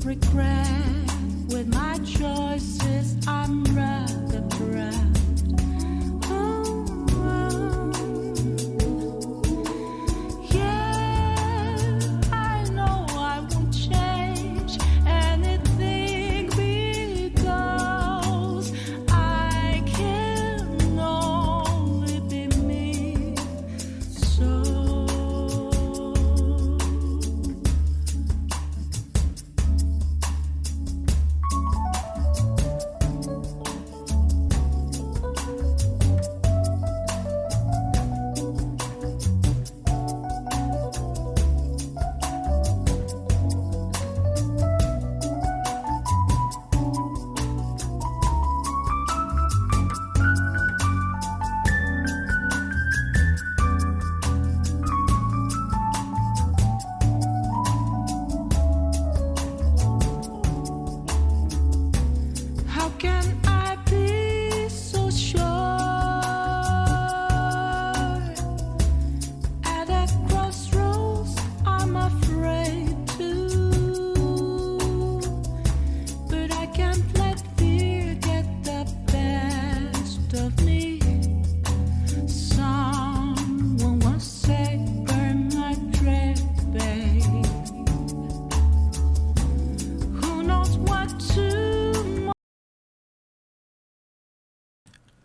regret with my choices. I'm rather proud.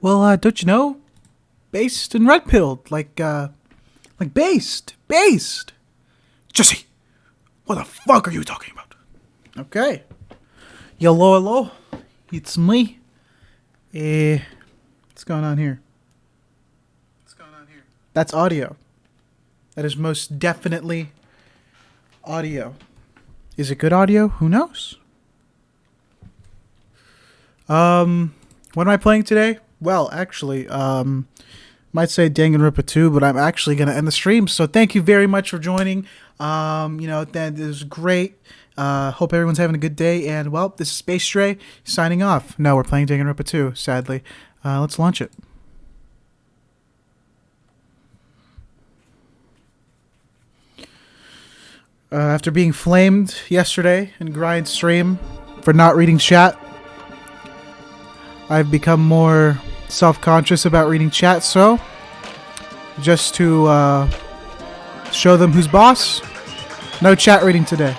Well, don't you know? Based and red pilled, like based. Jesse, what the fuck are you talking about? Okay. Hello, it's me. What's going on here? That's audio. That is most definitely audio. Is it good audio? Who knows? What am I playing today? Well, actually, might say Dangranpoppa 2, but I'm actually going to end the stream. So thank you very much for joining. That is great. Hope everyone's having a good day. And, well, this is Space Stray signing off. No, we're playing Dangranpoppa 2, sadly. Let's launch it. After being flamed yesterday in Grind's stream for not reading chat, I've become more self-conscious about reading chat, so just to show them who's boss, no chat reading today.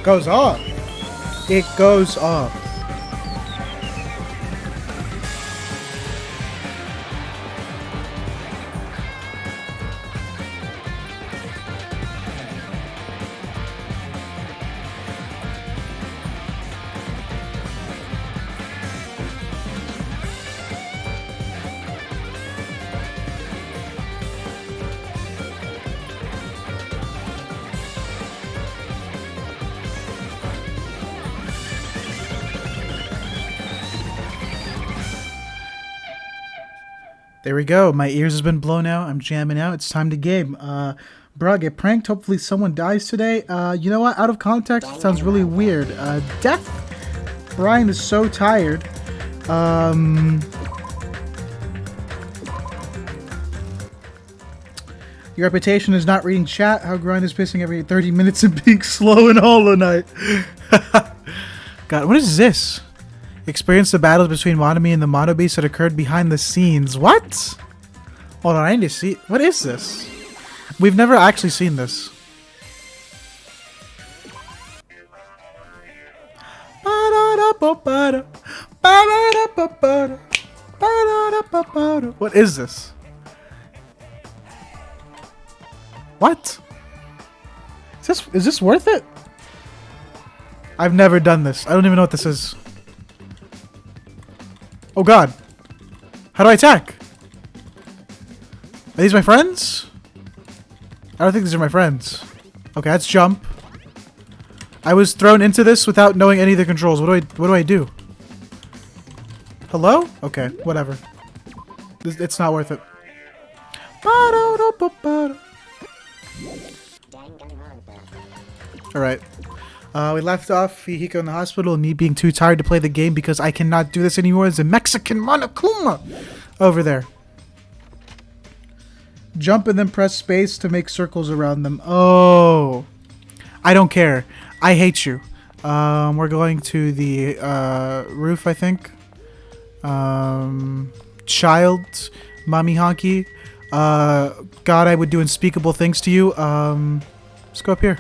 Goes off. It goes off. There we go. My ears has been blown out. I'm jamming out. It's time to game. Bro, get pranked. Hopefully someone dies today. You know what? Out of context, it sounds really weird. Death. Brian is so tired. Your reputation is not reading chat. How Grind is pissing every 30 minutes and being slow in Hollow Knight. God, what is this? Experience the battles between Monami and the Mono Beast that occurred behind the scenes. What? Hold on, I need to see. What is this? We've never actually seen this. What is this? What? Is this worth it? I've never done this. I don't even know what this is. Oh god. How do I attack? Are these my friends? I don't think these are my friends. Okay, let's jump. I was thrown into this without knowing any of the controls. What do I do? Hello? Okay, whatever. It's not worth it. Alright. We left off Hihiko in the hospital and me being too tired to play the game because I cannot do this anymore. There's a Mexican Monokuma over there. Jump and then press space to make circles around them. Oh. I don't care. I hate you. We're going to the roof, I think. Child. Mommy honky. God, I would do unspeakable things to you. Let's go up here.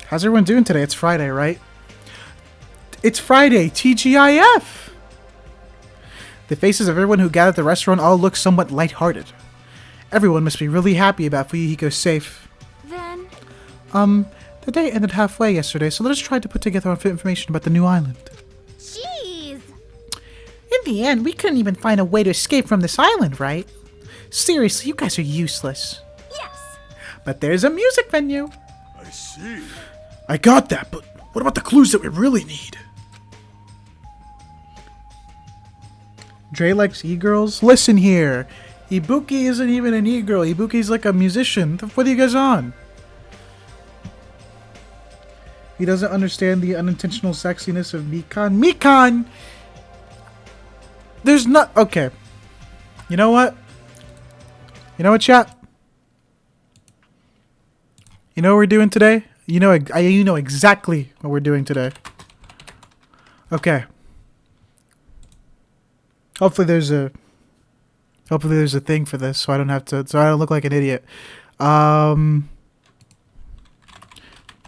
How's everyone doing today? It's Friday, right? It's Friday, TGIF! The faces of everyone who gathered at the restaurant all look somewhat lighthearted. Everyone must be really happy about Fuyuhiko's safe. Then... The day ended halfway yesterday, so let us try to put together information about the new island. Jeez! In the end, we couldn't even find a way to escape from this island, right? Seriously, you guys are useless. Yes! But there's a music venue. I see. I got that, but what about the clues that we really need? Dre likes e-girls? Listen here. Ibuki isn't even an e-girl. Ibuki's like a musician. What are you guys on? He doesn't understand the unintentional sexiness of Mikan. Mikan! There's not... Okay. You know what? You know what, chat? You know what we're doing today? You know exactly what we're doing today. Okay. Hopefully there's a thing for this, so I don't have to, so I don't look like an idiot.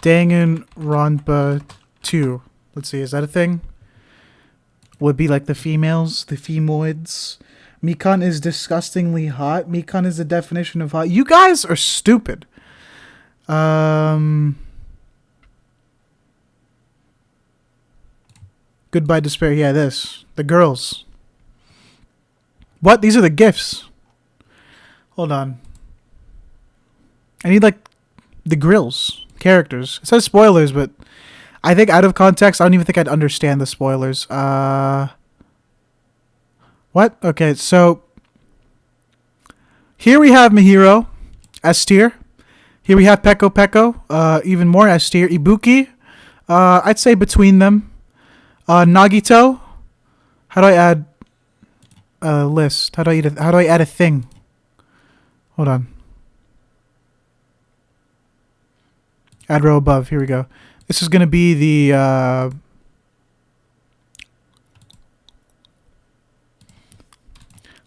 Danganronpa 2. Let's see, is that a thing? Would be like the females, the femoids. Mikan is disgustingly hot. Mikan is the definition of hot. You guys are stupid. Goodbye Despair. Yeah, this. The girls. What? These are the gifts. Hold on. I need, like, the grills. Characters. It says spoilers, but I think out of context, I don't even think I'd understand the spoilers. What? Okay, so here we have Mihiro, S tier. Here we have Peko Peko, even more S tier. Ibuki, I'd say between them. Nagito. How do I add a list? How do I add a thing? Hold on. Add row above. Here we go. This is gonna be the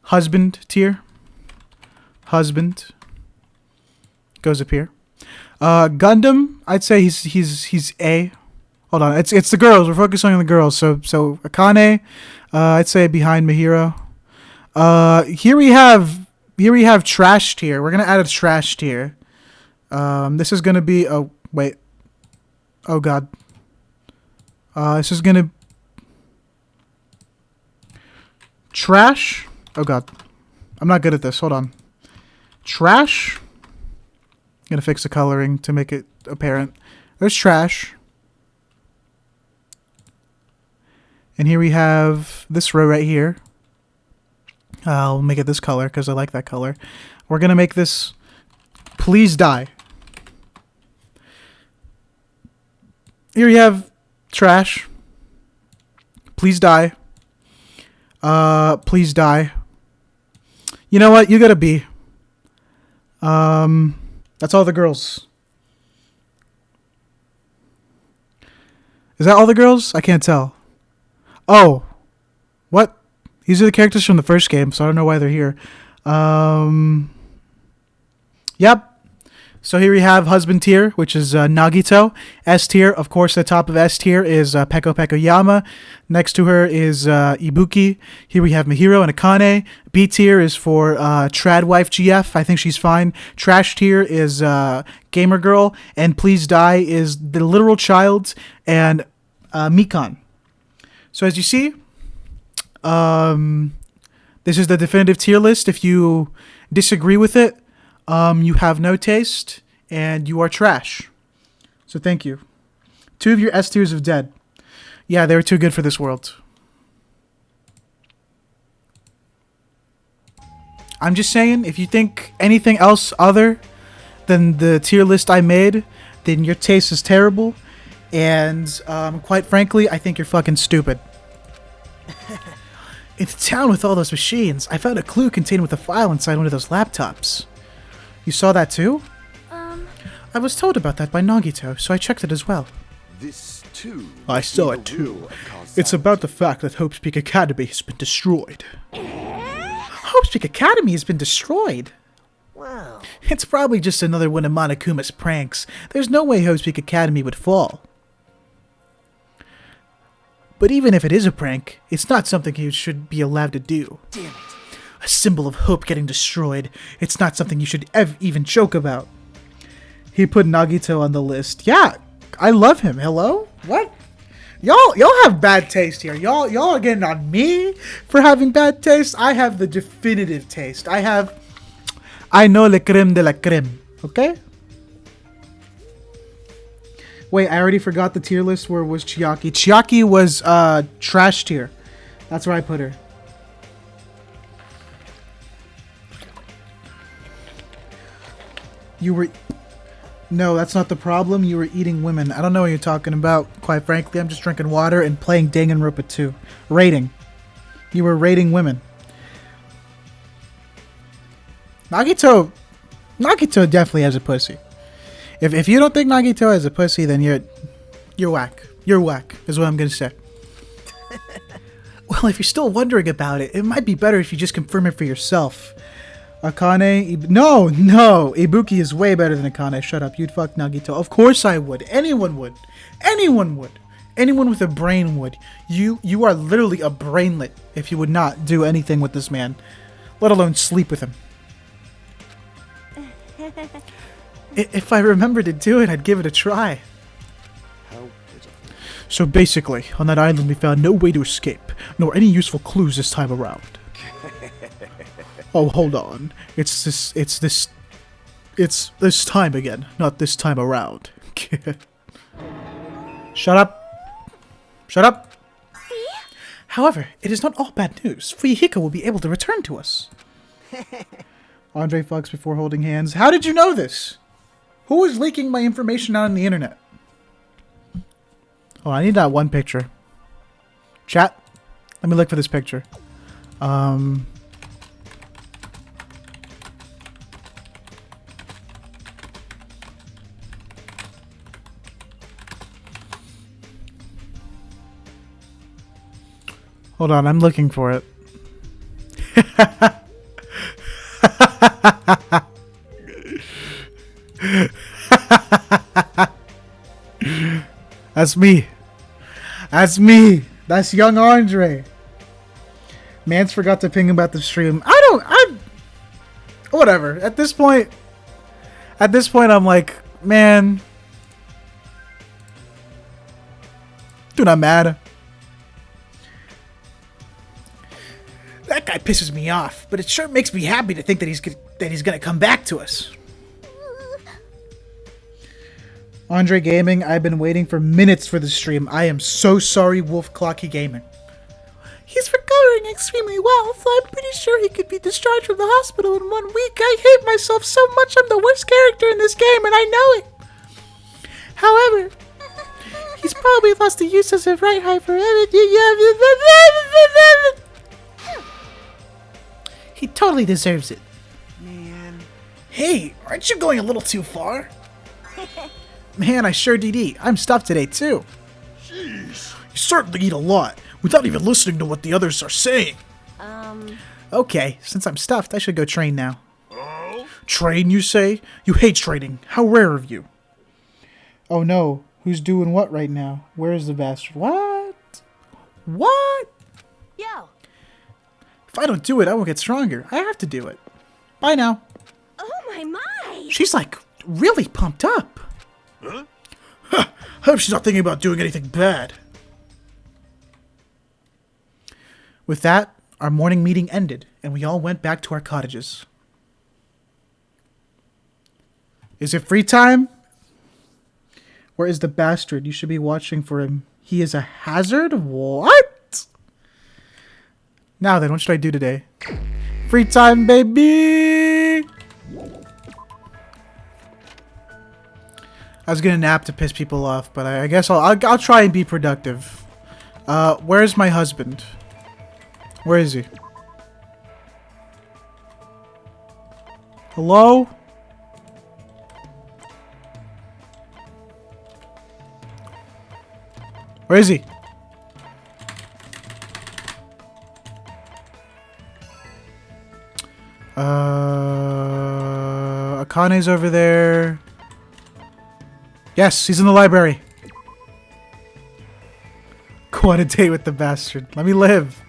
husband tier. Husband goes up here. Gundam, I'd say he's A. Hold on, it's the girls. We're focusing on the girls. So Akane, I'd say behind Mihiro. Here we have trash tier. We're gonna add a trash tier. This is gonna be wait. Oh god. This is gonna trash. Oh god. I'm not good at this. Hold on. Trash. I'm gonna fix the coloring to make it apparent. There's trash. And here we have this row right here. I'll make it this color because I like that color. We're gonna make this please die. Here we have trash. Please die. Please die. You know what? You gotta be. That's all the girls. Is that all the girls? I can't tell. Oh. What? These are the characters from the first game, so I don't know why they're here. Yep. So here we have husband tier, which is Nagito. S tier, of course, the top of S tier is Peko Peko Yama. Next to her is Ibuki. Here we have Mihiro and Akane. B tier is for Trad Wife GF. I think she's fine. Trash tier is Gamer Girl. And Please Die is the literal child and Mikan. So as you see, this is the definitive tier list. If you disagree with it, you have no taste, and you are trash. So thank you. 2 of your S tiers have dead. Yeah, they were too good for this world. I'm just saying, if you think anything else other than the tier list I made, then your taste is terrible. And quite frankly, I think you're fucking stupid. In the town with all those machines, I found a clue contained with a file inside one of those laptops. You saw that too? I was told about that by Nagito, so I checked it as well. This too. I saw it too. It's about the fact that Hope's Peak Academy has been destroyed. Hope's Peak Academy has been destroyed? Wow. It's probably just another one of Monokuma's pranks. There's no way Hope's Peak Academy would fall. But even if it is a prank, it's not something he should be allowed to do. Damn it. A symbol of hope getting destroyed. It's not something you should even joke about. He put Nagito on the list. Yeah, I love him. Hello? What? Y'all have bad taste here. Y'all are getting on me for having bad taste. I have the definitive taste. I know le creme de la creme. Okay? Wait, I already forgot the tier list. Where was Chiaki? Chiaki was trash tier. That's where I put her. You were... No, that's not the problem. You were eating women. I don't know what you're talking about. Quite frankly, I'm just drinking water and playing Danganronpa 2. Rating. You were rating women. Nagito definitely has a pussy. If you don't think Nagito has a pussy, then you're whack. You're whack, is what I'm gonna say. Well, if you're still wondering about it, it might be better if you just confirm it for yourself. Akane... No! Ibuki is way better than Akane. Shut up. You'd fuck Nagito. Of course I would. Anyone would. Anyone would. Anyone with a brain would. You are literally a brainlet if you would not do anything with this man. Let alone sleep with him. If I remembered to do it, I'd give it a try. So basically, on that island we found no way to escape, nor any useful clues this time around. Oh, hold on. It's this time again, not this time around. Shut up. Shut up. See? However, it is not all bad news. Fuyuhiko will be able to return to us. Andre fucks before holding hands. How did you know this? Who is leaking my information out on the internet? Oh, I need that one picture. Chat, let me look for this picture. Hold on, I'm looking for it. That's me. That's me. That's young Andre. Mance forgot to ping about the stream. Whatever. At this point, I'm like, man, do not matter. That guy pisses me off, but it sure makes me happy to think that he's gonna come back to us. Andre Gaming, I've been waiting for minutes for the stream. I am so sorry, Wolf Clocky Gaming. He's recovering extremely well, so I'm pretty sure he could be discharged from the hospital in 1 week. I hate myself so much. I'm the worst character in this game, and I know it. However, he's probably lost the use of his right eye forever. He totally deserves it. Man. Hey, aren't you going a little too far? Man, I sure did eat. I'm stuffed today, too. Jeez. You certainly eat a lot, without even listening to what the others are saying. Okay, since I'm stuffed, I should go train now. Train, you say? You hate training. How rare of you. Oh no. Who's doing what right now? Where is the bastard? What? What? Yo. If I don't do it, I won't get stronger. I have to do it. Bye now. Oh my. She's like really pumped up. Huh? I hope she's not thinking about doing anything bad. With that, our morning meeting ended, and we all went back to our cottages. Is it free time? Where is the bastard? You should be watching for him. He is a hazard? What? Now then, what should I do today? Free time, baby! I was gonna nap to piss people off, but I guess I'll try and be productive. Where's my husband? Where is he? Hello? Where is he? Akane's over there. Yes, he's in the library. Go on a date with the bastard. Let me live.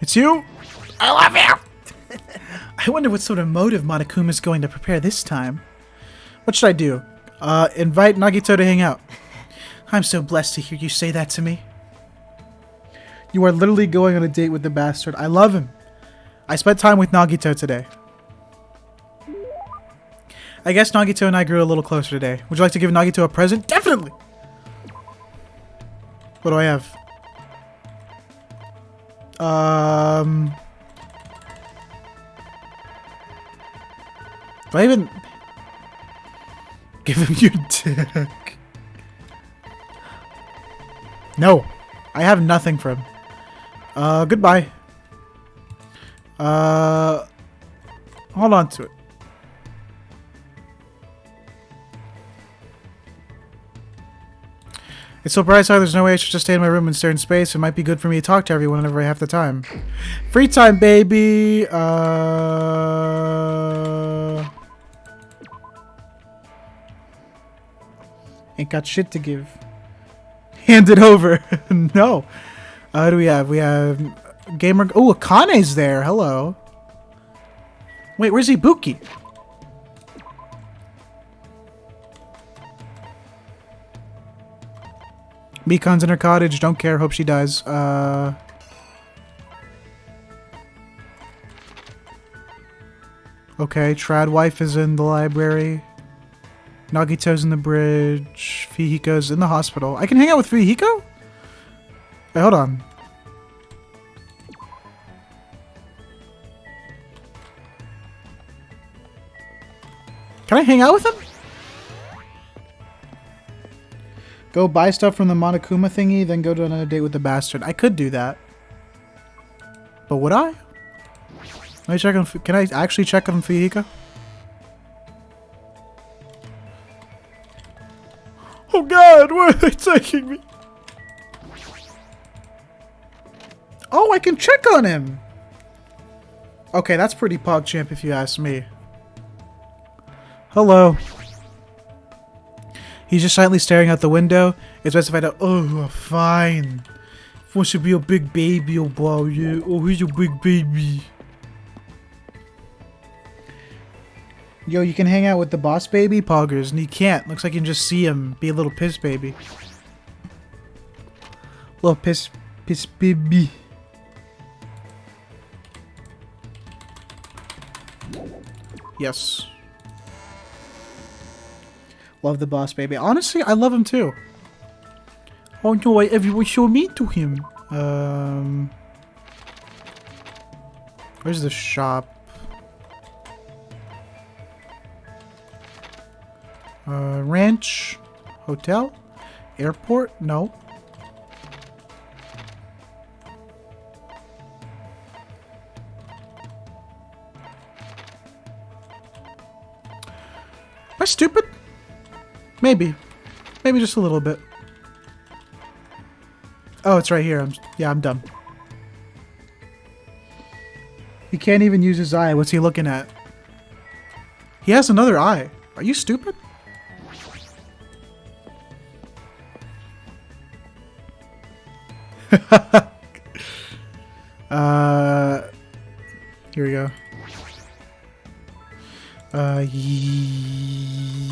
It's you? I love you! I wonder what sort of motive Monokuma's going to prepare this time. What should I do? Invite Nagito to hang out. I'm so blessed to hear you say that to me. You are literally going on a date with the bastard. I love him. I spent time with Nagito today. I guess Nagito and I grew a little closer today. Would you like to give Nagito a present? Definitely! What do I have? Do I even give him your dick? No, I have nothing for him. Goodbye. Hold on to it. It's so bright outside, there's no way I should just stay in my room and stare in space. It might be good for me to talk to everyone whenever I have the time. Free time, baby! Ain't got shit to give. Hand it over. No. Who do we have? We have Gamer... Oh, Akane's there. Hello. Wait, where's Ibuki? Mikan's in her cottage. Don't care. Hope she dies. Okay, Trad wife is in the library. Nagito's in the bridge. Fihiko's in the hospital. I can hang out with Fihiko? Wait, hold on. Can I hang out with him? Go buy stuff from the Monokuma thingy, then go to another date with the bastard. I could do that. But would I? Let me check on... Can I actually check on Fihiko? Oh god, where are they taking me? Oh, I can check on him! Okay, that's pretty PogChamp if you ask me. Hello. He's just silently staring out the window. It's best if I don't... Oh, fine. Wants to be a big baby, oh boy, yeah. Oh, he's a big baby. Yo, you can hang out with the boss baby, Poggers, and you can't. Looks like you can just see him be a little piss baby. Little piss baby. Yes. Love the boss baby. Honestly, I love him too. Oh no, why everyone so mean to him? Where's the shop? Ranch? Hotel? Airport? No. Am I stupid? Maybe. Maybe just a little bit. Oh, it's right here. I'm dumb. He can't even use his eye. What's he looking at? He has another eye. Are you stupid? Here we go.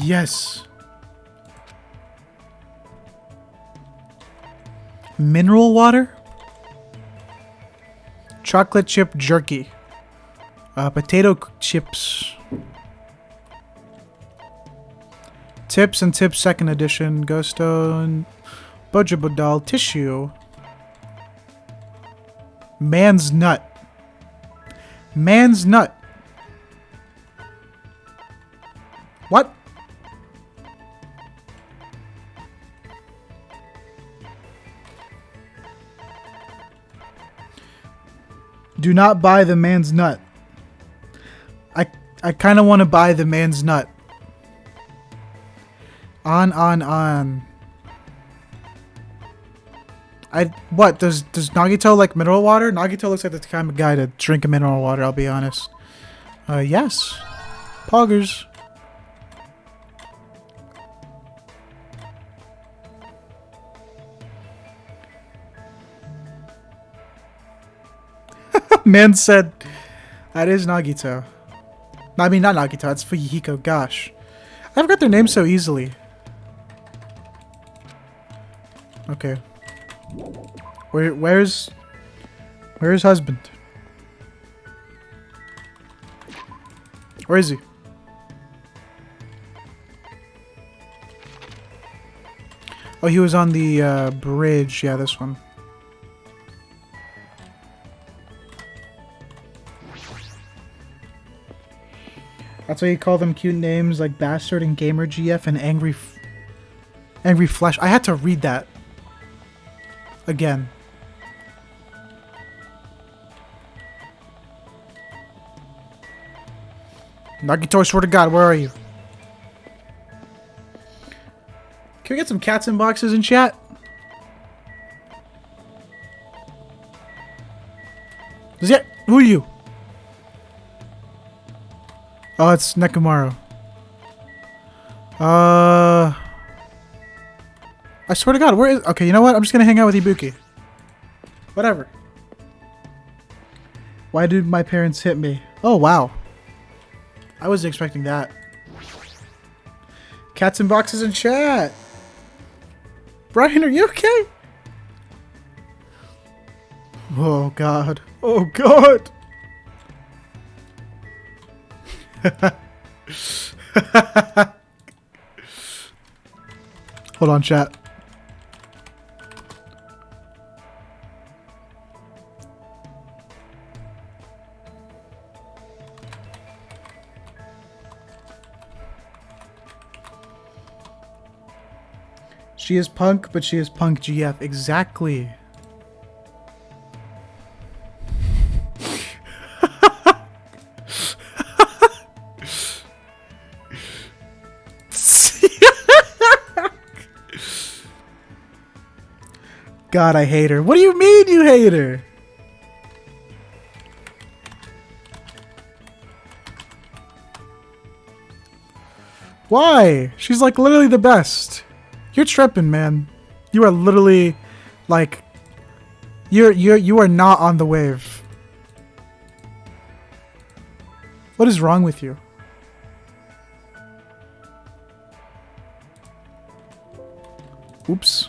Yes. Mineral water? Chocolate chip jerky. Potato chips. Tips and Tips second edition. Ghoststone. Bojabodal tissue. Man's nut. Man's nut. What? Do not buy the man's nut. I kind of want to buy the man's nut. On. What? Does Nagito like mineral water? Nagito looks like the kind of guy to drink a mineral water, I'll be honest. Yes. Poggers. Man said, that is Nagito. I mean, not Nagito, that's Fuyuhiko, gosh. I forgot their names so easily. Okay. Where's husband? Where is he? Oh, he was on the bridge. Yeah, this one. That's why you call them cute names like Bastard and Gamer GF and Angry Flesh. I had to read that again. Nagito, I swear to God, where are you? Can we get some cats in boxes in chat? Who are you? Oh, it's Nekomaru. I swear to God, where is... Okay, you know what? I'm just gonna hang out with Ibuki. Whatever. Why did my parents hit me? Oh, wow. I wasn't expecting that. Cats in boxes in chat. Brian, are you okay? Oh, God. Oh, God. Hold on, chat. She is punk, but she is punk GF. Exactly. God, I hate her. What do you mean you hate her? Why? She's like literally the best. You're tripping, man. You are literally like you are not on the wave. What is wrong with you? Oops.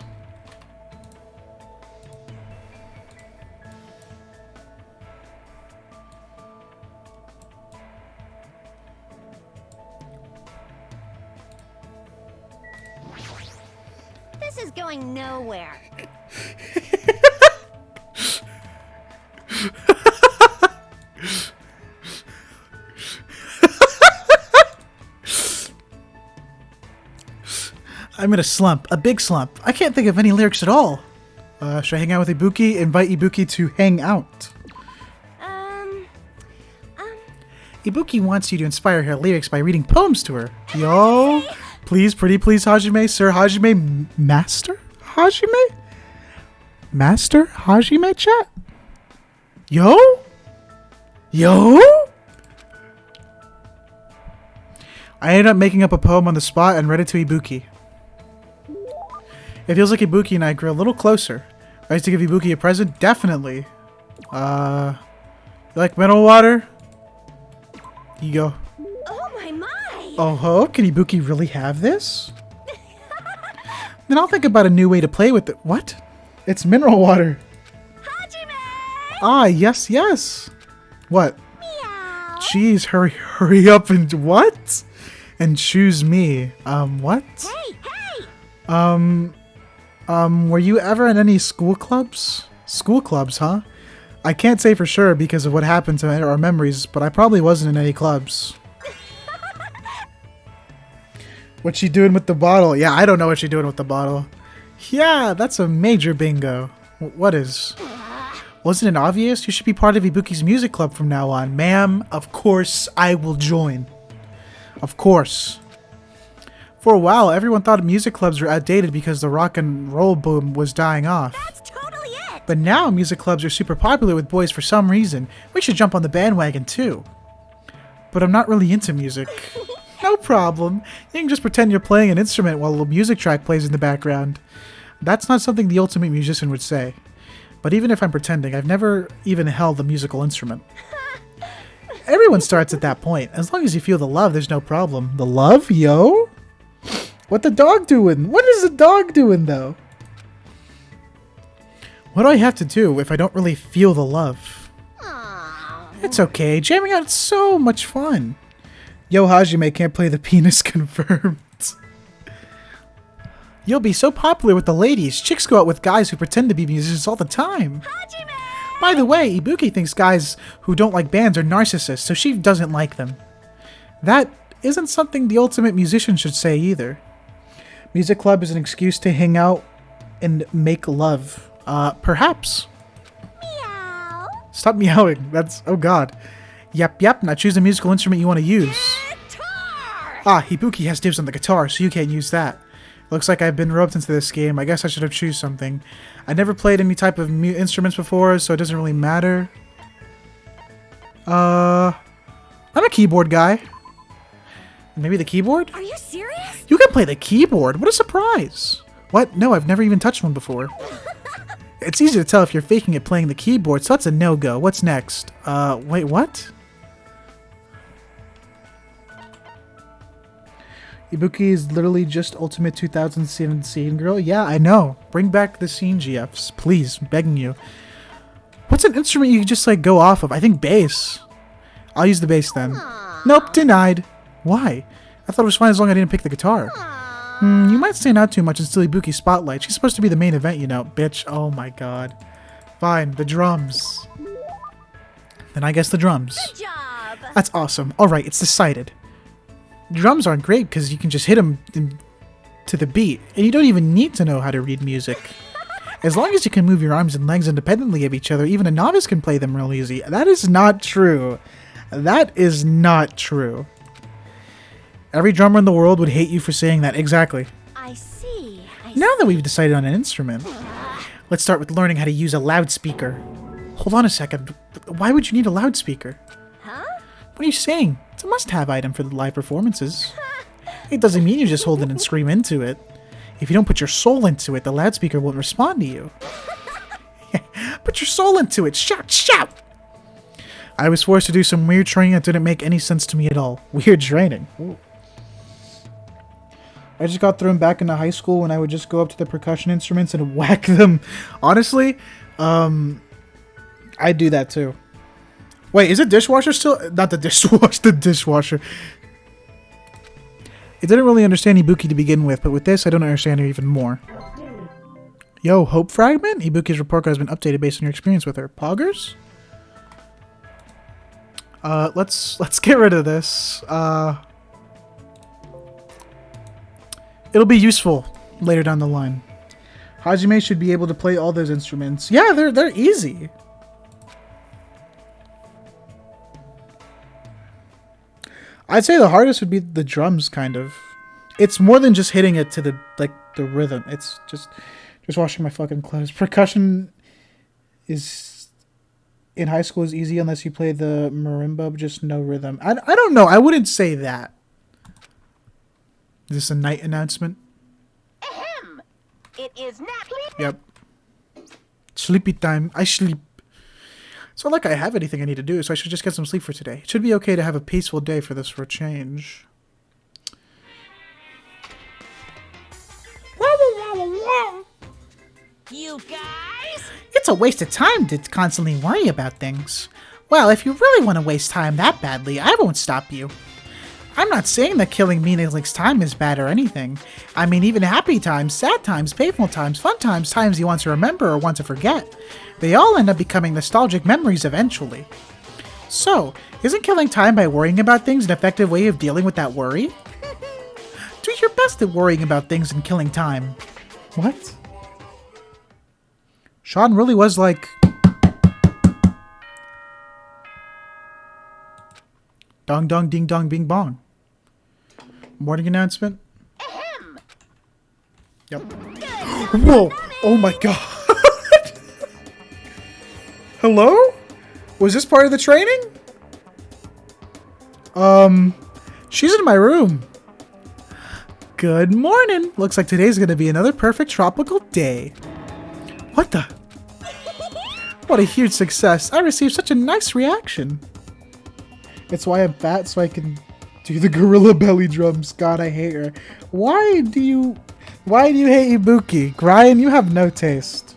This is going nowhere. I'm in a slump. A big slump. I can't think of any lyrics at all. Should I hang out with Ibuki? Invite Ibuki to hang out. Ibuki wants you to inspire her lyrics by reading poems to her. Yo, please, pretty please, Hajime. Sir Hajime, Master Hajime? Master Hajime chat? Yo? Yo? I ended up making up a poem on the spot and read it to Ibuki. It feels like Ibuki and I grew a little closer. I used to give Ibuki a present? Definitely. You like mineral water? You go. Oh my! Oh ho, can Ibuki really have this? Then I'll think about a new way to play with it. What? It's mineral water. Hajime! Ah, yes, yes. What? Meow! Jeez, hurry up and what? And choose me. What? Hey! Were you ever in any school clubs? School clubs, huh? I can't say for sure because of what happened to our memories, but I probably wasn't in any clubs. What's she doing with the bottle? Yeah, I don't know what she's doing with the bottle. Yeah, that's a major bingo. What is? Wasn't it obvious? You should be part of Ibuki's music club from now on. Ma'am, of course I will join. Of course. For a while, everyone thought music clubs were outdated because the rock and roll boom was dying off. That's totally it! But now music clubs are super popular with boys for some reason. We should jump on the bandwagon too. But I'm not really into music. No problem. You can just pretend you're playing an instrument while a music track plays in the background. That's not something the ultimate musician would say. But even if I'm pretending, I've never even held a musical instrument. Everyone starts at that point. As long as you feel the love, there's no problem. The love? Yo? What the dog doing? What is the dog doing, though? What do I have to do if I don't really feel the love? Aww. It's okay. Jamming out is so much fun. Yo, Hajime can't play the penis confirmed. You'll be so popular with the ladies. Chicks go out with guys who pretend to be musicians all the time. Hajime! By the way, Ibuki thinks guys who don't like bands are narcissists, so she doesn't like them. That isn't something the ultimate musician should say either. Music club is an excuse to hang out and make love. Perhaps. Meow! Stop meowing. That's... oh god. Yep. Now choose a musical instrument you want to use. Guitar! Ah, Ibuki has dibs on the guitar, so you can't use that. Looks like I've been roped into this game. I guess I should have choose something. I never played any type of instruments before, so it doesn't really matter. I'm a keyboard guy. Maybe the keyboard? Are you serious? You can play the keyboard. What a surprise. What? No, I've never even touched one before. It's easy to tell if you're faking it playing the keyboard, so that's a no-go. What's next? Wait, what? Ibuki is literally just Ultimate 2017 girl. Yeah, I know. Bring back the scene GFs. Please, begging you. What's an instrument you can just, like, go off of? I think bass. I'll use the bass then. Nope, denied. Why? I thought it was fine as long as I didn't pick the guitar. You might stand out too much and steal Ibuki's spotlight. She's supposed to be the main event, you know. Bitch, oh my god. Fine, the drums. Then I guess the drums. Good job! That's awesome. Alright, it's decided. Drums aren't great because you can just hit them to the beat, and you don't even need to know how to read music. As long as you can move your arms and legs independently of each other, even a novice can play them real easy. That is not true. That is not true. Every drummer in the world would hate you for saying that. Exactly. I see. Now that we've decided on an instrument, let's start with learning how to use a loudspeaker. Hold on a second. Why would you need a loudspeaker? Huh? What are you saying? It's a must-have item for the live performances. It doesn't mean you just hold it and scream into it. If you don't put your soul into it, the loudspeaker won't respond to you. Put your soul into it! Shout, shout! I was forced to do some weird training that didn't make any sense to me at all. Weird training. Ooh. I just got thrown back into high school when I would just go up to the percussion instruments and whack them. Honestly, I do that too. Wait, is it dishwasher still? Not the dishwasher, the dishwasher. I didn't really understand Ibuki to begin with, but with this, I don't understand her even more. Yo, Hope Fragment? Ibuki's report card has been updated based on your experience with her. Poggers? Let's get rid of this. It'll be useful later down the line. Hajime should be able to play all those instruments. Yeah, they're easy. I'd say the hardest would be the drums, kind of. It's more than just hitting it to the rhythm. It's just Just washing my fucking clothes. Percussion is in high school is easy unless you play the marimba, just no rhythm. I don't know. I wouldn't say that. Is this a night announcement? Ahem. It is nap. Yep. Sleepy time. I sleep. It's not like I have anything I need to do, so I should just get some sleep for today. It should be okay to have a peaceful day for this for a change. You guys? It's a waste of time to constantly worry about things. Well, if you really want to waste time that badly, I won't stop you. I'm not saying that killing meaningless time is bad or anything. I mean, even happy times, sad times, painful times, fun times, times you want to remember or want to forget, they all end up becoming nostalgic memories eventually. So, isn't killing time by worrying about things an effective way of dealing with that worry? Do your best at worrying about things and killing time. What? Sean really was like... Dong dong ding dong bing bong. Morning announcement? Ahem. Yep. Whoa! Oh my god! Hello? Was this part of the training? She's in my room. Good morning. Looks like today's gonna be another perfect tropical day. What the? What a huge success. I received such a nice reaction. It's why I'm fat, so I can do the gorilla belly drums. God, I hate her. Why do you hate Ibuki? Ryan, you have no taste.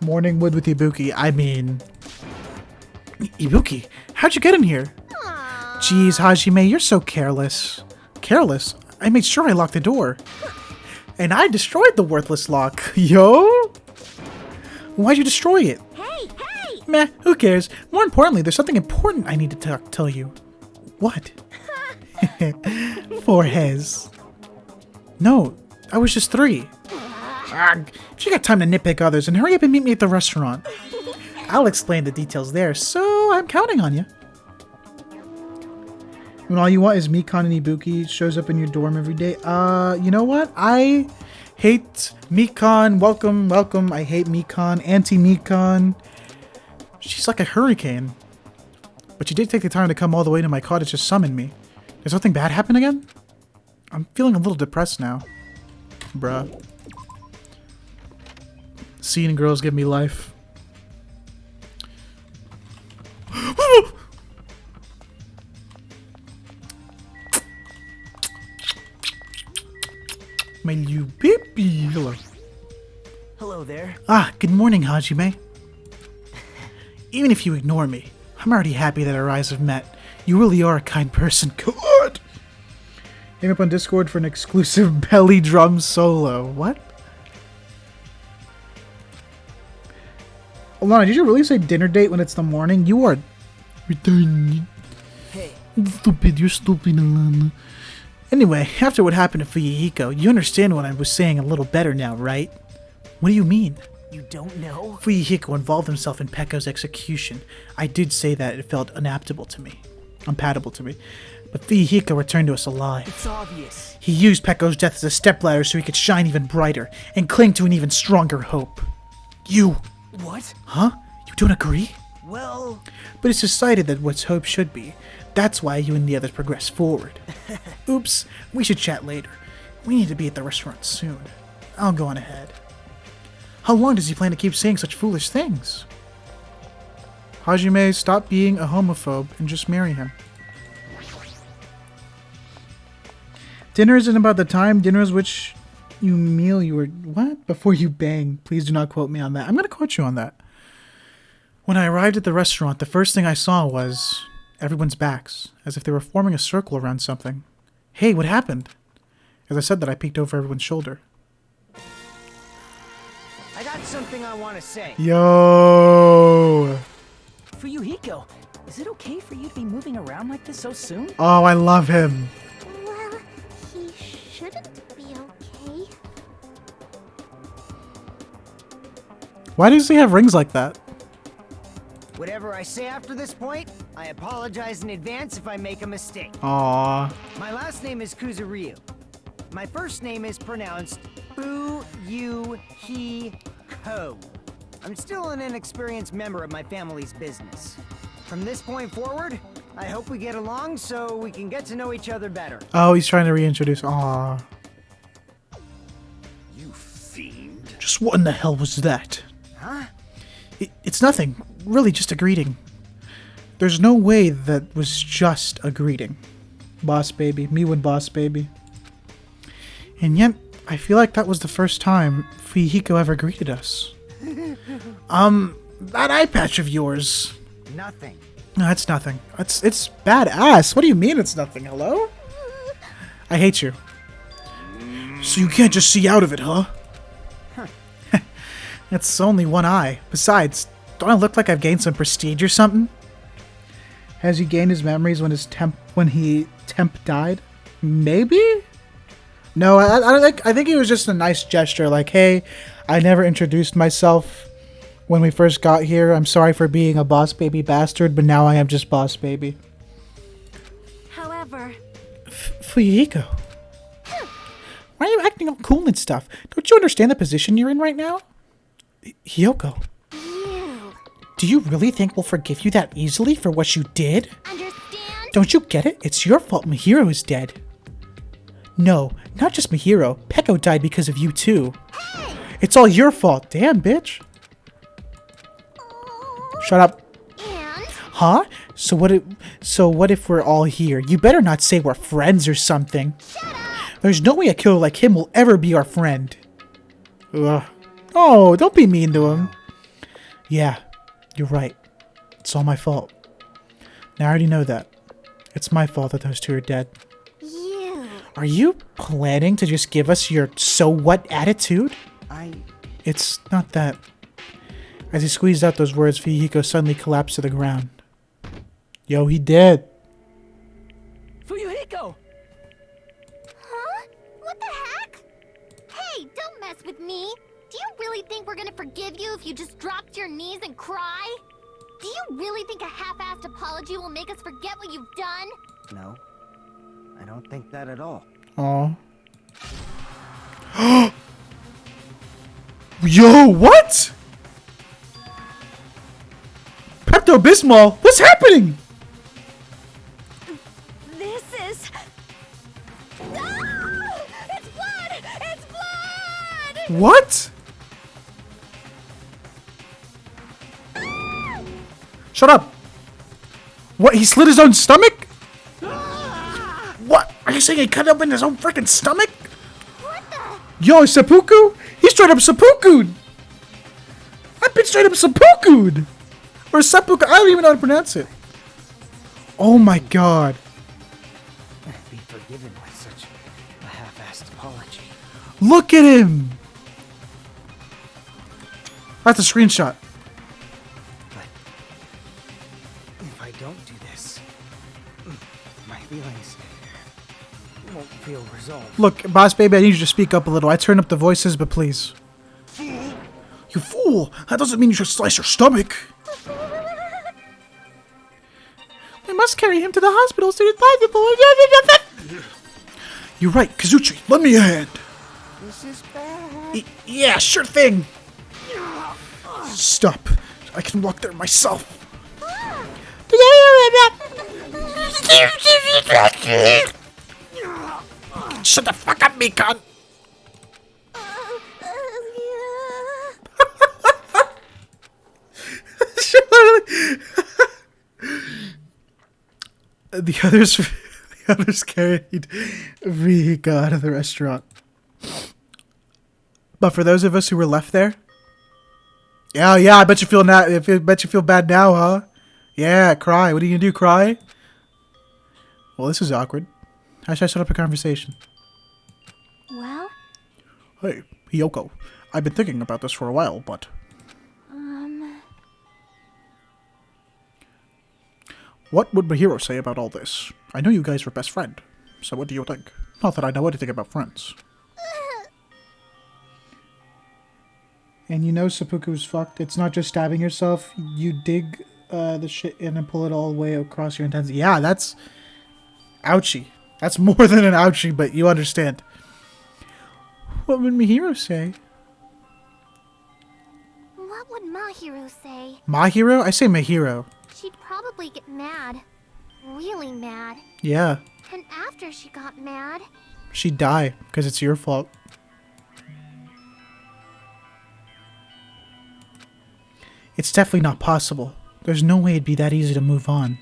Morning wood with Ibuki. I mean... Ibuki, how'd you get in here? Jeez, Hajime, you're so careless. Careless? I made sure I locked the door. And I destroyed the worthless lock. Yo? Why'd you destroy it? Hey, hey! Meh, who cares? More importantly, there's something important I need to tell you. What? Foreheads. No, I was just 3. Ugh, if you got time to nitpick others, and hurry up and meet me at the restaurant. I'll explain the details there, so I'm counting on you. When all you want is Mikan and Ibuki shows up in your dorm every day. You know what? I hate Mikan. Welcome, welcome. I hate Mikan. Anti-Mikan. She's like a hurricane. But she did take the time to come all the way to my cottage to summon me. Did something bad happen again? I'm feeling a little depressed now. Bruh. Seeing girls give me life. My little baby. Hello. Hello there. Ah, good morning, Hajime. Even if you ignore me, I'm already happy that our eyes have met. You really are a kind person. God! Hang up on Discord for an exclusive belly drum solo. What? Alana, did you really say dinner date when it's the morning? You are retarded. Hey. Stupid, you're stupid, Alana. Anyway, after what happened to Fuyuhiko, you understand what I was saying a little better now, right? What do you mean? You don't know? Fuyuhiko involved himself in Pekko's execution. I did say that it felt unaptable to me. Unpalatable to me. But Fuyuhiko returned to us alive. It's obvious. He used Pekko's death as a stepladder so he could shine even brighter and cling to an even stronger hope. You! What? Huh? You don't agree? Well... But it's decided that what's hope should be. That's why you and the others progress forward. Oops, we should chat later. We need to be at the restaurant soon. I'll go on ahead. How long does he plan to keep saying such foolish things? Hajime, stop being a homophobe and just marry him. Dinner isn't about the time. Dinner is which you meal you were... What? Before you bang. Please do not quote me on that. I'm going to quote you on that. When I arrived at the restaurant, the first thing I saw was everyone's backs, as if they were forming a circle around something. Hey, what happened? As I said that, I peeked over everyone's shoulder. I got something I want to say. Yo! Fuyuhiko, is it okay for you to be moving around like this so soon? Oh, I love him. Well, he shouldn't be okay. Why does he have rings like that? Whatever I say after this point, I apologize in advance if I make a mistake. Aww. My last name is Kuzuryu. My first name is pronounced Fuyuhiko. I'm still an inexperienced member of my family's business. From this point forward, I hope we get along so we can get to know each other better. Oh, he's trying to reintroduce. Aw. You fiend. Just what in the hell was that? Huh? It's nothing. Really, just a greeting. There's no way that was just a greeting. Boss baby. Me with boss baby. And yet, I feel like that was the first time Fuyuhiko ever greeted us. That eye patch of yours. Nothing. No, it's nothing. It's badass. What do you mean it's nothing? Hello? I hate you. So you can't just see out of it, huh? It's only one eye. Besides, don't I look like I've gained some prestige or something? Has he gained his memories when he temp died? Maybe? No, I think it was just a nice gesture. Like, hey, I never introduced myself when we first got here. I'm sorry for being a boss baby bastard, but now I am just boss baby. However, Fuyuhiko. Why are you acting all cool and stuff? Don't you understand the position you're in right now? Hyoko. you Do you really think we'll forgive you that easily for what you did? understand? Don't you get it? It's your fault Mahiro is dead. No, not just Mahiro. Peko died because of you too. It's all your fault. Damn, bitch. Shut up. And Huh? So what if we're all here? You better not say we're friends or something. There's no way a killer like him will ever be our friend. Ugh. Oh, don't be mean to him. Yeah, you're right. It's all my fault. Now I already know that. It's my fault that those two are dead. you Are you planning to just give us your so what attitude? I... It's not that. As he squeezed out those words, Fuyuhiko suddenly collapsed to the ground. Yo, he dead. Fuyuhiko! Huh? What the heck? Hey, don't mess with me. Do you really think we're gonna forgive you if you just drop to your knees and cry? Do you really think a half-assed apology will make us forget what you've done? No. I don't think that at all. Aw. Yo, what? Pepto-Bismol? What's happening? This is... Ah! It's blood! It's blood! What? Shut up. What, he slit his own stomach? What? Are you saying he cut open his own freaking stomach? What the... Yo, seppuku? He straight up seppuku'd. That bitch straight up seppuku'd. Or seppuku. I don't even know how to pronounce it. Oh my god. Be forgiven with such a half-assed apology. Look at him. That's a screenshot. But if I don't do this, my feelings won't feel resolved. Look, boss baby, I need you to speak up a little. I turn up the voices, but please. You fool! That doesn't mean you should slice your stomach. We must carry him to the hospital so he's viable. You're right, Kazuchi. Lend me a hand. This is bad. Yeah, sure thing. Stop. I can walk there myself. Shut the fuck up, Mikon. The others carried Rika out of the restaurant. But for those of us who were left there, yeah, I bet you feel bad now, huh? Yeah, cry. What are you gonna do? Cry? Well, this is awkward. How should I start up a conversation? Well, Hey, Hyoko. I've been thinking about this for a while, but what would Mahiro say about all this? I know you guys were best friend, so what do you think? Not that I know anything about friends. And you know seppuku's fucked. It's not just stabbing yourself. You dig the shit in and pull it all the way across your intestines. Yeah, that's ouchie. That's more than an ouchie, but you understand. What would Mihiro say? What would Mahiro say? Mahiro? I say Mihiro. She'd probably get mad. Really mad. Yeah. And after she got mad... She'd die, because it's your fault. It's definitely not possible. There's no way it'd be that easy to move on.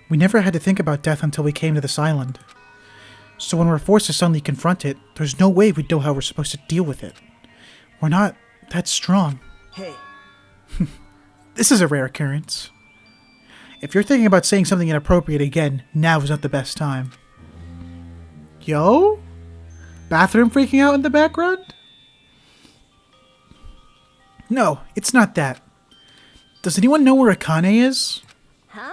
We never had to think about death until we came to this island. So when we're forced to suddenly confront it, there's no way we'd know how we're supposed to deal with it. We're not that strong. Hey. This is a rare occurrence. If you're thinking about saying something inappropriate again, now is not the best time. Yo? Bathroom freaking out in the background? No, it's not that. Does anyone know where Akane is? Huh?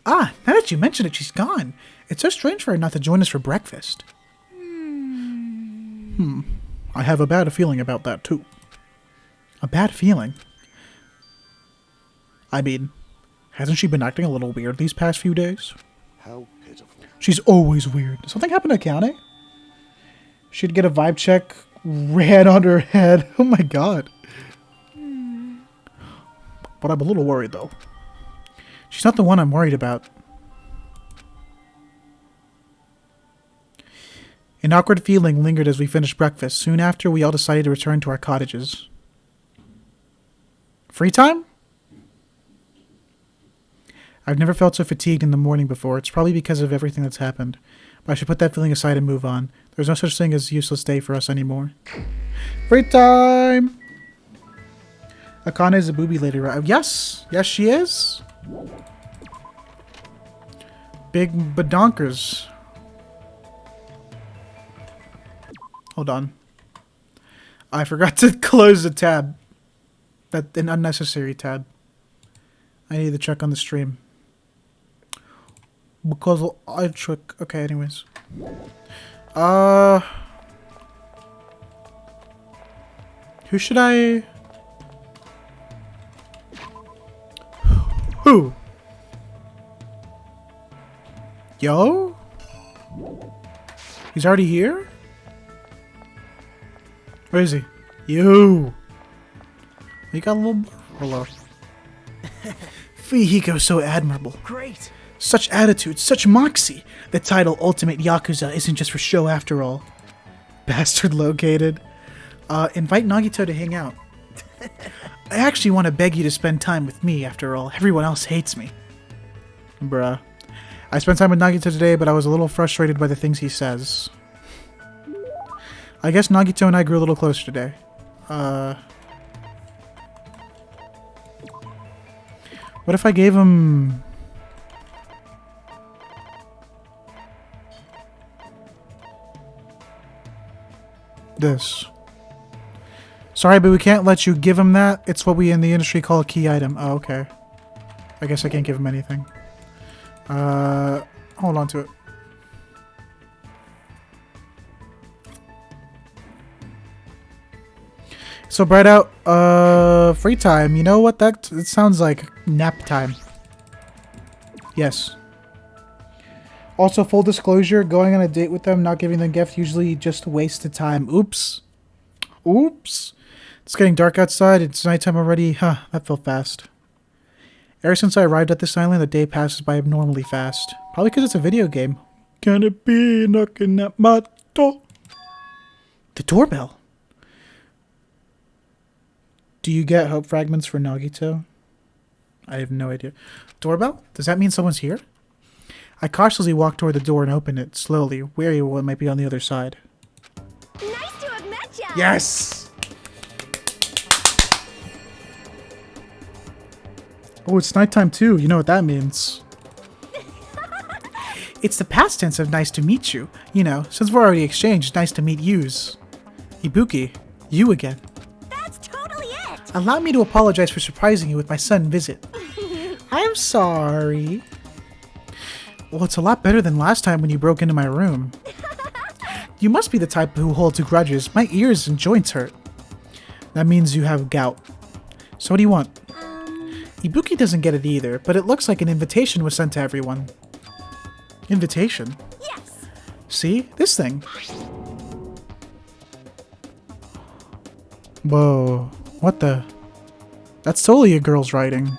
Ah, now that you mention it, she's gone. It's so strange for her not to join us for breakfast. I have a bad feeling about that, too. A bad feeling? I mean, hasn't she been acting a little weird these past few days? How pitiful. She's always weird. Did something happen to Akane? She'd get a vibe check, ran on her head. Oh my god. But I'm a little worried, though. She's not the one I'm worried about. An awkward feeling lingered as we finished breakfast. Soon after, we all decided to return to our cottages. Free time? I've never felt so fatigued in the morning before. It's probably because of everything that's happened. But I should put that feeling aside and move on. There's no such thing as a useless day for us anymore. Free time! Akane is a booby lady, right? Yes! Yes, she is! Big badonkers. Hold on. I forgot to close the tab. That's an unnecessary tab. I need to check on the stream. Because I check. Okay, anyways. Who should I... Who? Yo? He's already here? Where is he? You! You got a little... Hello. Fihiko, so admirable. Great. Such attitude, such moxie. The title Ultimate Yakuza isn't just for show after all. Bastard located. Invite Nagito to hang out. I actually want to beg you to spend time with me after all. Everyone else hates me. Bruh. I spent time with Nagito today, but I was a little frustrated by the things he says. I guess Nagito and I grew a little closer today. What if I gave him... this? Sorry, but we can't let you give him that. It's what we in the industry call a key item. Oh, okay. I guess I can't give him anything. Hold on to it. So bright out, free time. You know what? It sounds like nap time. Yes. Also, full disclosure, going on a date with them, not giving them gift, usually just a waste of time. Oops. Oops. It's getting dark outside. It's nighttime already. Huh, that felt fast. Ever since I arrived at this island, the day passes by abnormally fast. Probably because it's a video game. Can it be knocking at my door? The doorbell. Do you get hope fragments for Nagito? I have no idea. Doorbell? Does that mean someone's here? I cautiously walked toward the door and opened it, slowly, wary of what might be on the other side. Nice to have met ya! Yes! Oh, it's nighttime too. You know what that means. It's the past tense of nice to meet you. You know, since we're already exchanged, nice to meet yous. Ibuki, you again. That's totally it! Allow me to apologize for surprising you with my sudden visit. I'm sorry. Well, it's a lot better than last time when you broke into my room. You must be the type who holds grudges. My ears and joints hurt. That means you have gout. So what do you want? Ibuki doesn't get it either, but it looks like an invitation was sent to everyone. Invitation? Yes! See? This thing. Whoa. What the? That's totally a girl's writing.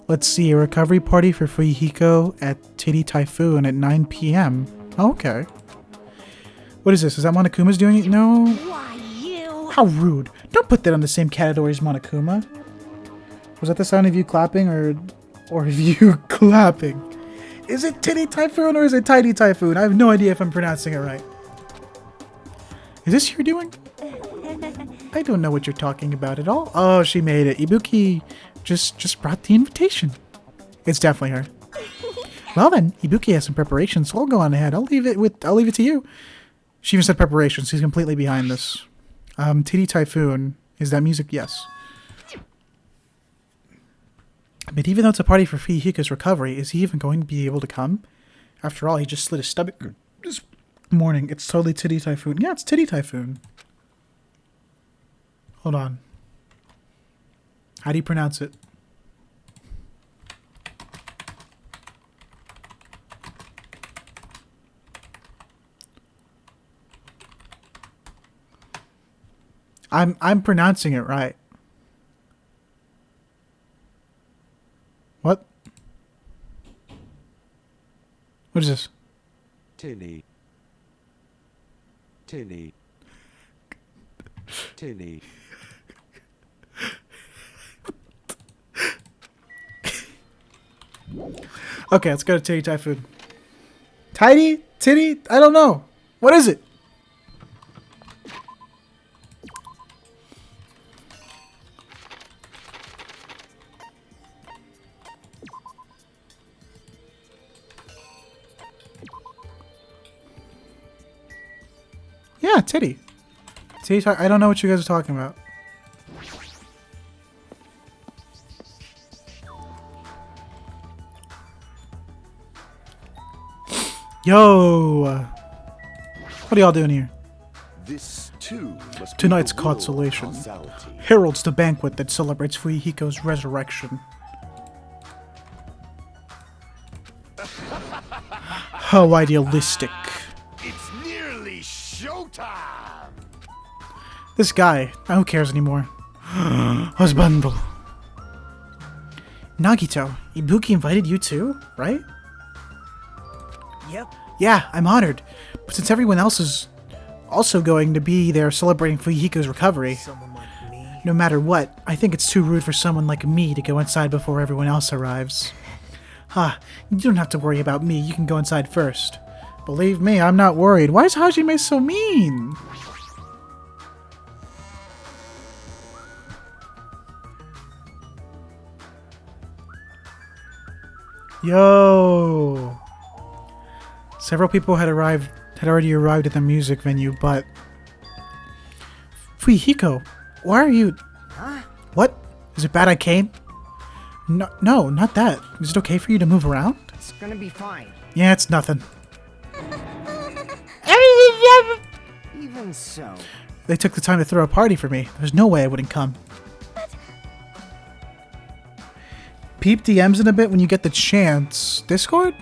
Let's see, a recovery party for Fuyihiko at Titty Typhoon at 9 p.m. Okay. What is this? Is that Monokuma's doing it? No. Why, you? How rude. Don't put that on the same category as Monokuma. Was that the sound of you clapping or of you clapping? Is it Titty Typhoon or is it Tidy Typhoon? I have no idea if I'm pronouncing it right. Is this your doing? I don't know what you're talking about at all. Oh, she made it. Ibuki just brought the invitation. It's definitely her. Well then, Ibuki has some preparations, so I'll go on ahead. I'll leave it to you. She even said preparations. She's completely behind this. Titty Typhoon. Is that music? Yes. But even though it's a party for Fuyihiko's recovery, is he even going to be able to come? After all, he just slit his stomach this morning. It's totally Titty Typhoon. Yeah, it's Titty Typhoon. Hold on. How do you pronounce it? I'm pronouncing it right. What? What is this? Tinny. Tinny. Tinny. Okay, let's go to Titty Typhoon. Tidy? Titty? I don't know. What is it? Yeah, Titty. Titty. I don't know what you guys are talking about. Yo! What are y'all doing here? This too must be Tonight's the will of consolation causality. heralds the banquet that celebrates Fuyihiko's resurrection. How idealistic. It's nearly showtime! This guy, who cares anymore? Husbando. Nagito, Ibuki invited you too, right? Yep. Yeah, I'm honored. But since everyone else is also going to be there celebrating Fuyihiko's recovery, Someone like me. no matter what, I think it's too rude for someone like me to go inside before everyone else arrives. You don't have to worry about me. You can go inside first. Believe me, I'm not worried. Why is Hajime so mean? Yo! Several people had already arrived at the music venue, but Fuyihiko, why are you? Huh? What? Is it bad I came? No, not that. Is it okay for you to move around? It's gonna be fine. Yeah, it's nothing. Even so. They took the time to throw a party for me. There's no way I wouldn't come. Peep DMs in a bit when you get the chance. Discord?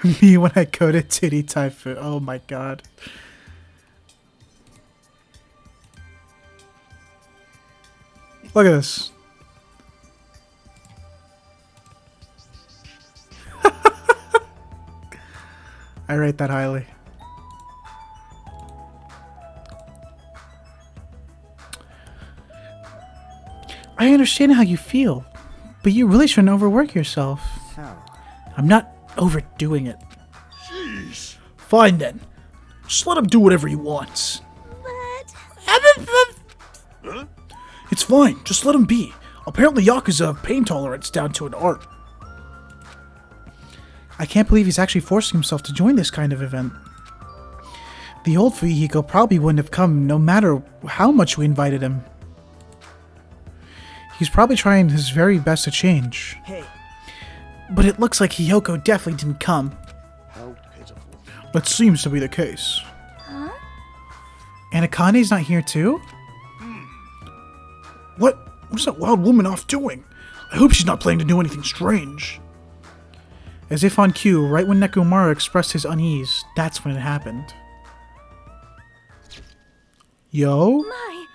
Me when I go to Titty Typhoon. Oh my god. Look at this. I rate that highly. I understand how you feel, but you really shouldn't overwork yourself. So. I'm not overdoing it. Jeez. Fine then. Just let him do whatever he wants. Huh? It's fine. Just let him be. Apparently Yakuza have pain tolerance down to an art. I can't believe he's actually forcing himself to join this kind of event. The old Fuyihiko probably wouldn't have come no matter how much we invited him. He's probably trying his very best to change. Hey. But it looks like Hiyoko definitely didn't come. How pitiful. That seems to be the case. Huh? And Akane's not here too? What is that wild woman off doing? I hope she's not planning to do anything strange. As if on cue, right when Nekomaru expressed his unease, that's when it happened. Yo? My.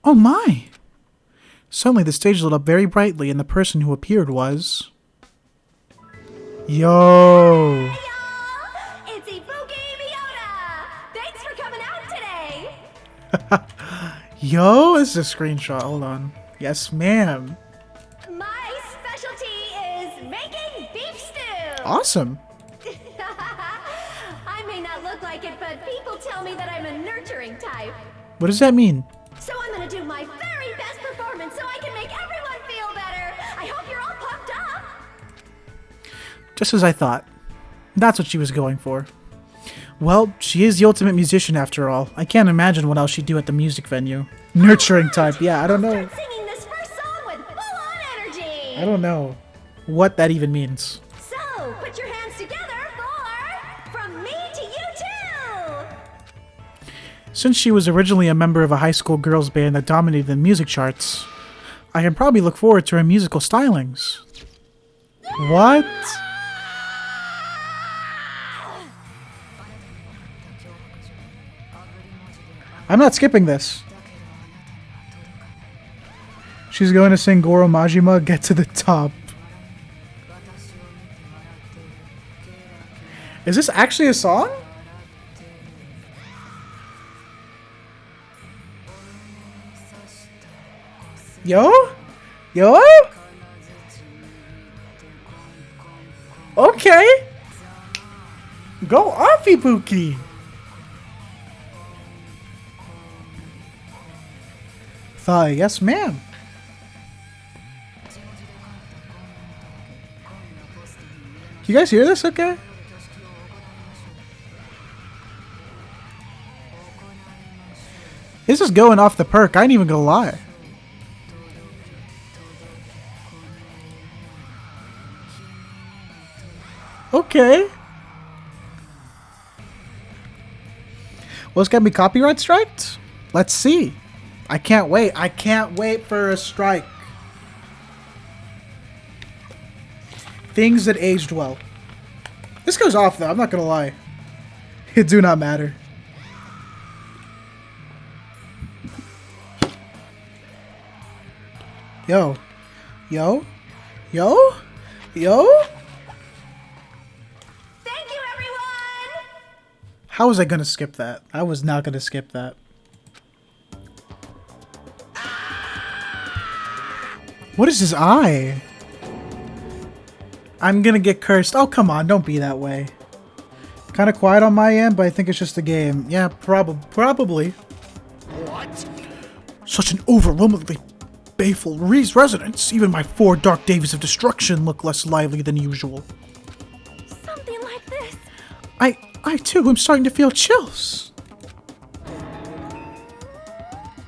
Oh my! Suddenly the stage lit up very brightly and the person who appeared was... Yo! Hey y'all! It's Ibuki Miota! Thanks for coming out today! Yo, this is a screenshot. Hold on. Yes, ma'am. My specialty is making beef stew! Awesome. I may not look like it, but people tell me that I'm a nurturing type. What does that mean? So I'm gonna do my very best performance so I can make everyone feel better. I hope you're all pumped up. Just as I thought. That's what she was going for. Well, she is the ultimate musician after all. I can't imagine what else she'd do at the music venue. Nurturing type. Yeah, I don't know. Start singing this first song with full-on energy. I don't know what that even means. So put your hands together for From Me to You Too. Since she was originally a member of a high school girls band that dominated the music charts, I can probably look forward to her musical stylings. What? I'm not skipping this. She's going to sing Goro Majima, Get to the Top. Is this actually a song? Yo? Yo? Okay. Go off, Ibuki. Thigh, yes ma'am. You guys hear this okay? This is going off the perk, I ain't even gonna lie. Okay. Well, it's gonna be copyright striked? Let's see. I can't wait. I can't wait for a strike. Things that aged well. This goes off though, I'm not gonna lie. It do not matter. Yo. Yo. Yo. Yo. Thank you, everyone. How was I gonna skip that? I was not gonna skip that. What is his eye? I'm gonna get cursed. Oh, come on, don't be that way. Kind of quiet on my end, but I think it's just a game. Yeah, probably. What? Such an overwhelmingly baleful residence. Even my 4 dark days of destruction look less lively than usual. Something like this. I too am starting to feel chills.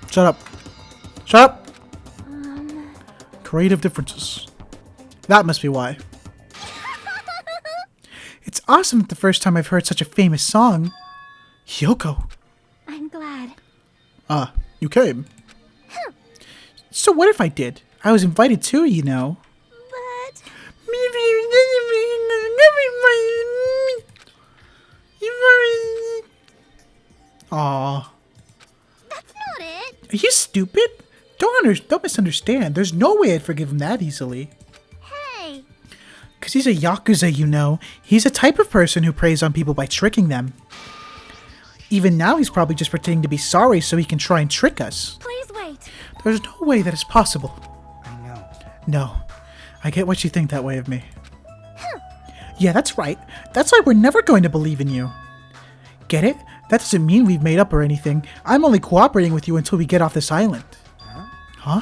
Shut up. Shut up! Creative differences. That must be why. It's awesome that the first time I've heard such a famous song. Hyoko. I'm glad. You came. So what if I did? I was invited too, you know. But Aww. that's not it. Are you stupid? Don't misunderstand. There's no way I'd forgive him that easily. Hey. Because he's a Yakuza, you know. He's a type of person who preys on people by tricking them. Even now he's probably just pretending to be sorry so he can try and trick us. Please wait. There's no way that is possible. I know. No. I get what you think that way of me. Yeah, that's right. That's why we're never going to believe in you. Get it? That doesn't mean we've made up or anything. I'm only cooperating with you until we get off this island. Huh?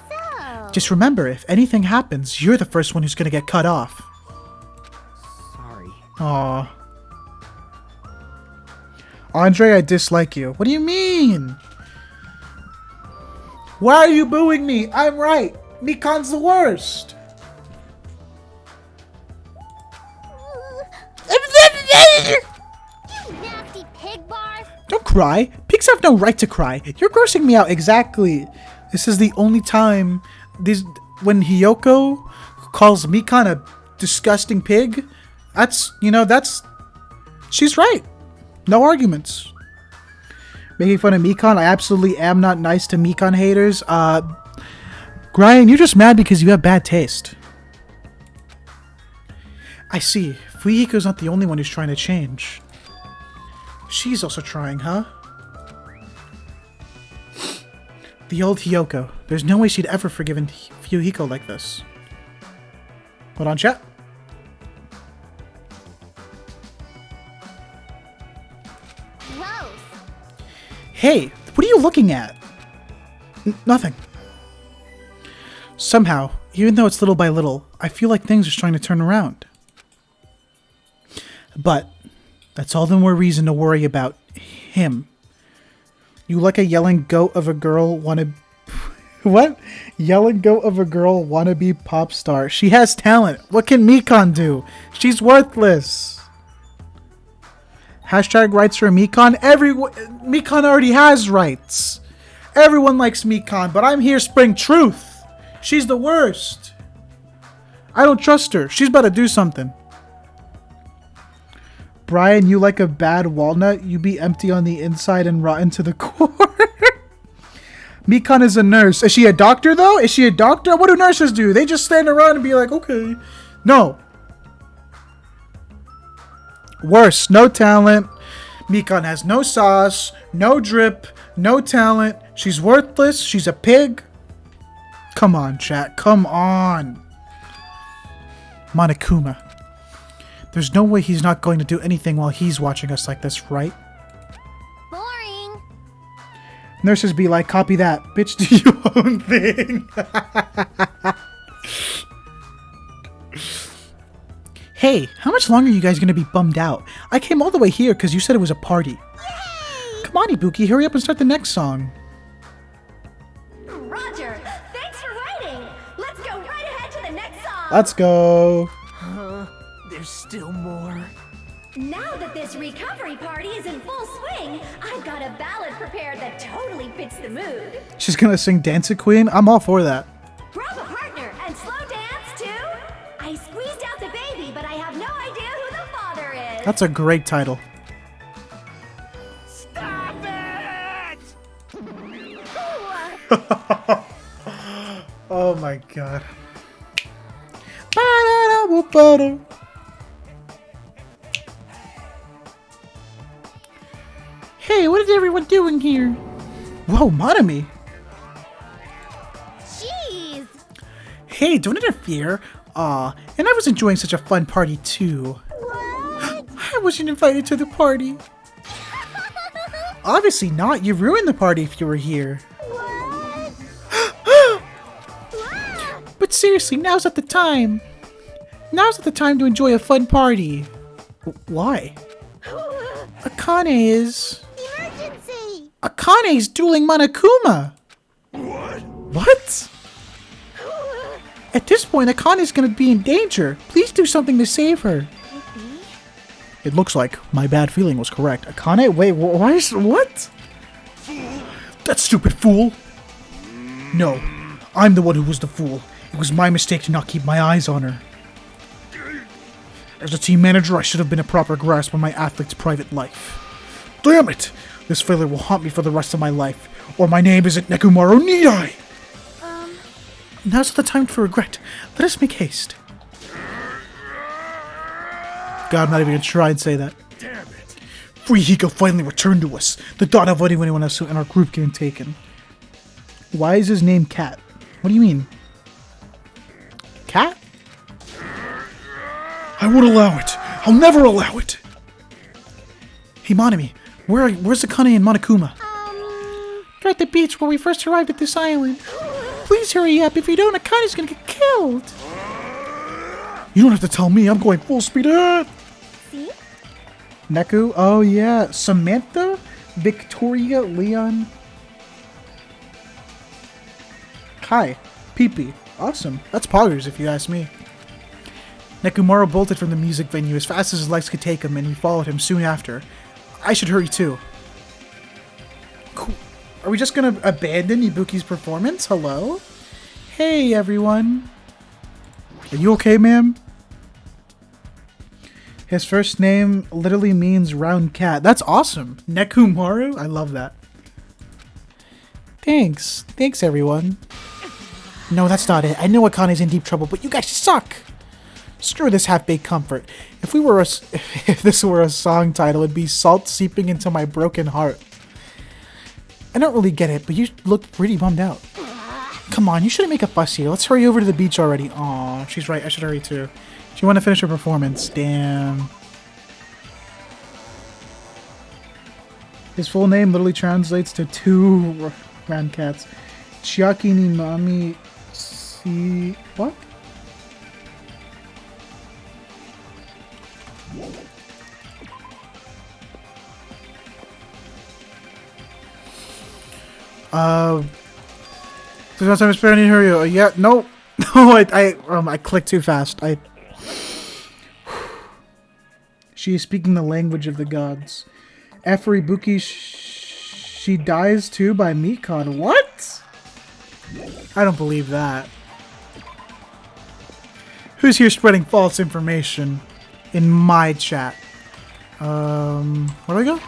So. Just remember, if anything happens, you're the first one who's gonna get cut off. Sorry. Aww. Andre, I dislike you. What do you mean? Why are you booing me? I'm right. Mikan's the worst. You nasty pig barf. Don't cry. Pigs have no right to cry. You're grossing me out. Exactly. This is the only time when Hiyoko calls Mikan a disgusting pig. That's, you know, that's... She's right. No arguments. Making fun of Mikan. I absolutely am not nice to Mikan haters. Brian, you're just mad because you have bad taste. I see. Fuyiko's not the only one who's trying to change. She's also trying, huh? The old Hiyoko. There's no way she'd ever forgiven Fuyiko like this. Hold on, chat. Gross. Hey, what are you looking at? Nothing. Somehow, even though it's little by little, I feel like things are starting to turn around. But that's all the more reason to worry about him. You like a yelling goat of a girl wanna... What? Yelling goat of a girl wannabe pop star. She has talent. What can Mikan do? She's worthless. Hashtag rights for Mikan. Mikan already has rights. Everyone likes Mikan, but I'm here spreading truth. She's the worst. I don't trust her. She's about to do something. Brian, you like a bad walnut? You be empty on the inside and rotten to the core. Mikan is a nurse. Is she a doctor, though? Is she a doctor? What do nurses do? They just stand around and be like, okay. No. Worse. No talent. Mikan has no sauce, no drip, no talent. She's worthless. She's a pig. Come on, chat. Come on. Monokuma. There's no way he's not going to do anything while he's watching us like this, right? Boring. Nurses be like, copy that. Bitch, do your own thing. Hey, how much longer are you guys going to be bummed out? I came all the way here because you said it was a party. Yay! Come on, Ibuki, hurry up and start the next song. Roger, thanks for writing. Let's go right ahead to the next song. Let's go. There's still more. Now that this recovery party is in full swing, I've got a ballad prepared that totally fits the mood. She's going to sing Dancing Queen? I'm all for that. Grab a partner and slow dance too. I squeezed out the baby, but I have no idea who the father is. That's a great title. Stop it! Oh my god. Hey, what is everyone doing here? Whoa, Monami. Jeez. Hey, don't interfere. Aw, and I was enjoying such a fun party too. What? I wasn't invited to the party. Obviously not. You ruined the party if you were here. What? But seriously, now's not the time. Now's not the time to enjoy a fun party. Why? Akane is... Emergency. Akane's dueling Monokuma. What? What? At this point, Akane's gonna be in danger. Please do something to save her. It looks like my bad feeling was correct. Akane? Wait, why is... What? That stupid fool. No, I'm the one who was the fool. It was my mistake to not keep my eyes on her. As a team manager, I should have been a proper grasp on my athlete's private life. Damn it! This failure will haunt me for the rest of my life, or my name isn't Nekomaru, need I? Now's not the time for regret. Let us make haste. God, I'm not even gonna try and say that. Damn it. Fuyiko finally returned to us. The thought of anyone else in our group getting taken. Why is his name Cat? What do you mean? Cat? I won't allow it. I'll never allow it. Hey, Monami, where's Akane and Monokuma? They're at the beach where we first arrived at this island. Please hurry up. If you don't, Akane's gonna get killed. You don't have to tell me. I'm going full speed ahead. See? Neku? Oh, yeah. Samantha? Victoria? Leon? Kai. Pee-pee. Awesome. That's poggers, if you ask me. Nekomaru bolted from the music venue as fast as his legs could take him, and we followed him soon after. I should hurry too. Cool. Are we just gonna abandon Ibuki's performance? Hello? Hey, everyone. Are you okay, ma'am? His first name literally means round cat. That's awesome. Nekumaru? I love that. Thanks. Thanks, everyone. No, that's not it. I know Akane's in deep trouble, but you guys suck. Screw this half-baked comfort. If this were a song title, it'd be Salt Seeping Into My Broken Heart. I don't really get it, but you look pretty bummed out. Come on, you shouldn't make a fuss here. Let's hurry over to the beach already. Aw, she's right. I should hurry too. She want to finish her performance. Damn. His full name literally translates to two round cats. Chiaki ni mami si... What? There's no time to spare. I need to hurry. Yeah, no. No, I clicked too fast. She is speaking the language of the gods. Afuribuki, she dies too by Mikon. What? I don't believe that. Who's here spreading false information in my chat? Where do I go?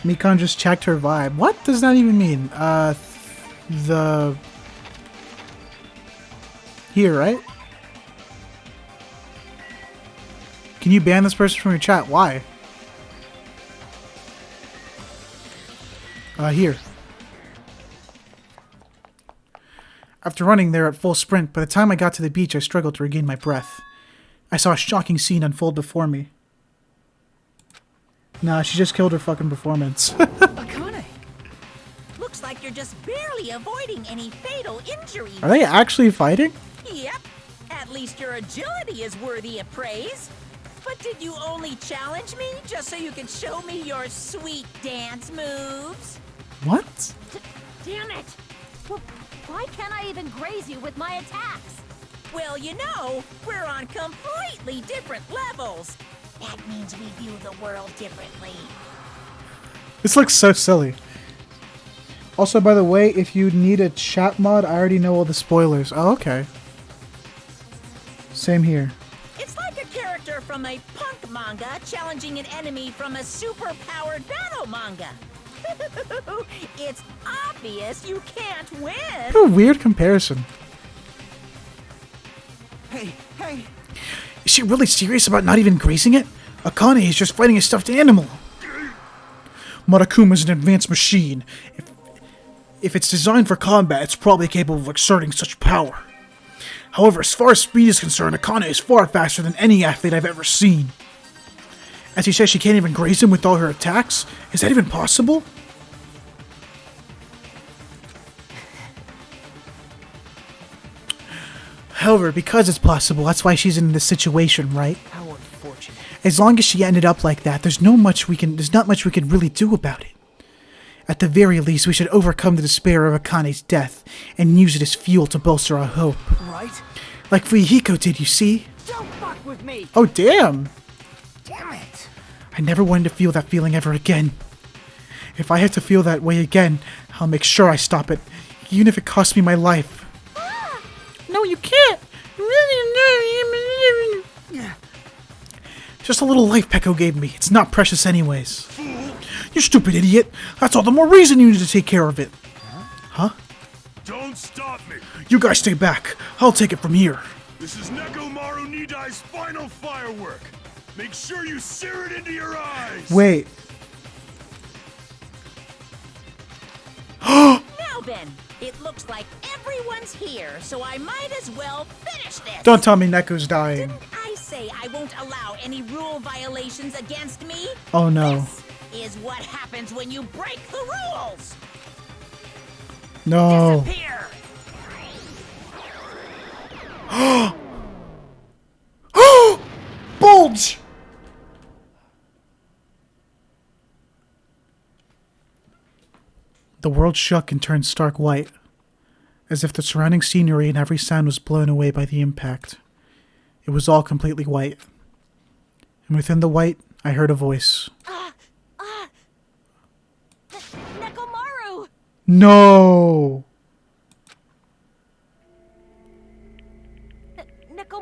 Mikon just checked her vibe. What does that even mean? Here, right? Can you ban this person from your chat? Why? Here. After running there at full sprint, by the time I got to the beach, I struggled to regain my breath. I saw a shocking scene unfold before me. Nah, she just killed her fucking performance. Akane, looks like you're just barely avoiding any fatal injuries. Are they actually fighting? Yep. At least your agility is worthy of praise. But did you only challenge me just so you could show me your sweet dance moves? What? Damn it! Why can't I even graze you with my attacks? Well, you know, we're on completely different levels. That means we view the world differently. This looks so silly. Also, by the way, if you need a chat mod, I already know all the spoilers. Oh, okay. Same here. It's like a character from a punk manga challenging an enemy from a super-powered battle manga. It's obvious you can't win. What a weird comparison. Hey, hey! Is she really serious about not even grazing it? Akane is just fighting a stuffed animal. Marakuma's an advanced machine. If it's designed for combat, it's probably capable of exerting such power. However, as far as speed is concerned, Akane is far faster than any athlete I've ever seen. As he says, she can't even graze him with all her attacks? Is that even possible? However, because it's possible, that's why she's in this situation, right? How unfortunate. As long as she ended up like that, there's not much we can really do about it. At the very least, we should overcome the despair of Akane's death and use it as fuel to bolster our hope. Right? Like Fuyuhiko did, you see? Don't fuck with me! Oh, damn! Damn it! I never wanted to feel that feeling ever again. If I have to feel that way again, I'll make sure I stop it, even if it costs me my life. No, you can't! Just a little life Peko gave me. It's not precious anyways. You stupid idiot! That's all the more reason you need to take care of it. Huh? Don't stop me! You guys stay back. I'll take it from here. This is Nekomaru Nidai's final firework! Make sure you sear it into your eyes! Wait. Now then, it looks like everyone's here, so I might as well finish this. Don't tell me Neko's dying. Didn't I say I won't allow any rule violations against me? Oh no. This is what happens when you break the rules. No. Disappear. Bulge! The world shook and turned stark white, as if the surrounding scenery and every sound was blown away by the impact. It was all completely white. And within the white, I heard a voice. Nekomaru! No!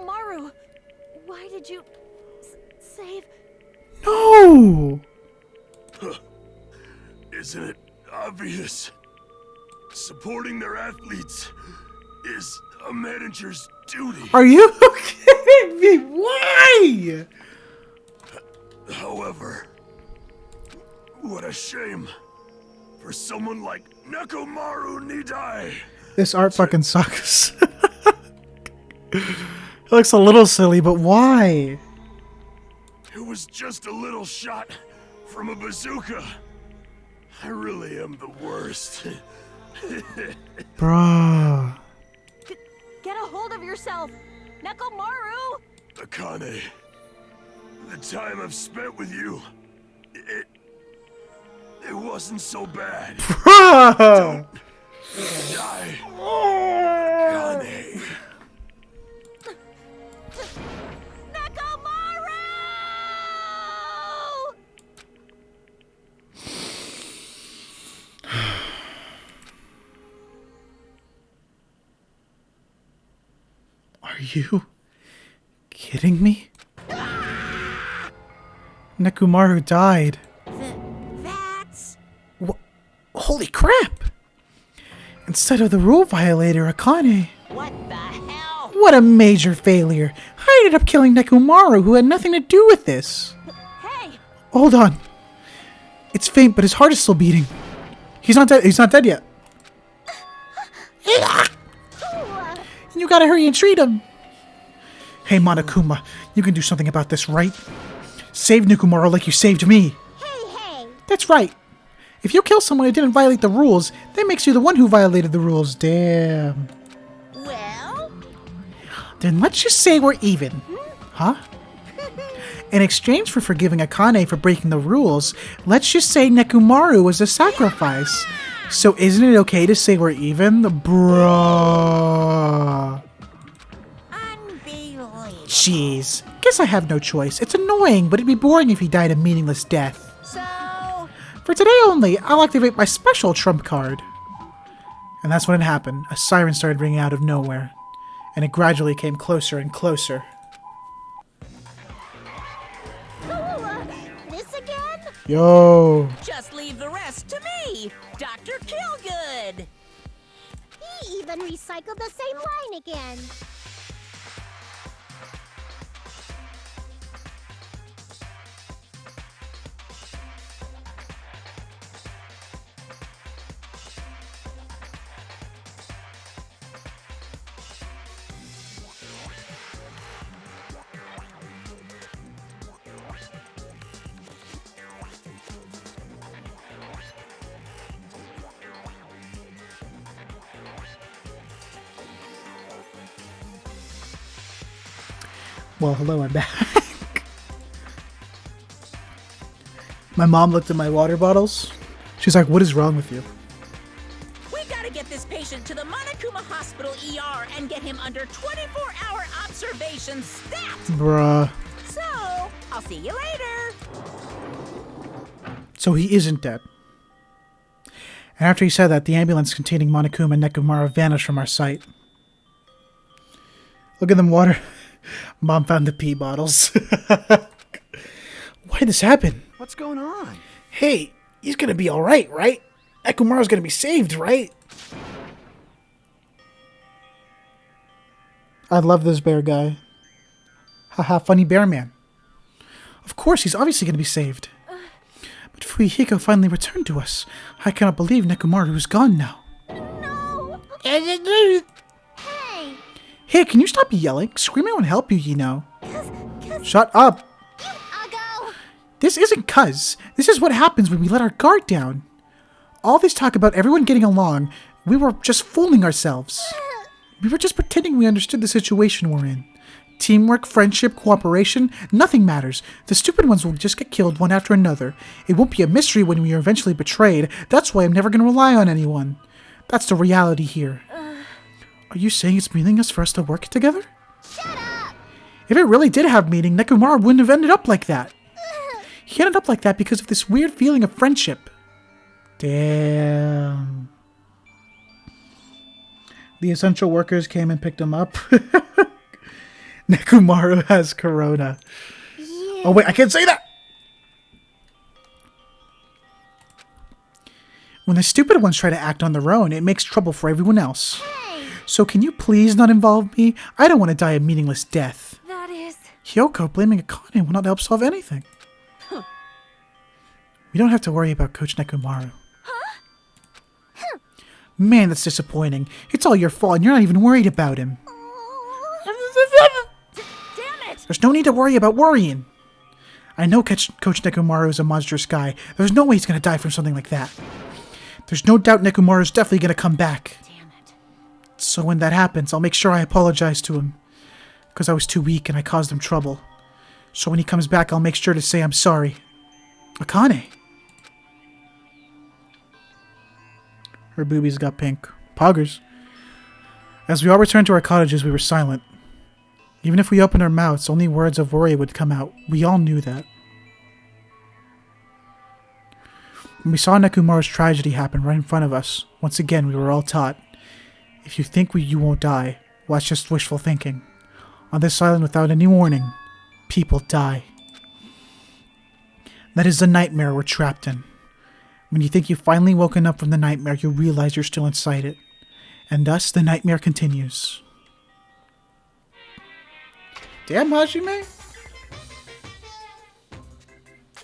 Nekomaru, why did you save... No! Isn't it obvious? Supporting their athletes is a manager's duty. Are you kidding me? Why? However, what a shame for someone like Nekomaru Nidai. This art fucking sucks. It looks a little silly, but why? It was just a little shot from a bazooka. I really am the worst. Bruh. Get a hold of yourself! Nekomaru! Akane, the time I've spent with you, it wasn't so bad. Bruh. Die, Akane. Nekomaru! Are you kidding me? Nekomaru died. That's... Holy crap! Instead of the rule violator, Akane. What the hell? What a major failure. I ended up killing Nekomaru, who had nothing to do with this. Hey! Hold on. It's faint, but his heart is still beating. He's not dead. He's not dead yet. You gotta hurry and treat him. Hey, Monokuma, you can do something about this, right? Save Nekomaru like you saved me. Hey! That's right. If you kill someone who didn't violate the rules, that makes you the one who violated the rules. Damn. Well? Then let's just say we're even. Huh? In exchange for forgiving Akane for breaking the rules, let's just say Nekomaru was a sacrifice. So isn't it okay to say we're even? Bruh. Unbelievable. Jeez. Guess I have no choice. It's annoying, but it'd be boring if he died a meaningless death. So... For today only, I'll activate my special trump card. And that's when it happened. A siren started ringing out of nowhere. And it gradually came closer and closer. This again? Yo. Just leave the rest to me, Dr. Killgood. He even recycled the same line again. Well, hello, I'm back. My mom looked at my water bottles. She's like, what is wrong with you? We gotta get this patient to the Monokuma Hospital ER and get him under 24-hour observation stat. Bruh. So, I'll see you later. So he isn't dead. And after he said that, the ambulance containing Monokuma and Nekomaru vanished from our sight. Look at them water. Mom found the pee bottles. Why did this happen? What's going on? Hey, he's gonna be alright, right? Nekomaru's gonna be saved, right? I love this bear guy. Haha, funny bear man. Of course, he's obviously gonna be saved. But Fuyuhiko finally returned to us. I cannot believe Nekomaru is gone now. No! Hey, Hey! can you stop yelling? Screaming won't help you, you know. Shut up. Uggo! This isn't cuz. This is what happens when we let our guard down. All this talk about everyone getting along, we were just fooling ourselves. We were just pretending we understood the situation we're in. Teamwork, friendship, cooperation, nothing matters. The stupid ones will just get killed one after another. It won't be a mystery when we are eventually betrayed. That's why I'm never going to rely on anyone. That's the reality here. Are you saying it's meaningless for us to work together? Shut up! If it really did have meaning, Nekomaru wouldn't have ended up like that. He ended up like that because of this weird feeling of friendship. Damn. The essential workers came and picked him up. Nekomaru has corona. Yeah. Oh wait, I can't say that! When the stupid ones try to act on their own, it makes trouble for everyone else. Hey, So can you please not involve me? I don't want to die a meaningless death. that is... Hyoko blaming Akane will not help solve anything. We don't have to worry about Coach Nekomaru. Man, that's disappointing. It's all your fault and you're not even worried about him. Damn it! There's no need to worry about worrying. I know Coach Nekomaru is a monstrous guy. There's no way he's going to die from something like that. There's no doubt Nekomaru's definitely going to come back. Damn it. So when that happens, I'll make sure I apologize to him. Because I was too weak and I caused him trouble. So when he comes back, I'll make sure to say I'm sorry. Akane. Her boobies got pink. Poggers. As we all returned to our cottages, we were silent. Even if we opened our mouths, only words of worry would come out. We all knew that. When we saw Nekomaru's tragedy happen right in front of us, once again we were all taught, if you think you won't die, well, that's just wishful thinking. On this island without any warning, people die. That is the nightmare we're trapped in. When you think you've finally woken up from the nightmare, you realize you're still inside it. And thus, the nightmare continues. Damn, Hajime!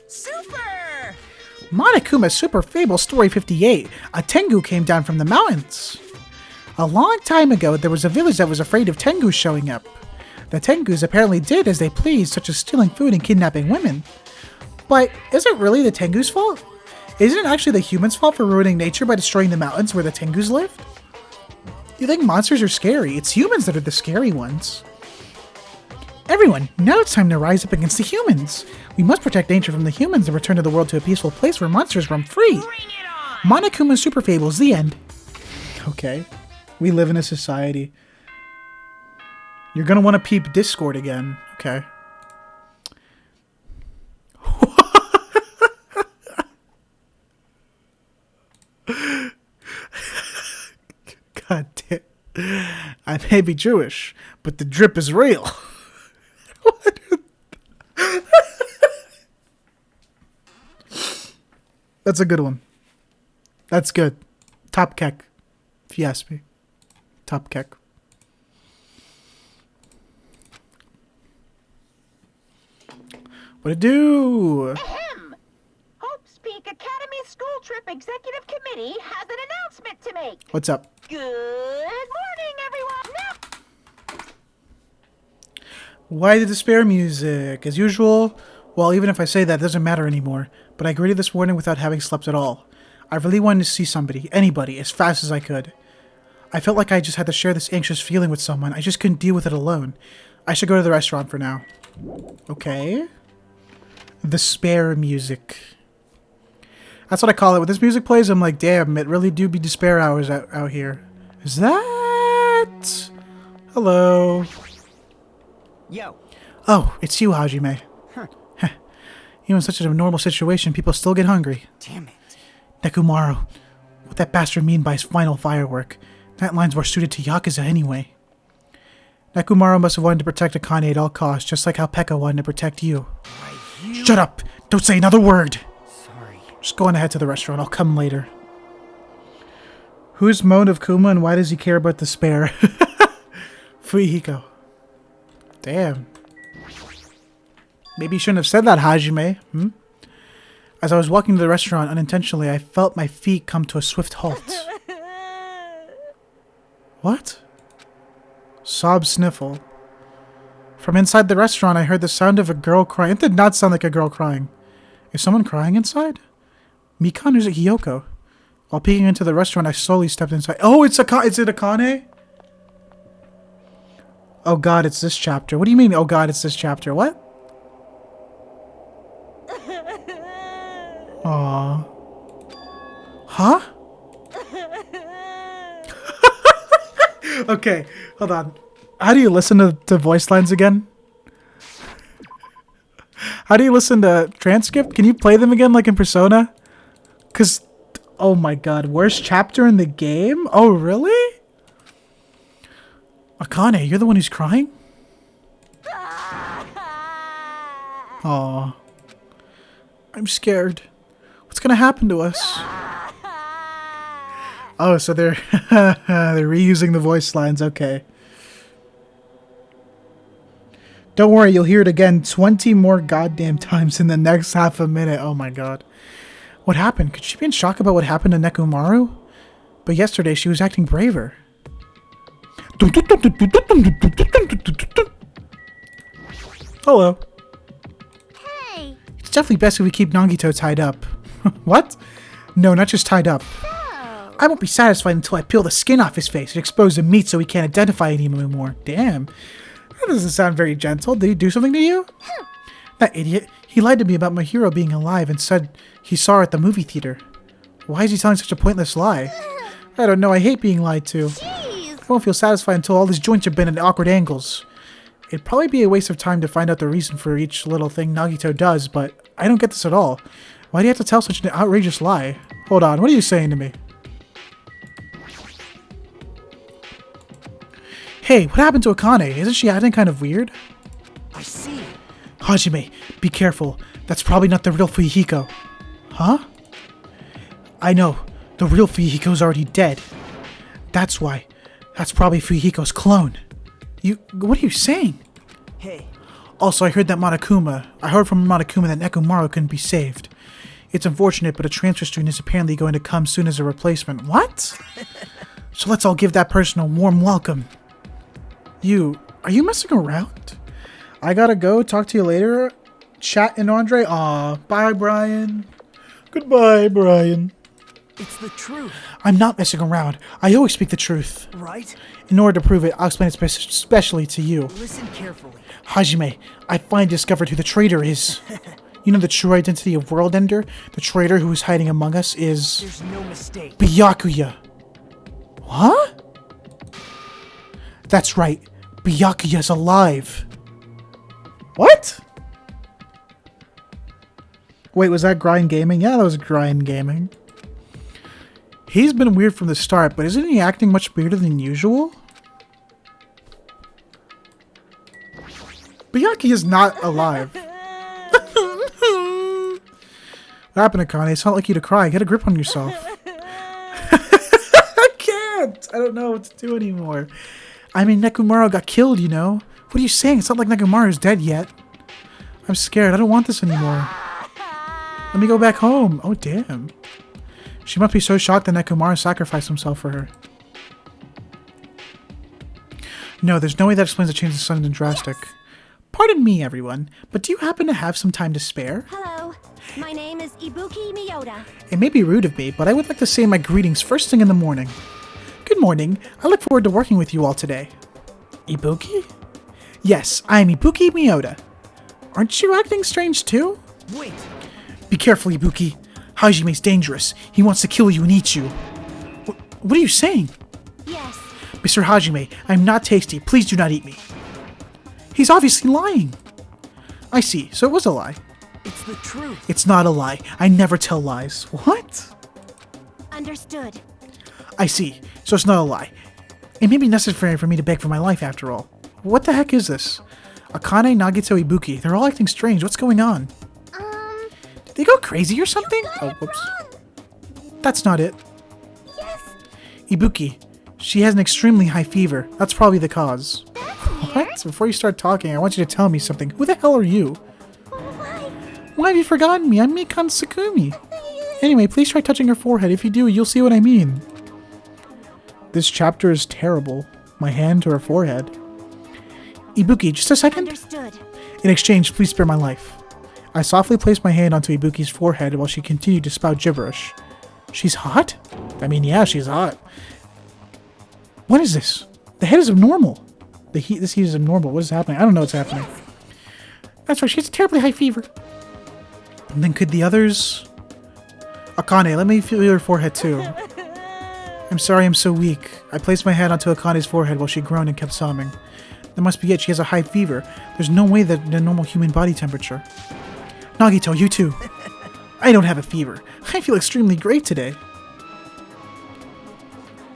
Super! Monokuma's Super Fable Story 58. A Tengu came down from the mountains. A long time ago, there was a village that was afraid of Tengus showing up. The Tengus apparently did as they pleased, such as stealing food and kidnapping women. But is it really the Tengu's fault? Isn't it actually the humans' fault for ruining nature by destroying the mountains where the Tengus lived? You think monsters are scary? It's humans that are the scary ones. Everyone, now it's time to rise up against the humans. We must protect nature from the humans and return to the world to a peaceful place where monsters roam free. Bring it on! Monokuma's Super Fables, the end. Okay. We live in a society. You're gonna want to peep Discord again. Okay. God damn. I may be Jewish, but the drip is real. That's a good one. That's good. Top kek, if you ask me. Top kek. What it do? Ahem! Hope's Peak Academy School Trip Executive Committee has an announcement to make. What's up? Good morning, everyone! Now, Why the despair music? As usual, well, even if I say that, it doesn't matter anymore. But I greeted this morning without having slept at all. I really wanted to see somebody, anybody, as fast as I could. I felt like I just had to share this anxious feeling with someone. I just couldn't deal with it alone. I should go to the restaurant for now. Okay. Despair music. That's what I call it. When this music plays, I'm like, damn, it really do be despair hours out here. Is that... Hello. Yo. Oh, it's you, Hajime. Huh. Even in such an abnormal situation, people still get hungry. Damn it. Nekomaru. What that bastard mean by his final firework? That line's more suited to Yakuza anyway. Nekomaru must have wanted to protect Akane at all costs, just like how Pekka wanted to protect you. Shut up! Don't say another word! Sorry. Just go on ahead to the restaurant. I'll come later. Who's Moan of Kuma and why does he care about the spare? Fuihiko. Damn. Maybe you shouldn't have said that, Hajime. Hmm? As I was walking to the restaurant unintentionally, I felt my feet come to a swift halt. What? Sob sniffle. From inside the restaurant, I heard the sound of a girl crying. It did not sound like a girl crying. Is someone crying inside? Mikan or is it Hiyoko? While peeking into the restaurant, I slowly stepped inside. Oh, is it Akane? Oh god, it's this chapter. What do you mean, oh god, it's this chapter? What? Aww. Huh? Okay, hold on. How do you listen to voice lines again? How do you listen to transcript? Can you play them again like in Persona? Because, oh my god, worst chapter in the game? Oh, really? Akane, you're the one who's crying? Aw. I'm scared. What's gonna happen to us? Oh, so they're they're reusing the voice lines. Okay. Don't worry, you'll hear it again 20 more goddamn times in the next half a minute. Oh my god. What happened? Could she be in shock about what happened to Nekomaru? But yesterday she was acting braver. Hello. Hey, It's definitely best if we keep Nagito tied up. What? No, not just tied up. so... I won't be satisfied until I peel the skin off his face and expose the meat so he can't identify him anymore. Damn. That doesn't sound very gentle. Did he do something to you? That idiot. He lied to me about my hero being alive and said he saw her at the movie theater. Why is he telling such a pointless lie? I don't know. I hate being lied to. Jeez. I won't feel satisfied until all his joints have been at awkward angles. It'd probably be a waste of time to find out the reason for each little thing Nagito does, but I don't get this at all. Why do you have to tell such an outrageous lie? Hold on, what are you saying to me? Hey, what happened to Akane? Isn't she acting kind of weird? I see. Hajime, be careful. That's probably not the real Fuyuhiko. Huh? I know. The real Fuyuhiko's already dead. That's why. That's probably Fuyuhiko's clone. What are you saying? Hey, Also, I heard from Monokuma that Nekomaru couldn't be saved. It's unfortunate, but a transfer student is apparently going to come soon as a replacement. What? So let's all give that person a warm welcome. Are you messing around? I gotta go. Talk to you later. Chat and Andre. Aw, bye, Brian. Goodbye, Brian. it's the truth, I'm not messing around. I always speak the truth. right? In order to prove it, I'll explain it especially to you. Listen carefully. Hajime, I finally discovered who the traitor is. You know the true identity of World Ender? The traitor who is hiding among us is... There's no mistake. Byakuya. Huh? That's right. Byakuya's alive. What? Wait, was that Grind Gaming? Yeah, that was Grind Gaming. He's been weird from the start, but isn't he acting much weirder than usual? Byakuya's not alive. What happened, Akane? It's not like you to cry. Get a grip on yourself. I can't. I don't know what to do anymore. I mean, Nekomaru got killed, you know. What are you saying? It's not like Nekomaru's dead yet. I'm scared. I don't want this anymore. Let me go back home. Oh, damn. She must be so shocked that Nekomaru sacrificed himself for her. No, there's no way that explains the change in sudden and drastic. Pardon me, everyone, but do you happen to have some time to spare? Hello, my name is Ibuki Miyota. It may be rude of me, but I would like to say my greetings first thing in the morning. Good morning. I look forward to working with you all today. Ibuki? Yes, I am Ibuki Miyota. Aren't you acting strange too? Wait, Be careful, Ibuki. Hajime's dangerous. He wants to kill you and eat you. What are you saying? Yes, Mr. Hajime, I'm not tasty. Please do not eat me. He's obviously lying. I see. So it was a lie. it's the truth. It's not a lie. I never tell lies. What? understood. I see. So it's not a lie. It may be necessary for me to beg for my life after all. What the heck is this? Akane, Nagito, Ibuki. They're all acting strange. What's going on? Did they go crazy or something? Oh, whoops. That's not it. Yes, Ibuki. She has an extremely high fever. That's probably the cause. that's weird. What? Before you start talking, I want you to tell me something. Who the hell are you? Why? Why have you forgotten me? I'm Mikan Sakumi. Anyway, please try touching her forehead. If you do, you'll see what I mean. This chapter is terrible. My hand to her forehead. Ibuki, just a second. Understood. In exchange, please spare my life. I softly placed my hand onto Ibuki's forehead while she continued to spout gibberish. She's hot? I mean, yeah, she's hot. What is this? The head is abnormal. This heat is abnormal. What is happening? I don't know what's happening. That's right, she has a terribly high fever. And then could the others... Akane, let me feel your forehead too. I'm sorry I'm so weak. I placed my hand onto Akane's forehead while she groaned and kept sobbing. That must be it. She has a high fever. There's no way that the normal human body temperature. Nagito, you too. I don't have a fever. I feel extremely great today.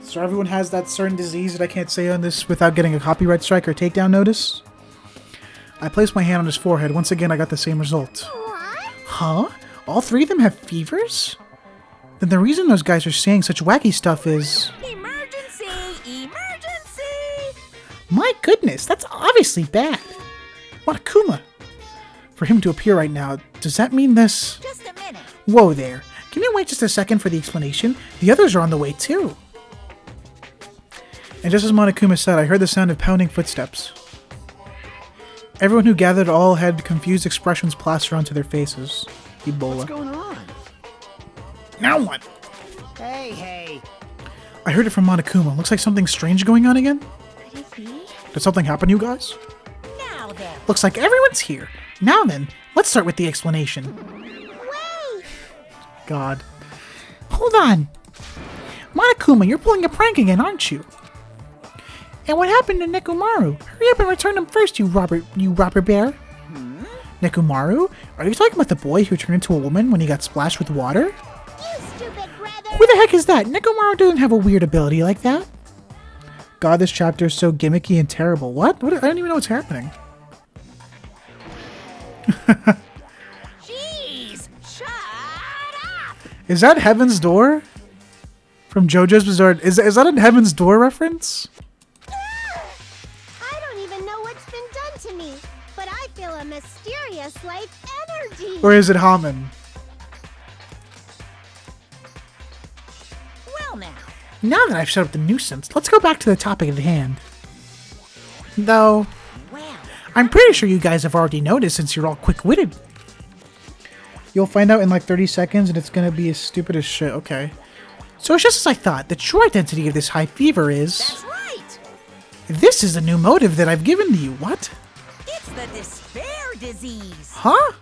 So everyone has that certain disease that I can't say on this without getting a copyright strike or takedown notice? I placed my hand on his forehead. Once again, I got the same result. What? Huh? All three of them have fevers? Then the reason those guys are saying such wacky stuff is... Emergency! Emergency! My goodness, that's obviously bad. Monokuma. For him to appear right now, does that mean this... Just a minute. Whoa there. Can you wait just a second for the explanation? The others are on the way too. And just as Monokuma said, I heard the sound of pounding footsteps. Everyone who gathered all had confused expressions plastered onto their faces. Ebola. What's going on? Now what? Hey. I heard it from Monokuma. Looks like something strange going on again. Could it be? Did something happen to you guys? Now then. Looks like everyone's here. Now then, let's start with the explanation. Wait! God. Hold on. Monokuma, you're pulling a prank again, aren't you? And what happened to Nekomaru? Hurry up and return him first, you robber bear. Nekomaru? Are you talking about the boy who turned into a woman when he got splashed with water? You stupid brother! Who the heck is that? Nekomaru doesn't have a weird ability like that. God, this chapter is so gimmicky and terrible. What? I don't even know what's happening. Jeez! Shut up! Is that Heaven's Door? From JoJo's Bizarre... Is that a Heaven's Door reference? I don't even know what's been done to me, but I feel a mysterious life energy. Or is it Hamen? Well now. Now that I've shut up the nuisance, let's go back to the topic at hand. Though, Well. I'm pretty sure you guys have already noticed since you're all quick-witted. You'll find out in like 30 seconds and it's gonna be as stupid as shit. Okay. So it's just as I thought, the true identity of this high fever is... That's right! This is the new motive that I've given to you. What? It's the despair disease. Huh?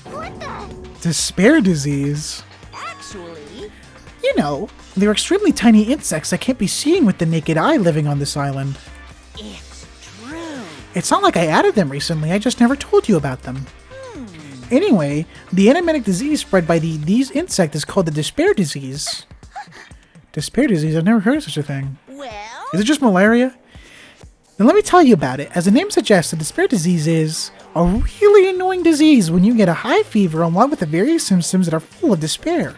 What the? Despair disease. Actually, You know, they're extremely tiny insects that can't be seen with the naked eye living on this island. it's true. It's not like I added them recently, I just never told you about them. Anyway, the enigmatic disease spread by these insects is called the despair disease. Despair disease? I've never heard of such a thing. Well, Is it just malaria? Then let me tell you about it. As the name suggests, the despair disease is a really annoying disease when you get a high fever along with the various symptoms that are full of despair.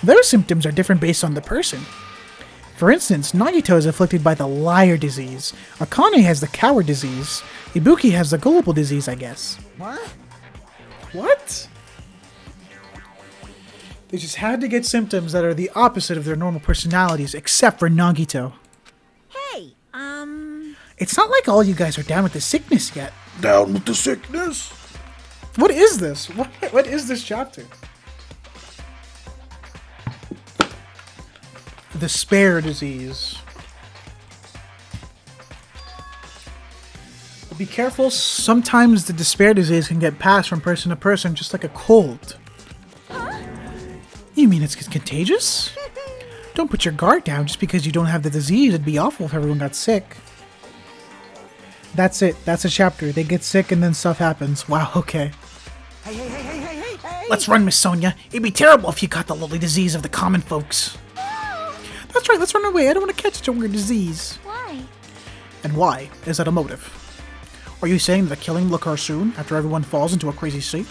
Those symptoms are different based on the person. For instance, Nagito is afflicted by the liar disease. Akane has the coward disease. Ibuki has the gullible disease, I guess. What? What? They just had to get symptoms that are the opposite of their normal personalities, except for Nagito. hey, It's not like all you guys are down with the sickness yet. Down with the sickness? What is this? What is this chapter? The despair disease. But be careful, sometimes the despair disease can get passed from person to person just like a cold. You mean it's contagious? Don't put your guard down just because you don't have the disease. It'd be awful if everyone got sick. That's it. That's a chapter. They get sick and then stuff happens. Wow, okay. Hey. Let's run, Miss Sonia. It'd be terrible if you got the lowly disease of the common folks. That's right, let's run away. I don't want to catch such a weird disease. Why? And why? Is that a motive? Are you saying that a killing will occur soon, after everyone falls into a crazy sleep?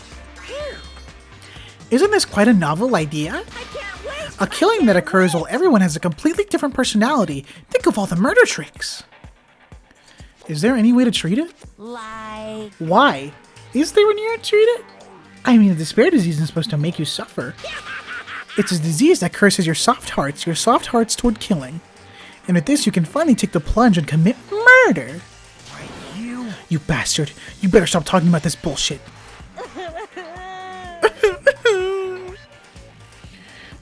Isn't this quite a novel idea? I can't wait. A killing that occurs while everyone has a completely different personality. Think of all the murder tricks. Is there any way to treat it? Like, Why? Is there any way to treat it? I mean, the despair disease isn't supposed to make you suffer. It's a disease that curses your soft hearts toward killing. And with this, you can finally take the plunge and commit murder. You bastard. You better stop talking about this bullshit.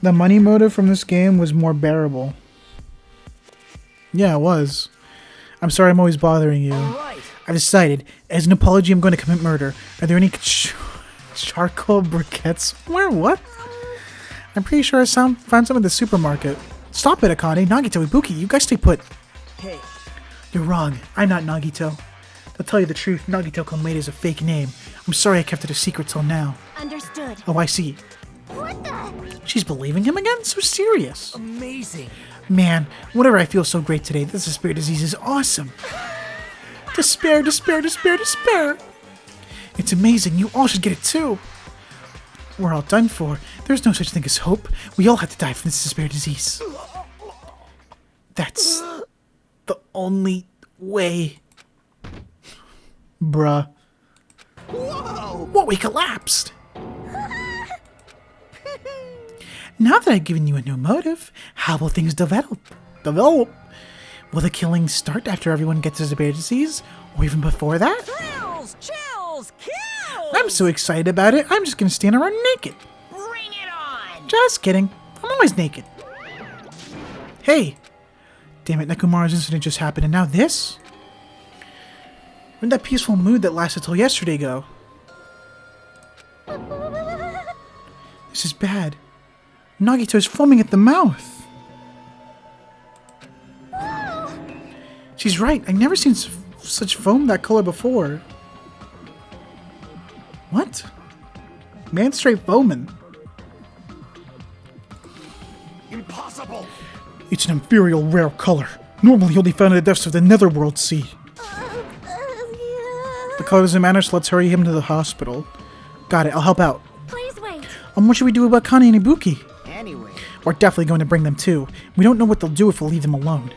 The money motive from this game was more bearable. Yeah, it was. I'm sorry I'm always bothering you. Right. I've decided, as an apology, I'm going to commit murder. Are there any charcoal briquettes? Where? What? I'm pretty sure I found some at the supermarket. Stop it, Akane. Nagito, Ibuki, you guys stay put. Hey. You're wrong. I'm not Nagito. To tell you the truth, Nagito Komeda is a fake name. I'm sorry I kept it a secret till now. Understood. Oh, I see. What the? She's believing him again? So serious. Amazing. Man, whatever, I feel so great today. This despair disease is awesome. Despair, despair, despair, despair. It's amazing. You all should get it too. We're all done for. There's no such thing as hope. We all have to die from this despair disease. That's the only way. Bruh. Whoa! What? We collapsed. Now that I've given you a new motive, how will things develop? Will the killing start after everyone gets the despair disease? Or even before that? Thrills, chills, kills! I'm so excited about it, I'm just gonna stand around naked. Bring it on! Just kidding. I'm always naked. Hey! Damn it, Nekumara's incident just happened, and now this? Where'd that peaceful mood that lasted till yesterday go? This is bad. Nagito's foaming at the mouth. She's right. I've never seen such foam that color before. What? Man straight foaming. Impossible! It's an inferior rare color. Normally only found in the depths of the Netherworld Sea. The color doesn't matter, so let's hurry him to the hospital. Got it, I'll help out. Please wait. What should we do about Kani and Ibuki? Anyway, We're definitely going to bring them too. We don't know what they'll do if we leave them alone.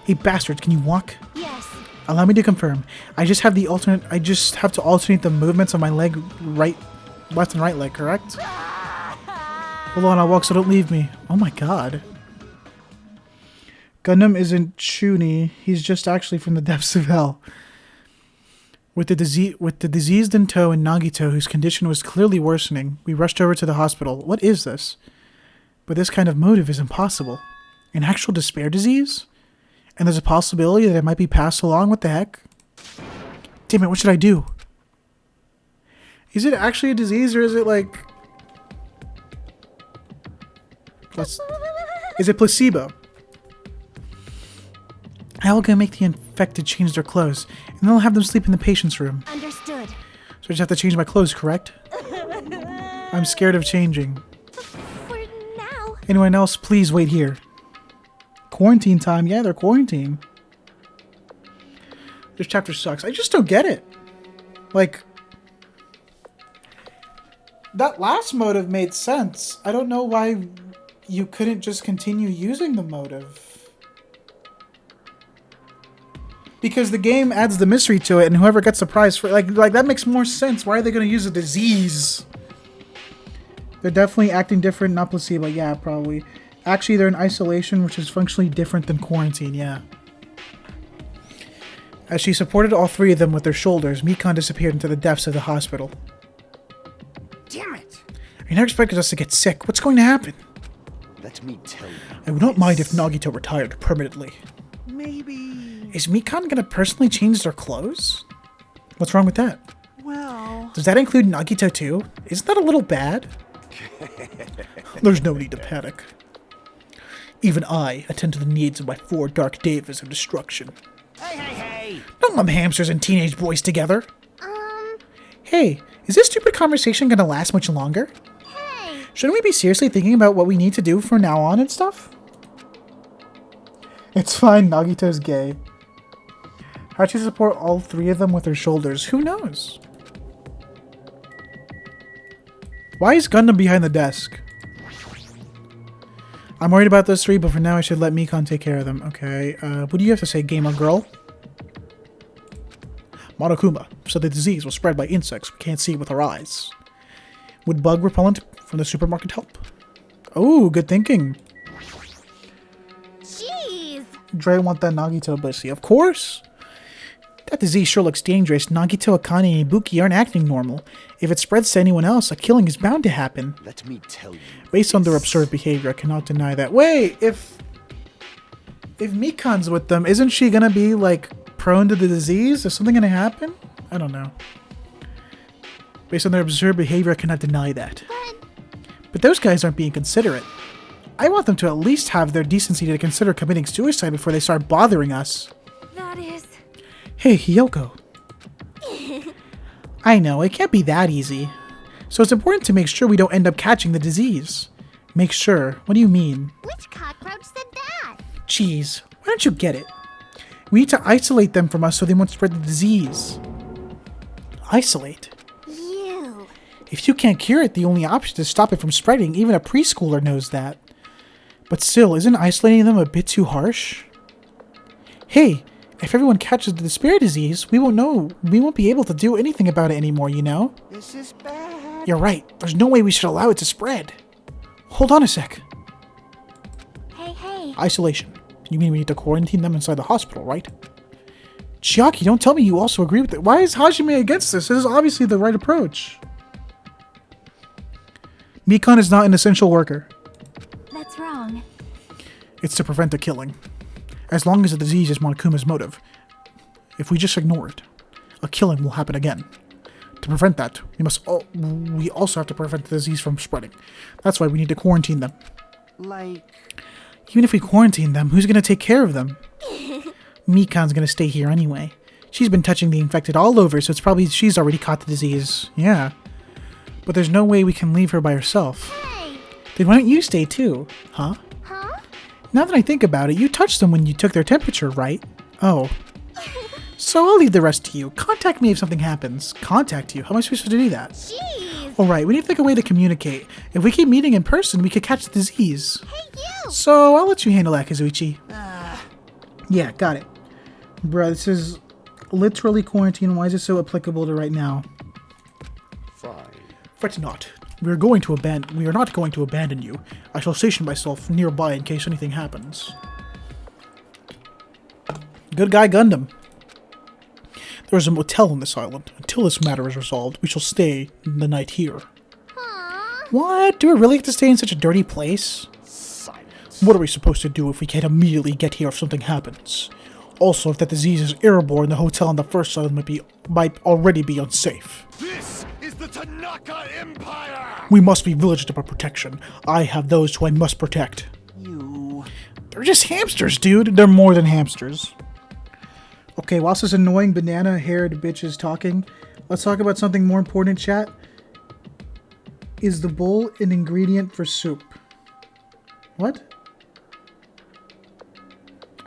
Hey bastards, can you walk? Yes. Allow me to confirm. I just have to alternate the movements of my leg, left and right leg, correct? Hold on, I'll walk so don't leave me. Oh my god. Gundam isn't Chuni, he's just actually from the depths of hell. With the diseased in tow and Nagito, whose condition was clearly worsening, we rushed over to the hospital. What is this? But this kind of motive is impossible. An actual despair disease? And there's a possibility that it might be passed along? What the heck? Damn it, what should I do? Is it actually a disease or is it like... Is it placebo? How will I make the infected change their clothes? And then I'll have them sleep in the patient's room. Understood. So I just have to change my clothes, correct? I'm scared of changing. For now. Anyone else, please wait here. Quarantine time? Yeah, they're quarantined. This chapter sucks. I just don't get it. Like, that last motive made sense. I don't know why you couldn't just continue using the motive. Because the game adds the mystery to it, and whoever gets the prize for like that makes more sense. Why are they going to use a disease? They're definitely acting different, not placebo. Yeah, probably. Actually, they're in isolation, which is functionally different than quarantine. Yeah. As she supported all three of them with their shoulders, Mikan disappeared into the depths of the hospital. damn it! You never expected us to get sick. What's going to happen? Let me tell you. I would not mind if Nagito retired permanently. Maybe. Is Mikan gonna personally change their clothes? What's wrong with that? Well. Does that include Nagito too? Isn't that a little bad? There's no need to panic. Even I attend to the needs of my 4 dark devas of destruction. Hey! Don't lump hamsters and teenage boys together. Hey, is this stupid conversation gonna last much longer? Hey, Shouldn't we be seriously thinking about what we need to do from now on and stuff? It's fine, Nagito's gay. How'd she support all 3 of them with her shoulders? Who knows? Why is Gundam behind the desk? I'm worried about those 3, but for now I should let Mikan take care of them. Okay, what do you have to say, gamer girl? Monokuma, so the disease was spread by insects we can't see with our eyes. Would bug repellent from the supermarket help? Oh, good thinking. jeez. Dre want that Nagito pussy. Of course! That disease sure looks dangerous. Nagito, Akane, and Ibuki aren't acting normal. If it spreads to anyone else, a killing is bound to happen. Let me tell you. Based on their absurd behavior, I cannot deny that. Wait, if Mikan's with them, isn't she gonna be, like, prone to the disease? Is something gonna happen? I don't know. Based on their absurd behavior, I cannot deny that. But those guys aren't being considerate. I want them to at least have their decency to consider committing suicide before they start bothering us. That is... Hey, Hiyoko. I know, it can't be that easy. So it's important to make sure we don't end up catching the disease. Make sure? What do you mean? Which cockroach said that? Jeez, why don't you get it? We need to isolate them from us so they won't spread the disease. Isolate? You. If you can't cure it, the only option is to stop it from spreading. Even a preschooler knows that. But still, isn't isolating them a bit too harsh? Hey, if everyone catches the despair disease, we won't be able to do anything about it anymore, you know? This is bad. You're right. There's no way we should allow it to spread. Hold on a sec. Hey. Isolation. You mean we need to quarantine them inside the hospital, right? Chiaki, don't tell me you also agree with it. Why is Hajime against this? This is obviously the right approach. Mikan is not an essential worker. That's wrong. It's to prevent the killing. As long as the disease is Monokuma's motive. If we just ignore it, a killing will happen again. To prevent that, we also have to prevent the disease from spreading. That's why we need to quarantine them. Like... Even if we quarantine them, who's going to take care of them? Mikan's going to stay here anyway. She's been touching the infected all over, so it's probably she's already caught the disease. Yeah. But there's no way we can leave her by herself. Hey. Then why don't you stay too? Huh? Huh? Now that I think about it, you touched them when you took their temperature, right? Oh. So I'll leave the rest to you. Contact me if something happens. Contact you? How am I supposed to do that? Jeez. Alright, we need to think of a way to communicate. If we keep meeting in person, we could catch the disease. Hey, you. So I'll let you handle that, Kazuichi. Yeah, got it. Bruh, this is literally quarantine. Why is it so applicable to right now? Fine. Fret not. We are not going to abandon you. I shall station myself nearby in case anything happens. Good guy Gundam. There is a motel on this island. Until this matter is resolved, we shall stay the night here. Aw. What? Do we really have to stay in such a dirty place? Silence. What are we supposed to do if we can't immediately get here if something happens? Also, if that disease is airborne, the hotel on the first island might already be unsafe. This is the Tanaka Empire! We must be vigilant about protection. I have those who I must protect. You... They're just hamsters, dude. They're more than hamsters. Okay, whilst this annoying banana-haired bitch is talking, let's talk about something more important, chat. Is the bowl an ingredient for soup? What?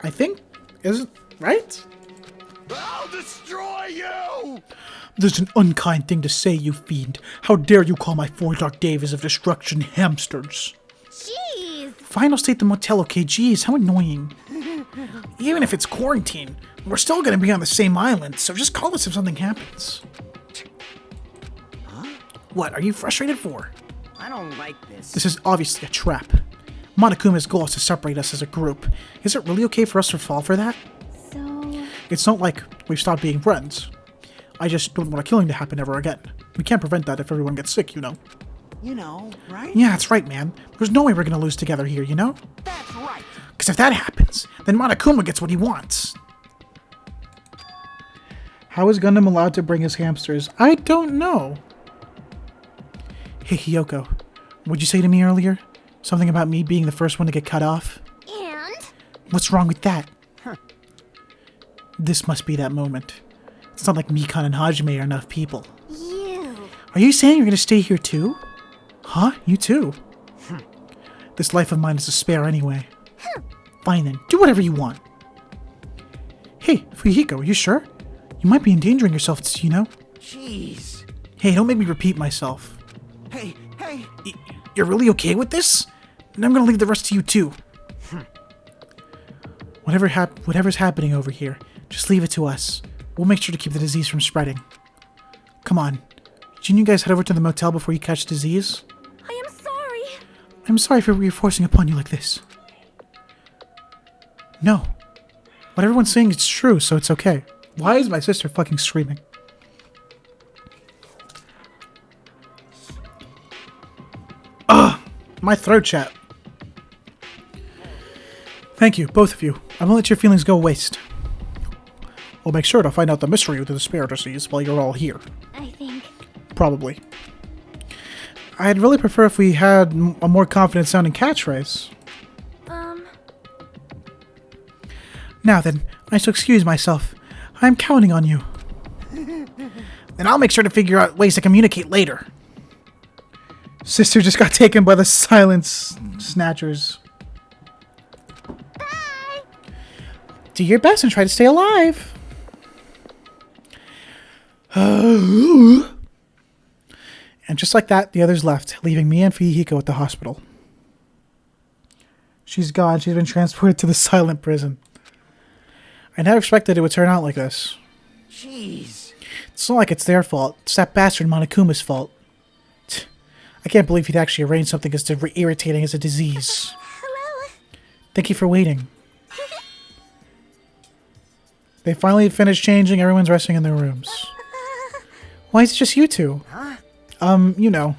I think, isn't, right? I'll destroy you! This is an unkind thing to say, you fiend. How dare you call my 4 dark days of destruction hamsters? Jeez. Fine, I'll stay at the motel, okay? Jeez, how annoying. Even if it's quarantine, we're still gonna be on the same island, so just call us if something happens. Huh? What are you frustrated for? I don't like this. This is obviously a trap. Monokuma's goal is to separate us as a group. Is it really okay for us to fall for that? So... It's not like we've stopped being friends. I just don't want a killing to happen ever again. We can't prevent that if everyone gets sick, you know. You know, right? Yeah, that's right, man. There's no way we're gonna lose together here, you know? That's right. Because if that happens, then Monokuma gets what he wants. How is Gundam allowed to bring his hamsters? I don't know. Hey, Hiyoko. What'd you say to me earlier? Something about me being the first one to get cut off? And? What's wrong with that? Huh. This must be that moment. It's not like Mikan and Hajime are enough people. You. Are you saying you're gonna stay here too? Huh? You too? This life of mine is a spare anyway. Fine then, do whatever you want. Hey, Fuyuhiko, are you sure? You might be endangering yourself, you know? Jeez. Hey, don't make me repeat myself. Hey. You're really okay with this? And I'm gonna leave the rest to you too. Whatever's happening over here, just leave it to us. We'll make sure to keep the disease from spreading. Come on. Shouldn't you guys head over to the motel before you catch disease? I am sorry. I'm sorry for reinforcing upon you like this. No. What everyone's saying is true, so it's okay. Why is my sister fucking screaming? Ugh! My throat, chat. Thank you, both of you. I won't let your feelings go waste. We'll make sure to find out the mystery of the despair disease while you're all here. I think... Probably. I'd really prefer if we had a more confident sounding catchphrase. Now then, I shall excuse myself. I'm counting on you. And I'll make sure to figure out ways to communicate later. Sister just got taken by the silence snatchers. Bye. Do your best and try to stay alive. And just like that, the others left, leaving me and Fuyuhiko at the hospital. She's gone. She's been transported to the silent prison. I never expected it would turn out like this. Jeez. It's not like it's their fault. It's that bastard Monokuma's fault. I can't believe he'd actually arrange something as irritating as a disease. Hello? Thank you for waiting. They finally finished changing. Everyone's resting in their rooms. Why is it just you two? Huh? You know.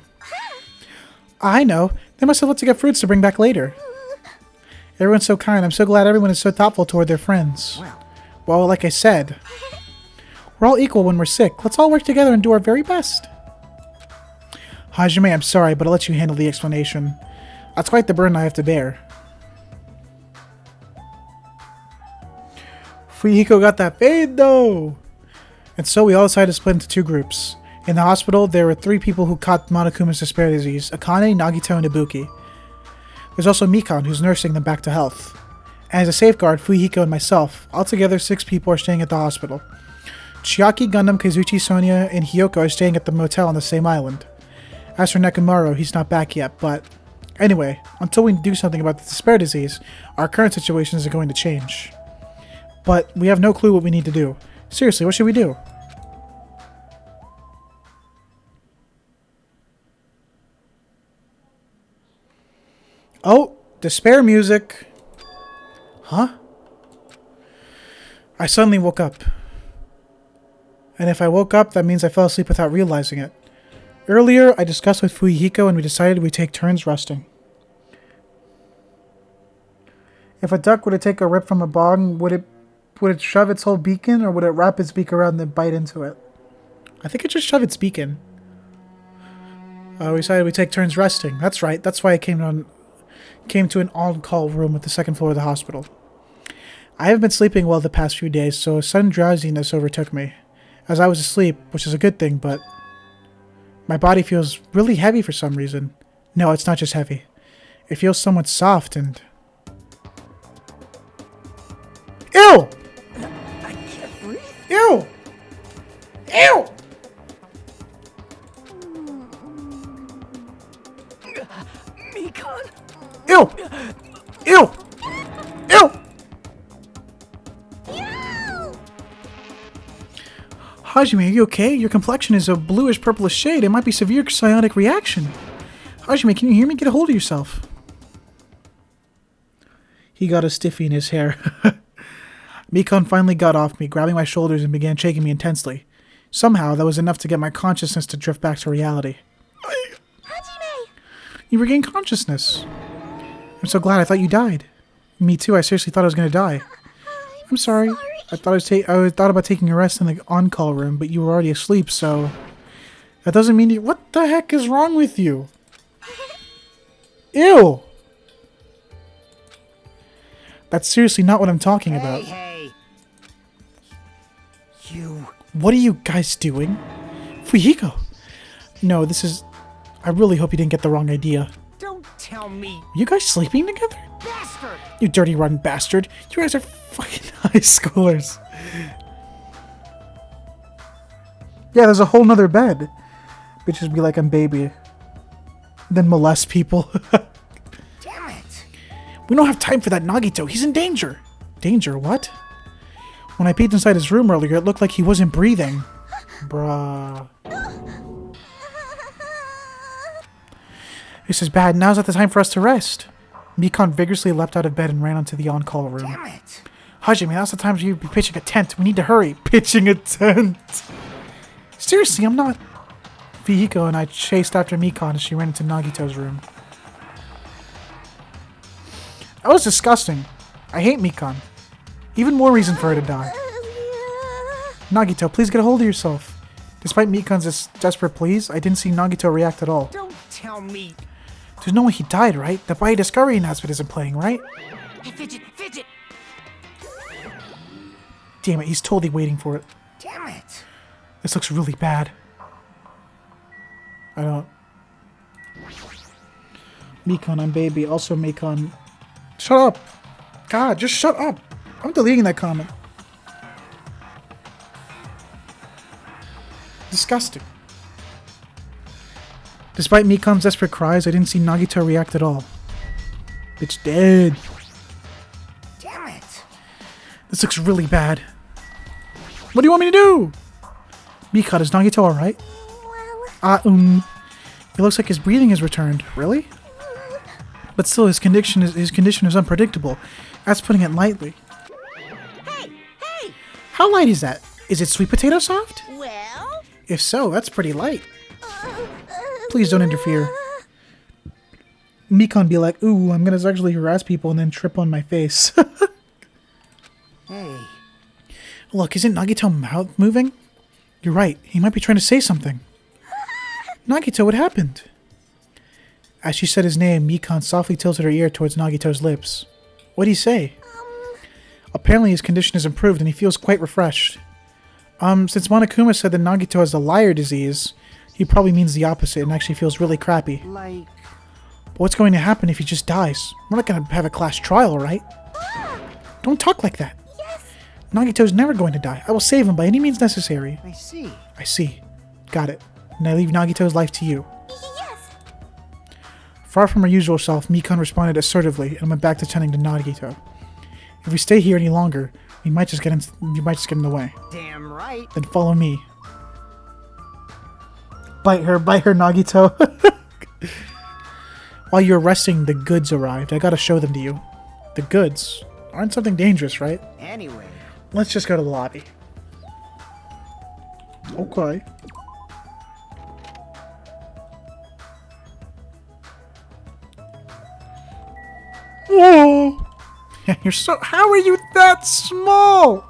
I know. They must have looked to get fruits to bring back later. Everyone's so kind. I'm so glad everyone is so thoughtful toward their friends. Well, like I said, we're all equal when we're sick. Let's all work together and do our very best. Hajime, I'm sorry, but I'll let you handle the explanation. That's quite the burden I have to bear. Fuyuhiko got that fade, though! And so we all decided to split into two groups. In the hospital, there were 3 people who caught Monokuma's despair disease: Akane, Nagito, and Ibuki. There's also Mikan, who's nursing them back to health. And as a safeguard, Fuyuhiko and myself, altogether 6 people are staying at the hospital. Chiaki, Gundam, Kazuchi, Sonia, and Hiyoko are staying at the motel on the same island. As for Nekomaru, he's not back yet, but... Anyway, until we do something about the despair disease, our current situation isn't going to change. But we have no clue what we need to do. Seriously, what should we do? Oh, despair music. Huh? I suddenly woke up. And if I woke up, that means I fell asleep without realizing it. Earlier, I discussed with Fuyuhiko and we decided we'd take turns resting. If a duck were to take a rip from a bong, would it shove its whole beak in, or would it wrap its beak around and then bite into it? I think it just shove its beak in. We decided we'd take turns resting. That's right. That's why I came to an on-call room at the second floor of the hospital. I haven't been sleeping well the past few days, so a sudden drowsiness overtook me. As I was asleep, which is a good thing, but my body feels really heavy for some reason. No, it's not just heavy. It feels somewhat soft and... Ew! I can't breathe. Ew! Ew! Mikan. Ew! Ew! Ew! Hajime, are you okay? Your complexion is a bluish-purplish shade. It might be severe psionic reaction. Hajime, can you hear me? Get a hold of yourself. He got a stiffy in his hair. Mikan finally got off me, grabbing my shoulders and began shaking me intensely. Somehow, that was enough to get my consciousness to drift back to reality. Hajime! You regained consciousness. I'm so glad. I thought you died. Me too. I seriously thought I was going to die. I'm sorry. I thought I thought about taking a rest in the on-call room, but you were already asleep, so... That doesn't mean you... What the heck is wrong with you? Ew! That's seriously not what I'm talking about. Hey. You... What are you guys doing? Fuyuhiko! No, this is... I really hope you didn't get the wrong idea. Don't tell me. Are you guys sleeping together? Bastard! You dirty rotten bastard. You guys are fucking high schoolers. Yeah, there's a whole nother bed. Bitches be like, I'm baby. Then molest people. Damn it! We don't have time for that Nagito. He's in danger. Danger? What? When I peeked inside his room earlier, it looked like he wasn't breathing. Bruh. This is bad. Now's not the time for us to rest. Mikan vigorously leapt out of bed and ran onto the on-call room. Damn it! Hajime, now's the time for you to be pitching a tent. We need to hurry. Pitching a tent. Seriously, I'm not... Fuyuhiko and I chased after Mikan as she ran into Nagito's room. That was disgusting. I hate Mikan. Even more reason for her to die. Nagito, please get a hold of yourself. Despite Mikan's desperate pleas, I didn't see Nagito react at all. Don't tell me. There's no way he died, right? The Body Discovery announcement isn't playing, right? Hey, Fidget! Fidget! Damn it, he's totally waiting for it. Damn it! This looks really bad. I don't... Mikan, I'm baby. Also, Mikan... Shut up! God, just shut up! I'm deleting that comment. Disgusting. Despite Mikan's desperate cries, I didn't see Nagito react at all. It's dead. Damn it. This looks really bad. What do you want me to do? Mikan, is Nagito alright? It looks like his breathing has returned. Really? But still, his condition is unpredictable. That's putting it lightly. Hey! Hey! How light is that? Is it sweet potato soft? Well? If so, that's pretty light. Please don't interfere. Mikan be like, ooh, I'm gonna sexually harass people and then trip on my face. Hey. Look, isn't Nagito mouth moving? You're right, he might be trying to say something. Nagito, what happened? As she said his name, Mikan softly tilted her ear towards Nagito's lips. What'd he say? Apparently his condition has improved and he feels quite refreshed. Since Monokuma said that Nagito has the liar disease, he probably means the opposite and actually feels really crappy. Like... But what's going to happen if he just dies? We're not going to have a class trial, right? Don't talk like that. Yes. Nagito's never going to die. I will save him by any means necessary. I see. I see. Got it. And I leave Nagito's life to you. Yes. Far from her usual self, Mikan responded assertively and went back to tending to Nagito. If we stay here any longer, you might just get in the way. Damn right. Then follow me. Bite her, Nagito. While you're resting, the goods arrived. I gotta show them to you. The goods aren't something dangerous, right? Anyway. Let's just go to the lobby. Okay. Whoa! You're so... How are you that small?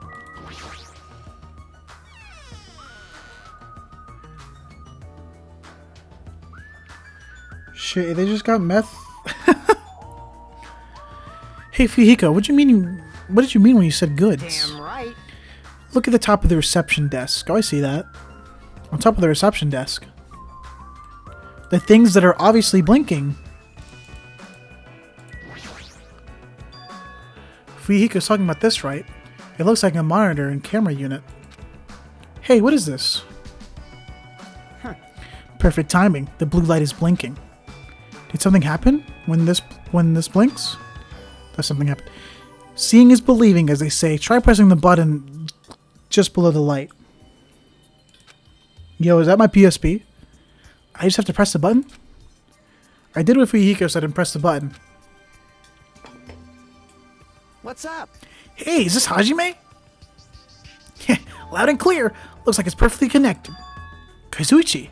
Shit, they just got meth. Hey, Fujihiko, what did you mean when you said goods? Damn right. Look at the top of the reception desk. Oh, I see that. On top of the reception desk. The things that are obviously blinking. Fujihiko's talking about this, right? It looks like a monitor and camera unit. Hey, what is this? Huh. Perfect timing. The blue light is blinking. Did something happen when this blinks? Does something happen? Seeing is believing, as they say. Try pressing the button just below the light. Yo, is that my PSP? I just have to press the button? I did what Fujihiko said and pressed the button. What's up? Hey, is this Hajime? Loud and clear. Looks like it's perfectly connected. Kazuchi.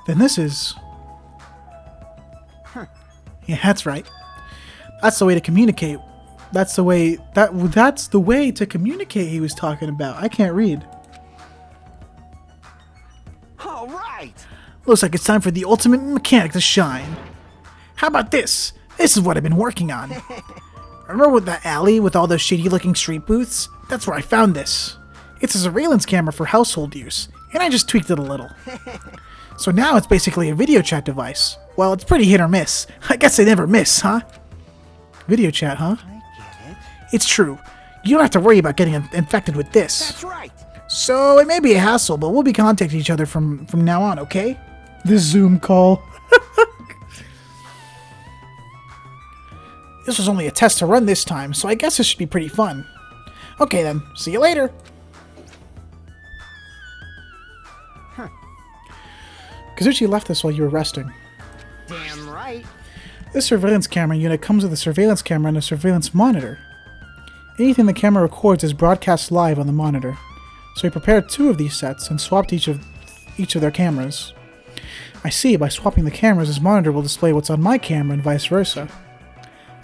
Then this is... Huh. Yeah, that's right. That's the way to communicate. That's the way to communicate he was talking about. I can't read. All right. Looks like it's time for the ultimate mechanic to shine. How about this? This is what I've been working on. Remember with that alley with all those shady-looking street booths? That's where I found this. It's a surveillance camera for household use, and I just tweaked it a little. So now it's basically a video chat device. Well, it's pretty hit or miss. I guess they never miss, huh? Video chat, huh? I get it. It's true. You don't have to worry about getting infected with this. That's right. So it may be a hassle, but we'll be contacting each other from now on, okay? This Zoom call. This was only a test to run this time, so I guess this should be pretty fun. Okay then, see you later. Huh. Kazuchi left us while you were resting. Damn right. This surveillance camera unit comes with a surveillance camera and a surveillance monitor. Anything the camera records is broadcast live on the monitor. So we prepared 2 of these sets and swapped each of their cameras. I see, by swapping the cameras, his monitor will display what's on my camera and vice versa.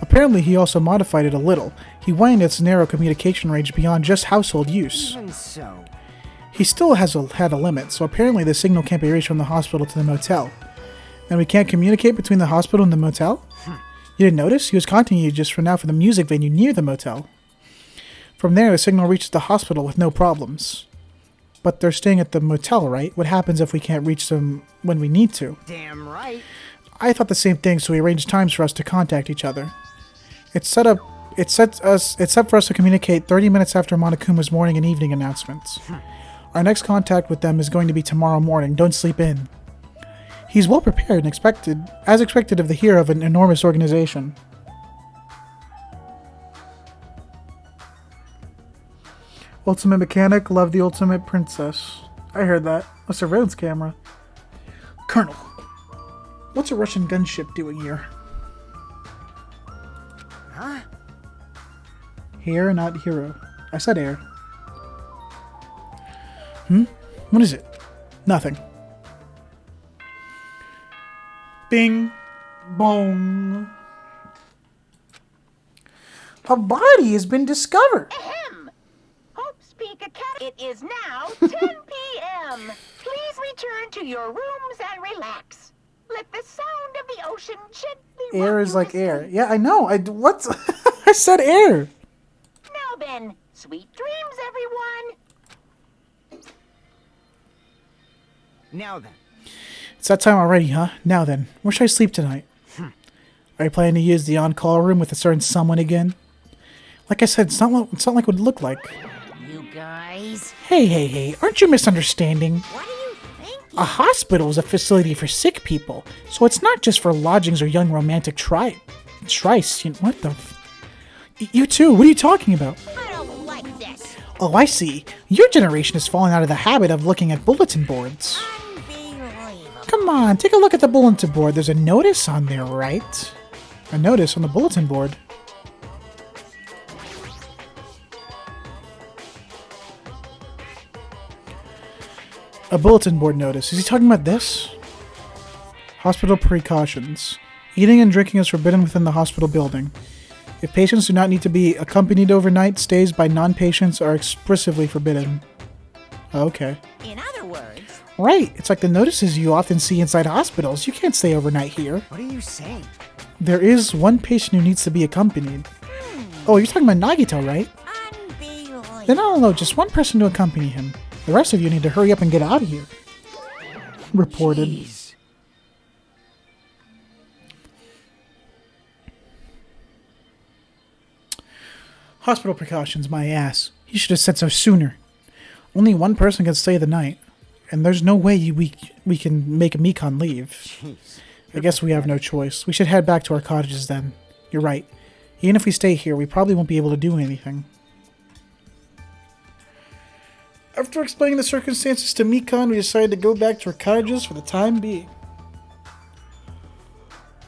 Apparently he also modified it a little. He widened its narrow communication range beyond just household use. Even so. He still had a limit, so apparently the signal can't be reached from the hospital to the motel. And we can't communicate between the hospital and the motel? You didn't notice? He was contacting you just for now for the music venue near the motel. From there, the signal reaches the hospital with no problems. But they're staying at the motel, right? What happens if we can't reach them when we need to? Damn right. I thought the same thing, so we arranged times for us to contact each other. It's set up It's set for us to communicate 30 minutes after Monokuma's morning and evening announcements. Our next contact with them is going to be tomorrow morning. Don't sleep in. He's well prepared and as expected of the hero of an enormous organization. Ultimate mechanic, love the ultimate princess. I heard that. A surveillance camera. Colonel, what's a Russian gunship doing here? Huh? Here, not hero. I said air. What is it? Nothing. Bing. Bong. A body has been discovered. Ahem! Hope's Peak Academy. It is now 10 p.m. Please return to your rooms and relax. Let the sound of the ocean gently Air rock is you like to air. sleep. Yeah, I know. What? I said air. Now then, sweet dreams, everyone. Now then. It's that time already, huh? Now then, where should I sleep tonight? Are you planning to use the on-call room with a certain someone again? Like I said, it's not like what it would look like. You guys, Hey, aren't you misunderstanding? what do you think? A hospital is a facility for sick people, so it's not just for lodgings or young romantic trice. What the You too, what are you talking about? I don't like this. Oh, I see. Your generation has fallen out of the habit of looking at bulletin boards. Unbelievable. Come on, take a look at the bulletin board. There's a notice on there, right? A notice on the bulletin board. A bulletin board notice. Is he talking about this? Hospital precautions. Eating and drinking is forbidden within the hospital building. If patients do not need to be accompanied overnight, stays by non-patients are expressively forbidden. Okay. In other words, Right, it's like the notices you often see inside hospitals. You can't stay overnight here. What are you saying? There is one patient who needs to be accompanied. Oh, you're talking about Nagito, right? unbelievable. Then I'll allow just one person to accompany him. The rest of you need to hurry up and get out of here. Reported. Jeez. Hospital precautions, my ass. You should have said so sooner. Only one person can stay the night, and there's no way we can make Mikon leave. Jeez. I guess we have no choice. We should head back to our cottages then. You're right. Even if we stay here, we probably won't be able to do anything. After explaining the circumstances to Mikon, we decided to go back to our cottages for the time being.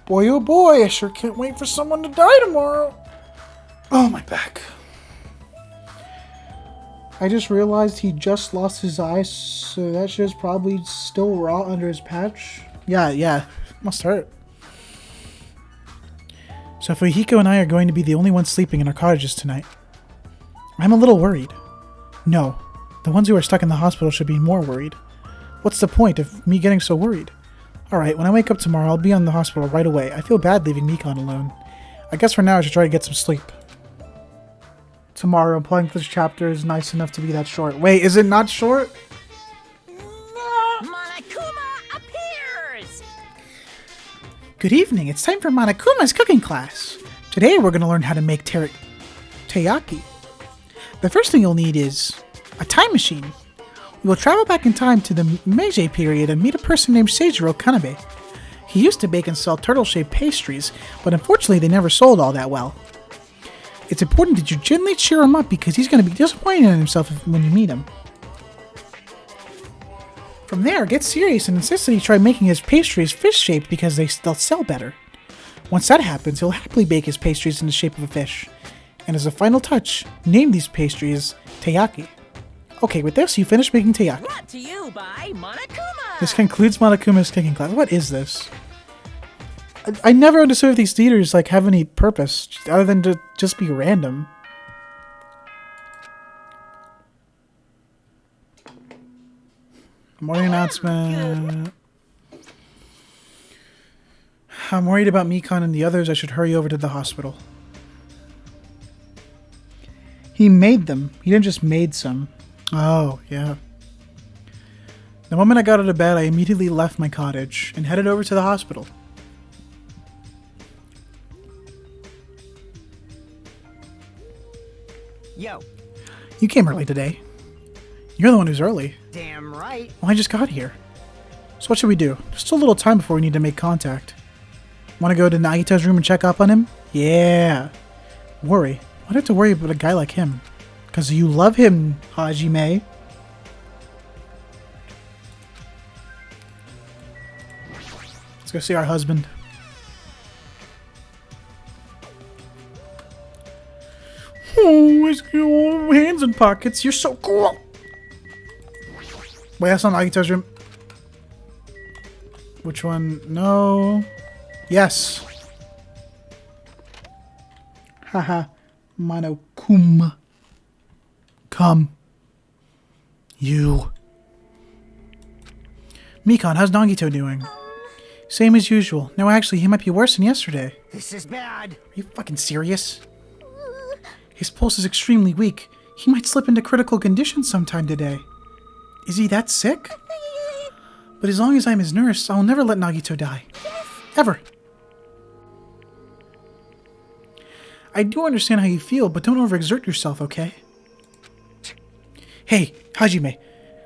Boy, oh boy, I sure can't wait for someone to die tomorrow. Oh, my back. I just realized he just lost his eye, so that shit is probably still raw under his patch. Yeah, must hurt. So Fujiko and I are going to be the only ones sleeping in our cottages tonight. I'm a little worried. No, the ones who are stuck in the hospital should be more worried. What's the point of me getting so worried? Alright, when I wake up tomorrow, I'll be on the hospital right away. I feel bad leaving Mikon alone. I guess for now I should try to get some sleep. Tomorrow, implying this chapter is nice enough to be that short. Wait, is it not short? Monokuma appears! Good evening, it's time for Monokuma's cooking class. Today we're going to learn how to make teriyaki. The first thing you'll need is a time machine. We will travel back in time to the Meiji period and meet a person named Seijiro Kanabe. He used to bake and sell turtle-shaped pastries, but unfortunately they never sold all that well. It's important that you gently cheer him up because he's going to be disappointed in himself when you meet him. From there, get serious and insist that he try making his pastries fish-shaped because they'll sell better. Once that happens, he'll happily bake his pastries in the shape of a fish. And as a final touch, name these pastries Teiyaki. Okay, with this, you finish making Teiyaki. Brought to you by Monokuma! This concludes Monokuma's cooking class. What is this? I never understood if these theaters have any purpose other than to just be random. Morning announcement. I'm worried about Mikon and the others. I should hurry over to the hospital. He made them. He didn't just made some. Oh, yeah. The moment I got out of bed, I immediately left my cottage and headed over to the hospital. Yo, You came early today. You're the one who's early. damn right. Well, I just got here. So what should we do? There's still a little time before we need to make contact. Want to go to Nagito's room and check up on him? Yeah. Worry. Why do I have to worry about a guy like him? Because you love him, Hajime. Let's go see our husband. Oh, his hands in pockets. You're so cool. Wait, that's not Nagito's room. Which one? No. Yes. Haha. Monokuma. Come. You. Mikan, how's Nagito doing? Same as usual. No, actually, he might be worse than yesterday. This is bad. Are you fucking serious? His pulse is extremely weak. He might slip into critical condition sometime today. Is he that sick? But as long as I'm his nurse, I'll never let Nagito die. Ever. I do understand how you feel, but don't overexert yourself, okay? Hey, Hajime.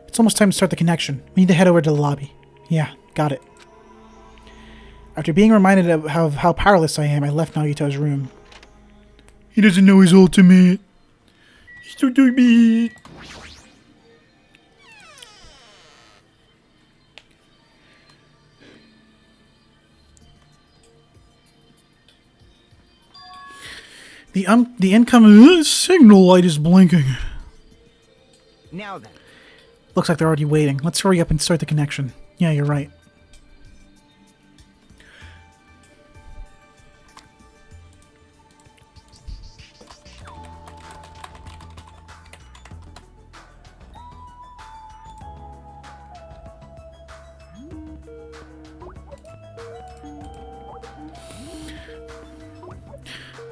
It's almost time to start the connection. We need to head over to the lobby. Yeah, got it. After being reminded of how powerless I am, I left Nagito's room. He doesn't know his ultimate. He's too doing me. The incoming signal light is blinking. Now then. Looks like they're already waiting. Let's hurry up and start the connection. Yeah, you're right.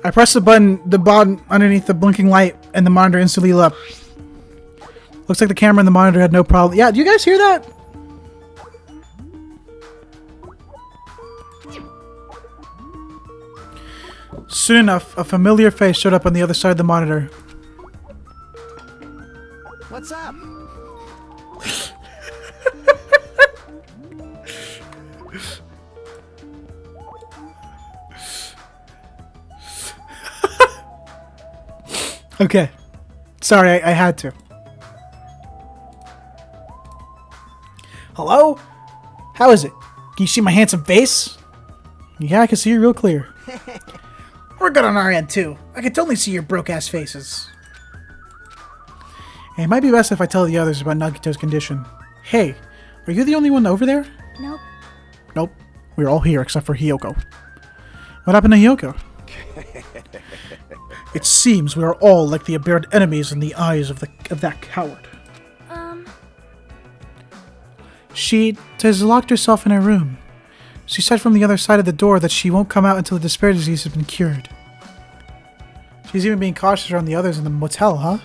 I pressed the button underneath the blinking light, and the monitor instantly lit up. Looks like the camera and the monitor had no problem. Yeah, do you guys hear that? Soon enough, a familiar face showed up on the other side of the monitor. What's up? Okay. Sorry, I had to. Hello? How is it? Can you see my handsome face? Yeah, I can see you real clear. We're good on our end, too. I can totally see your broke-ass faces. Hey, it might be best if I tell the others about Nagito's condition. Hey, are you the only one over there? Nope. Nope. We're all here except for Hiyoko. What happened to Hiyoko? It seems we are all like the aberrant enemies in the eyes of that coward. She has locked herself in her room. She said from the other side of the door that she won't come out until the despair disease has been cured. She's even being cautious around the others in the motel, huh?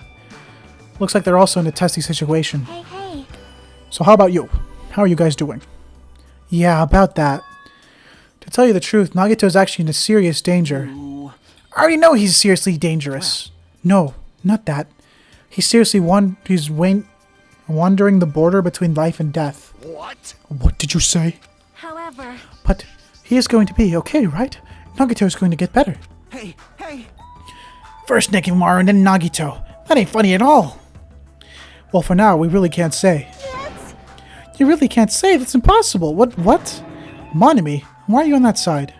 Looks like they're also in a testy situation. Hey. So how about you? How are you guys doing? Yeah, about that. To tell you the truth, Nagito's actually in serious danger. I already know he's seriously dangerous. No, not that. He's seriously wandering the border between life and death. What? What did you say? However, But he is going to be okay, right? Nagito is going to get better. Hey. First Nekimaru and then Nagito. That ain't funny at all. Well, for now, we really can't say. You really can't say? That's impossible. What? Monami, why are you on that side?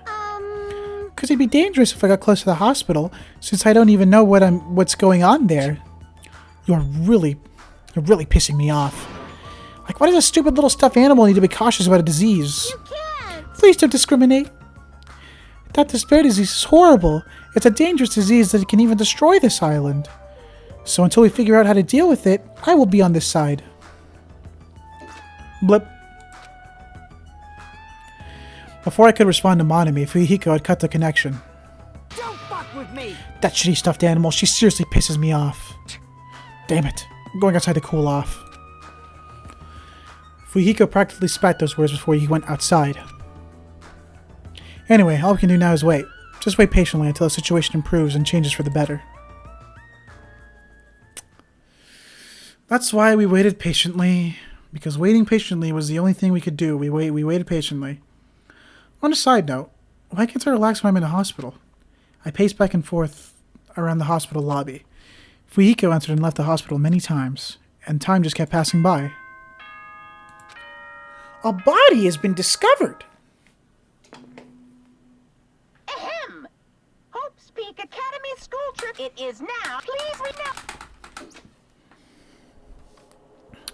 Because it'd be dangerous if I got close to the hospital, since I don't even know what's going on there. You're really pissing me off. Like, why does a stupid little stuffed animal need to be cautious about a disease? you can't. Please don't discriminate. That despair disease is horrible. It's a dangerous disease that can even destroy this island. So until we figure out how to deal with it, I will be on this side. Blip. Before I could respond to Monami, Fuyuhiko had cut the connection. Don't fuck with me! That shitty stuffed animal, she seriously pisses me off. Damn it. I'm going outside to cool off. Fuyuhiko practically spat those words before he went outside. Anyway, all we can do now is wait. Just wait patiently until the situation improves and changes for the better. That's why we waited patiently. Because waiting patiently was the only thing we could do. We waited patiently. On a side note, why can't I relax when I'm in a hospital? I paced back and forth around the hospital lobby. Fuyiko entered and left the hospital many times, and time just kept passing by. A body has been discovered! Ahem! Hope's Peak Academy school trip. It is now. Please read now.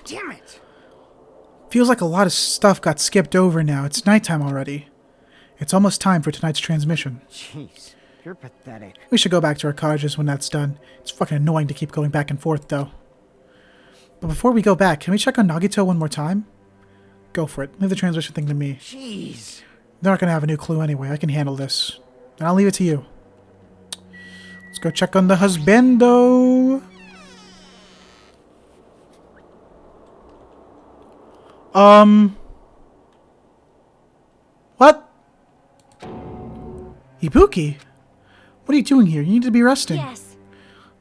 Damn it! Feels like a lot of stuff got skipped over now. It's nighttime already. It's almost time for tonight's transmission. Jeez, you're pathetic. We should go back to our cottages when that's done. It's fucking annoying to keep going back and forth, though. But before we go back, can we check on Nagito one more time? Go for it. Leave the transmission thing to me. Jeez. They're not going to have a new clue anyway. I can handle this. And I'll leave it to you. Let's go check on the husbando. What? Ibuki? What are you doing here? You need to be resting. Yes.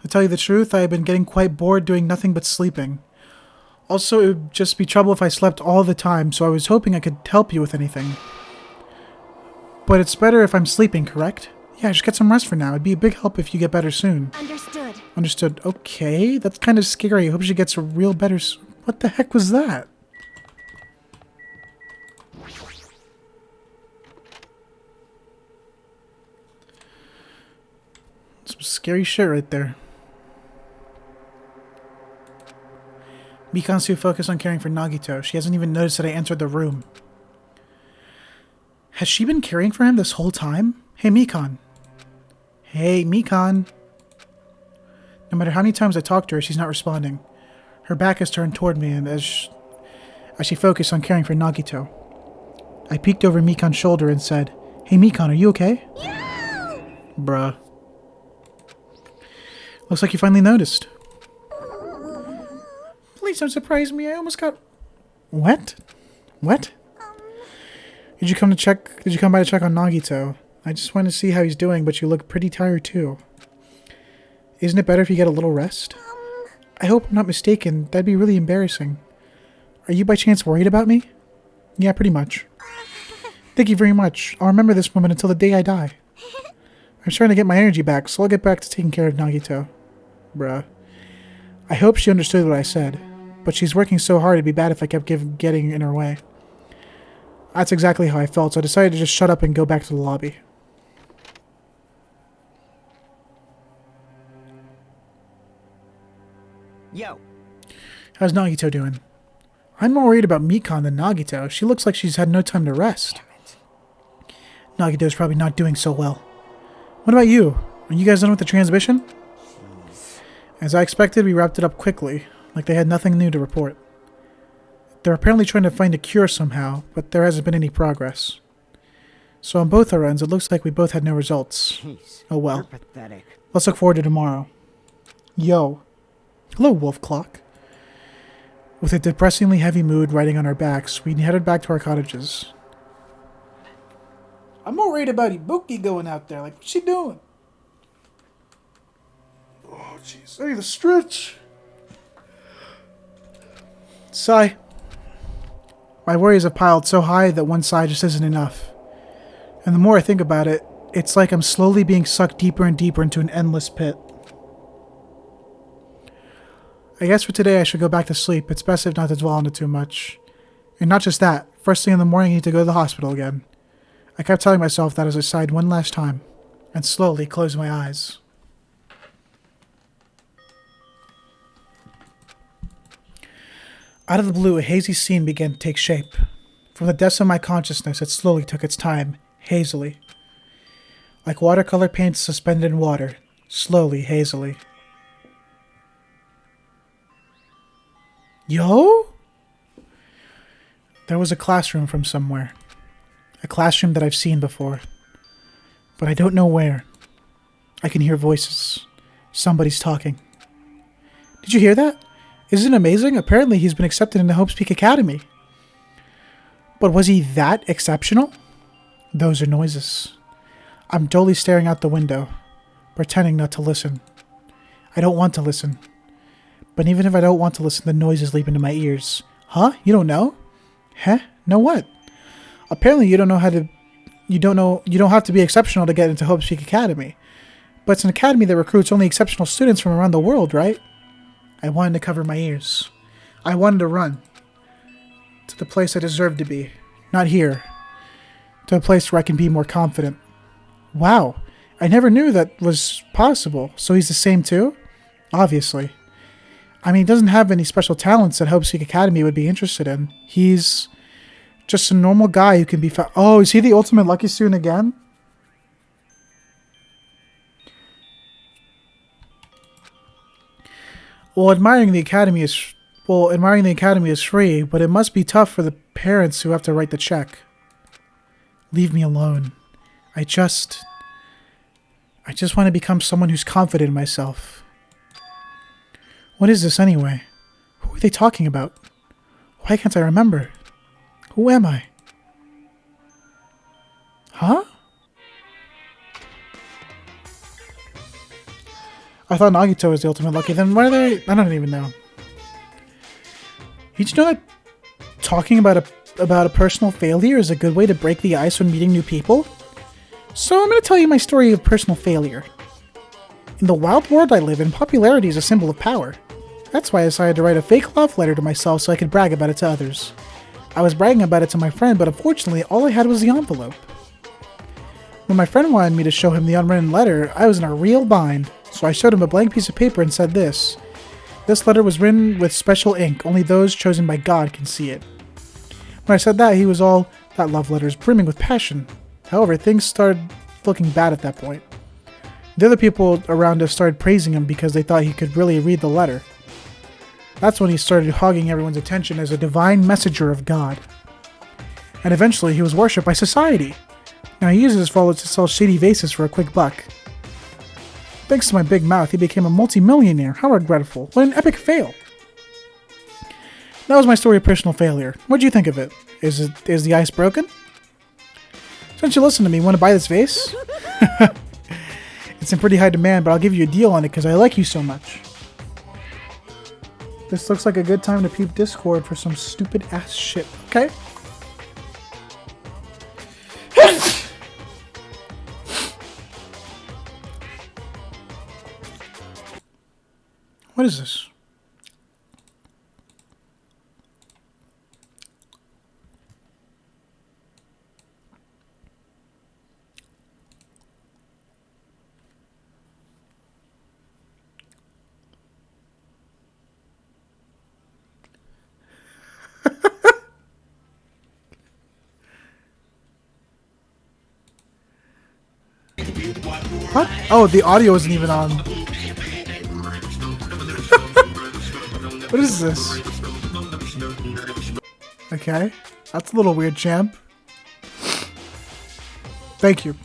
To tell you the truth, I have been getting quite bored doing nothing but sleeping. Also, it would just be trouble if I slept all the time, so I was hoping I could help you with anything. But it's better if I'm sleeping, correct? Yeah, just get some rest for now. It'd be a big help if you get better soon. Understood. Understood. Okay, that's kind of scary. I hope she gets a real better... What the heck was that? Some scary shit right there. Mikan's too focused on caring for Nagito. She hasn't even noticed that I entered the room. Has she been caring for him this whole time? Hey, Mikan. Hey, Mikan. No matter how many times I talk to her, she's not responding. Her back is turned toward me, and as she focused on caring for Nagito. I peeked over Mikan's shoulder and said, Hey, Mikan, are you okay? Yeah! Bruh. Looks like you finally noticed. Please don't surprise me. I almost got... What? What? Did you come by to check on Nagito? I just wanted to see how he's doing, but you look pretty tired too. Isn't it better if you get a little rest? I hope I'm not mistaken. That'd be really embarrassing. Are you by chance worried about me? Yeah, pretty much. Thank you very much. I'll remember this moment until the day I die. I'm starting to get my energy back, so I'll get back to taking care of Nagito. Bruh. I hope she understood what I said, but she's working so hard it'd be bad if I kept getting in her way. That's exactly how I felt, so I decided to just shut up and go back to the lobby. Yo. How's Nagito doing? I'm more worried about Mikan than Nagito. She looks like she's had no time to rest. Nagito's probably not doing so well. What about you? Are you guys done with the transmission? As I expected, we wrapped it up quickly, like they had nothing new to report. They're apparently trying to find a cure somehow, but there hasn't been any progress. So on both our ends, it looks like we both had no results. Jeez. Oh well. You're pathetic. Let's look forward to tomorrow. Yo. Hello, Wolf Clock. With a depressingly heavy mood riding on our backs, we headed back to our cottages. I'm more worried about Ibuki going out there. Like, what's she doing? Oh, jeez. I need a stretch. Sigh. My worries have piled so high that one side just isn't enough. And the more I think about it, it's like I'm slowly being sucked deeper and deeper into an endless pit. I guess for today I should go back to sleep. It's best if not to dwell on it too much. And not just that, first thing in the morning I need to go to the hospital again. I kept telling myself that as I sighed one last time, and slowly closed my eyes. Out of the blue, a hazy scene began to take shape. From the depths of my consciousness, it slowly took its time, hazily. Like watercolor paint suspended in water, slowly, hazily. Yo? There was a classroom from somewhere. A classroom that I've seen before. But I don't know where. I can hear voices. Somebody's talking. Did you hear that? Isn't it amazing? Apparently he's been accepted into Hope's Peak Academy. But was he that exceptional? Those are noises. I'm dully staring out the window, pretending not to listen. I don't want to listen. But even if I don't want to listen, the noises leap into my ears. Huh? You don't know? Huh? Know what? Apparently you don't know how to... You don't have to be exceptional to get into Hope's Peak Academy. But it's an academy that recruits only exceptional students from around the world, right? I wanted to cover my ears. I wanted to run. To the place I deserve to be. Not here. To a place where I can be more confident. Wow. I never knew that was possible. So he's the same too? Obviously. I mean, he doesn't have any special talents that Hope's Peak Academy would be interested in. He's just a normal guy who can be found. Oh, is he the ultimate lucky student again? Well, admiring the academy is free, but it must be tough for the parents who have to write the check. Leave me alone. I just want to become someone who's confident in myself. What is this anyway? Who are they talking about? Why can't I remember? Who am I? Huh? I thought Nagito was the ultimate lucky. Then why are they... I don't even know. Did you know that talking about a personal failure is a good way to break the ice when meeting new people? So I'm going to tell you my story of personal failure. In the wild world I live in, popularity is a symbol of power. That's why I decided to write a fake love letter to myself so I could brag about it to others. I was bragging about it to my friend, but unfortunately all I had was the envelope. When my friend wanted me to show him the unwritten letter, I was in a real bind, so I showed him a blank piece of paper and said this. This letter was written with special ink, only those chosen by God can see it. When I said that, he was all, that love letter is brimming with passion. However, things started looking bad at that point. The other people around us started praising him because they thought he could really read the letter. That's when he started hogging everyone's attention as a divine messenger of God. And eventually he was worshipped by society. Now he uses his followers to sell shady vases for a quick buck. Thanks to my big mouth, he became a multi-millionaire. How regretful. What an epic fail. That was my story of personal failure. What do you think of it? Is the ice broken? Since you listen to me, want to buy this vase? It's in pretty high demand, but I'll give you a deal on it because I like you so much. This looks like a good time to peep Discord for some stupid ass shit, okay? What is this? What? Oh, the audio isn't even on. What is this? Okay. That's a little weird, champ. Thank you.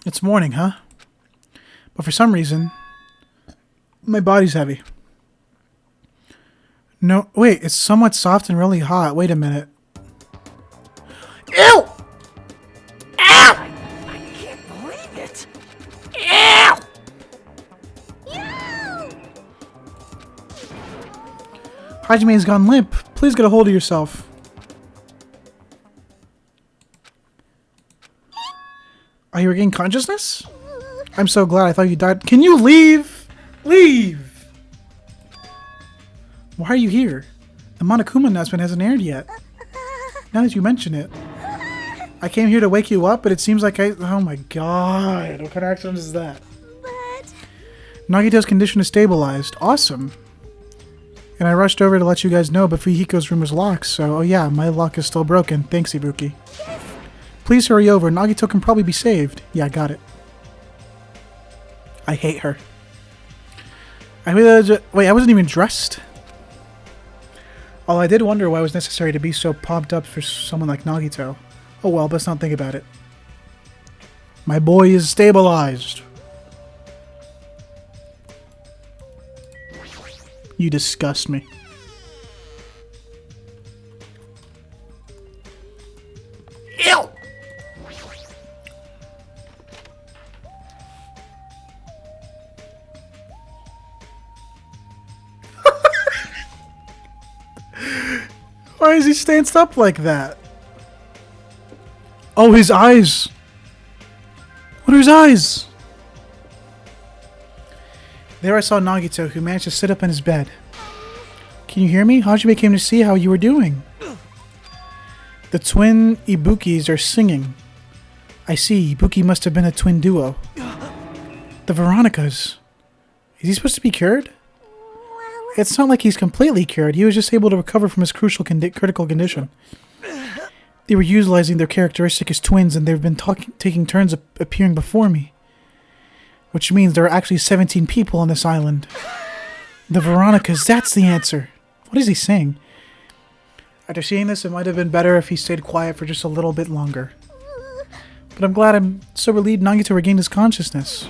It's morning, huh? But for some reason, my body's heavy. No, wait, it's somewhat soft and really hot. Wait a minute. Ew! Ow! I can't believe it. Ew! Hajime's gone limp. Please get a hold of yourself. Are you regaining consciousness? I'm so glad. I thought you died. Can you leave? Leave! Why are you here? The Monokuma announcement hasn't aired yet. Now that you mention it. I came here to wake you up, but it seems like oh my god. What kind of accident is that? But... Nagito's condition is stabilized. Awesome. And I rushed over to let you guys know, but Fuyuhiko's room was locked, so oh yeah, my lock is still broken. Thanks, Ibuki. Yes. Please hurry over. Nagito can probably be saved. Yeah, I got it. I hate her. Wait, I wasn't even dressed? Although I did wonder why it was necessary to be so pumped up for someone like Nagito. Oh well, let's not think about it. My boy is stabilized. You disgust me. Why is he stanced up like that? Oh, his eyes. What are his eyes? There I saw Nagito, who managed to sit up in his bed. Can you hear me? Hajime came to see how you were doing. The twin Ibukis are singing. I see, Ibuki must have been a twin duo. The Veronicas. Is he supposed to be cured? It's not like he's completely cured. He was just able to recover from his critical condition. They were utilizing their characteristic as twins, and they've been taking turns appearing before me. Which means there are actually 17 people on this island. The Veronicas, that's the answer. What is he saying? After seeing this, it might have been better if he stayed quiet for just a little bit longer. But I'm glad I'm so relieved Nagito regained his consciousness.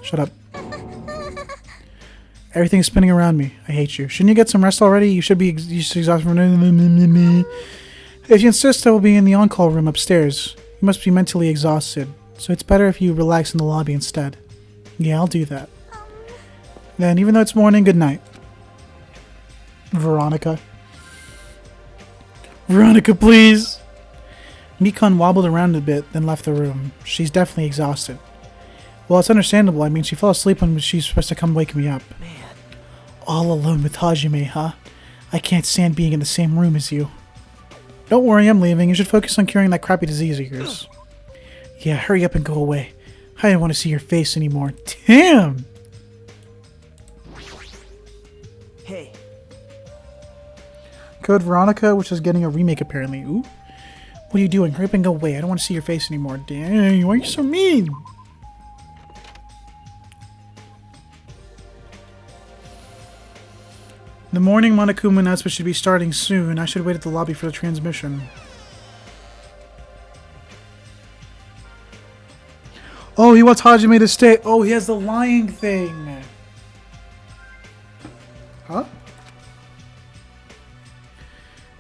Shut up. Everything's spinning around me. I hate you. Shouldn't you get some rest already? You should be exhausted from... If you insist, I will be in the on-call room upstairs. You must be mentally exhausted, so it's better if you relax in the lobby instead. Yeah, I'll do that. Then, even though it's morning, good night. Veronica. Veronica, please! Mikon wobbled around a bit, then left the room. She's definitely exhausted. Well, it's understandable. I mean, she fell asleep when she's supposed to come wake me up. Man. All alone with Hajime, huh? I can't stand being in the same room as you. Don't worry, I'm leaving. You should focus on curing that crappy disease of yours. Yeah, hurry up and go away. I don't want to see your face anymore. Damn! Hey. Code Veronica, which is getting a remake apparently. Ooh. What are you doing? Hurry up and go away. I don't want to see your face anymore. Dang, why are you so mean? The morning Monokuma announcement should be starting soon. I should wait at the lobby for the transmission. Oh, he wants Hajime to stay. Oh, he has the lying thing. Huh?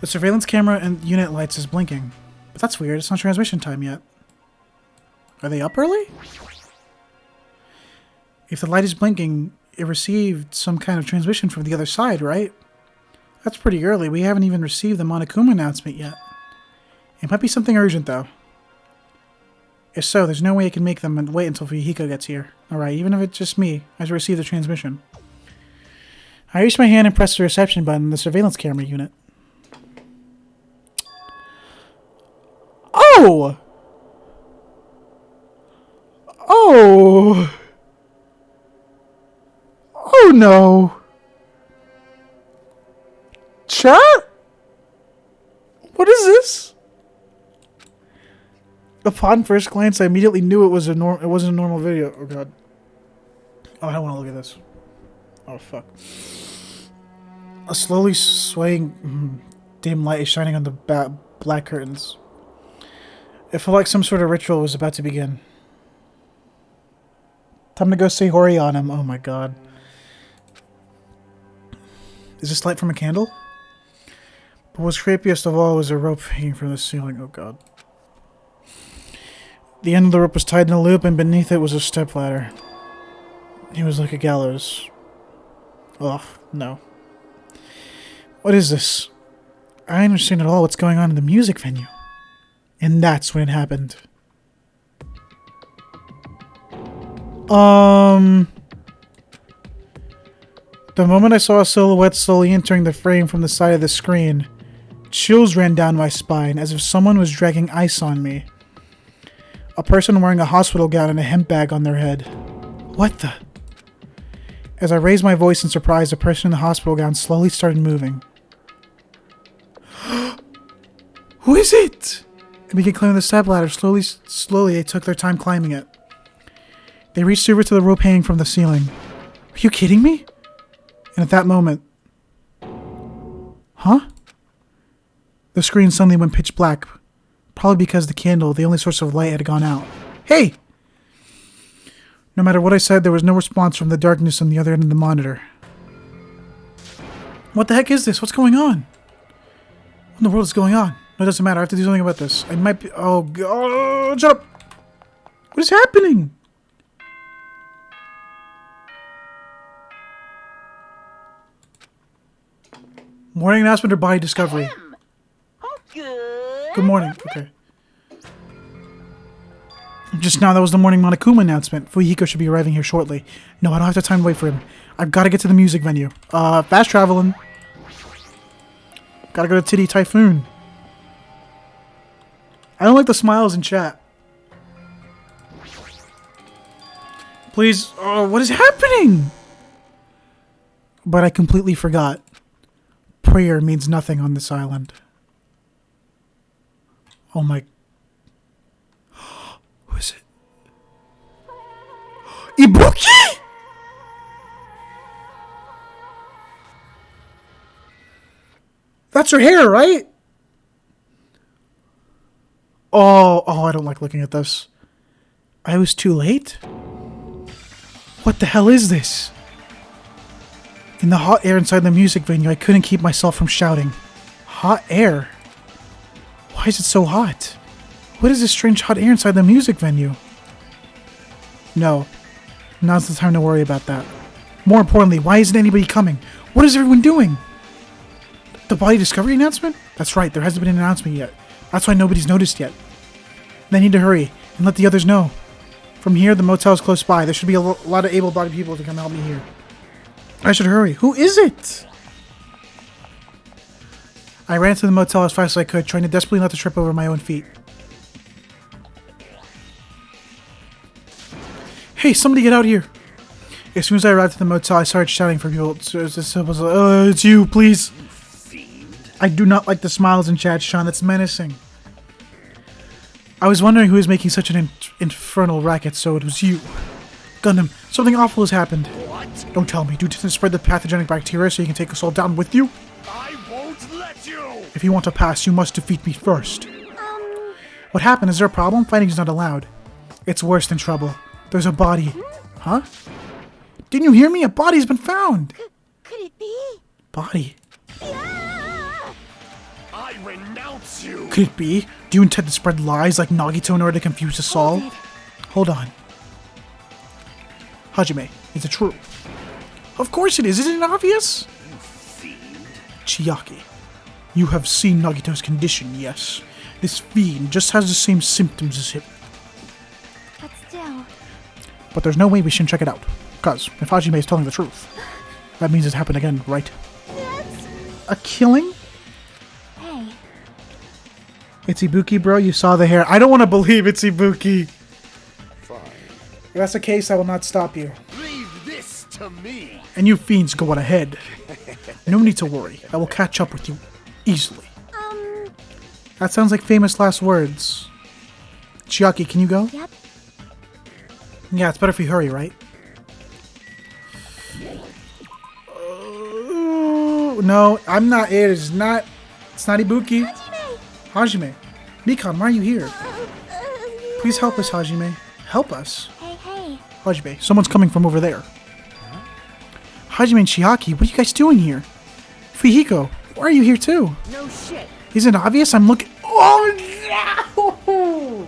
The surveillance camera and unit lights is blinking. But that's weird. It's not transmission time yet. Are they up early? If the light is blinking, it received some kind of transmission from the other side, right? That's pretty early. We haven't even received the Monokuma announcement yet. It might be something urgent, though. If so, there's no way I can make them wait until Fuyuhiko gets here. Alright, even if it's just me, I should receive the transmission. I reached my hand and pressed the reception button on the surveillance camera unit. Oh! Oh! Oh no! Chat? What is this? Upon first glance, I immediately knew it wasn't a normal video. Oh god. Oh, I don't want to look at this. Oh fuck. A slowly swaying dim light is shining on the black curtains. It felt like some sort of ritual was about to begin. Time to go say Hori on him. Oh my god. Is this light from a candle? But what's creepiest of all was a rope hanging from the ceiling. Oh god. The end of the rope was tied in a loop, and beneath it was a stepladder. It was like a gallows. Ugh, no. What is this? I don't understand at all what's going on in the music venue. And that's when it happened. The moment I saw a silhouette slowly entering the frame from the side of the screen, chills ran down my spine as if someone was dragging ice on me. A person wearing a hospital gown and a hemp bag on their head. What the? As I raised my voice in surprise, the person in the hospital gown slowly started moving. Who is it? They began climbing the step ladder. Slowly, they took their time climbing it. They reached over to the rope hanging from the ceiling. Are you kidding me? And at that moment... Huh? The screen suddenly went pitch black. Probably because the candle, the only source of light, had gone out. Hey! No matter what I said, there was no response from the darkness on the other end of the monitor. What the heck is this? What's going on? What in the world is going on? No, it doesn't matter. I have to do something about this. I might be... Oh, God. Shut up! What is happening? Morning announcement or body discovery? Good morning. Okay. Just now, that was the morning Monokuma announcement. Fuyiko should be arriving here shortly. No, I don't have the time to wait for him. I've got to get to the music venue. Fast traveling. Gotta go to Titty Typhoon. I don't like the smiles in chat. Please. Oh, what is happening? But I completely forgot. Prayer means nothing on this island. Oh my... Who is it? Ibuki?! That's her hair, right? Oh, I don't like looking at this. I was too late? What the hell is this? In the hot air inside the music venue, I couldn't keep myself from shouting. Hot air? Why is it so hot? What is this strange hot air inside the music venue? No. Now's the time to worry about that. More importantly, why isn't anybody coming? What is everyone doing? The body discovery announcement? That's right, there hasn't been an announcement yet. That's why nobody's noticed yet. They need to hurry and let the others know. From here, the motel is close by. There should be a lot of able-bodied people to come help me here. I should hurry. Who is it? I ran to the motel as fast as I could, trying to desperately not to trip over my own feet. Hey, somebody get out here! As soon as I arrived at the motel, I started shouting for people. It's you, please! I do not like the smiles in chat, Sean. That's menacing. I was wondering who is making such an infernal racket, so it was you. Gundam, something awful has happened. What? Don't tell me. Do you spread the pathogenic bacteria so you can take us all down with you? I won't let you! If you want to pass, you must defeat me first. What happened? Is there a problem? Fighting is not allowed. It's worse than trouble. There's a body. Huh? Didn't you hear me? A body's been found! Could it be? Body. I renounce you! Could it be? Do you intend to spread lies like Nagito in order to confuse us all? Hold on. Hajime, is it true? Of course it is. Isn't it obvious? You fiend. Chiaki, you have seen Nagito's condition, yes. This fiend just has the same symptoms as him. But still... But there's no way we shouldn't check it out. Because if Hajime is telling the truth, that means it's happened again, right? That's... A killing? Hey. It's Ibuki, bro. You saw the hair. I don't want to believe it's Ibuki. Fine. If that's the case, I will not stop you. Leave this to me! And you fiends go on ahead. No need to worry. I will catch up with you easily. That sounds like famous last words. Chiaki, can you go? Yep. Yeah, it's better if we hurry, right? No, I'm not it. It's not Ibuki. Hajime. Mikan, why are you here? Please help us, Hajime. Help us? Hey. Hajime, someone's coming from over there. Hajime and Chiaki, what are you guys doing here? Fuyiko, why are you here too? No shit. Isn't it obvious? I'm looking... Oh no!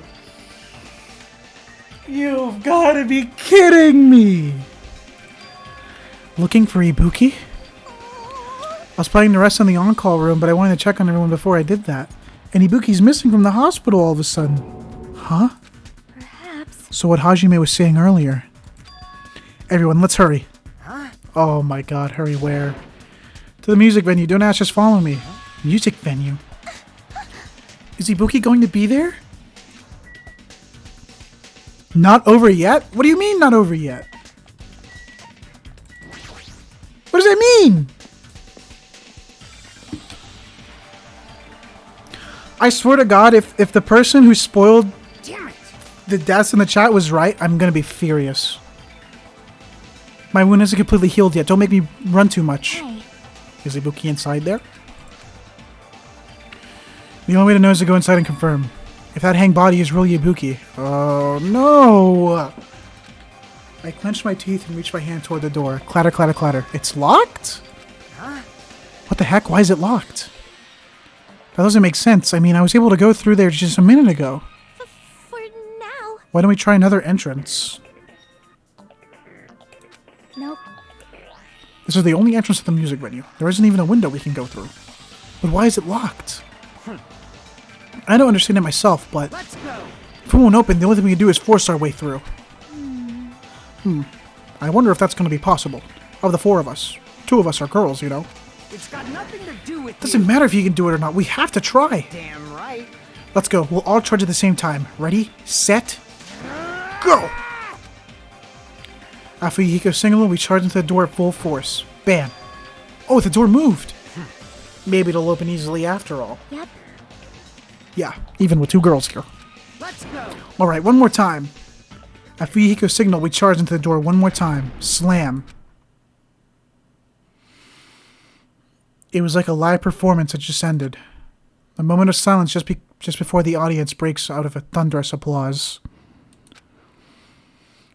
You've got to be kidding me! Looking for Ibuki? I was planning to rest in the on-call room, but I wanted to check on everyone before I did that. And Ibuki's missing from the hospital all of a sudden. Huh? Perhaps. So what Hajime was saying earlier. Everyone, let's hurry. Huh? Oh my god, hurry where? To the music venue. Don't ask, just follow me. Music venue? Is Ibuki going to be there? Not over yet? What do you mean not over yet? What does that mean? I swear to God, if the person who spoiled the deaths in the chat was right, I'm gonna be furious. My wound isn't completely healed yet. Don't make me run too much. Hey. Is Ibuki inside there? The only way to know is to go inside and confirm. If that hang body is really Ibuki. Oh no! I clenched my teeth and reached my hand toward the door. Clatter, clatter, clatter. It's locked? Huh? What the heck? Why is it locked? That doesn't make sense. I mean, I was able to go through there just a minute ago. For now. Why don't we try another entrance? Nope. This is the only entrance to the music venue. There isn't even a window we can go through. But why is it locked? I don't understand it myself, but Let's go. if it won't open, the only thing we can do is force our way through. I wonder if that's going to be possible. Of the 4 of us. 2 of us are girls, you know. It's got nothing to do with Doesn't you. matter if you can do it or not. We have to try. Damn right. Let's go. We'll all charge at the same time. Ready, set, go! After Yihiko signal, we charge into the door at full force. Bam. Oh, the door moved. Maybe it'll open easily after all. Yep. Yeah, even with 2 girls here. Let's go. Alright, one more time. After Yihiko signal, we charge into the door one more time. Slam. It was like a live performance that just ended. A moment of silence just before the audience breaks out of a thunderous applause.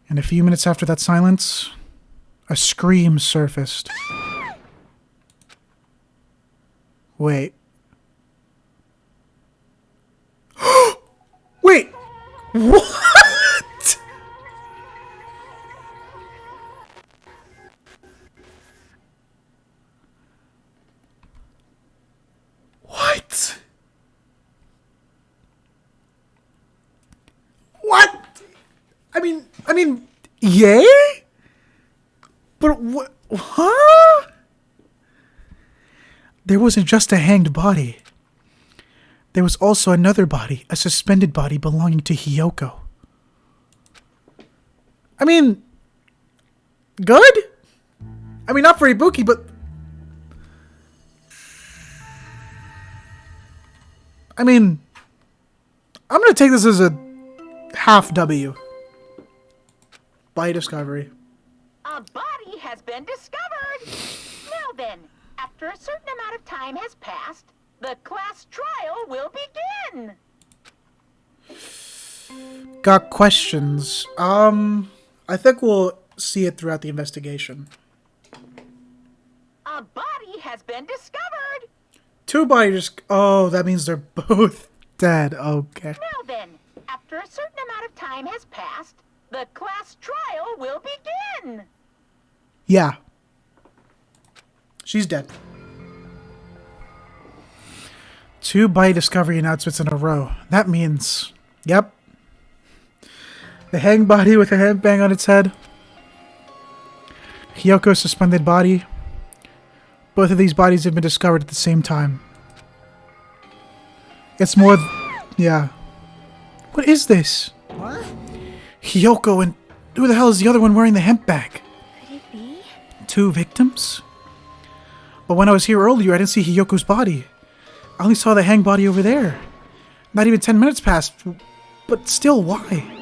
And a few minutes after that silence, a scream surfaced. Wait. Wait! What? What? What? I mean, yay? But what? Huh? There wasn't just a hanged body. There was also another body, a suspended body belonging to Hiyoko. I mean, good? I mean, not for Ibuki, but... I mean, I'm gonna take this as a half W. By discovery. A body has been discovered! Now then, after a certain amount of time has passed, the class trial will begin! Got questions. I think we'll see it throughout the investigation. A body has been discovered! 2 bodies. Oh, that means they're both dead. Okay. Now then, after a certain amount of time has passed, the class trial will begin! Yeah. She's dead. 2 body discovery announcements in a row. That means... Yep. The hanged body with a headbang on its head. Hiyoko's suspended body. Both of these bodies have been discovered at the same time. It's more... Yeah. What is this? What? Hiyoko and... Who the hell is the other one wearing the hemp bag? Could it be? 2 victims? But when I was here earlier, I didn't see Hiyoko's body. I only saw the hanged body over there. Not even 10 minutes passed. But still, why?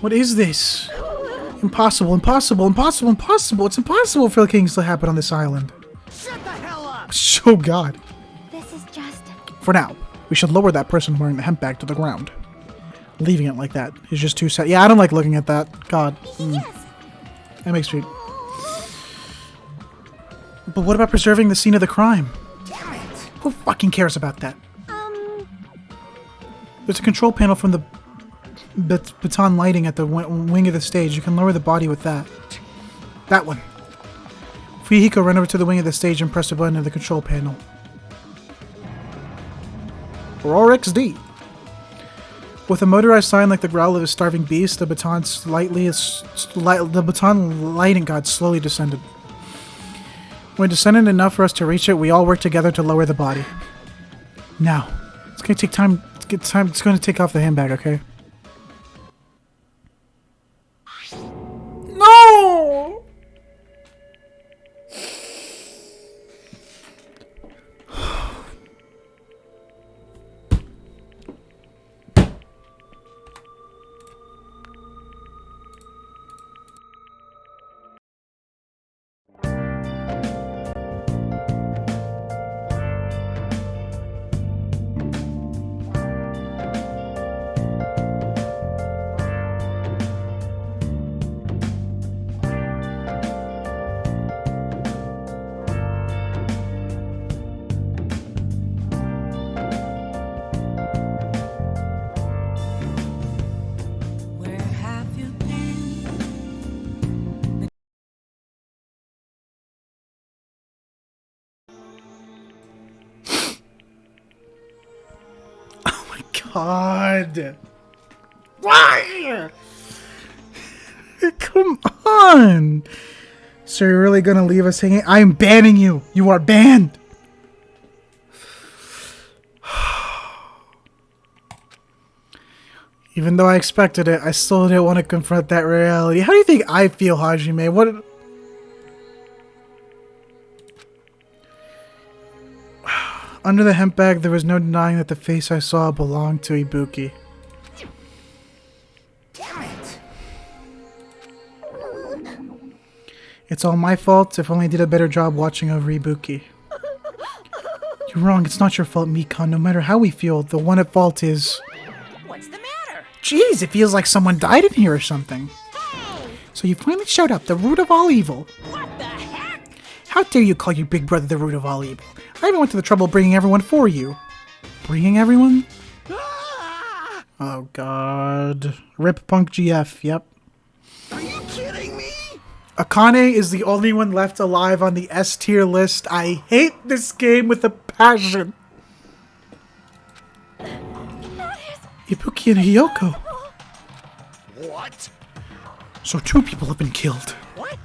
What is this? Impossible, impossible, impossible, impossible. It's impossible for the kings to happen on this island. Shut the hell up! Oh god. This is just... For now, we should lower that person wearing the hemp bag to the ground. Leaving it like that is just too sad. Yeah, I don't like looking at that. God. Yes! That makes me... But what about preserving the scene of the crime? Damn it! Who fucking cares about that? There's a control panel from the baton lighting at the wing of the stage. You can lower the body with that. That one. Fuyuhiko ran over to the wing of the stage and pressed a button on the control panel. Roar XD. With a motorized sign like the growl of a starving beast, the baton lighting god slowly descended. When it descended enough for us to reach it, we all worked together to lower the body. Now, it's gonna take time. It's gonna take off the handbag, okay? No! God. Why? Come on. So you're really gonna leave us hanging? I'm banning you. You are banned. Even though I expected it, I still didn't want to confront that reality. How do you think I feel, Hajime? What? Under the hemp bag, there was no denying that the face I saw belonged to Ibuki. Damn it! It's all my fault. If only I did a better job watching over Ibuki. You're wrong. It's not your fault, Mikan. No matter how we feel, the one at fault is... What's the matter? Jeez, it feels like someone died in here or something. So you finally showed up, the root of all evil. What the heck? How dare you call your big brother the root of all evil? I even went to the trouble of bringing everyone for you. Bringing everyone? Oh god. Rip Punk GF, yep. Are you kidding me? Akane is the only one left alive on the S tier list. I hate this game with a passion. Ibuki and Hiyoko. What? So 2 people have been killed. What?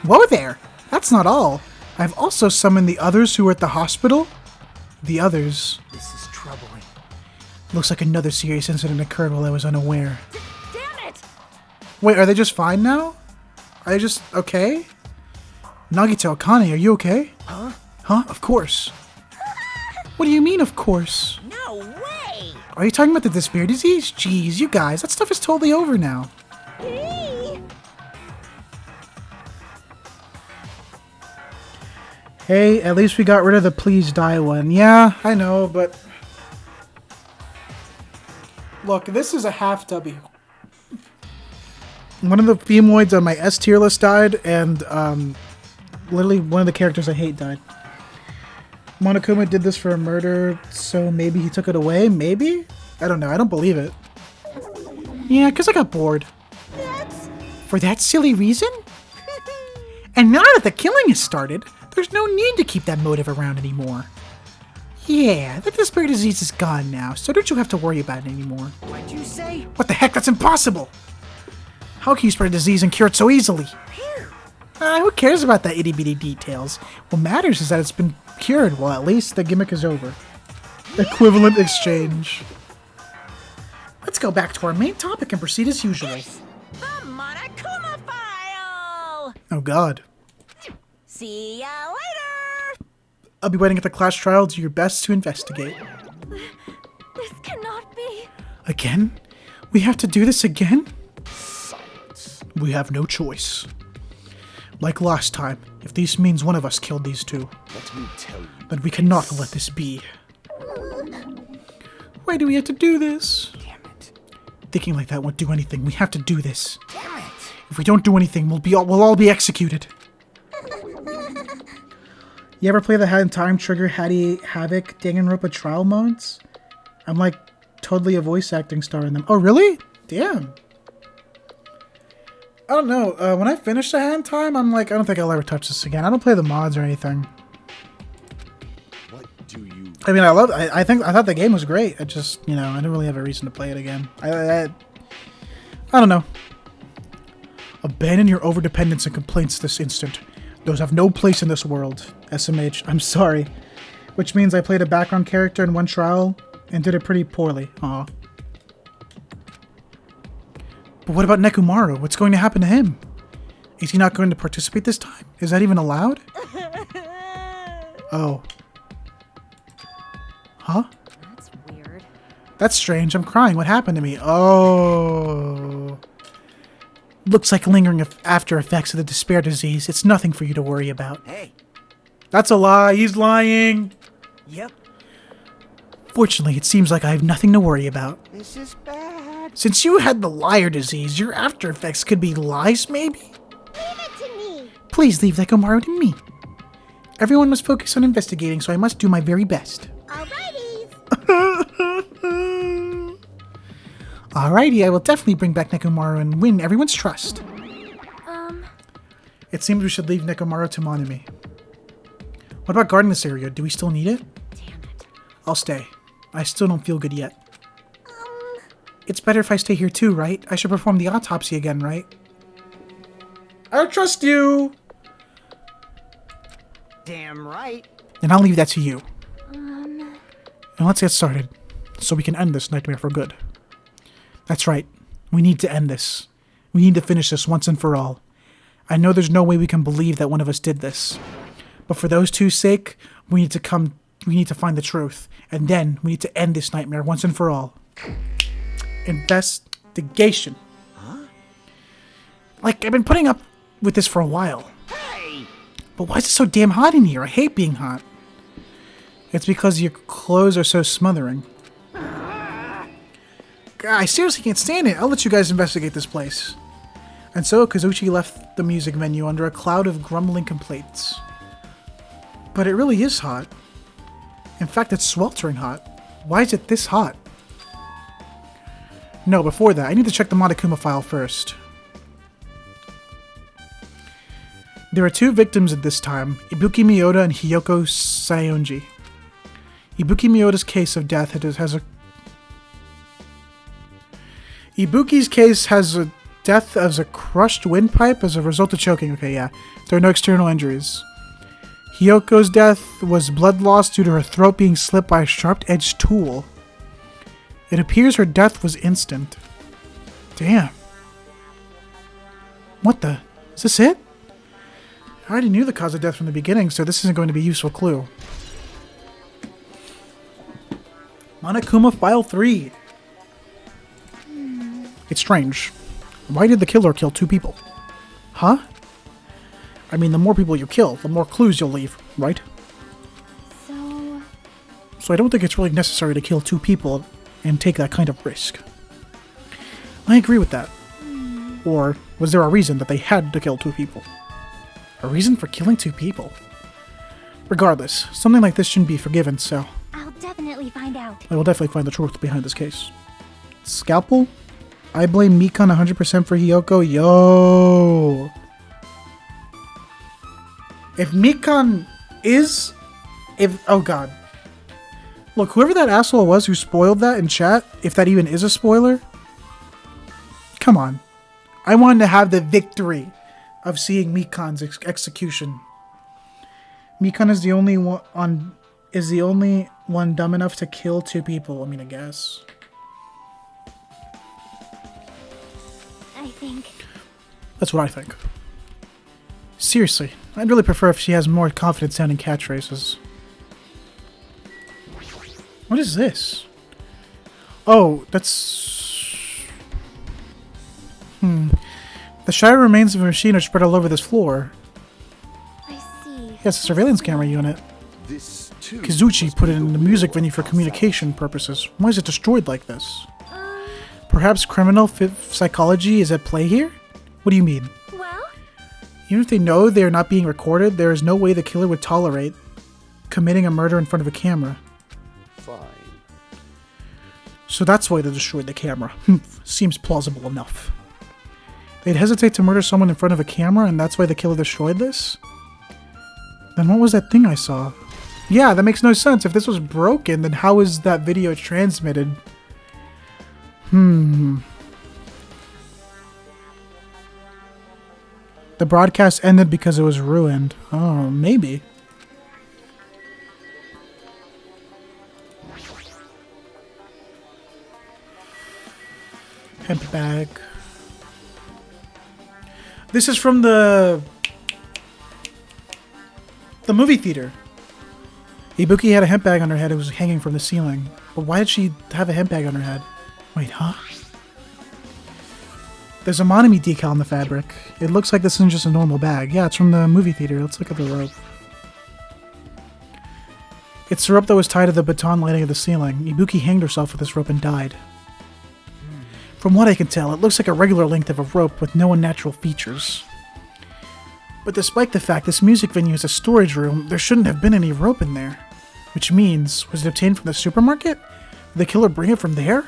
Whoa there! That's not all. I've also summoned the others who were at the hospital. The others. This is troubling. Looks like another serious incident occurred while I was unaware. Damn it! Wait, are they just fine now? Are they just okay? Nagito, Akane, are you okay? Huh? Huh? Of course. What do you mean, of course? No way! Are you talking about the despair disease? Jeez, you guys, that stuff is totally over now. Hey, at least we got rid of the please die one. Yeah, I know, but... Look, this is a half W. One of the femoids on my S tier list died, and literally one of the characters I hate died. Monokuma did this for a murder, so maybe he took it away? Maybe? I don't know, I don't believe it. Yeah, because I got bored. For that silly reason? And now that the killing has started, there's no need to keep that motive around anymore. Yeah, the despair disease is gone now, so don't you have to worry about it anymore. What'd you say? What the heck? That's impossible! How can you spread a disease and cure it so easily? Who cares about that itty-bitty details? What matters is that it's been cured. Well, at least the gimmick is over. Equivalent exchange. Let's go back to our main topic and proceed as usual. The Monokuma file! Oh god. See ya later! I'll be waiting at the class trial. Do your best to investigate. This cannot be. Again? We have to do this again? We have no choice. Like last time, if this means one of us killed these 2. Let me tell you. But we cannot let this be. Why do we have to do this? Damn it. Thinking like that won't do anything. We have to do this. Damn it. If we don't do anything, we'll all be executed. You ever play the Hand Time Trigger Hattie Havoc Danganronpa trial modes? I'm like totally a voice acting star in them. Oh really? Damn. I don't know. When I finish the Hand Time, I'm like, I don't think I'll ever touch this again. I don't play the mods or anything. What do you... I mean, I thought the game was great. I just, you know, I didn't really have a reason to play it again. I don't know. Abandon your overdependence and complaints this instant. Those have no place in this world. SMH, I'm sorry. Which means I played a background character in one trial and did it pretty poorly. Aw. But what about Nekomaru? What's going to happen to him? Is he not going to participate this time? Is that even allowed? Oh. Huh? That's weird. That's strange. I'm crying. What happened to me? Oh. Looks like lingering after effects of the despair disease. It's nothing for you to worry about. Hey. That's a lie. He's lying. Yep. Fortunately, it seems like I have nothing to worry about. This is bad. Since you had the liar disease, your after effects could be lies, maybe? Leave it to me. Please leave Nekomaru to me. Everyone must focus on investigating, so I must do my very best. Alrighties. Alrighty, I will definitely bring back Nekomaru and win everyone's trust. It seems we should leave Nekomaru to Monami. What about guarding this area? Do we still need it? Damn it. I'll stay. I still don't feel good yet. It's better if I stay here too, right? I should perform the autopsy again, right? I don't trust you! Damn right. And I'll leave that to you. And let's get started, so we can end this nightmare for good. That's right. We need to end this. We need to finish this once and for all. I know there's no way we can believe that one of us did this. But for those two's sake, we need to find the truth. And then we need to end this nightmare once and for all. Investigation. Huh? Like, I've been putting up with this for a while. Hey! But why is it so damn hot in here? I hate being hot. It's because your clothes are so smothering. God, I seriously can't stand it. I'll let you guys investigate this place. And so Kazuchi left the music venue under a cloud of grumbling complaints. But it really is hot. In fact, it's sweltering hot. Why is it this hot? No, before that, I need to check the Monokuma file first. There are two victims at this time, Ibuki Miyota and Hiyoko Saionji. Ibuki Miyota's case of death has a... Ibuki's case has a death as a crushed windpipe as a result of choking. Okay, yeah. There are no external injuries. Hiyoko's death was blood loss due to her throat being slit by a sharp-edged tool. It appears her death was instant. Damn. What the? Is this it? I already knew the cause of death from the beginning, so this isn't going to be a useful clue. Monokuma File 3. It's strange. Why did the killer kill two people? Huh? I mean, the more people you kill, the more clues you'll leave, right? So I don't think it's really necessary to kill two people and take that kind of risk. I agree with that. Or was there a reason that they had to kill two people? A reason for killing two people? Regardless, something like this shouldn't be forgiven, so... I'll definitely find out. I will definitely find the truth behind this case. Scalpel? I blame Mikan 100% for Hiyoko. Yo! If Mikan is... Oh god. Look, whoever that asshole was who spoiled that in chat, if that even is a spoiler... Come on. I wanted to have the victory of seeing Mikan's execution. Mikan is the only one dumb enough to kill two people. I mean, I guess. I think. That's what I think. Seriously, I'd really prefer if she has more confident sounding catchphrases. What is this? Oh, that's... The shattered remains of a machine are spread all over this floor. I see. Yes, a surveillance camera unit. This too. Kizuchi put it in the music venue for communication purposes. Why is it destroyed like this? Perhaps criminal psychology is at play here? What do you mean? Well? Even if they know they are not being recorded, there is no way the killer would tolerate committing a murder in front of a camera. Fine. So that's why they destroyed the camera. Seems plausible enough. They'd hesitate to murder someone in front of a camera, and that's why the killer destroyed this? Then what was that thing I saw? Yeah, that makes no sense. If this was broken, then how is that video transmitted? The broadcast ended because it was ruined. Oh, maybe. Hemp bag. This is from the movie theater. Ibuki had a hemp bag on her head. It was hanging from the ceiling. But why did she have a hemp bag on her head? Wait, huh? There's a Monami decal on the fabric. It looks like this isn't just a normal bag. Yeah, it's from the movie theater. Let's look at the rope. It's the rope that was tied to the baton lighting of the ceiling. Ibuki hanged herself with this rope and died. From what I can tell, it looks like a regular length of a rope with no unnatural features. But despite the fact this music venue is a storage room, there shouldn't have been any rope in there. Which means, was it obtained from the supermarket? Did the killer bring it from there?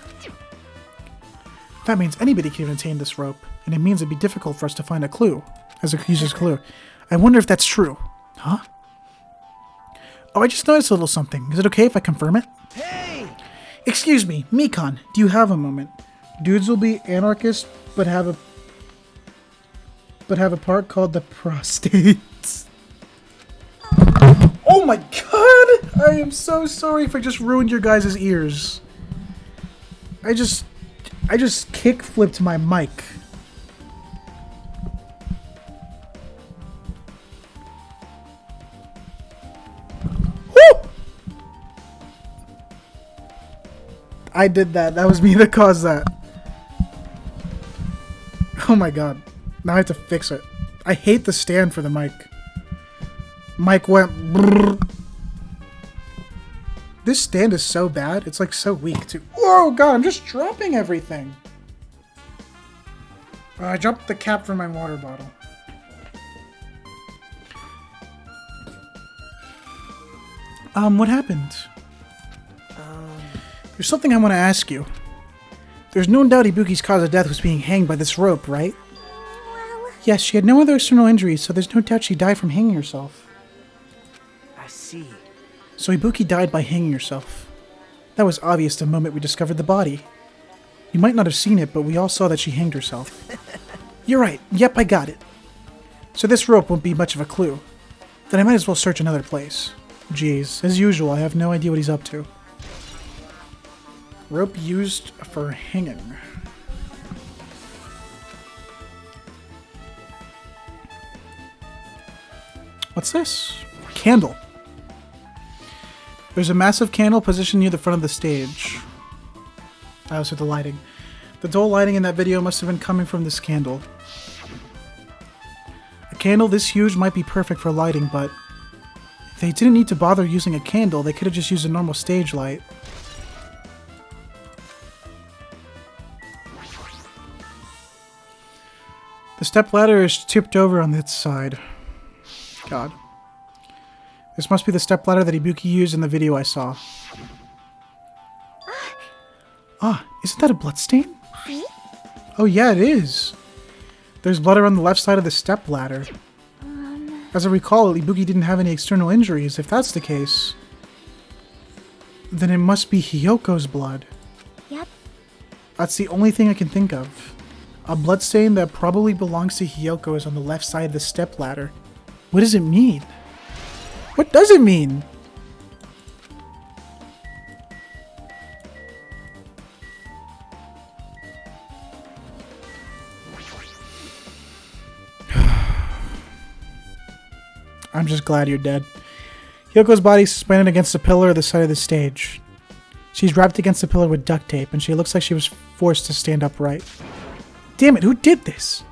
That means anybody can obtain this rope, and it means it'd be difficult for us to find a clue, as a user's clue. I wonder if that's true. Huh? Oh, I just noticed a little something. Is it okay if I confirm it? Hey! Excuse me, Mikan, do you have a moment? Dudes will be anarchists, but have a part called the prostates. Oh my god! I am so sorry if I just ruined your guys' ears. I just kick flipped my mic. Woo! I did that. That was me that caused that. Oh my god. Now I have to fix it. I hate the stand for the mic. Mic went brrr. This stand is so bad. It's like so weak too. Oh god, I'm just dropping everything. I dropped the cap from my water bottle. What happened? There's something I want to ask you. There's no doubt Ibuki's cause of death was being hanged by this rope, right? Well... Yes, she had no other external injuries, so there's no doubt she died from hanging herself. I see. So Ibuki died by hanging herself. That was obvious the moment we discovered the body. You might not have seen it, but we all saw that she hanged herself. You're right. Yep, I got it. So this rope won't be much of a clue. Then I might as well search another place. Jeez, as usual, I have no idea what he's up to. Rope used for hanging. What's this? Candle. There's a massive candle positioned near the front of the stage. I also the lighting. The dull lighting in that video must have been coming from this candle. A candle this huge might be perfect for lighting, but if they didn't need to bother using a candle, they could have just used a normal stage light. The stepladder is tipped over on its side. God. This must be the stepladder that Ibuki used in the video I saw. Ah, isn't that a bloodstain? See? Oh yeah, it is. There's blood around the left side of the stepladder. As I recall, Ibuki didn't have any external injuries. If that's the case, then it must be Hiyoko's blood. Yep. That's the only thing I can think of. A bloodstain that probably belongs to Hiyoko is on the left side of the stepladder. What does it mean? What does it mean? I'm just glad you're dead. Hiyoko's body is suspended against a pillar at the side of the stage. She's wrapped against the pillar with duct tape, and she looks like she was forced to stand upright. Damn it, who did this?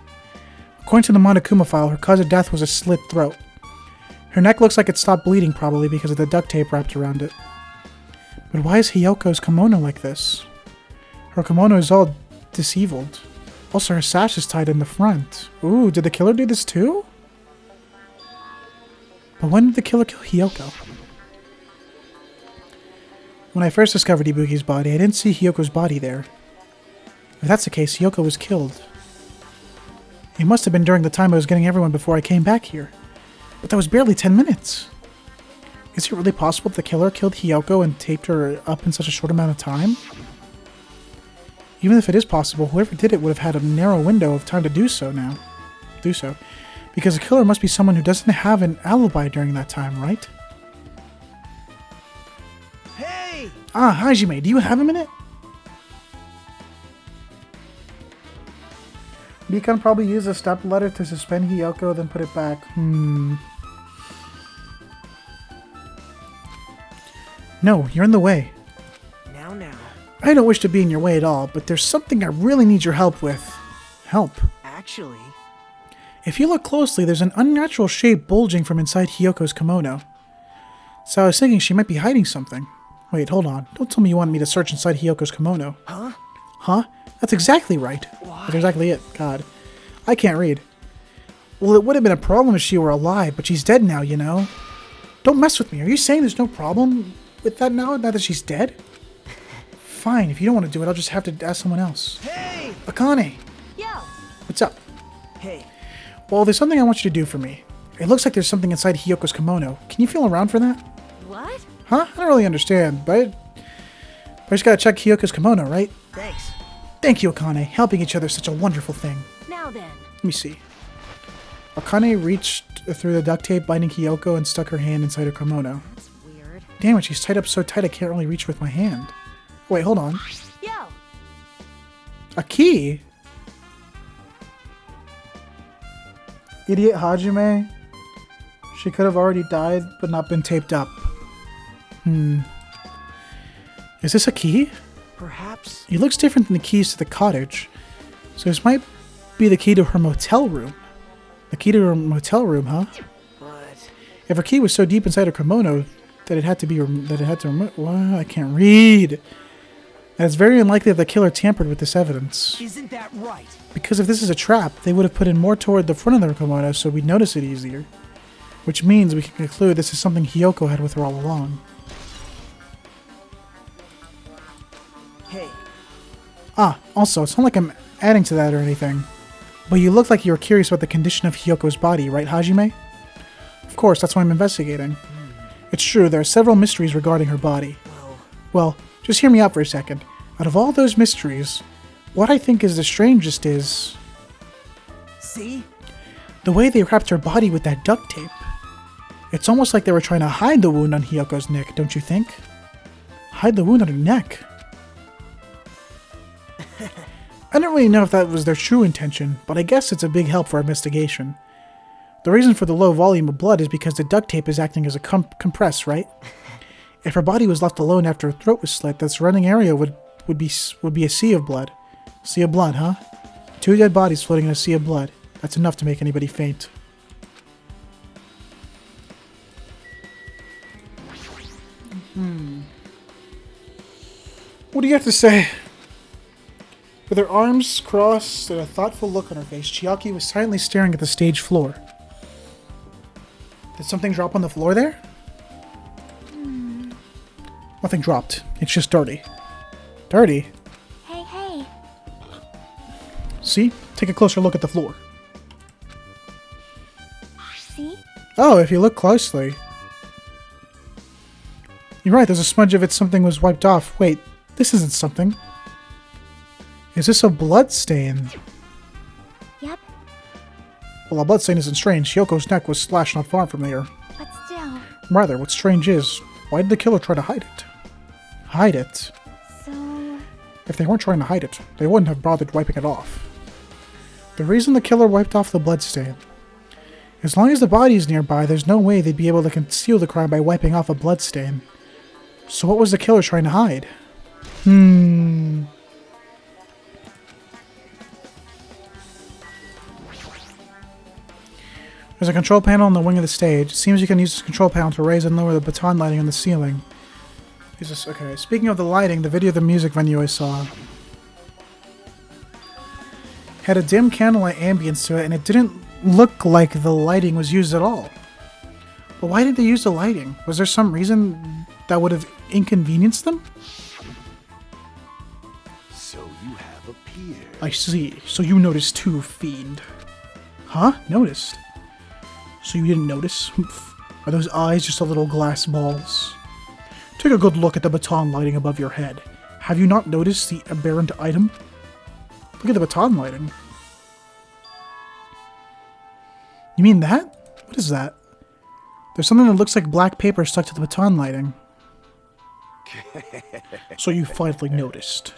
According to the Monokuma file, her cause of death was a slit throat. Her neck looks like it stopped bleeding, probably because of the duct tape wrapped around it. But why is Hiyoko's kimono like this? Her kimono is all diseveled. Also, her sash is tied in the front. Ooh, did the killer do this too? But when did the killer kill Hiyoko? When I first discovered Ibuki's body, I didn't see Hiyoko's body there. If that's the case, Hiyoko was killed. It must have been during the time I was getting everyone before I came back here. But that was barely 10 minutes. Is it really possible that the killer killed Hiyoko and taped her up in such a short amount of time? Even if it is possible, whoever did it would have had a narrow window of time to do so. Because the killer must be someone who doesn't have an alibi during that time, right? Hey! Ah, Hajime, do you have a minute? You can probably use a stepladder to suspend Hiyoko, then put it back. No, you're in the way. Now. I don't wish to be in your way at all, but there's something I really need your help with. Help? Actually... If you look closely, there's an unnatural shape bulging from inside Hiyoko's kimono. So I was thinking she might be hiding something. Wait, hold on. Don't tell me you want me to search inside Hiyoko's kimono. Huh? Huh? That's exactly right. Why? That's exactly it. God. I can't read. Well, it would have been a problem if she were alive, but she's dead now, you know? Don't mess with me. Are you saying there's no problem with that now that she's dead? Fine, if you don't want to do it, I'll just have to ask someone else. Hey! Akane! Yo! What's up? Hey. Well, there's something I want you to do for me. It looks like there's something inside Hiyoko's kimono. Can you feel around for that? What? Huh? I don't really understand, but I just gotta check Hiyoko's kimono, right? Thanks. Thank you, Akane. Helping each other is such a wonderful thing. Now then. Let me see. Akane reached through the duct tape binding Hiyoko and stuck her hand inside her kimono. That's weird. Damn it, she's tied up so tight I can't really reach with my hand. Wait, hold on. Yo! A key? Idiot Hajime? She could have already died, but not been taped up. Is this a key? Perhaps? It looks different than the keys to the cottage. So this might be the key to her motel room. The key to her motel room, huh? But... If her key was so deep inside her kimono that it had to be removed. Well, I can't read. And it's very unlikely that the killer tampered with this evidence. Isn't that right? Because if this is a trap, they would have put in more toward the front of their kimono so we'd notice it easier. Which means we can conclude this is something Hiyoko had with her all along. Hey. Ah, also, it's not like I'm adding to that or anything. But you look like you were curious about the condition of Hiyoko's body, right, Hajime? Of course, that's why I'm investigating. It's true, there are several mysteries regarding her body. Well, just hear me out for a second. Out of all those mysteries, what I think is the strangest is... See? the way they wrapped her body with that duct tape. It's almost like they were trying to hide the wound on Hiyoko's neck, don't you think? Hide the wound on her neck. I don't really know if that was their true intention, but I guess it's a big help for our investigation. The reason for the low volume of blood is because the duct tape is acting as a compress, right? If her body was left alone after her throat was slit, that surrounding area would be a sea of blood. Sea of blood, huh? 2 dead bodies floating in a sea of blood. That's enough to make anybody faint. What do you have to say? With her arms crossed and a thoughtful look on her face, Chiaki was silently staring at the stage floor. Did something drop on the floor there? Nothing dropped. It's just dirty. Dirty? Hey, hey. See? Take a closer look at the floor. See? Oh, if you look closely. You're right, there's a smudge of it. Something was wiped off. Wait, this isn't something. Is this a blood stain? Yep, Well, a blood stain isn't strange. Hyoko's neck was slashed not far from here. but still. Rather, what's strange is, why did the killer try to hide it? Hide it? So... If they weren't trying to hide it, they wouldn't have bothered wiping it off. The reason the killer wiped off the blood stain. As long as the body is nearby, there's no way they'd be able to conceal the crime by wiping off a blood stain. So what was the killer trying to hide? There's a control panel on the wing of the stage. It seems you can use this control panel to raise and lower the baton lighting on the ceiling. Okay, speaking of the lighting, the video of the music venue I saw had a dim candlelight ambience to it, and it didn't look like the lighting was used at all. But why did they use the lighting? Was there some reason that would have inconvenienced them? So you have appeared. I see. So you noticed too, fiend. Huh? Noticed? So you didn't notice? Are those eyes just a little glass balls? Take a good look at the baton lighting above your head. Have you not noticed the aberrant item? Look at the baton lighting. You mean that? What is that? There's something that looks like black paper stuck to the baton lighting. So you finally noticed.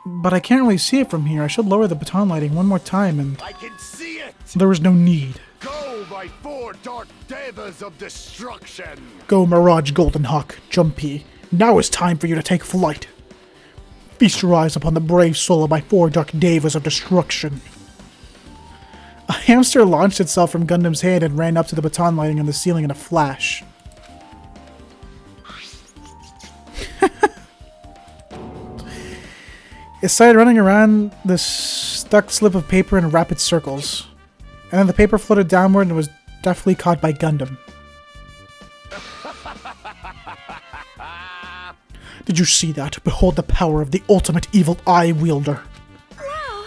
But I can't really see it from here. I should lower the baton lighting one more time and... I can see it! There was no need. Go, my 4 dark devas of destruction! Go, Mirage Golden Hawk, Jumpy. Now is time for you to take flight. Feast your eyes upon the brave soul of my 4 dark devas of destruction. A hamster launched itself from Gundam's hand and ran up to the baton lighting on the ceiling in a flash. It started running around the stuck slip of paper in rapid circles. And then the paper floated downward and was deftly caught by Gundam. Did you see that? Behold the power of the ultimate evil eye wielder. Wow!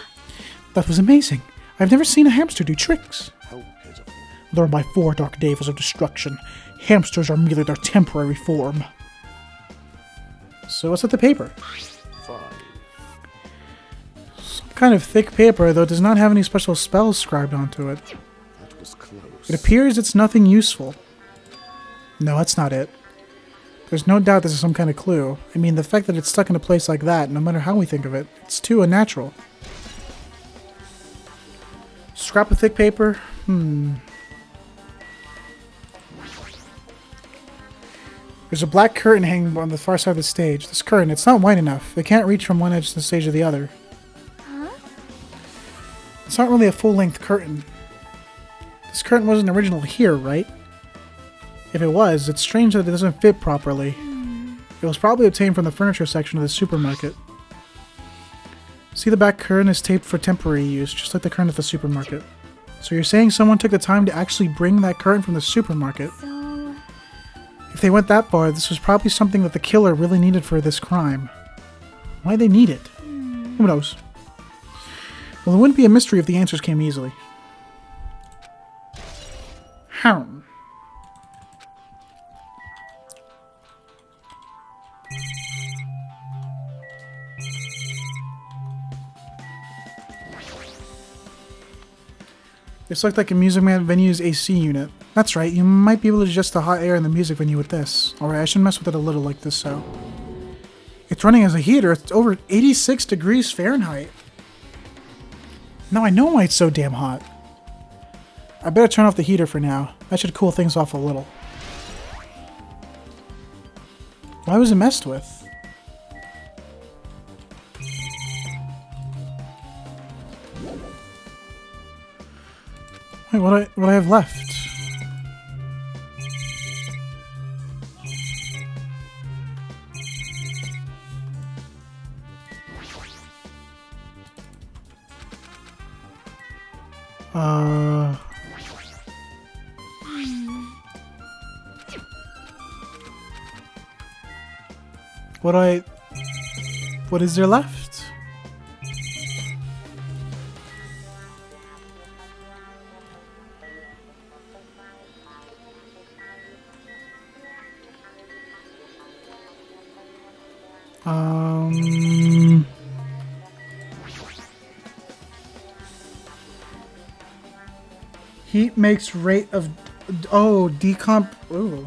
That was amazing. I've never seen a hamster do tricks. How pitiful. They're my 4 dark devas of destruction. Hamsters are merely their temporary form. So what's with the paper? 5. kind of thick paper, though it does not have any special spells scribed onto it. That was close. It appears it's nothing useful. No, that's not it. There's no doubt this is some kind of clue. I mean, the fact that it's stuck in a place like that, no matter how we think of it, it's too unnatural. Scrap of thick paper? There's a black curtain hanging on the far side of the stage. This curtain, it's not wide enough. It can't reach from one edge of the stage to the other. Huh? It's not really a full-length curtain. This curtain wasn't originally here, right? If it was, it's strange that it doesn't fit properly. It was probably obtained from the furniture section of the supermarket. See, the back curtain is taped for temporary use, just like the curtain at the supermarket. So you're saying someone took the time to actually bring that curtain from the supermarket? So... If they went that far, this was probably something that the killer really needed for this crime. Why'd they need it? Who knows? Well, it wouldn't be a mystery if the answers came easily. How? This looked like a music venue's AC unit. That's right, you might be able to adjust the hot air in the music venue with this. Alright, I should mess with it a little like this, so. It's running as a heater. It's over 86 degrees Fahrenheit. Now I know why it's so damn hot. I better turn off the heater for now. That should cool things off a little. Why was it messed with? Wait, what do I have left? What is there left? Heat makes rate of... Oh, decomp... Ooh.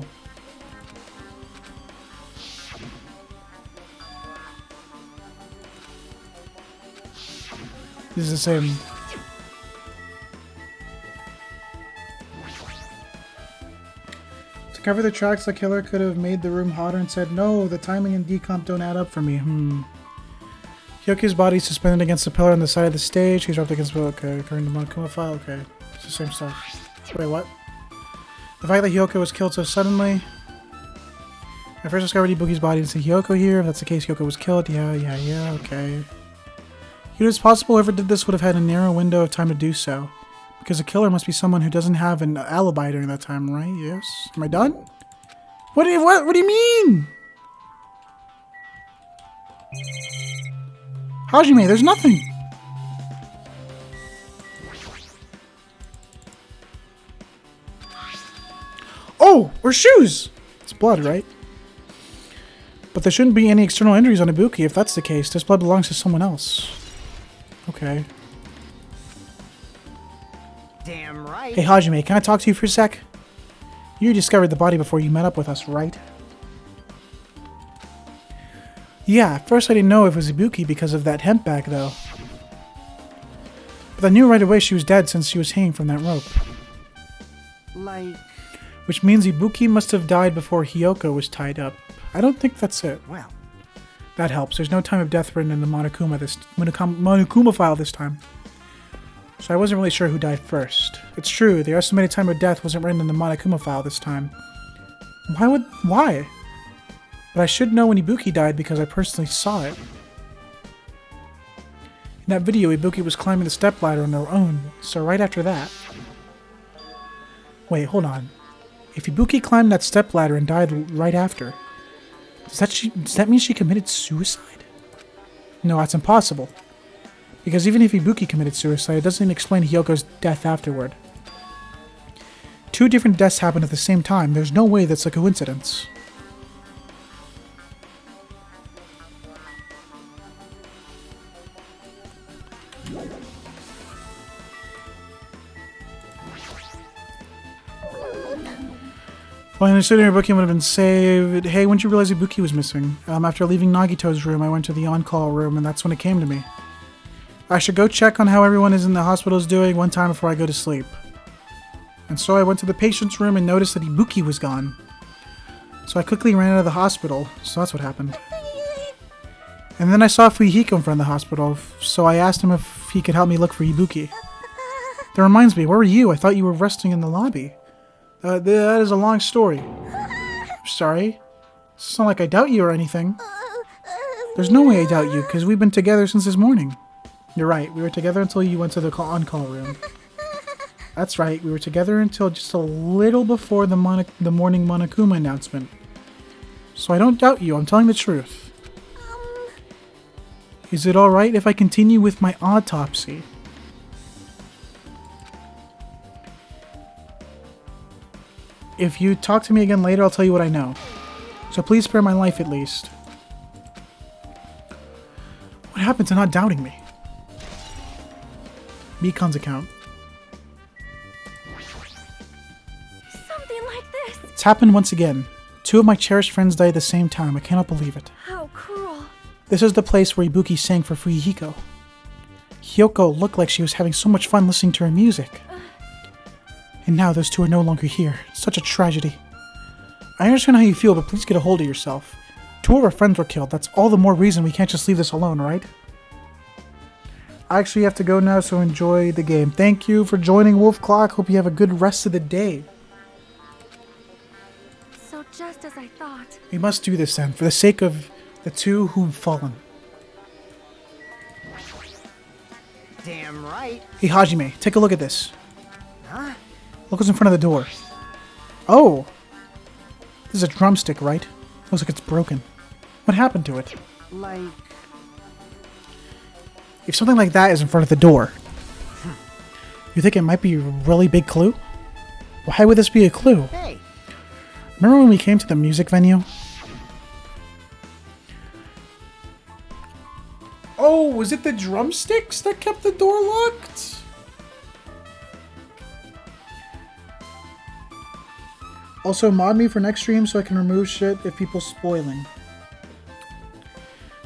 This is the same. To cover the tracks, the killer could have made the room hotter and said, no, the timing and decomp don't add up for me. Hyoki's body suspended against the pillar on the side of the stage. He's dropped against... Okay, according to Monokuma file. Okay. It's the same stuff. Wait, what? The fact that Hyoko was killed so suddenly... I first discovered Ibuki's body and see Hyoko here. If that's the case, Hyoko was killed. Yeah, okay. It was possible whoever did this would have had a narrow window of time to do so. Because a killer must be someone who doesn't have an alibi during that time, right? Yes? Am I done? What do you mean? Hajime, there's nothing! Oh! Or shoes! It's blood, right? But there shouldn't be any external injuries on Ibuki if that's the case. This blood belongs to someone else. Okay. Damn right. Hey Hajime, can I talk to you for a sec? You discovered the body before you met up with us, right? Yeah, at first I didn't know if it was Ibuki because of that hemp bag, though. But I knew right away she was dead since she was hanging from that rope. Like... Which means Ibuki must have died before Hyoko was tied up. I don't think that's it. Well... That helps. There's no time of death written in the Monokuma file this time. So I wasn't really sure who died first. It's true, the estimated time of death wasn't written in the Monokuma file this time. Why? But I should know when Ibuki died because I personally saw it. In that video, Ibuki was climbing the stepladder on her own, so right after that... Wait, hold on. If Ibuki climbed that stepladder and died right after... Does that mean she committed suicide? No, that's impossible. Because even if Ibuki committed suicide, it doesn't explain Hyoko's death afterward. Two different deaths happened at the same time. There's no way that's a coincidence. Well, I assumed Ibuki would have been saved. Hey, when did you realize Ibuki was missing? After leaving Nagito's room, I went to the on-call room, and that's when it came to me. I should go check on how everyone is in the hospital is doing one time before I go to sleep. And so I went to the patient's room and noticed that Ibuki was gone. So I quickly ran out of the hospital, so that's what happened. And then I saw Fuyuhiko in front of the hospital, so I asked him if he could help me look for Ibuki. That reminds me, where were you? I thought you were resting in the lobby. That is a long story. I'm sorry. It's not like I doubt you or anything. There's no way I doubt you, because we've been together since this morning. You're right, we were together until you went to the on-call room. That's right, we were together until just a little before the morning Monokuma announcement. So I don't doubt you, I'm telling the truth. Is it alright if I continue with my autopsy? If you talk to me again later, I'll tell you what I know. So please spare my life at least. What happened to not doubting me? Mikan's account. Something like this. It's happened once again. 2 of my cherished friends died at the same time. I cannot believe it. How cruel. This is the place where Ibuki sang for Fuyuhiko. Hyoko looked like she was having so much fun listening to her music. And now those 2 are no longer here. Such a tragedy. I understand how you feel, but please get a hold of yourself. 2 of our friends were killed. That's all the more reason we can't just leave this alone, right? I actually have to go now, so enjoy the game. Thank you for joining Wolf Clock. Hope you have a good rest of the day. So just as I thought. We must do this then, for the sake of the 2 who've fallen. Damn right. Hey Hajime, take a look at this. Huh? Look what's in front of the door. Oh! This is a drumstick, right? Looks like it's broken. What happened to it? Like... If something like that is in front of the door, you think it might be a really big clue? Why would this be a clue? Hey! Remember when we came to the music venue? Oh, was it the drumsticks that kept the door locked? Also, mod me for next stream so I can remove shit if people spoiling.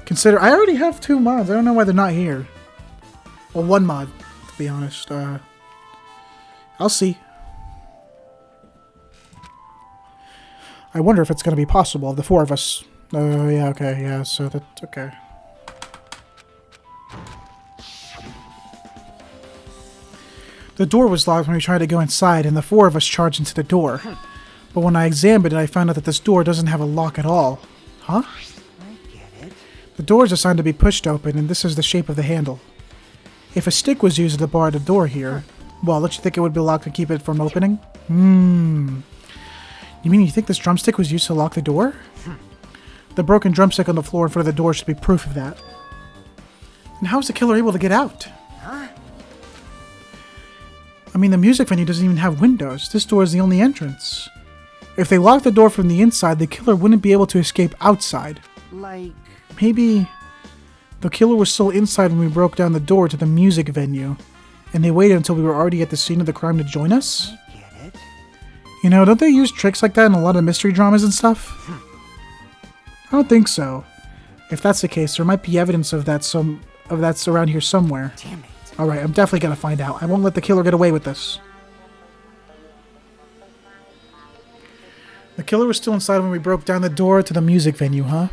Consider, I already have 2 mods. I don't know why they're not here. Well, 1 mod, to be honest. I'll see. I wonder if it's going to be possible, the 4 of us. Oh, yeah, okay, yeah, so that's okay. The door was locked when we tried to go inside, and the 4 of us charged into the door. But when I examined it, I found out that this door doesn't have a lock at all. Huh? I get it. The door is designed to be pushed open, and this is the shape of the handle. If a stick was used to bar the door here, well, don't you think it would be locked to keep it from opening? You mean you think this drumstick was used to lock the door? The broken drumstick on the floor in front of the door should be proof of that. And how is the killer able to get out? Huh? I mean, the music venue doesn't even have windows. This door is the only entrance. If they locked the door from the inside, the killer wouldn't be able to escape outside. Like... Maybe the killer was still inside when we broke down the door to the music venue, and they waited until we were already at the scene of the crime to join us? I get it. You know, don't they use tricks like that in a lot of mystery dramas and stuff? I don't think so. If that's the case, there might be evidence of that's around here somewhere. Damn it. Alright, I'm definitely gonna find out. I won't let the killer get away with this. The killer was still inside when we broke down the door to the music venue, huh?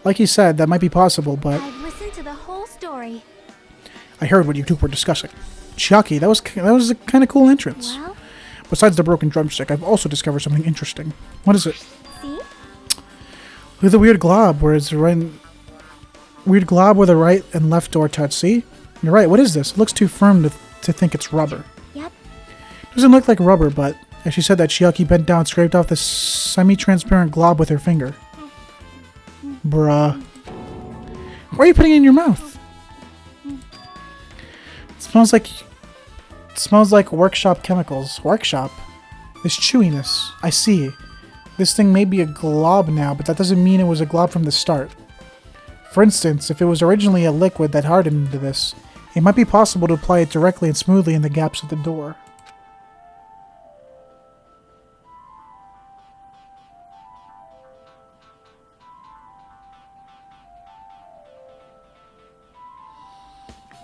Like you said, that might be possible, but... I've listened to the whole story. I heard what you two were discussing. Chucky, that was a kind of cool entrance. Well, Besides the broken drumstick, I've also discovered something interesting. What is it? see? Look at the weird glob where it's right... Weird glob where the right and left door touch, see? You're right, what is this? It looks too firm to think it's rubber. Yep. Doesn't look like rubber, but... As she said that, Chiaki bent down and scraped off the semi-transparent glob with her finger. Bruh. Why are you putting it in your mouth? It smells like workshop chemicals. Workshop? This chewiness. I see. This thing may be a glob now, but that doesn't mean it was a glob from the start. For instance, if it was originally a liquid that hardened into this, It might be possible to apply it directly and smoothly in the gaps of the door.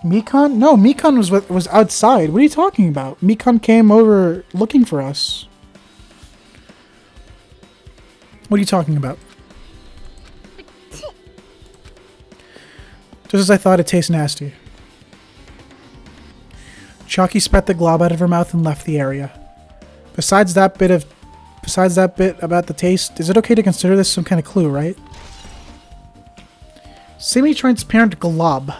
Mikan? No, Mikan was outside. What are you talking about? Mikan came over looking for us. What are you talking about? Just as I thought, it tastes nasty. Chalky spat the glob out of her mouth and left the area. Besides that bit about the taste, is it okay to consider this some kind of clue, right? Semi-transparent glob.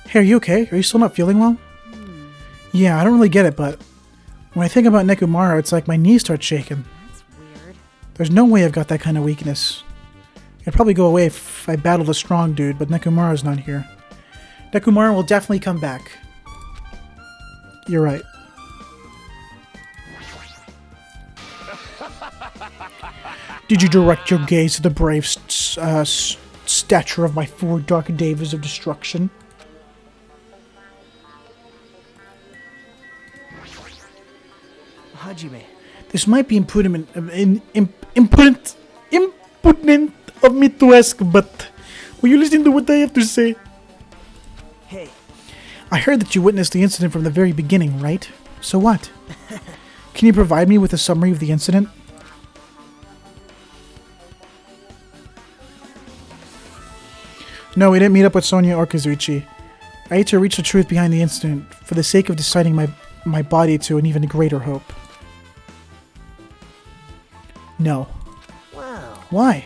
Hey, are you okay? Are you still not feeling well? Yeah, I don't really get it, but when I think about Nekomaru, it's like my knees start shaking. That's weird. There's no way I've got that kind of weakness. It'd probably go away if I battled a strong dude, but Nekomaru's not here. Nekomaru will definitely come back. You're right. Did you direct your gaze to the brave stature of my 4 dark days of destruction? Hajime. This might be impertinent of me to ask, but will you listen to what I have to say? Hey. I heard that you witnessed the incident from the very beginning, right? So what? Can you provide me with a summary of the incident? No, we didn't meet up with Sonia or Kazuchi. I had to reach the truth behind the incident for the sake of deciding my body to an even greater hope. No. Wow. Why?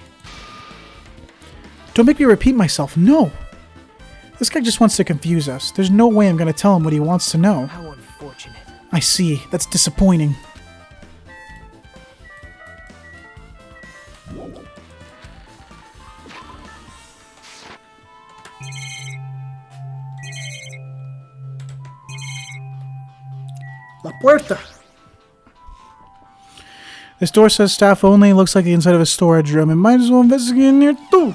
Don't make me repeat myself. No. This guy just wants to confuse us. There's no way I'm going to tell him what he wants to know. How unfortunate. I see. That's disappointing. La puerta. This door says staff only. Looks like the inside of a storage room. It might as well investigate in here too.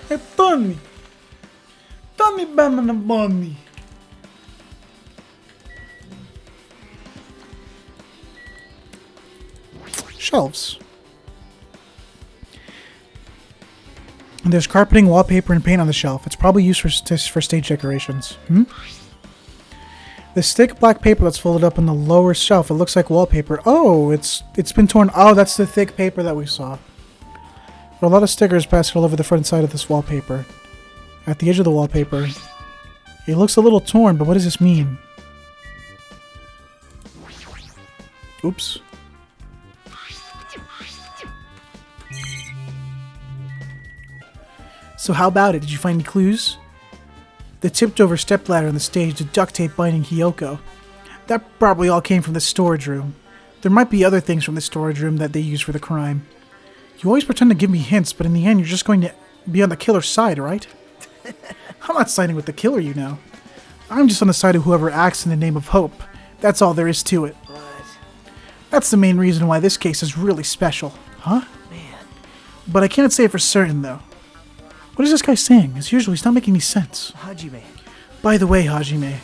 Hey, Tony. Tony Bunny. Shelves. And there's carpeting, wallpaper, and paint on the shelf. It's probably used for stage decorations. This thick black paper that's folded up on the lower shelf, it looks like wallpaper. Oh, it's been torn. Oh, that's the thick paper that we saw. There are a lot of stickers plastered all over the front side of this wallpaper. At the edge of the wallpaper, it looks a little torn, but what does this mean? Oops. So how about it? Did you find any clues? The tipped over stepladder on the stage, the duct tape binding Hiyoko. That probably all came from the storage room. There might be other things from the storage room that they used for the crime. You always pretend to give me hints, but in the end you're just going to be on the killer's side, right? I'm not siding with the killer, you know. I'm just on the side of whoever acts in the name of hope. That's all there is to it. That's the main reason why this case is really special. Huh? Man. But I can't say for certain, though. What is this guy saying? As usual, he's not making any sense. Hajime. By the way, Hajime,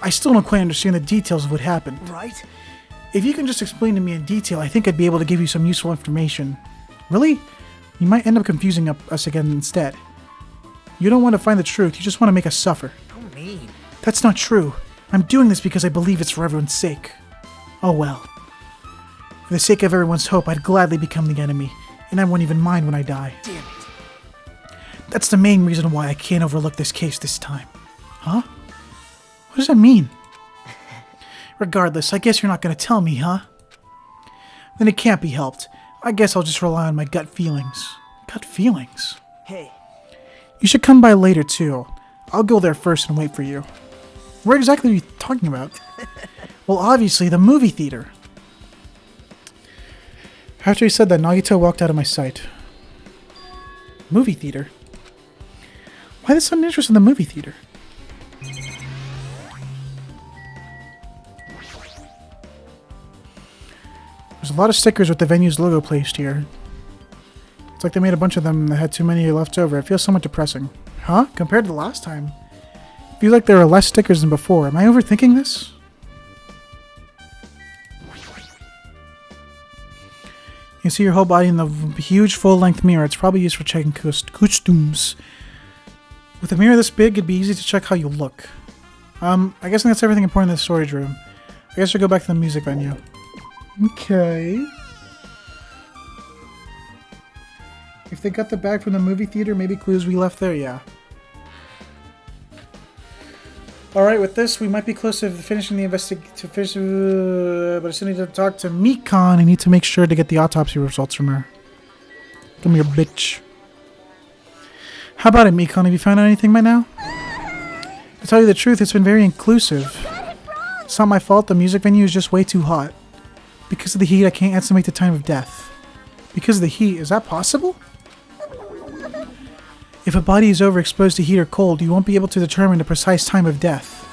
I still don't quite understand the details of what happened. Right? If you can just explain to me in detail, I think I'd be able to give you some useful information. Really? You might end up confusing us again instead. You don't want to find the truth, you just want to make us suffer. How mean. That's not true. I'm doing this because I believe it's for everyone's sake. Oh well. For the sake of everyone's hope, I'd gladly become the enemy, and I won't even mind when I die. Damn it. That's the main reason why I can't overlook this case this time. Huh? What does that mean? Regardless, I guess you're not going to tell me, huh? Then it can't be helped. I guess I'll just rely on my gut feelings. Gut feelings? Hey. You should come by later, too. I'll go there first and wait for you. Where exactly are you talking about? Well, obviously, the movie theater. After he said that, Nagito walked out of my sight. Movie theater? Why the sudden interest in the movie theater? There's a lot of stickers with the venue's logo placed here. It's It's like they made a bunch of them that had too many left over. It feels somewhat depressing. Huh? Compared to the last time? I feel like there are less stickers than before. Am I overthinking this? You see your whole body in the huge full-length mirror. It's probably used for checking costumes. With a mirror this big, it'd be easy to check how you look. I guess that's everything important in the storage room. I guess we'll go back to the music venue. Okay. If they got the bag from the movie theater, maybe clues we left there? Yeah. Alright, with this, we might be close to finishing the investigation. But I still need to talk to Mikan. I need to make sure to get the autopsy results from her. Come here, bitch. How about it, Mikan? Have you found out anything by now? To tell you the truth, it's been very inclusive. It's not my fault. The music venue is just way too hot. Because of the heat, I can't estimate the time of death. Because of the heat, is that possible? If a body is overexposed to heat or cold, you won't be able to determine the precise time of death.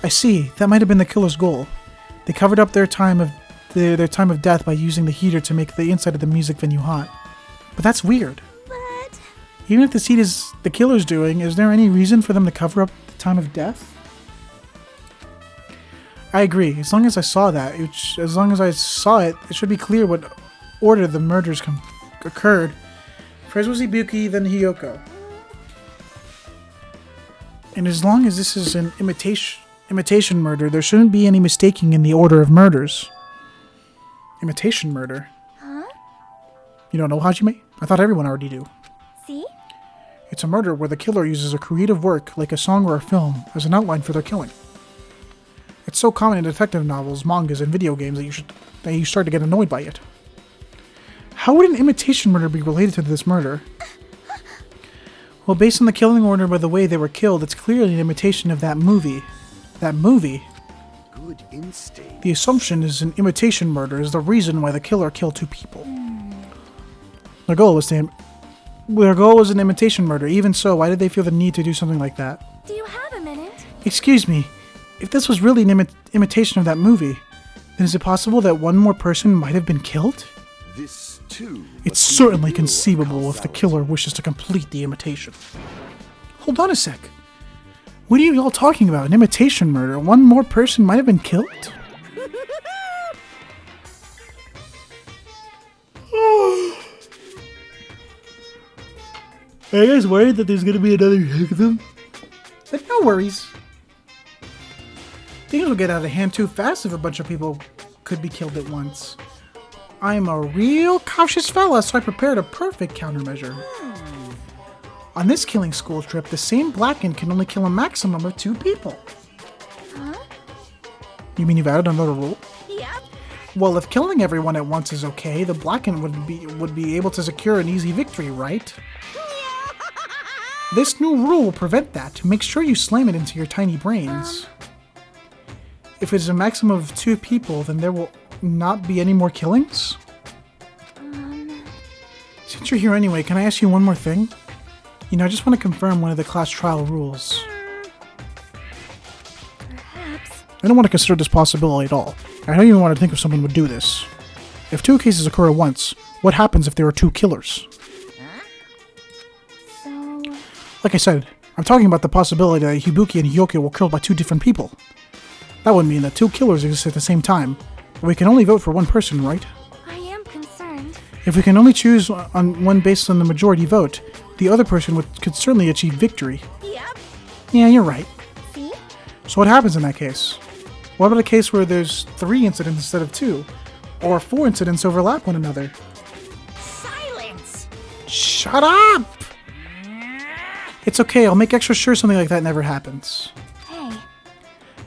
I see. That might have been the killer's goal. They covered up their time of death by using the heater to make the inside of the music venue hot. But that's weird. But... Even if this heat is the killer's doing, is there any reason for them to cover up the time of death? I agree. As long as I saw that, it should be clear what order the murders occurred. First was Ibuki, then Hiyoko. And as long as this is an imitation murder, there shouldn't be any mistaking in the order of murders. Imitation murder? Huh? You don't know, Hajime? I thought everyone already do. See? It's a murder where the killer uses a creative work, like a song or a film, as an outline for their killing. It's so common in detective novels, mangas, and video games that you start to get annoyed by it. How would an imitation murder be related to this murder? Well, based on the killing order by the way they were killed, it's clearly an imitation of that movie. That movie? Good instinct. The assumption is an imitation murder is the reason why the killer killed two people. Their goal was an imitation murder. Even so, why did they feel the need to do something like that? Do you have a minute? Excuse me. If this was really an imitation of that movie, then is it possible that one more person might have been killed? This, too. It's certainly conceivable if the killer wishes to complete the imitation. Hold on a sec. What are you all talking about? An imitation murder? One more person might have been killed? Are you guys worried that there's gonna be another victim? But no worries. Things will get out of hand too fast if a bunch of people could be killed at once. I'm a real cautious fella, so I prepared a perfect countermeasure. On this killing school trip, the same Blacken can only kill a maximum of 2 people. Huh? You mean you've added another rule? Yep. Well, if killing everyone at once is okay, the Blacken would be able to secure an easy victory, right? This new rule will prevent that. Make sure you slam it into your tiny brains. If it's a maximum of 2 people, then there will not be any more killings? Since you're here anyway, can I ask you one more thing? You know, I just want to confirm one of the class trial rules. Perhaps. I don't want to consider this possibility at all. I don't even want to think if someone would do this. If 2 cases occur at once, what happens if there are 2 killers? So... Like I said, I'm talking about the possibility that Hibuki and Hiyoko were killed by 2 different people. That would mean that 2 killers exist at the same time, but we can only vote for one person, right? I am concerned. If we can only choose on one based on the majority vote, the other person could certainly achieve victory. Yep. Yeah, you're right. See? So what happens in that case? What about a case where there's 3 incidents instead of 2? Or 4 incidents overlap one another? Silence. Shut up! It's okay, I'll make extra sure something like that never happens. Hey.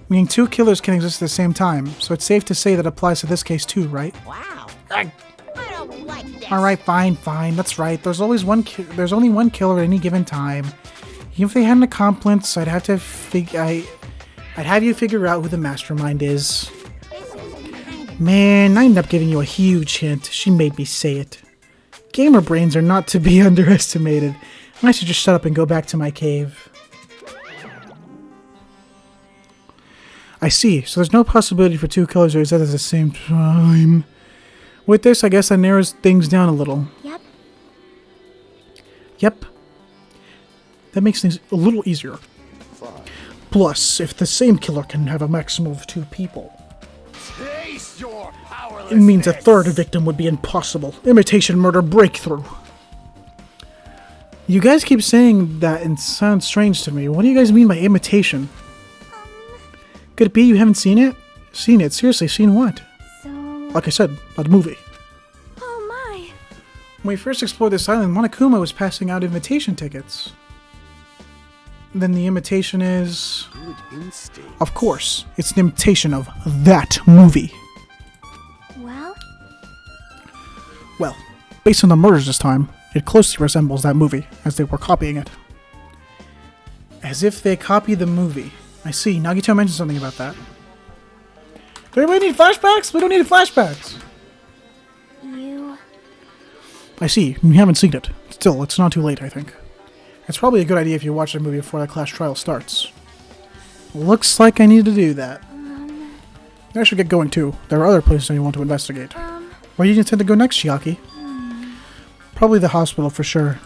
Meaning 2 killers can exist at the same time, so it's safe to say that applies to this case too, right? Wow. I don't like this. Alright, fine. That's right. There's only one killer at any given time. Even if they had an accomplice, I'd have you figure out who the mastermind is. Man, I ended up giving you a huge hint. She made me say it. Gamer brains are not to be underestimated. I should just shut up and go back to my cave. I see. So there's no possibility for 2 killers to exist at the same time. With this, I guess that narrows things down a little. Yep. Yep. That makes things a little easier. Plus, if the same killer can have a maximum of 2 people, Taste your it means a third victim would be impossible. Imitation murder breakthrough. You guys keep saying that and it sounds strange to me. What do you guys mean by imitation? Could it be you haven't seen it? Seen it? Seriously, seen what? So... Like I said, a movie. Oh my. When we first explored this island, Monokuma was passing out invitation tickets. Then the imitation is... Good instinct. Of course, it's an imitation of that movie. Well, Well, based on the murders this time, it closely resembles that movie, as they were copying it. As if they copied the movie. I see, Nagito mentioned something about that. Do we need flashbacks? We don't need flashbacks! you... I see, you haven't seen it. Still, it's not too late, I think. It's probably a good idea if you watch the movie before that class trial starts. Looks like I need to do that. I should get going too. There are other places I want to investigate. Where do you intend to go next, Chiaki? Probably the hospital for sure.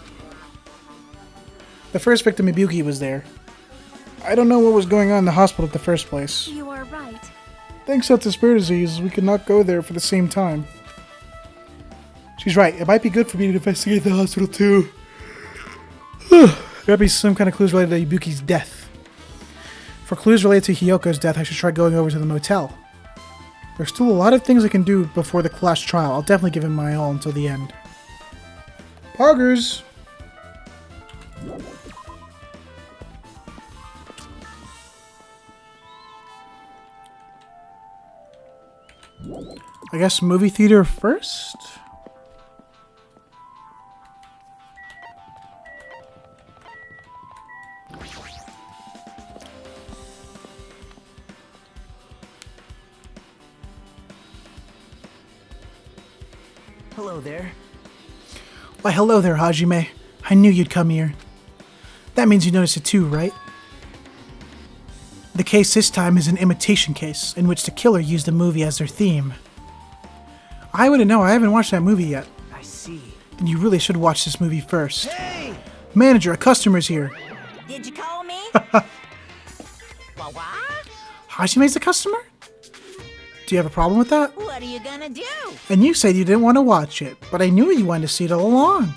The first victim, Ibuki, was there. I don't know what was going on in the hospital at the first place. You are right. Thanks to spirit disease, we could not go there for the same time. She's right. It might be good for me to investigate the hospital too. There'll be some kind of clues related to Ibuki's death. For clues related to Hiyoko's death, I should try going over to the motel. There's still a lot of things I can do before the class trial. I'll definitely give it my all until the end. Poggers! I guess movie theater first? Hello there. Why, hello there, Hajime. I knew you'd come here. That means you noticed it too, right? The case this time is an imitation case, in which the killer used the movie as their theme. I wouldn't know, I haven't watched that movie yet. I see. Then you really should watch this movie first. Hey! Manager, a customer's here. Did you call me? What? Hajime's the customer? Do you have a problem with that? What are you gonna do? And you said you didn't want to watch it, but I knew you wanted to see it all along.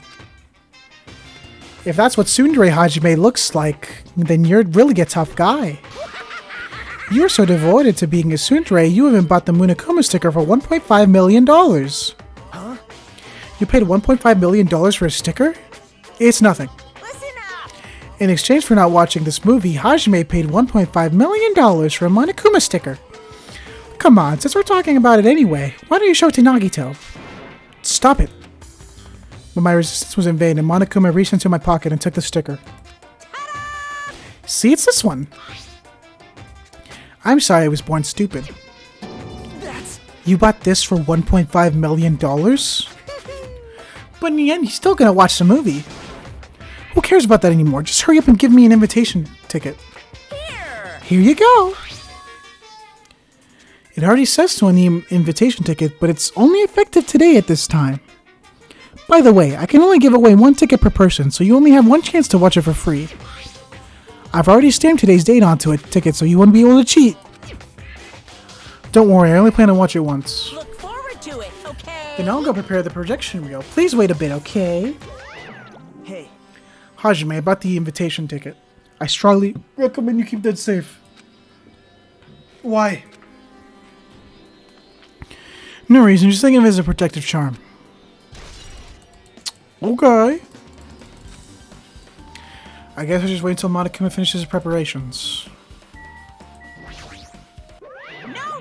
If that's what Tsundere Hajime looks like, then you're really a tough guy. You're so devoted to being a tsundere, you even bought the Monokuma sticker for $1.5 million. Huh? You paid $1.5 million for a sticker? It's nothing. Listen up! In exchange for not watching this movie, Hajime paid $1.5 million for a Monokuma sticker. Come on, since we're talking about it anyway, why don't you show it to Nagito? Stop it. But my resistance was in vain, and Monokuma reached into my pocket and took the sticker. Ta-da! See, it's this one. I'm sorry I was born stupid. That's... You bought this for $1.5 million? But in the end, he's still gonna watch the movie. Who cares about that anymore? Just hurry up and give me an invitation ticket. Here! Here you go. It already says so on the invitation ticket, but it's only effective today at this time. By the way, I can only give away 1 ticket per person, so you only have 1 chance to watch it for free. I've already stamped today's date onto a ticket, so you wouldn't be able to cheat. Don't worry, I only plan to watch it once. Look forward to it, okay? Then I'll go prepare the projection reel. Please wait a bit, okay? Hey, Hajime, I bought the invitation ticket. I strongly recommend you keep that safe. Why? No reason, just think of it as a protective charm. Okay. I guess I just wait until Monokuma finishes his preparations.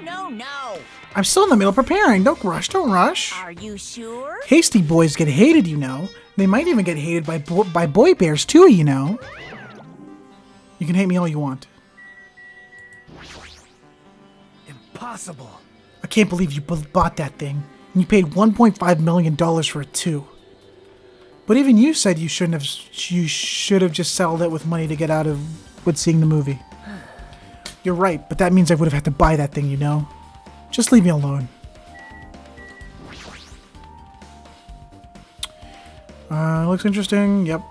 No! I'm still in the middle of preparing. Don't rush, don't rush. Are you sure? Hasty boys get hated, you know. They might even get hated by boy bears too, you know. You can hate me all you want. impossible. I can't believe you bought that thing. And you paid $1.5 million for it too. But even you said you should have just settled it with money to get out of with seeing the movie. You're right, but that means I would have had to buy that thing, you know? Just leave me alone. Looks interesting. Yep.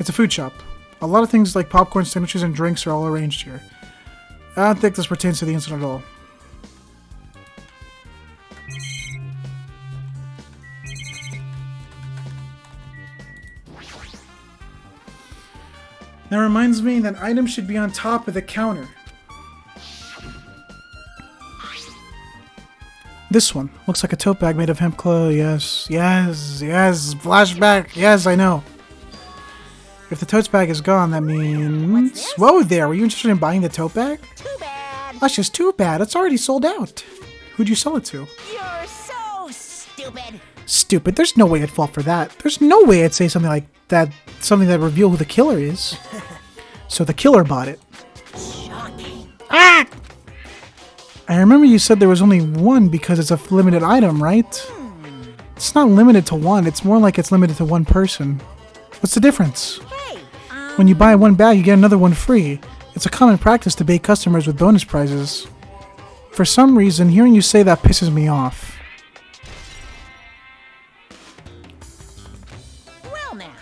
It's a food shop. A lot of things like popcorn, sandwiches, and drinks are all arranged here. I don't think this pertains to the incident at all. That reminds me that items should be on top of the counter. This one looks like a tote bag made of hemp cloth. Yes, yes, yes. Flashback. Yes, I know. If the tote bag is gone, that means... Whoa there, were you interested in buying the tote bag? Too bad. That's just too bad. It's already sold out. Who'd you sell it to? You're so stupid. Stupid. There's no way I'd fall for that. There's no way I'd say something like that. Something that reveal who the killer is. So the killer bought it. Shocking. Ah! I remember you said there was only one because it's a limited item, right? It's not limited to one. It's more like it's limited to one person. What's the difference? Hey, When you buy one bag, you get another one free. It's a common practice to bait customers with bonus prizes. For some reason, hearing you say that pisses me off. well now.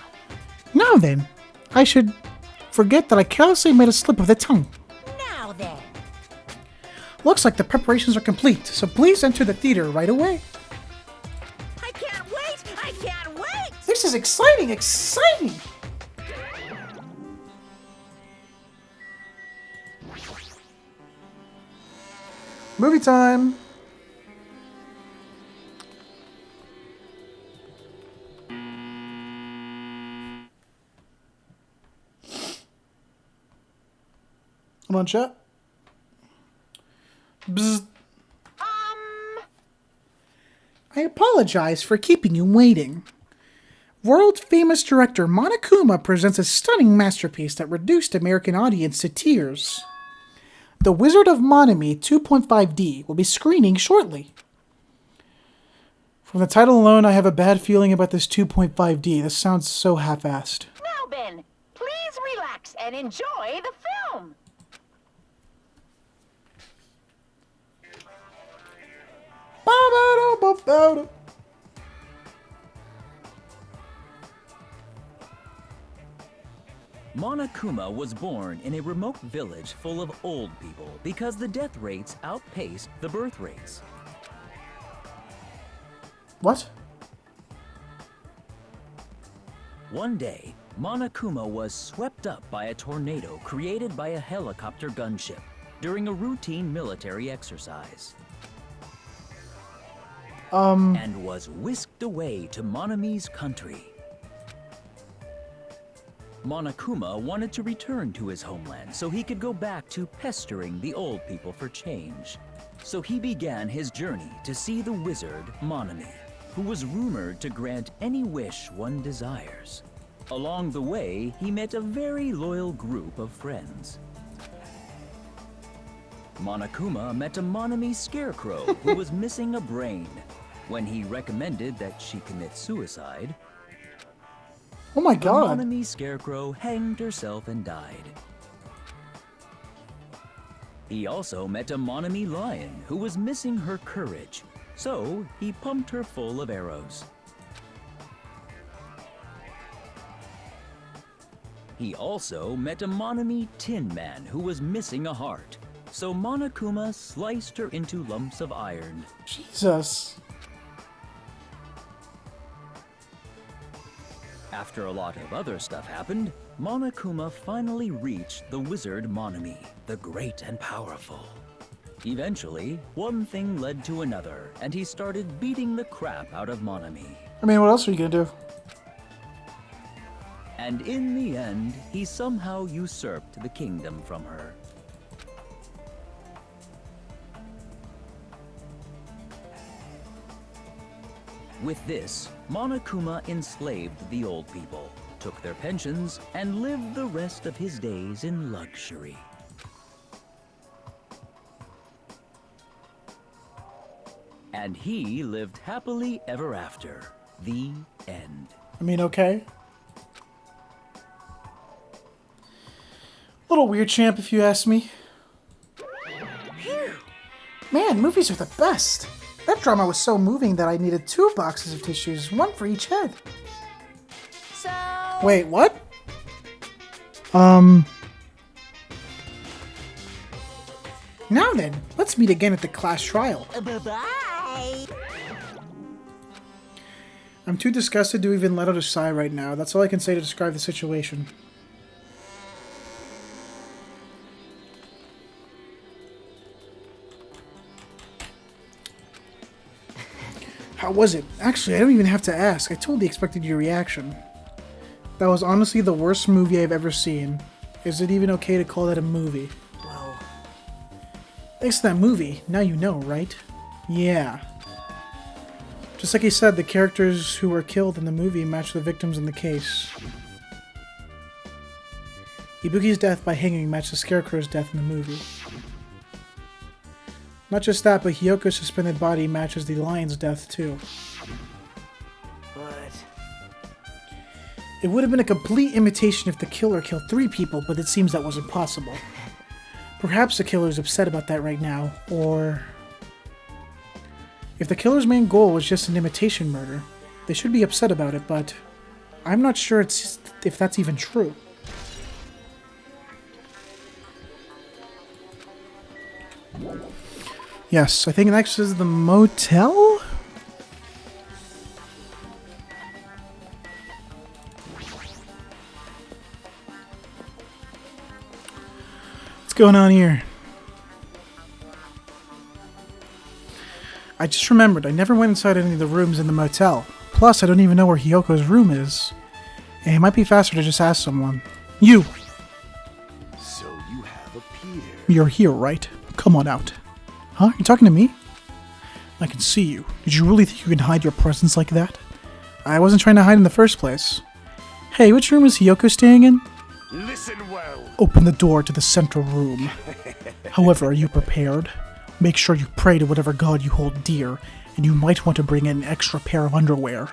Now then, I should forget that I carelessly made a slip of the tongue. Now then. Looks like the preparations are complete, so please enter the theater right away. I can't wait. I can't wait. This is exciting, exciting! Movie time! Hold on, chat. Bzz. I apologize for keeping you waiting. World-famous director Monokuma presents a stunning masterpiece that reduced American audience to tears. The Wizard of Monami 2.5D will be screening shortly. From the title alone, I have a bad feeling about this 2.5D. This sounds so half-assed. Now, Ben, please relax and enjoy the film. Monokuma was born in a remote village full of old people because the death rates outpaced the birth rates. What? One day, Monokuma was swept up by a tornado created by a helicopter gunship during a routine military exercise. And was whisked away to Monami's country. Monokuma wanted to return to his homeland so he could go back to pestering the old people for change. So he began his journey to see the wizard Monami, who was rumored to grant any wish one desires. Along the way, he met a very loyal group of friends. Monokuma met a Monami scarecrow who was missing a brain. When he recommended that she commit suicide, Oh my the god. Monami scarecrow hanged herself and died. He also met a Monami lion who was missing her courage, so he pumped her full of arrows. He also met a Monami tin man who was missing a heart, so Monokuma sliced her into lumps of iron. Jesus. After a lot of other stuff happened, Monokuma finally reached the wizard Monami, the great and powerful. Eventually, one thing led to another, and he started beating the crap out of Monami. I mean, what else are you gonna do? And in the end, he somehow usurped the kingdom from her. With this, Monokuma enslaved the old people, took their pensions, and lived the rest of his days in luxury. And he lived happily ever after. The end. I mean, okay. Little weird champ, if you ask me. Man, movies are the best. That drama was so moving that I needed 2 boxes of tissues, one for each head. So... Wait, what? Now then, let's meet again at the class trial. Bye-bye. I'm too disgusted to even let out a sigh right now. That's all I can say to describe the situation. How was it? Actually, I don't even have to ask. I totally expected your reaction. That was honestly the worst movie I've ever seen. Is it even okay to call that a movie? Well, thanks to that movie, now you know, right? Yeah. Just like he said, the characters who were killed in the movie match the victims in the case. Ibuki's death by hanging matched the Scarecrow's death in the movie. Not just that, but Hyoko's suspended body matches the lion's death too. But It would have been a complete imitation if the killer killed 3 people, but it seems that wasn't possible. Perhaps the killer's upset about that right now, or... If the killer's main goal was just an imitation murder, they should be upset about it, but I'm not sure if that's even true. Yes, I think next is the motel? What's going on here? I just remembered, I never went inside any of the rooms in the motel. Plus, I don't even know where Hyoko's room is. And it might be faster to just ask someone. You! So you have appeared. You're here, right? Come on out. Huh? You talking to me? I can see you. Did you really think you can hide your presence like that? I wasn't trying to hide in the first place. Hey, which room is Hyoko staying in? Listen well. Open the door to the central room. However, are you prepared? Make sure you pray to whatever god you hold dear, and you might want to bring in an extra pair of underwear.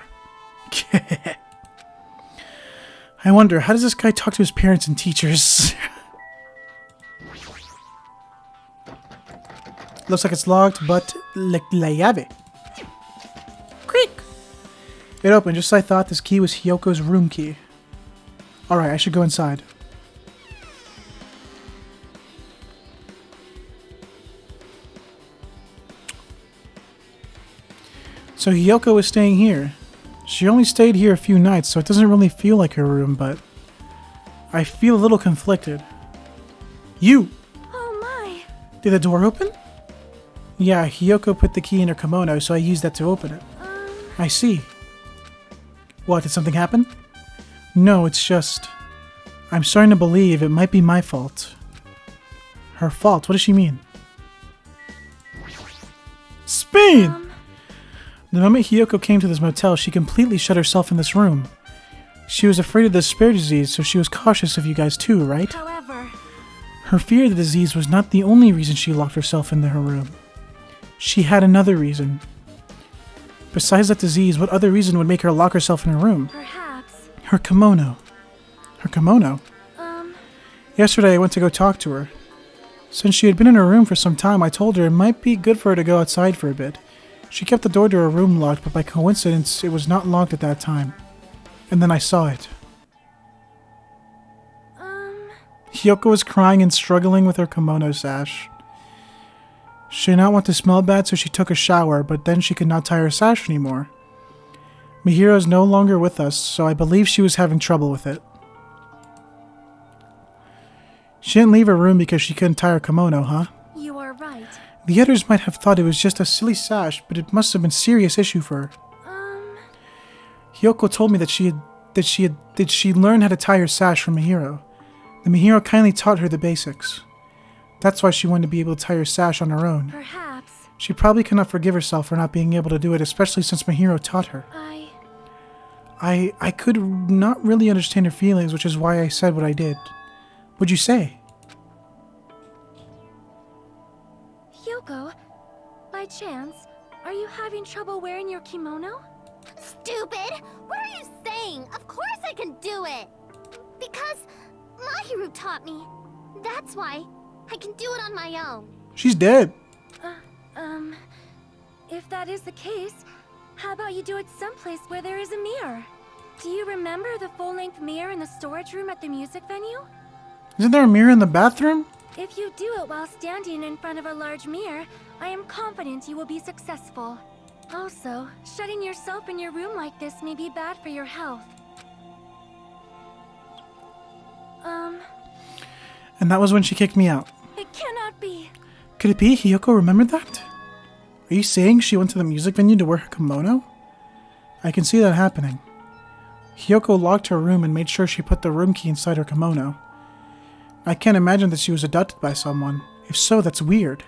I wonder, how does this guy talk to his parents and teachers? Looks like it's locked, but la llave. Creak! It opened just as I thought. This key was Hyoko's room key. Alright, I should go inside. So Hyoko is staying here. She only stayed here a few nights, so it doesn't really feel like her room, but I feel a little conflicted. You! Oh my! Did the door open? Yeah, Hyoko put the key in her kimono, so I used that to open it. I see. What, did something happen? No, it's just... I'm starting to believe it might be my fault. Her fault? What does she mean? Spain! The moment Hyoko came to this motel, she completely shut herself in this room. She was afraid of the spear disease, so she was cautious of you guys too, right? However... Her fear of the disease was not the only reason she locked herself into her room. She had another reason. Besides that disease, what other reason would make her lock herself in her room? Perhaps... Her kimono. Her kimono? Yesterday I went to go talk to her. Since she had been in her room for some time, I told her it might be good for her to go outside for a bit. She kept the door to her room locked, but by coincidence, it was not locked at that time. And then I saw it. Hyoko was crying and struggling with her kimono sash. She did not want to smell bad, so she took a shower, but then she could not tie her sash anymore. Mihiro is no longer with us, so I believe she was having trouble with it. She didn't leave her room because she couldn't tie her kimono, huh? You are right. The others might have thought it was just a silly sash, but it must have been a serious issue for her. Hyoko told me that she learned how to tie her sash from Mihiro. The Mihiro kindly taught her the basics. That's why she wanted to be able to tie her sash on her own. Perhaps... She probably could not forgive herself for not being able to do it, especially since Mihiro taught her. I could not really understand her feelings, which is why I said what I did. What'd you say? Hyoko, by chance, are you having trouble wearing your kimono? Stupid! What are you saying? Of course I can do it! Because Mahiru taught me. That's why I can do it on my own. She's dead. If that is the case, how about you do it someplace where there is a mirror? Do you remember the full-length mirror in the storage room at the music venue? Isn't there a mirror in the bathroom? If you do it while standing in front of a large mirror, I am confident you will be successful. Also, shutting yourself in your room like this may be bad for your health. And that was when she kicked me out. It cannot be. Could it be Hiyoko remembered that? Are you saying she went to the music venue to wear her kimono? I can see that happening. Hiyoko locked her room and made sure she put the room key inside her kimono. I can't imagine that she was abducted by someone. If so, that's weird.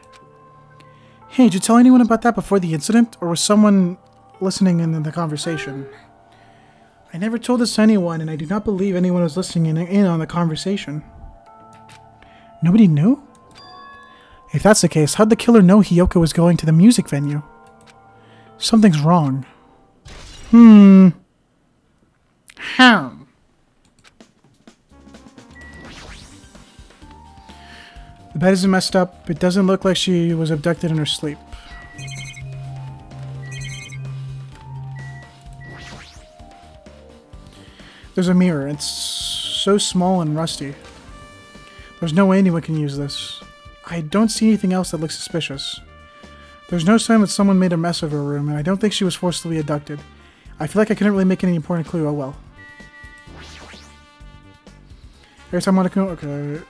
Hey, did you tell anyone about that before the incident? Or was someone listening in the conversation? I never told this to anyone, and I do not believe anyone was listening in on the conversation. Nobody knew? If that's the case, how'd the killer know Hiyoko was going to the music venue? Something's wrong. How? The bed isn't messed up. It doesn't look like she was abducted in her sleep. There's a mirror. It's so small and rusty. There's no way anyone can use this. I don't see anything else that looks suspicious. There's no sign that someone made a mess of her room, and I don't think she was forcibly abducted. I feel like I couldn't really make any important clue. Oh well. Every time I want to go... Okay.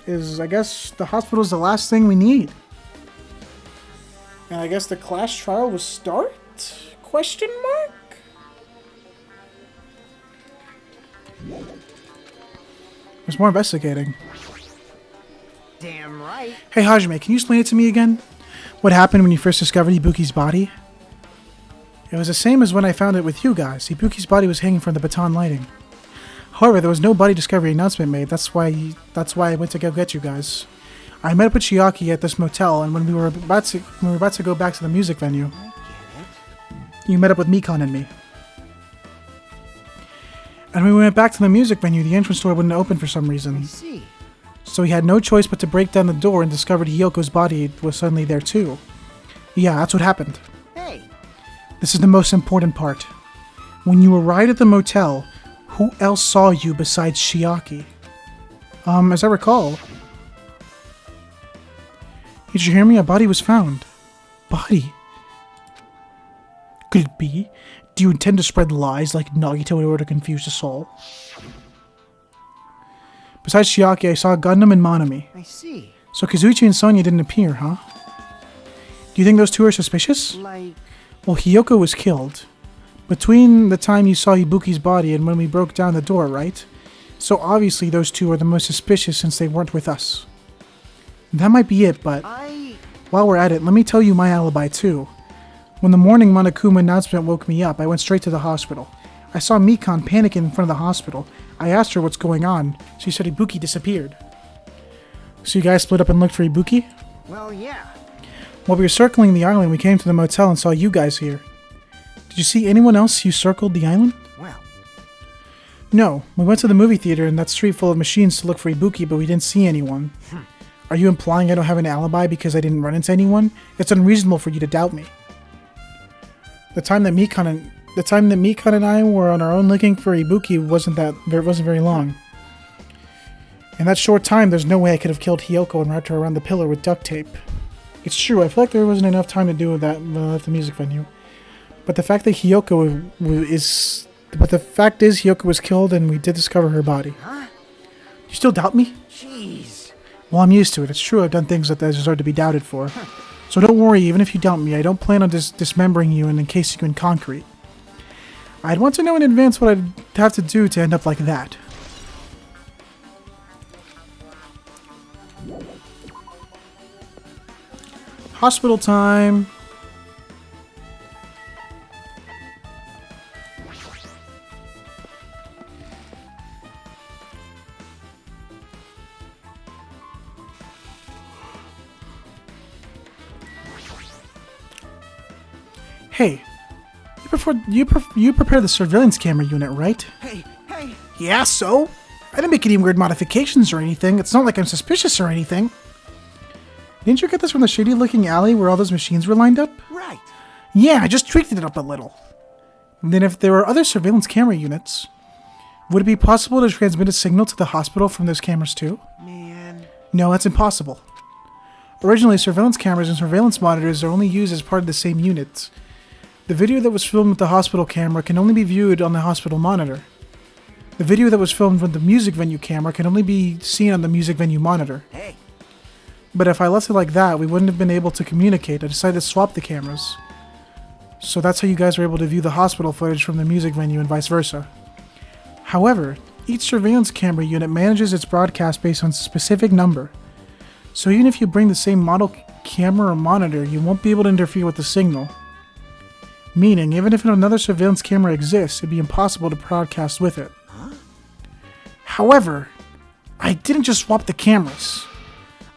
I guess the hospital is the last thing we need. And I guess the class trial will start? Question mark? There's more investigating. Damn right. Hey Hajime, can you explain it to me again? What happened when you first discovered Ibuki's body? It was the same as when I found it with you guys. Ibuki's body was hanging from the baton lighting. However, there was no body discovery announcement made. That's why I went to go get you guys. I met up with Chiaki at this motel, and when we were about to go back to the music venue, you met up with Mikan and me. And when we went back to the music venue, the entrance door wouldn't open for some reason. I see. So we had no choice but to break down the door and discovered Hiyoko's body was suddenly there too. Yeah, that's what happened. Hey. This is the most important part. When you arrived at the motel, who else saw you besides Chiaki? As I recall. Did you hear me? A body was found. Body? Could it be? Do you intend to spread lies like Nagito in order to confuse us all? Besides Chiaki, I saw Gundam and Monami. I see. So Kazuichi and Sonya didn't appear, huh? Do you think those two are suspicious? Like... Well, Hiyoko was killed. Between the time you saw Ibuki's body and when we broke down the door, right? So obviously those two are the most suspicious since they weren't with us. That might be it, but... While we're at it, let me tell you my alibi too. When the morning Monokuma announcement woke me up, I went straight to the hospital. I saw Mikan panicking in front of the hospital. I asked her what's going on. She said Ibuki disappeared. So you guys split up and looked for Ibuki? Well, yeah. While we were circling the island, we came to the motel and saw you guys here. Did you see anyone else who circled the island? Well. No, we went to the movie theater in that street full of machines to look for Ibuki, but we didn't see anyone. Are you implying I don't have an alibi because I didn't run into anyone? It's unreasonable for you to doubt me. The time that Mikan and I were on our own looking for Ibuki wasn't very long. In that short time, there's no way I could have killed Hiyoko and wrapped her around the pillar with duct tape. It's true, I feel like there wasn't enough time to do that when I left the music venue. But the fact is Hiyoko was killed and we did discover her body. Huh? You still doubt me? Jeez. Well, I'm used to it. It's true I've done things that I deserve to be doubted for. So don't worry, even if you doubt me, I don't plan on dismembering you and encasing you in concrete. I'd want to know in advance what I'd have to do to end up like that. Hospital time. Hey, you prepared the surveillance camera unit, right? Hey! Yeah, so? I didn't make any weird modifications or anything. It's not like I'm suspicious or anything. Didn't you get this from the shady-looking alley where all those machines were lined up? Right. Yeah, I just tweaked it up a little. And then if there were other surveillance camera units, would it be possible to transmit a signal to the hospital from those cameras too? Man. No, that's impossible. Originally, surveillance cameras and surveillance monitors are only used as part of the same units. The video that was filmed with the hospital camera can only be viewed on the hospital monitor. The video that was filmed with the music venue camera can only be seen on the music venue monitor. Hey. But if I left it like that, we wouldn't have been able to communicate. I decided to swap the cameras. So that's how you guys were able to view the hospital footage from the music venue and vice versa. However, each surveillance camera unit manages its broadcast based on a specific number. So even if you bring the same model camera or monitor, you won't be able to interfere with the signal. Meaning, even if another surveillance camera exists, it'd be impossible to broadcast with it. However, I didn't just swap the cameras.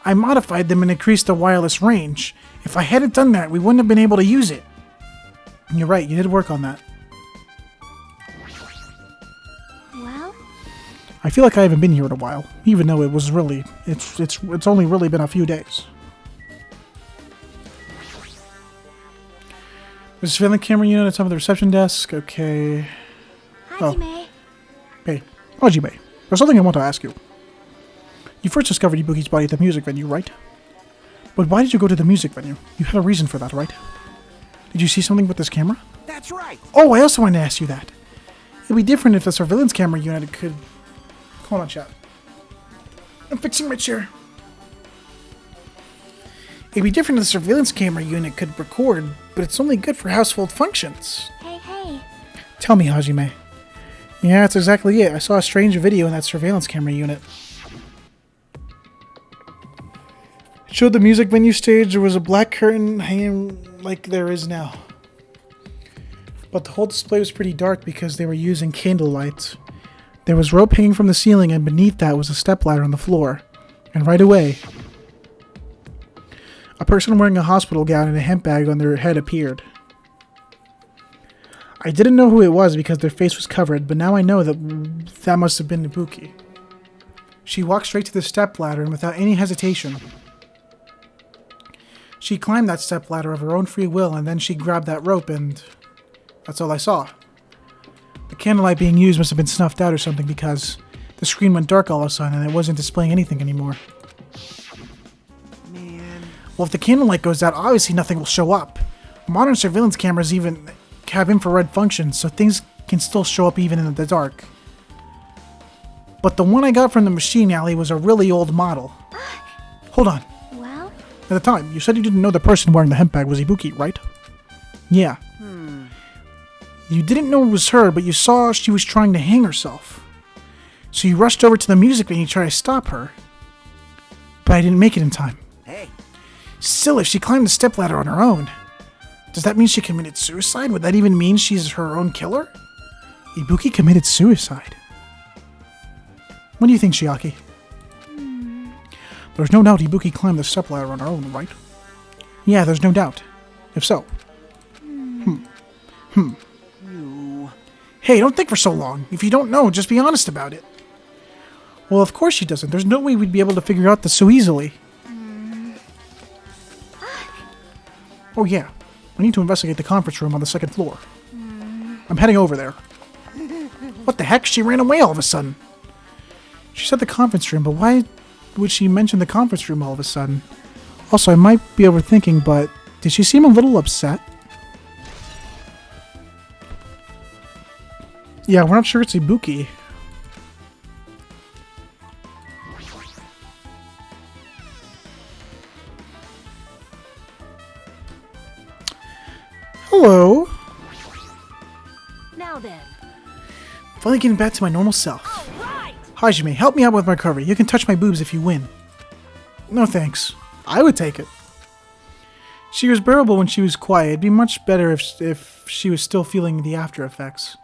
I modified them and increased the wireless range. If I hadn't done that, we wouldn't have been able to use it. And you're right, you did work on that. Well, I feel like I haven't been here in a while, even though it was really, it's only really been a few days. There's a surveillance camera unit at the top of the reception desk. Okay. Hajime. Hey, Hajime, there's something I want to ask you. You first discovered Ibuki's body at the music venue, right? But why did you go to the music venue? You had a reason for that, right? Did you see something with this camera? That's right. Oh, I also wanted to ask you that. It'd be different if the surveillance camera unit could... Hold on, chat. I'm fixing my chair. It'd be different if the surveillance camera unit could record, but it's only good for household functions. Hey. Tell me, Hajime. Yeah, that's exactly it. I saw a strange video in that surveillance camera unit. It showed the music venue stage. There was a black curtain hanging like there is now. But the whole display was pretty dark because they were using candle lights. There was rope hanging from the ceiling, and beneath that was a stepladder on the floor. And right away, a person wearing a hospital gown and a hemp bag on their head appeared. I didn't know who it was because their face was covered, but now I know that must have been Ibuki. She walked straight to the stepladder and without any hesitation, she climbed that stepladder of her own free will, and then she grabbed that rope, and that's all I saw. The candlelight being used must have been snuffed out or something because the screen went dark all of a sudden and it wasn't displaying anything anymore. Man. Well, if the candlelight goes out, obviously nothing will show up. Modern surveillance cameras even have infrared functions, so things can still show up even in the dark. But the one I got from the machine alley was a really old model. Hold on. Well, At the time, you said you didn't know the person wearing the hemp bag was Ibuki, right? Yeah. You didn't know it was her, but you saw she was trying to hang herself. So you rushed over to the music venue to try to stop her. But I didn't make it in time. Hey. Still, if she climbed the stepladder on her own, does that mean she committed suicide? Would that even mean she's her own killer? Ibuki committed suicide. What do you think, Shiaki? There's no doubt Ibuki climbed the stepladder on her own, right? Yeah, there's no doubt. If so. Hey, don't think for so long. If you don't know, just be honest about it. Well, of course she doesn't. There's no way we'd be able to figure out this so easily. Oh yeah, I need to investigate the conference room on the second floor. I'm heading over there. What the heck? She ran away all of a sudden. She said the conference room, but why would she mention the conference room all of a sudden? Also, I might be overthinking, but did she seem a little upset? Yeah, we're not sure it's Ibuki. Hello. Now then. Finally getting back to my normal self. All right. Hajime, help me out with my recovery. You can touch my boobs if you win. No thanks. I would take it. She was bearable when she was quiet. It'd be much better if she was still feeling the after effects.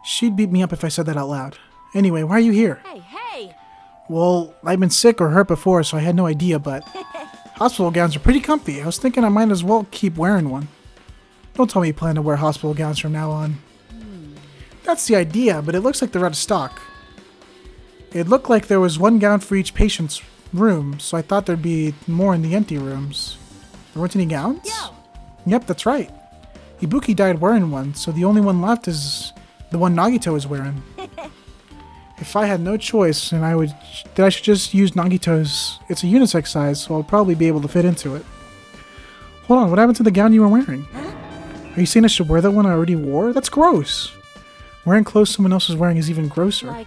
She'd beat me up if I said that out loud. Anyway, why are you here? Hey. Well, I've been sick or hurt before, so I had no idea, but hospital gowns are pretty comfy. I was thinking I might as well keep wearing one. Don't tell me you plan to wear hospital gowns from now on. That's the idea, but it looks like they're out of stock. It looked like there was one gown for each patient room, so I thought there'd be more in the empty rooms. There weren't any gowns? Yo! Yep, that's right. Ibuki died wearing one, so the only one left is the one Nagito is wearing. If I had no choice, then I should just use Nagito's. It's a unisex size, so I'll probably be able to fit into it. Hold on, what happened to the gown you were wearing? Are you saying I should wear that one I already wore? That's gross. Wearing clothes someone else is wearing is even grosser. Like,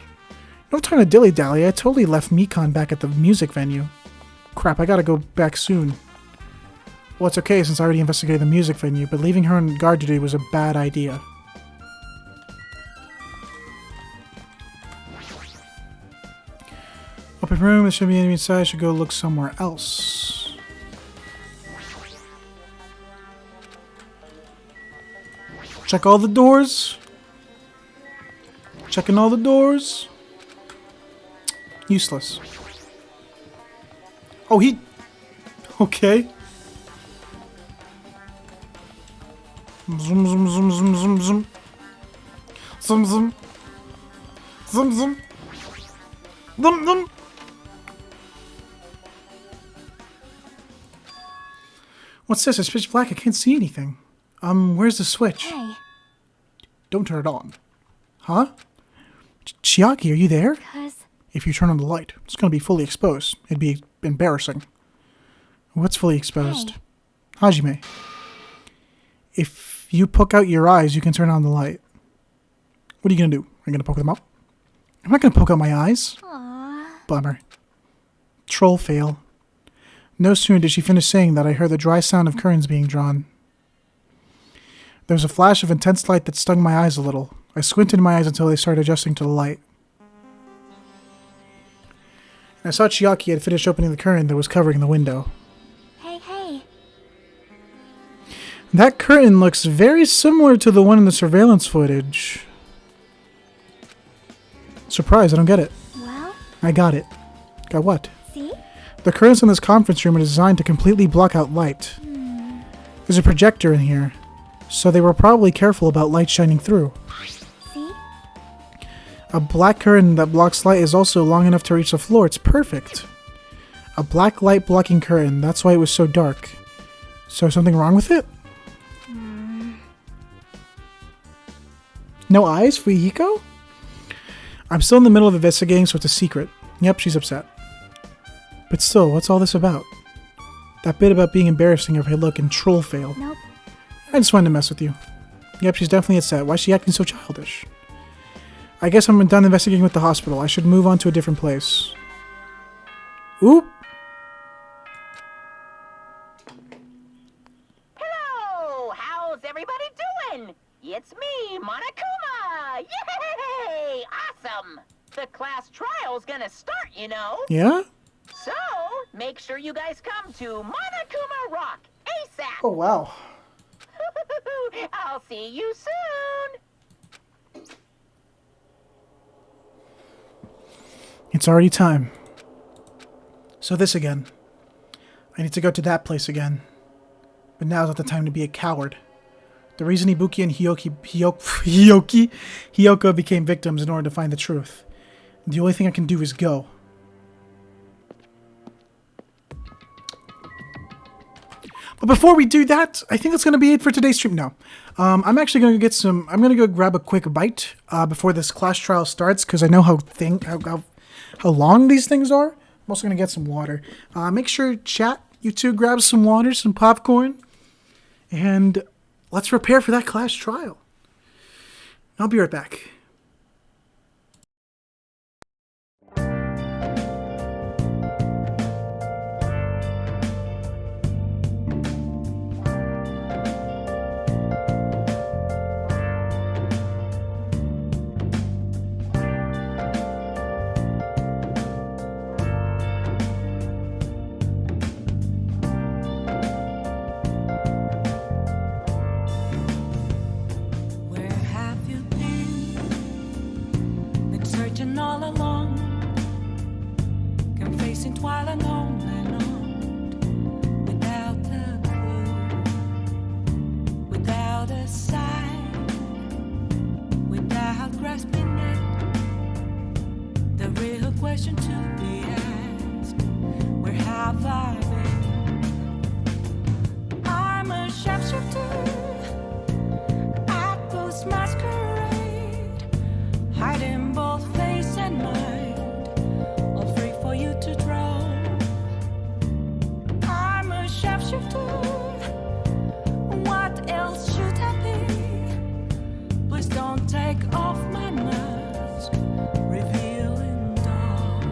No time to dilly-dally. I totally left Mikan back at the music venue. Crap, I gotta go back soon. Well, it's okay since I already investigated the music venue, but leaving her on guard duty was a bad idea. Open room, there should be enemy inside. I should go look somewhere else. Check all the doors. Checking all the doors. Useless. Oh, he... Okay. Zoom, zoom, zoom, zoom, zoom, zoom. Zoom, zoom. Zoom, zoom. Zoom, zoom. What's this? It's pitch black. I can't see anything. Where's the switch? hey, Don't turn it on. Huh? Chiaki, are you there? 'cause If you turn on the light, it's going to be fully exposed. It'd be embarrassing. What's fully exposed? Hey. Hajime. If you poke out your eyes, you can turn on the light. What are you going to do? Are you going to poke them out? I'm not going to poke out my eyes. Aww. Bummer. Troll fail. No sooner did she finish saying that I heard the dry sound of curtains being drawn. There was a flash of intense light that stung my eyes a little. I squinted my eyes until they started adjusting to the light. I saw Chiaki had finished opening the curtain that was covering the window. Hey. That curtain looks very similar to the one in the surveillance footage. Surprise, I don't get it. Well, I got it. Got what? see? The curtains in this conference room are designed to completely block out light. There's a projector in here, so they were probably careful about light shining through. See? A black curtain that blocks light is also long enough to reach the floor. It's perfect. A black light blocking curtain. That's why it was so dark. So something wrong with it? No eyes for Hiko? I'm still in the middle of investigating, so it's a secret. Yep, she's upset. But still, what's all this about? That bit about being embarrassing of her look and troll fail. Nope. I just wanted to mess with you. Yep, she's definitely upset. Why is she acting so childish? I guess I'm done investigating with the hospital. I should move on to a different place. Oop! Hello! How's everybody doing? It's me, Monokuma! Yay! Awesome! The class trial's gonna start, you know. Yeah? So, make sure you guys come to Monokuma Rock ASAP! Oh, wow. I'll see you soon! It's already time. So this again. I need to go to that place again. But now's not the time to be a coward. The reason Ibuki and Hiyoko became victims in order to find the truth. The only thing I can do is go. But before we do that, I think that's going to be it for today's stream. No. I'm actually going to get some... I'm going to go grab a quick bite before this class trial starts, because I know how long these things are. I'm also going to get some water. Make sure, chat, you two grab some water, some popcorn, and let's prepare for that class trial. I'll be right back. Where have you been? Been searching all along, confessing while alone and on, without a clue, without a sign, without grasping it. The real question to be asked high-fiving. I'm a sharpshooter at Post Masquerade, hiding both face and mind, all free for you to draw. I'm a sharpshooter. What else should I be? Please don't take off my mask, revealing dark.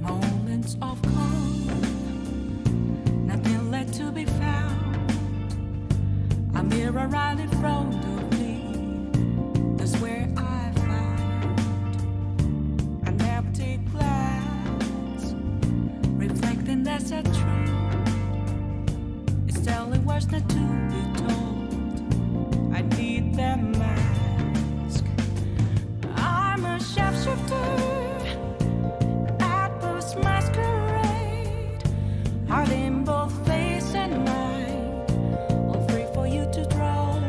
Moments of calm, nothing left to be found. A mirror right in front of me, that's where I found an empty glass, reflecting that's a truth. It's telling words not to be told. I need that mask. I'm a sharpshooter at Post Masquerade, hiding both face and mind, all free for you to draw.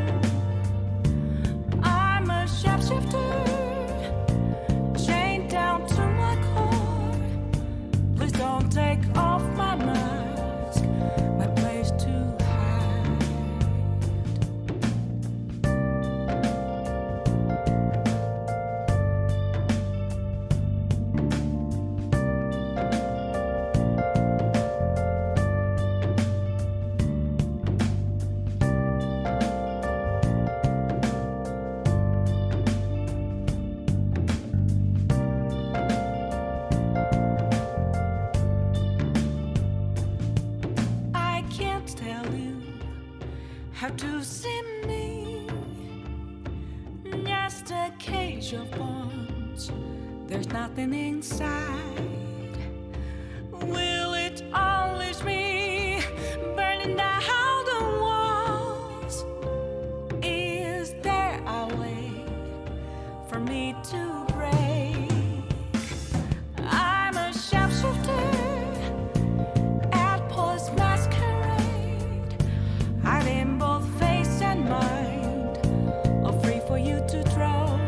I'm a sharpshooter, chained down to my core. Please don't take off my mask, my place to hide. I can't tell you how to see me. Just a cage of bones. There's nothing inside. Will it unleash me, burning down the walls? Is there a way for me to break? I'm a sharpshooter at Post Masquerade, hiding both face and mind, all free for you to draw.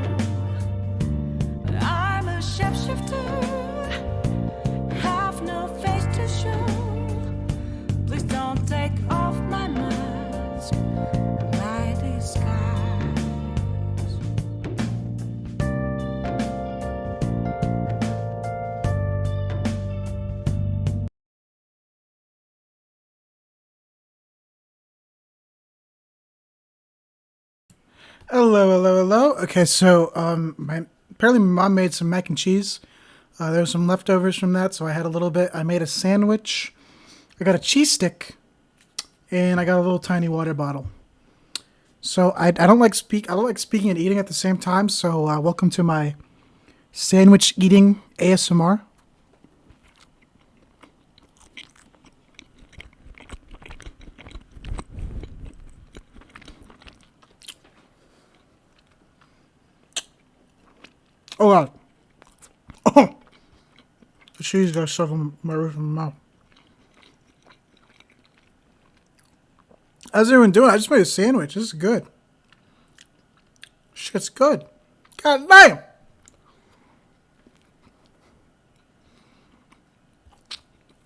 I'm a sharpshooter, have no face to show. Please don't take off my mask, my disguise. Hello, hello, hello. Okay, so apparently my mom made some mac and cheese. There was some leftovers from that, so I had a little bit. I made a sandwich. I got a cheese stick, and I got a little tiny water bottle. So I don't like speaking and eating at the same time. So welcome to my sandwich eating ASMR. Oh god. Oh. The cheese got stuck on my roof of my mouth. How's everyone doing? I just made a sandwich. This is good. Shit's good. God damn.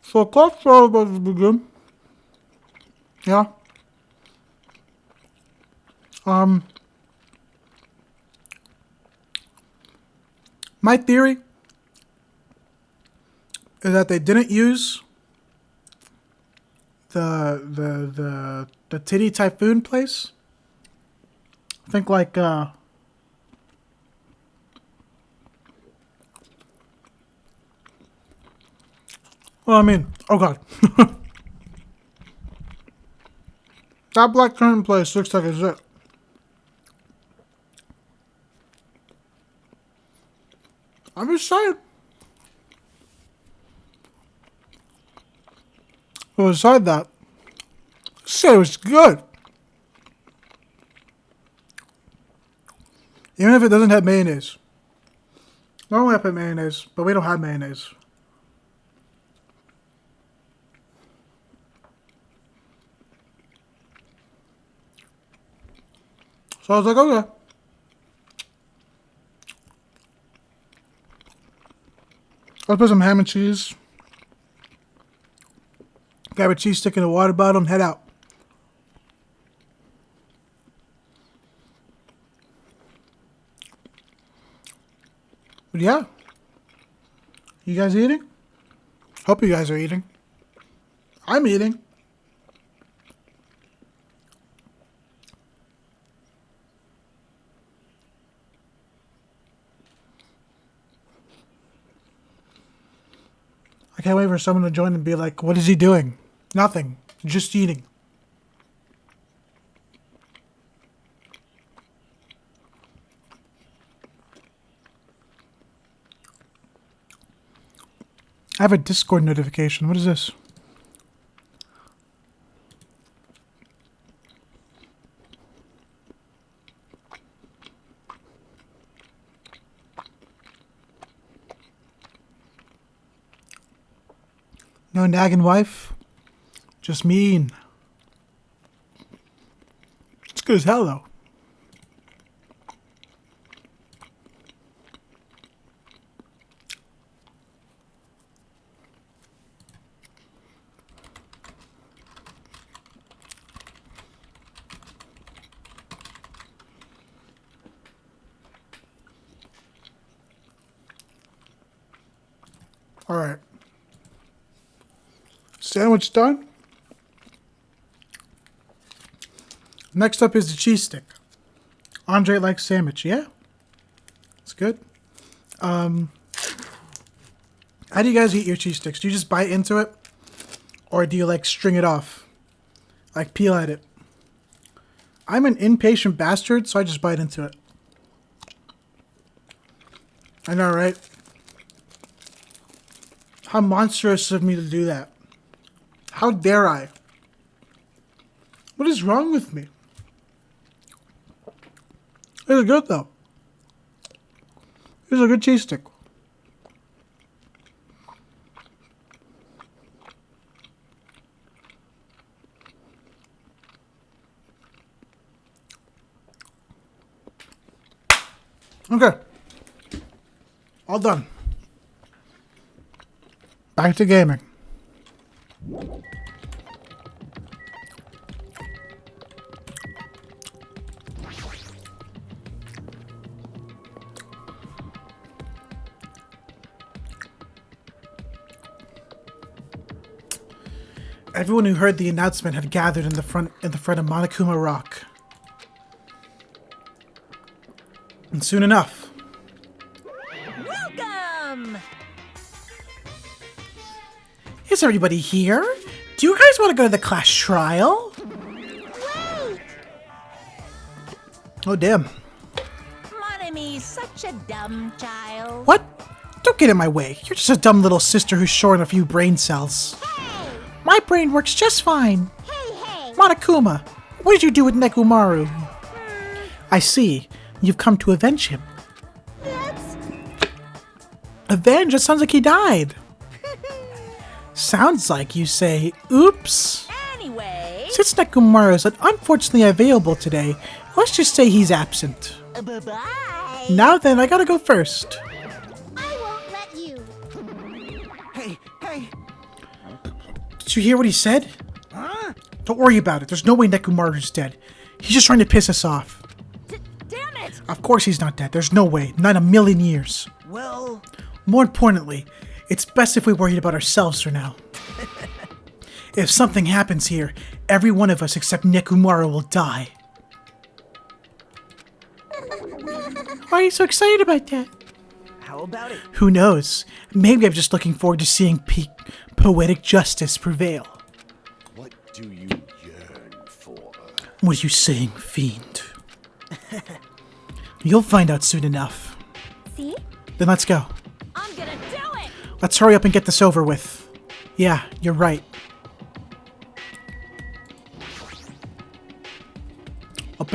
So class all about to begin. Yeah. My theory is that they didn't use the titty typhoon place. I think like well, I mean, oh god. That black curtain place looks like it's it. I'm just saying. Well, beside that, Shit, it was good. Even if it doesn't have mayonnaise. Normally I put mayonnaise, but we don't have mayonnaise. So I was like, okay. Let's put some ham and cheese. Grab a cheese stick and a water bottle and head out. But yeah. You guys eating? Hope you guys are eating. I'm eating. I can't wait for someone to join and be like, what is he doing? Nothing. Just eating. I have a Discord notification. What is this? No nagging wife. Just mean. It's good as hell though. All right. Sandwich done. Next up is the cheese stick. Andre likes sandwich, yeah? It's good. How do you guys eat your cheese sticks? Do you just bite into it? Or do you like string it off? Like peel at it? I'm an impatient bastard, so I just bite into it. I know, right? How monstrous of me to do that. How dare I? What is wrong with me? It's good though. It's a good cheese stick. Okay. All done. Back to gaming. Everyone who heard the announcement had gathered in the front of Monokuma Rock. And soon enough. Welcome! Is everybody here? Do you guys want to go to the class trial? Wait! Oh, damn. Monomi's such a dumb child. What? Don't get in my way. You're just a dumb little sister who's short on a few brain cells. Hey! My brain works just fine. Hey! Monokuma, what did you do with Nekomaru? I see. You've come to avenge him. That's... Avenge? It sounds like he died. Sounds like you say, oops. Anyway... Since Nekomaru is unfortunately available today, let's just say he's absent. Bye-bye! Now then, I gotta go first. I won't let you. Hey! Did you hear what he said? Huh? Don't worry about it. There's no way Nekomaru's dead. He's just trying to piss us off. Damn it! Of course he's not dead. There's no way. Not a million years. Well... More importantly, it's best if we worried about ourselves for now. If something happens here, every one of us except Nekomaru will die. Why are you so excited about that? How about it? Who knows? Maybe I'm just looking forward to seeing poetic justice prevail. What do you yearn for? What are you saying, fiend? You'll find out soon enough. See? Then let's go. I'm gonna do it! Let's hurry up and get this over with. Yeah, you're right.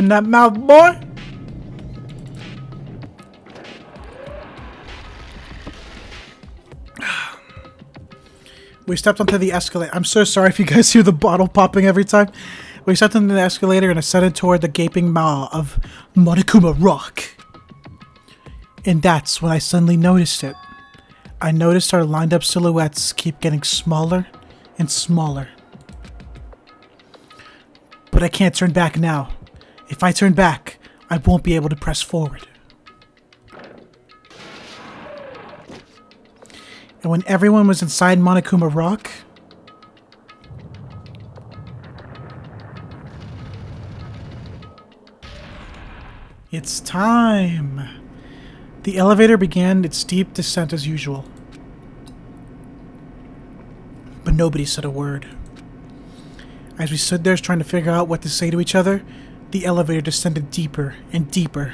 Open that mouth, boy. We stepped onto the escalator. I'm so sorry if you guys hear the bottle popping every time. We stepped onto the escalator and ascended toward the gaping maw of Monokuma Rock. And that's when I suddenly noticed it. I noticed our lined up silhouettes keep getting smaller and smaller. But I can't turn back now. If I turn back, I won't be able to press forward. And when everyone was inside Monokuma Rock, it's time. The elevator began its steep descent as usual. But nobody said a word. As we stood there trying to figure out what to say to each other, the elevator descended deeper and deeper.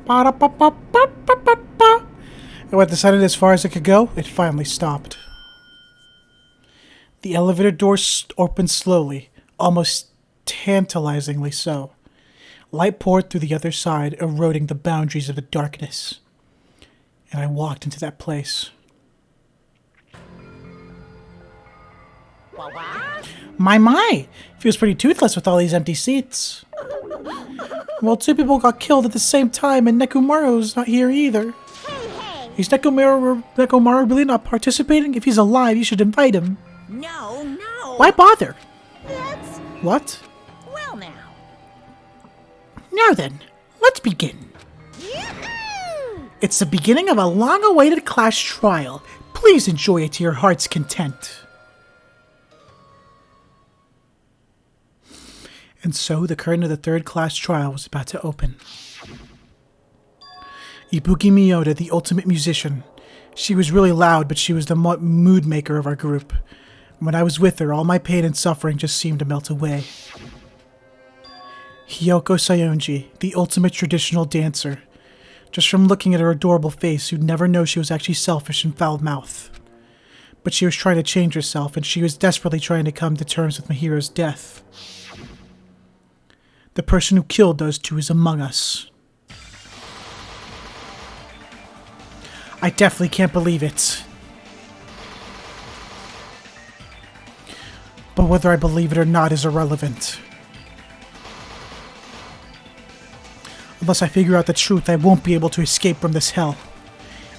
And when it descended as far as it could go, it finally stopped. The elevator doors opened slowly, almost tantalizingly so. Light poured through the other side, eroding the boundaries of the darkness. And I walked into that place. My! Feels pretty toothless with all these empty seats. Well, 2 people got killed at the same time, and Nekomaru's not here either. Is Nekomaru really not participating? If he's alive, you should invite him. No. Why bother? That's... What? Well, now. Now then, let's begin. Yoo-hoo! It's the beginning of a long-awaited class trial. Please enjoy it to your heart's content. And so the curtain of the 3rd class trial was about to open. Ibuki Miyota, the ultimate musician. She was really loud, but she was the mood maker of our group. When I was with her, all my pain and suffering just seemed to melt away. Hiyoko Sayonji, the ultimate traditional dancer. Just from looking at her adorable face, you'd never know she was actually selfish and foul-mouthed. But she was trying to change herself, and she was desperately trying to come to terms with Mihiro's death. The person who killed those 2 is among us. I definitely can't believe it. But whether I believe it or not is irrelevant. Unless I figure out the truth, I won't be able to escape from this hell.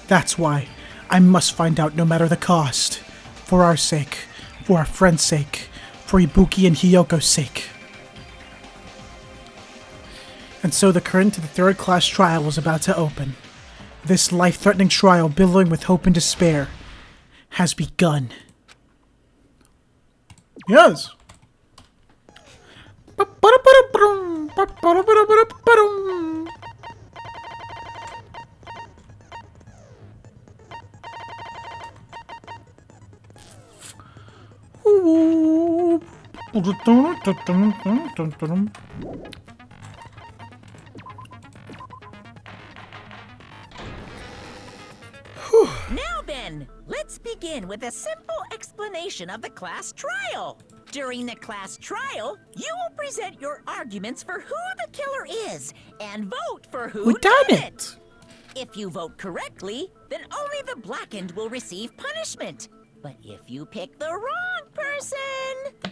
That's why I must find out no matter the cost. For our sake, for our friend's sake, for Ibuki and Hiyoko's sake. And so the curtain to the 3rd class trial was about to open. This life-threatening trial, billowing with hope and despair, has begun. Yes. Now then, let's begin with a simple explanation of the class trial. During the class trial, you will present your arguments for who the killer is and vote for who done did it. If you vote correctly, then only the blackened will receive punishment. But if you pick the wrong person,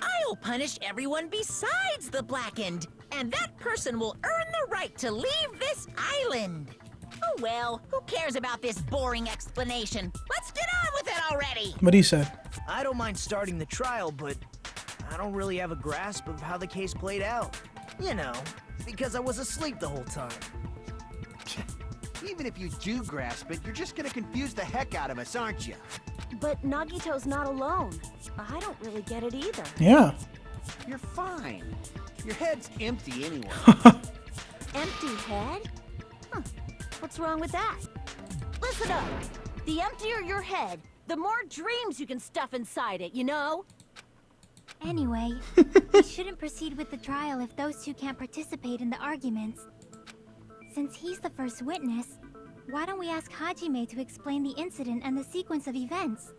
I'll punish everyone besides the blackened, and that person will earn the right to leave this island. Oh well, who cares about this boring explanation? Let's get on with it already! What he said. I don't mind starting the trial, but I don't really have a grasp of how the case played out. You know, because I was asleep the whole time. Even if you do grasp it, you're just gonna confuse the heck out of us, aren't you? But Nagito's not alone. I don't really get it either. Yeah. You're fine. Your head's empty anyway. Empty head? Huh. What's wrong with that? Listen up. The emptier your head, the more dreams you can stuff inside it, you know? Anyway, we shouldn't proceed with the trial if those 2 can't participate in the arguments. Since he's the first witness, why don't we ask Hajime to explain the incident and the sequence of events?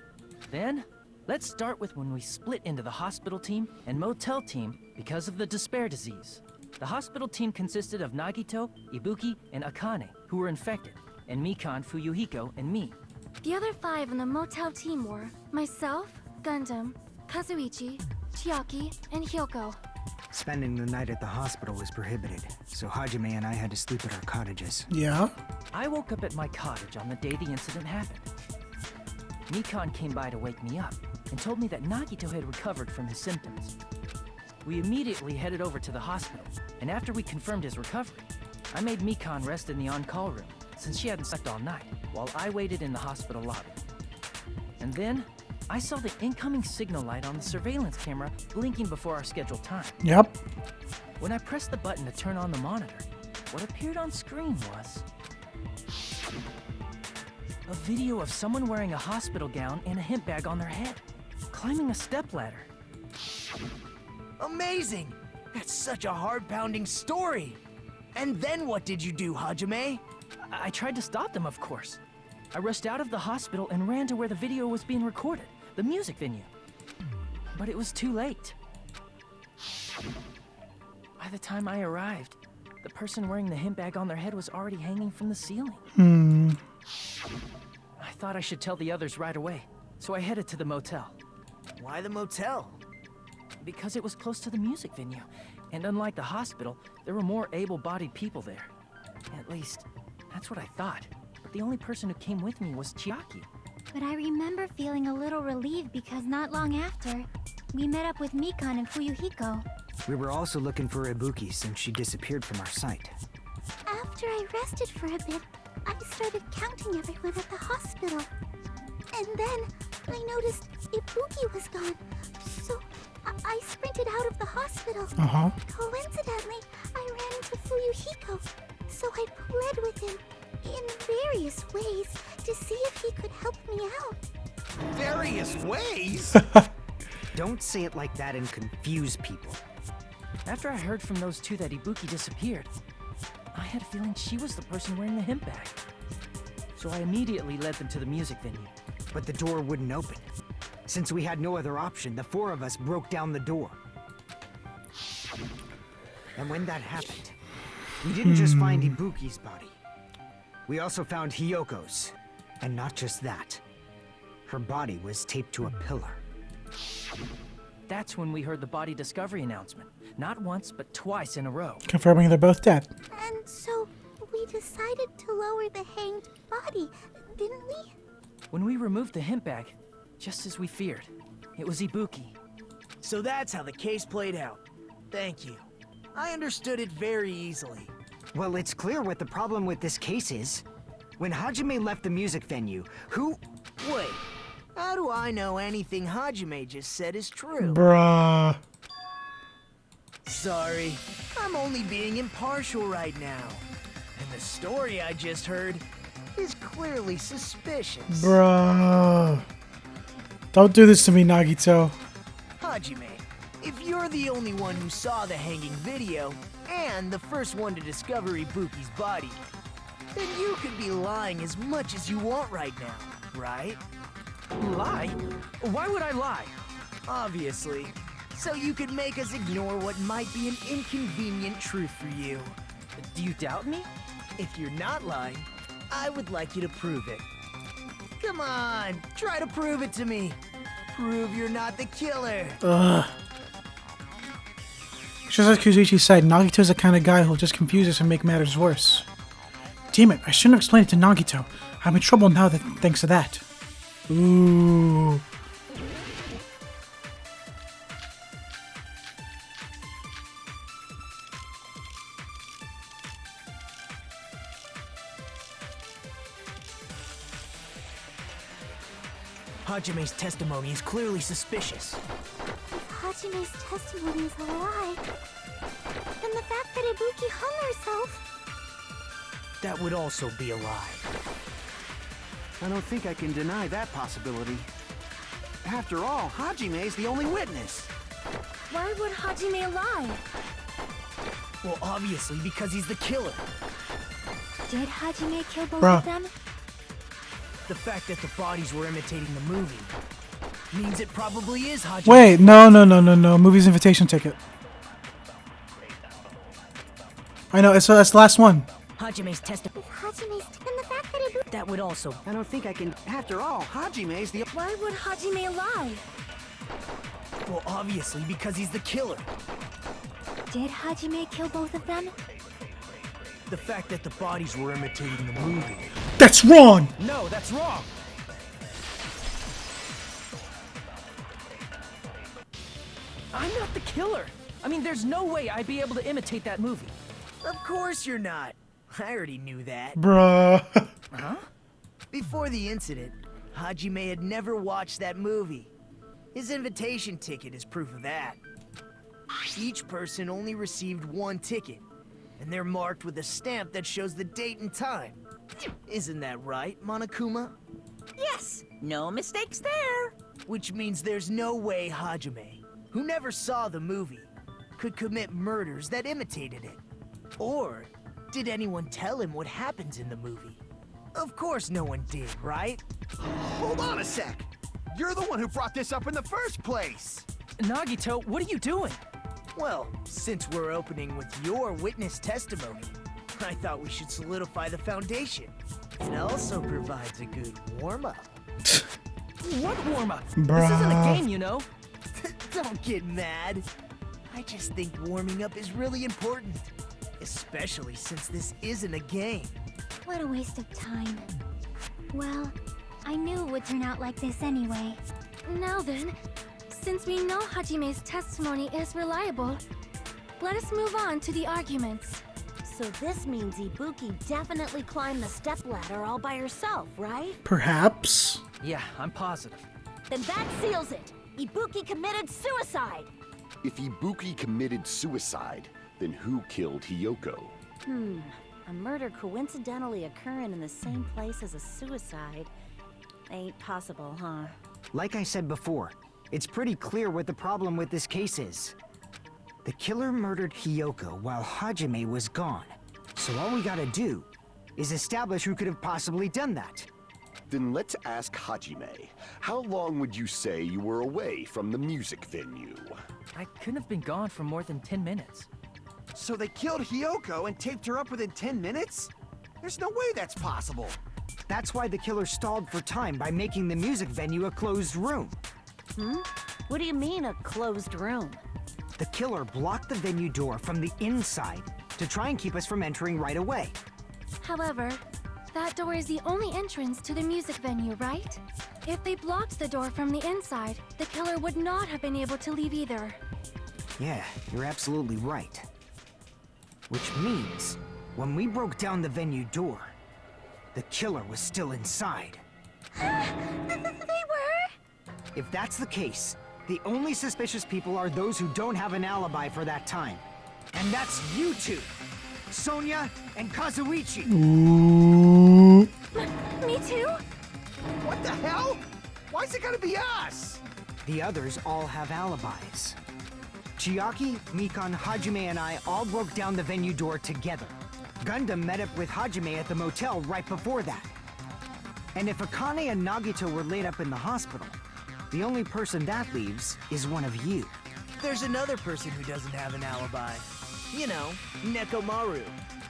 Then, let's start with when we split into the hospital team and motel team because of the despair disease. The hospital team consisted of Nagito, Ibuki, and Akane, who were infected, and Mikan, Fuyuhiko, and me. The other 5 in the motel team were myself, Gundam, Kazuichi, Chiaki, and Hyoko. Spending the night at the hospital was prohibited, so Hajime and I had to sleep at our cottages. Yeah. I woke up at my cottage on the day the incident happened. Mikan came by to wake me up and told me that Nagito had recovered from his symptoms. We immediately headed over to the hospital, and after we confirmed his recovery, I made Mikan rest in the on-call room since she hadn't slept all night while I waited in the hospital lobby. And then, I saw the incoming signal light on the surveillance camera blinking before our scheduled time. Yep. When I pressed the button to turn on the monitor, what appeared on screen was a video of someone wearing a hospital gown and a hemp bag on their head, climbing a stepladder. Amazing! That's such a heart-pounding story! And then what did you do, Hajime? I tried to stop them, of course. I rushed out of the hospital and ran to where the video was being recorded, the music venue. But it was too late. By the time I arrived, the person wearing the hemp bag on their head was already hanging from the ceiling. I thought I should tell the others right away, so I headed to the motel. Why the motel? Because it was close to the music venue, and unlike the hospital, there were more able-bodied people there. At least, that's what I thought. But the only person who came with me was Chiaki. But I remember feeling a little relieved because not long after, we met up with Mikan and Fuyuhiko. We were also looking for Ibuki since she disappeared from our sight. After I rested for a bit, I started counting everyone at the hospital. And then I noticed Ibuki was gone, so I sprinted out of the hospital. Coincidentally, I ran into Fuyuhiko, so I pled with him in various ways to see if he could help me out. Various ways? Don't say it like that and confuse people. After I heard from those two that Ibuki disappeared, I had a feeling she was the person wearing the hemp bag. So I immediately led them to the music venue. But the door wouldn't open. Since we had no other option, the 4 of us broke down the door. And when that happened, we didn't just find Ibuki's body. We also found Hyoko's. And not just that. Her body was taped to a pillar. That's when we heard the body discovery announcement. Not once, but twice in a row. Confirming they're both dead. And so we decided to lower the hanged body, didn't we? When we removed the hemp bag, just as we feared, it was Ibuki. So that's how the case played out. Thank you. I understood it very easily. Well, it's clear what the problem with this case is. When Hajime left the music venue, who... Wait, how do I know anything Hajime just said is true? Bruh. Sorry, I'm only being impartial right now. And the story I just heard is clearly suspicious. Bruh. Don't do this to me, Nagito. Hajime, if you're the only one who saw the hanging video, and the first one to discover Ibuki's body, then you could be lying as much as you want right now, right? Lie? Why would I lie? Obviously. So you could make us ignore what might be an inconvenient truth for you. Do you doubt me? If you're not lying, I would like you to prove it. Come on, try to prove it to me. Prove you're not the killer. Ugh. Just as Kuzuichi said, Nagito's the kind of guy who'll just confuse us and make matters worse. Damn it, I shouldn't have explained it to Nagito. I'm in trouble now thanks to that. Ooh. Hajime's testimony is clearly suspicious. If Hajime's testimony is a lie, then the fact that Ibuki hung herself... That would also be a lie. I don't think I can deny that possibility. After all, Hajime is the only witness. Why would Hajime lie? Well, obviously because he's the killer. Did Hajime kill both Bruh. of them? The fact that the bodies were imitating the movie, Means it probably is Hajime. Wait, no. Movie's invitation ticket. I know, it's the last one. Hajime's testimony. Hajime's and the fact that he... That would also. I don't think I can. After all, Hajime's the. Why would Hajime lie? Well, obviously, because he's the killer. Did Hajime kill both of them? The fact that the bodies were imitating the movie. That's wrong! No, that's wrong. I'm not the killer. I mean, there's no way I'd be able to imitate that movie. Of course you're not. I already knew that. Bruh. Huh? Before the incident, Hajime had never watched that movie. His invitation ticket is proof of that. Each person only received one ticket, and they're marked with a stamp that shows the date and time. Isn't that right, Monokuma? Yes, no mistakes there. Which means there's no way Hajime, who never saw the movie, could commit murders that imitated it. Or did anyone tell him what happens in the movie? Of course no one did, right? Hold on a sec. You're the one who brought this up in the first place. Nagito, what are you doing? Well, since we're opening with your witness testimony, I thought we should solidify the foundation. It also provides a good warm-up. What warm-up? Bruh. This isn't a game, you know. Don't get mad. I just think warming up is really important. Especially since this isn't a game. What a waste of time. Well, I knew it would turn out like this anyway. Now then, since we know Hajime's testimony is reliable, let us move on to the arguments. So this means Ibuki definitely climbed the stepladder all by herself, right? Perhaps. Yeah, I'm positive. Then that seals it. Ibuki committed suicide. If Ibuki committed suicide, then who killed Hiyoko? A murder coincidentally occurring in the same place as a suicide. Ain't possible, huh? Like I said before, it's pretty clear what the problem with this case is. The killer murdered Hiyoko while Hajime was gone. So all we gotta do is establish who could have possibly done that. Then let's ask Hajime. How long would you say you were away from the music venue? I couldn't have been gone for more than 10 minutes. So they killed Hiyoko and taped her up within 10 minutes? There's no way that's possible. That's why the killer stalled for time by making the music venue a closed room. What do you mean, a closed room? The killer blocked the venue door from the inside to try and keep us from entering right away. However, that door is the only entrance to the music venue, right? If they blocked the door from the inside, the killer would not have been able to leave either. Yeah, you're absolutely right. Which means, when we broke down the venue door, the killer was still inside. They were? If that's the case, the only suspicious people are those who don't have an alibi for that time. And that's you two, Sonia and Kazuichi. Ooh. Me too? What the hell? Why's it gotta be us? The others all have alibis. Chiaki, Mikan, Hajime, and I all broke down the venue door together. Gundam met up with Hajime at the motel right before that. And if Akane and Nagito were laid up in the hospital, the only person that leaves is one of you. There's another person who doesn't have an alibi. You know, Nekomaru.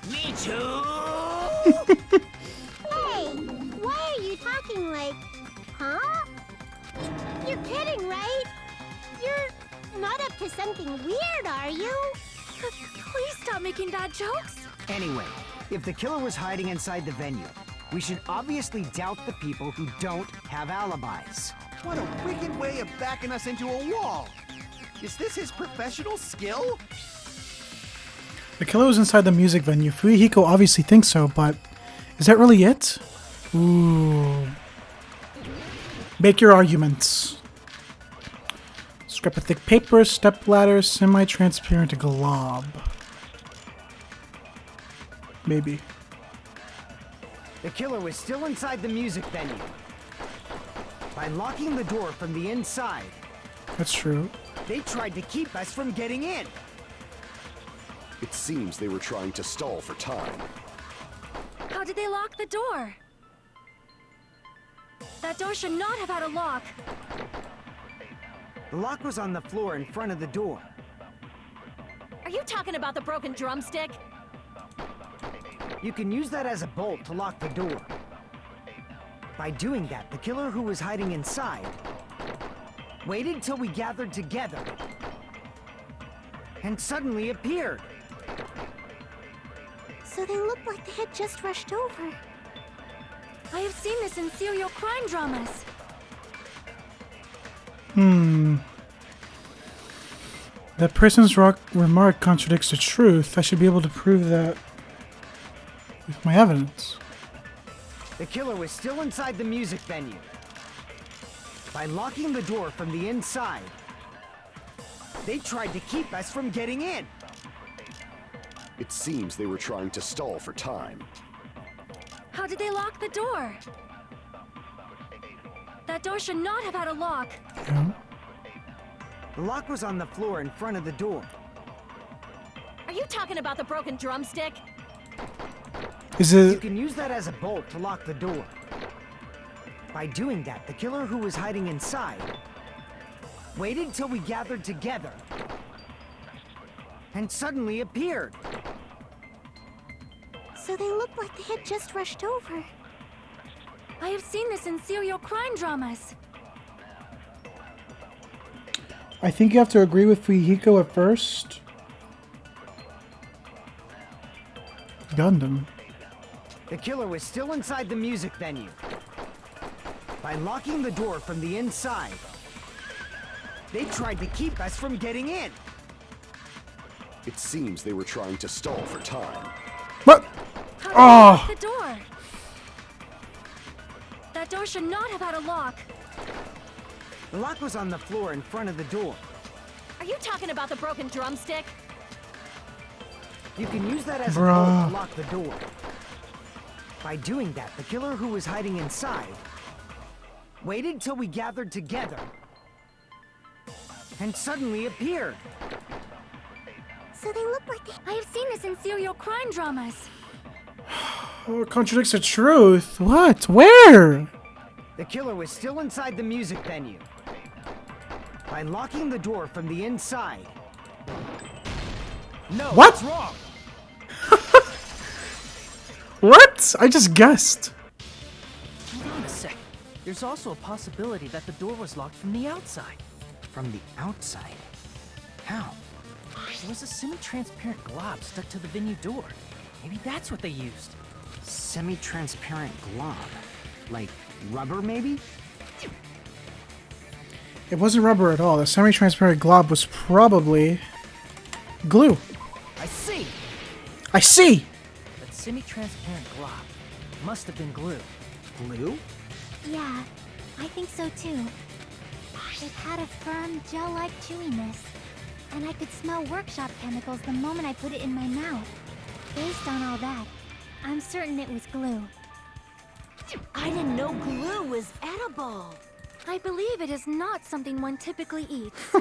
Me too! Hey, why are you talking like... Huh? You're kidding, right? You're not up to something weird, are you? Please stop making bad jokes. Anyway, if the killer was hiding inside the venue, we should obviously doubt the people who don't have alibis. What a wicked way of backing us into a wall. Is this his professional skill? The killer was inside the music venue. Fuyuhiko obviously thinks so, but is that really it? Ooh. Make your arguments. Scrap of thick paper, step ladder, semi-transparent glob. Maybe. The killer was still inside the music venue. By locking the door from the inside, That's true. they tried to keep us from getting in. It seems they were trying to stall for time. How did they lock the door? That door should not have had a lock. The lock was on the floor in front of the door. Are you talking about the broken drumstick? You can use that as a bolt to lock the door. By doing that, the killer who was hiding inside waited till we gathered together and suddenly appeared. So they look like they had just rushed over. I have seen this in serial crime dramas. That person's remark contradicts the truth. I should be able to prove that with my evidence. The killer was still inside the music venue. By locking the door from the inside, they tried to keep us from getting in. It seems they were trying to stall for time. How did they lock the door? That door should not have had a lock. Yeah. The lock was on the floor in front of the door. Are you talking about the broken drumstick? Is You it? can use that as a bolt to lock the door. By doing that, the killer who was hiding inside waited till we gathered together and suddenly appeared. So they look like they had just rushed over. I have seen this in serial crime dramas. I think you have to agree with Fujiko at first. Gundam. The killer was still inside the music venue. By locking the door from the inside, they tried to keep us from getting in. It seems they were trying to stall for time. What? How did they Oh. lock the door? That door should not have had a lock. The lock was on the floor in front of the door. Are you talking about the broken drumstick? You can use that as a Bruh. bolt to lock the door. By doing that, the killer who was hiding inside waited till we gathered together and suddenly appeared. So they look like they... I have seen this in serial crime dramas. Oh, it contradicts the truth. What? Where? The killer was still inside the music venue. By locking the door from the inside. No, What? that's wrong. What? I just guessed. Hold on a sec. There's also a possibility that the door was locked from the outside. From the outside? How? There was a semi-transparent glob stuck to the venue door. Maybe that's what they used. Semi-transparent glob. Like rubber, maybe? It wasn't rubber at all. The semi-transparent glob was probably glue. I see! I see! That semi-transparent glob must have been glue. Glue? Yeah, I think so too. It had a firm, gel-like chewiness, and I could smell workshop chemicals the moment I put it in my mouth. Based on all that, I'm certain it was glue. I didn't know glue was edible. I believe it is not something one typically eats.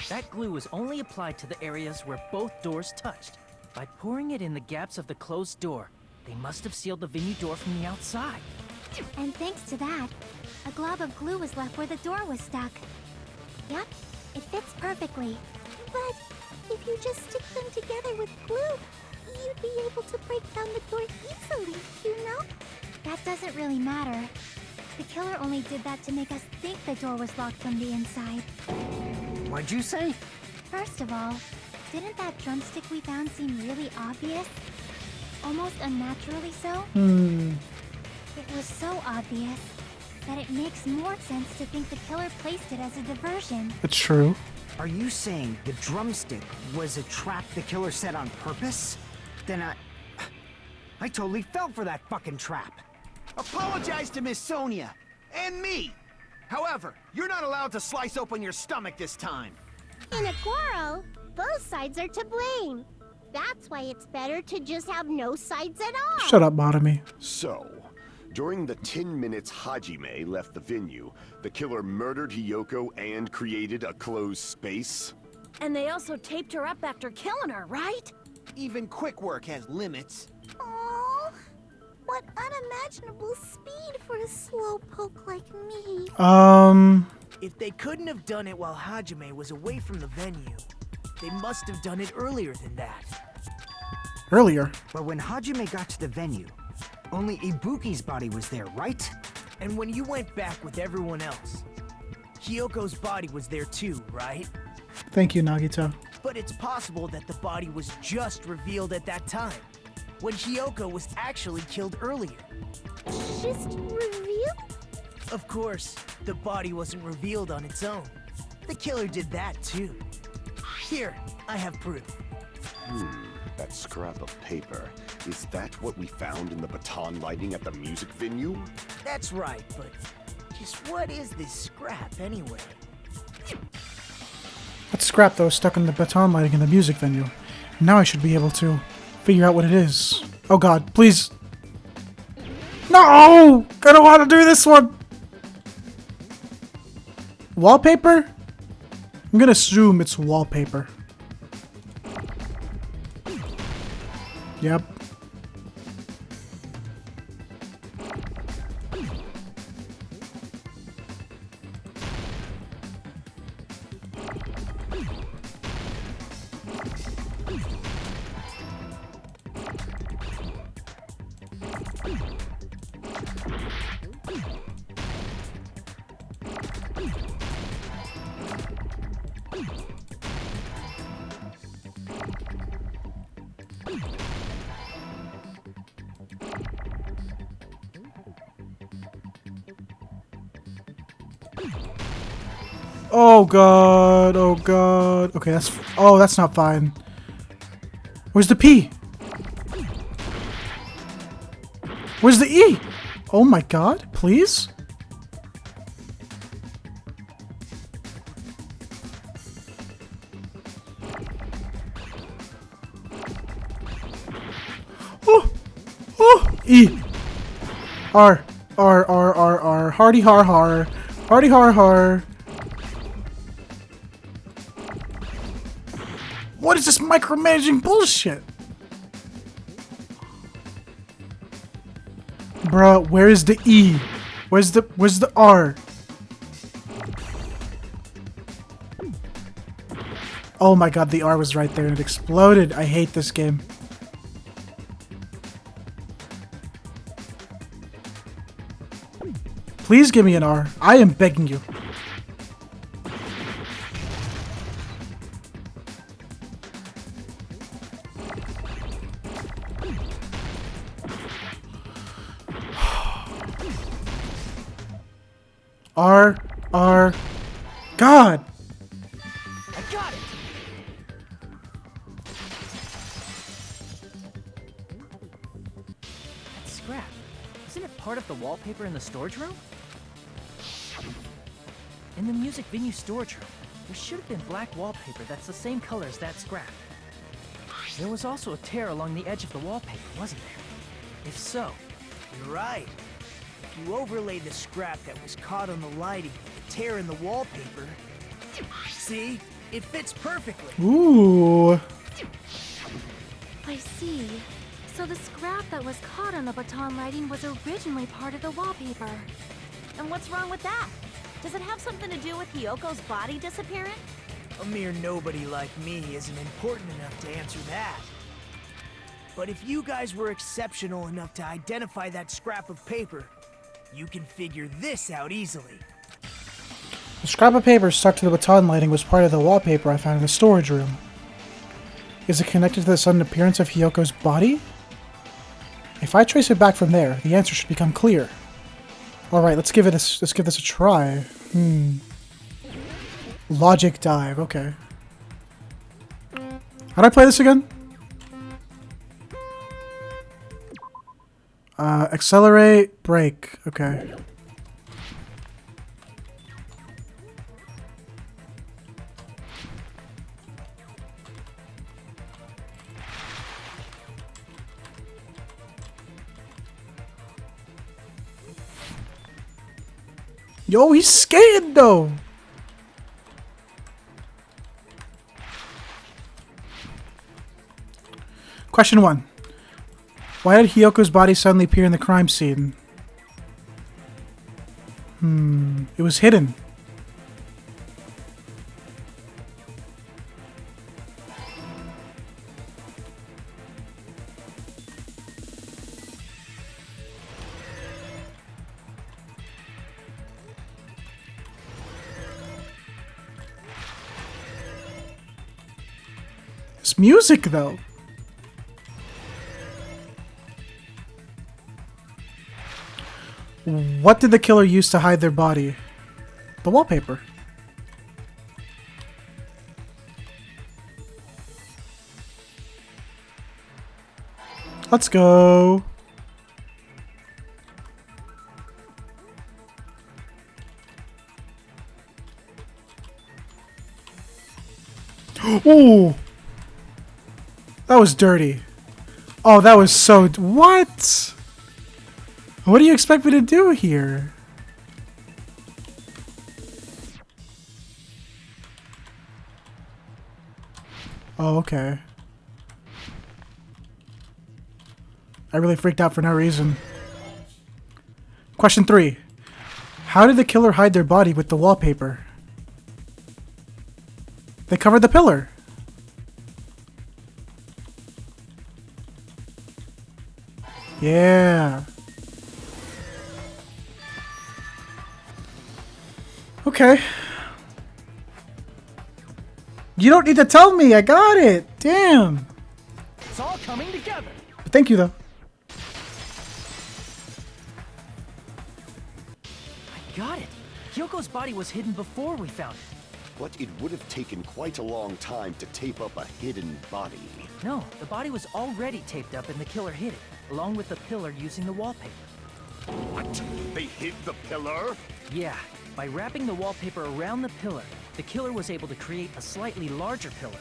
That glue was only applied to the areas where both doors touched. By pouring it in the gaps of the closed door, they must have sealed the venue door from the outside. And thanks to that, a glob of glue was left where the door was stuck. Yep, it fits perfectly. But if you just stick them together with glue, you'd be able to break down the door easily, you know? That doesn't really matter. The killer only did that to make us think the door was locked from the inside. What'd you say? First of all, didn't that drumstick we found seem really obvious? Almost unnaturally so? It was so obvious that it makes more sense to think the killer placed it as a diversion. It's true. Are you saying the drumstick was a trap the killer set on purpose? Then I totally fell for that fucking trap. Apologize to Miss Sonia and me. However, you're not allowed to slice open your stomach this time. In a quarrel, both sides are to blame. That's why it's better to just have no sides at all. Shut up, Bottomy. So, during the 10 minutes Hajime left the venue, the killer murdered Hiyoko and created a closed space? And they also taped her up after killing her, right? Even quick work has limits. Aww. What unimaginable speed for a slowpoke like me. If they couldn't have done it while Hajime was away from the venue, they must have done it earlier than that. Earlier. But when Hajime got to the venue, only Ibuki's body was there, right? And when you went back with everyone else, Hyoko's body was there too, right? Thank you, Nagito. But it's possible that the body was just revealed at that time, when Hyoko was actually killed earlier. Just revealed? Of course, the body wasn't revealed on its own. The killer did that too. Here, I have proof. That scrap of paper. Is that what we found in the baton lighting at the music venue? That's right, but just what is this scrap anyway? That scrap that was stuck in the baton lighting in the music venue. Now I should be able to figure out what it is. Oh god, please. No! I don't want to do this one! Wallpaper? I'm gonna assume it's wallpaper. Yep. Oh god, oh god. Okay, that's not fine. Where's the P? Where's the E? Oh my god, please? Oh, E. R, hardy har har, hardy har har. What is this micromanaging bullshit? Bruh, where is the E? Where's the R? Oh my god, the R was right there and it exploded. I hate this game. Please give me an R. I am begging you. R, God! I got it! That scrap. Isn't it part of the wallpaper in the storage room? In the music venue storage room, there should have been black wallpaper that's the same color as that scrap. There was also a tear along the edge of the wallpaper, wasn't there? If so, You're right. If you overlay the scrap that was caught on the lighting with the tear in the wallpaper, see? It fits perfectly. Ooh. I see. So the scrap that was caught on the baton lighting was originally part of the wallpaper. And what's wrong with that? Does it have something to do with Hyoko's body disappearing? A mere nobody like me isn't important enough to answer that. But if you guys were exceptional enough to identify that scrap of paper, you can figure this out easily. The scrap of paper stuck to the baton lighting was part of the wallpaper I found in the storage room. Is it connected to the sudden appearance of Hyoko's body? If I trace it back from there, the answer should become clear. Alright, let's give this a try. Logic dive, okay. How do I play this again? Accelerate, brake, okay. Yo, he's skating though! Question 1. Why did Hiyoko's body suddenly appear in the crime scene? It was hidden. This music, though. What did the killer use to hide their body? The wallpaper. Let's go. Ooh. That was dirty. Oh, that was so... What? What do you expect me to do here? Oh, okay. I really freaked out for no reason. Question 3. How did the killer hide their body with the wallpaper? They covered the pillar. Yeah. Okay. You don't need to tell me. I got it. Damn. It's all coming together. But thank you, though. I got it. Hyoko's body was hidden before we found it. But it would have taken quite a long time to tape up a hidden body. No, the body was already taped up and the killer hid it, along with the pillar using the wallpaper. What? They hid the pillar? Yeah, by wrapping the wallpaper around the pillar, the killer was able to create a slightly larger pillar.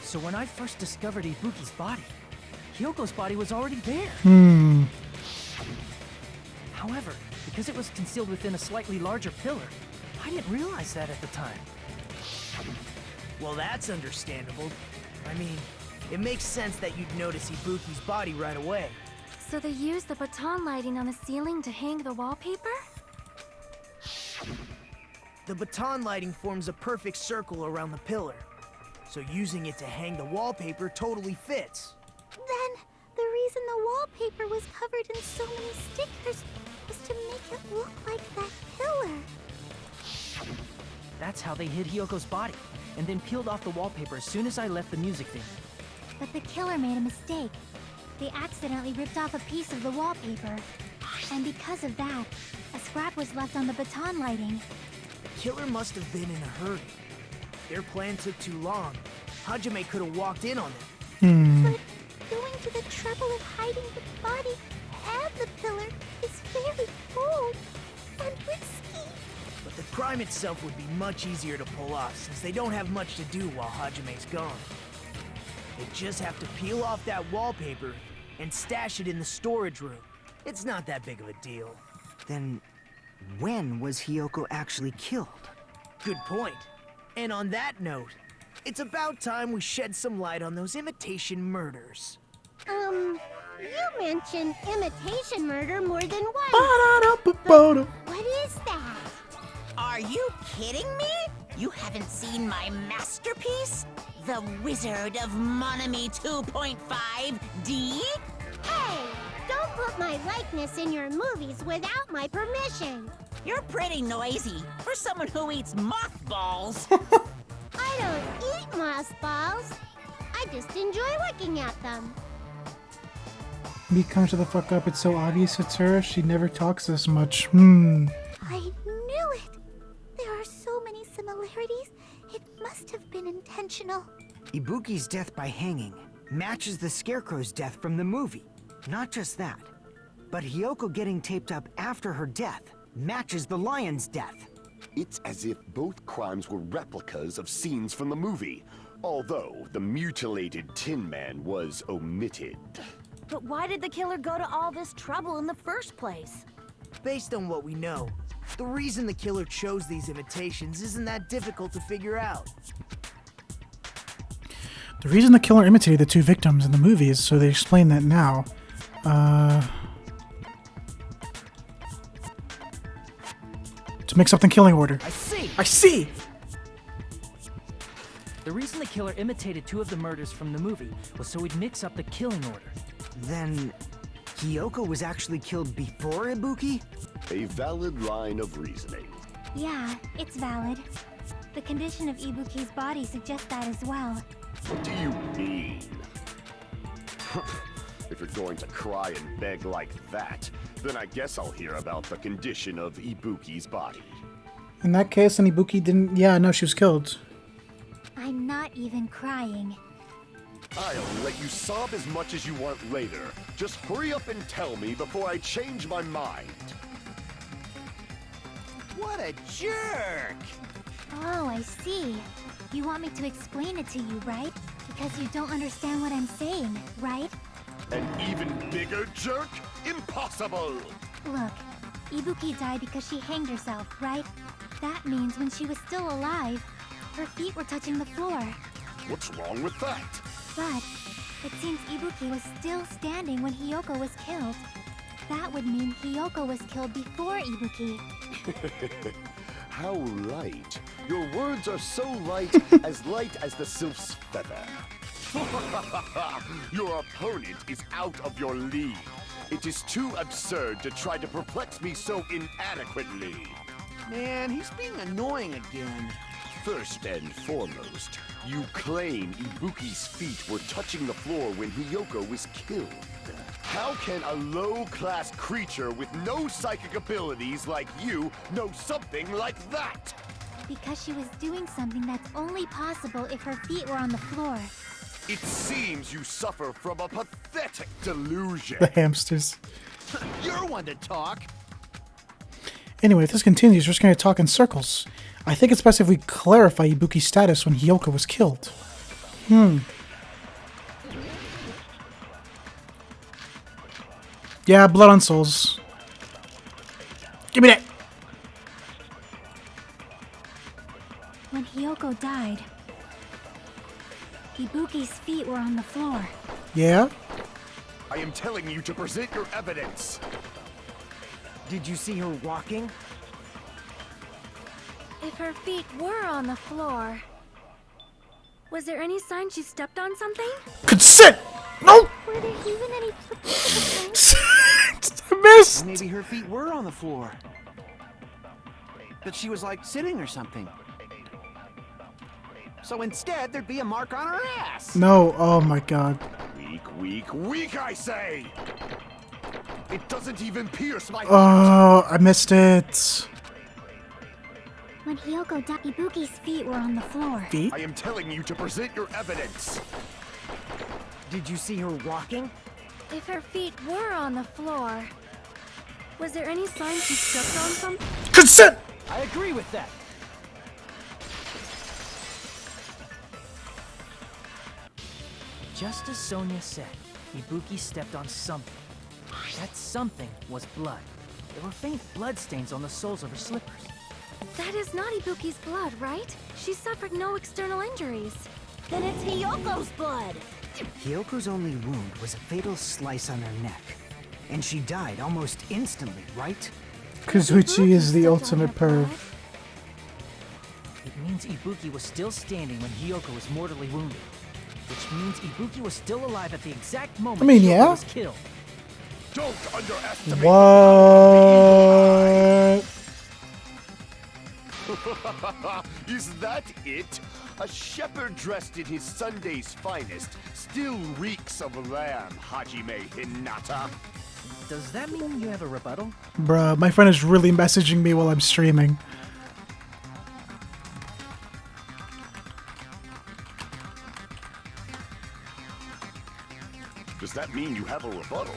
So when I first discovered Ibuki's body, Hyoko's body was already there. However, because it was concealed within a slightly larger pillar, I didn't realize that at the time. Well, that's understandable. I mean, it makes sense that you'd notice Ibuki's body right away. So they used the baton lighting on the ceiling to hang the wallpaper? The baton lighting forms a perfect circle around the pillar. So using it to hang the wallpaper totally fits. Then, the reason the wallpaper was covered in so many stickers was to make it look like that pillar. That's how they hid Hyoko's body, and then peeled off the wallpaper as soon as I left the music venue. But the killer made a mistake. They accidentally ripped off a piece of the wallpaper. And because of that, a scrap was left on the baton lighting. The killer must have been in a hurry. Their plan took too long. Hajime could have walked in on them. But going to the trouble of hiding the body and the pillar is very bold and risky. But the crime itself would be much easier to pull off since they don't have much to do while Hajime's gone. They just have to peel off that wallpaper and stash it in the storage room. It's not that big of a deal. Then, when was Hiyoko actually killed? Good point. And on that note, it's about time we shed some light on those imitation murders. You mentioned imitation murder more than once. But what is that? Are you kidding me? You haven't seen my masterpiece? The Wizard of Monami 2.5D? Hey, don't put my likeness in your movies without my permission. You're pretty noisy for someone who eats mothballs. I don't eat mothballs. I just enjoy looking at them. Mikan, shut the fuck up. It's so obvious it's her. She never talks this much. I knew it. There are so many similarities. It must have been intentional. Ibuki's death by hanging matches the Scarecrow's death from the movie. Not just that, but Hiyoko getting taped up after her death matches the lion's death. It's as if both crimes were replicas of scenes from the movie, although the mutilated Tin Man was omitted. But why did the killer go to all this trouble in the first place? Based on what we know, the reason the killer chose these imitations isn't that difficult to figure out. The reason the killer imitated the two victims in the movie is so they explain that now. To mix up the killing order. I see! I see! The reason the killer imitated two of the murders from the movie was so he'd mix up the killing order. Then Hiyoko was actually killed before Ibuki? A valid line of reasoning. Yeah, it's valid. The condition of Ibuki's body suggests that as well. What do you mean? If you're going to cry and beg like that, then I guess I'll hear about the condition of Ibuki's body. In that case, then Ibuki didn't... Yeah, no, she was killed. I'm not even crying. I'll let you sob as much as you want later. Just hurry up and tell me before I change my mind. What a jerk! Oh, I see. You want me to explain it to you, right? Because you don't understand what I'm saying, right? An even bigger jerk? Impossible! Look, Ibuki died because she hanged herself, right? That means when she was still alive, her feet were touching the floor. What's wrong with that? But it seems Ibuki was still standing when Hiyoko was killed. That would mean Hiyoko was killed before Ibuki. How light. Your words are so light as the sylph's feather. Your opponent is out of your league. It is too absurd to try to perplex me so inadequately. Man, he's being annoying again. First and foremost, you claim Ibuki's feet were touching the floor when Hiyoko was killed. How can a low-class creature with no psychic abilities like you know something like that? Because she was doing something that's only possible if her feet were on the floor. It seems you suffer from a pathetic delusion. The hamsters. You're one to talk. Anyway, if this continues, we're just going to talk in circles. I think it's best if we clarify Ibuki's status when Hiyoko was killed. Yeah, blood on souls. Give me that! When Hiyoko died, Ibuki's feet were on the floor. Yeah? I am telling you to present your evidence. Did you see her walking? If her feet were on the floor, was there any sign she stepped on something? Consent! No! Were there even any I missed! Maybe her feet were on the floor. But she was like sitting or something. So instead, there'd be a mark on her ass. No, oh my god. Weak, I say! It doesn't even pierce my Oh, I missed it. When Hiyoko died, Ibuki's feet were on the floor. Feet? I am telling you to present your evidence. Did you see her walking? If her feet were on the floor, was there any sign she stepped on something? Consent! I agree with that. Just as Sonia said, Ibuki stepped on something. That something was blood. There were faint blood stains on the soles of her slippers. That is not Ibuki's blood, right? She suffered no external injuries. Then it's Hiyoko's blood! Hiyoko's only wound was a fatal slice on her neck. And she died almost instantly, right? Kuzuichi is the ultimate perv. It means Ibuki was still standing when Hiyoko was mortally wounded. Which means Ibuki was still alive at the exact moment Hiyoko yeah. was killed. Don't underestimate What? Is that it? A shepherd dressed in his Sunday's finest still reeks of lamb, Hajime Hinata. Does that mean you have a rebuttal? Bruh, my friend is really messaging me while I'm streaming. Does that mean you have a rebuttal?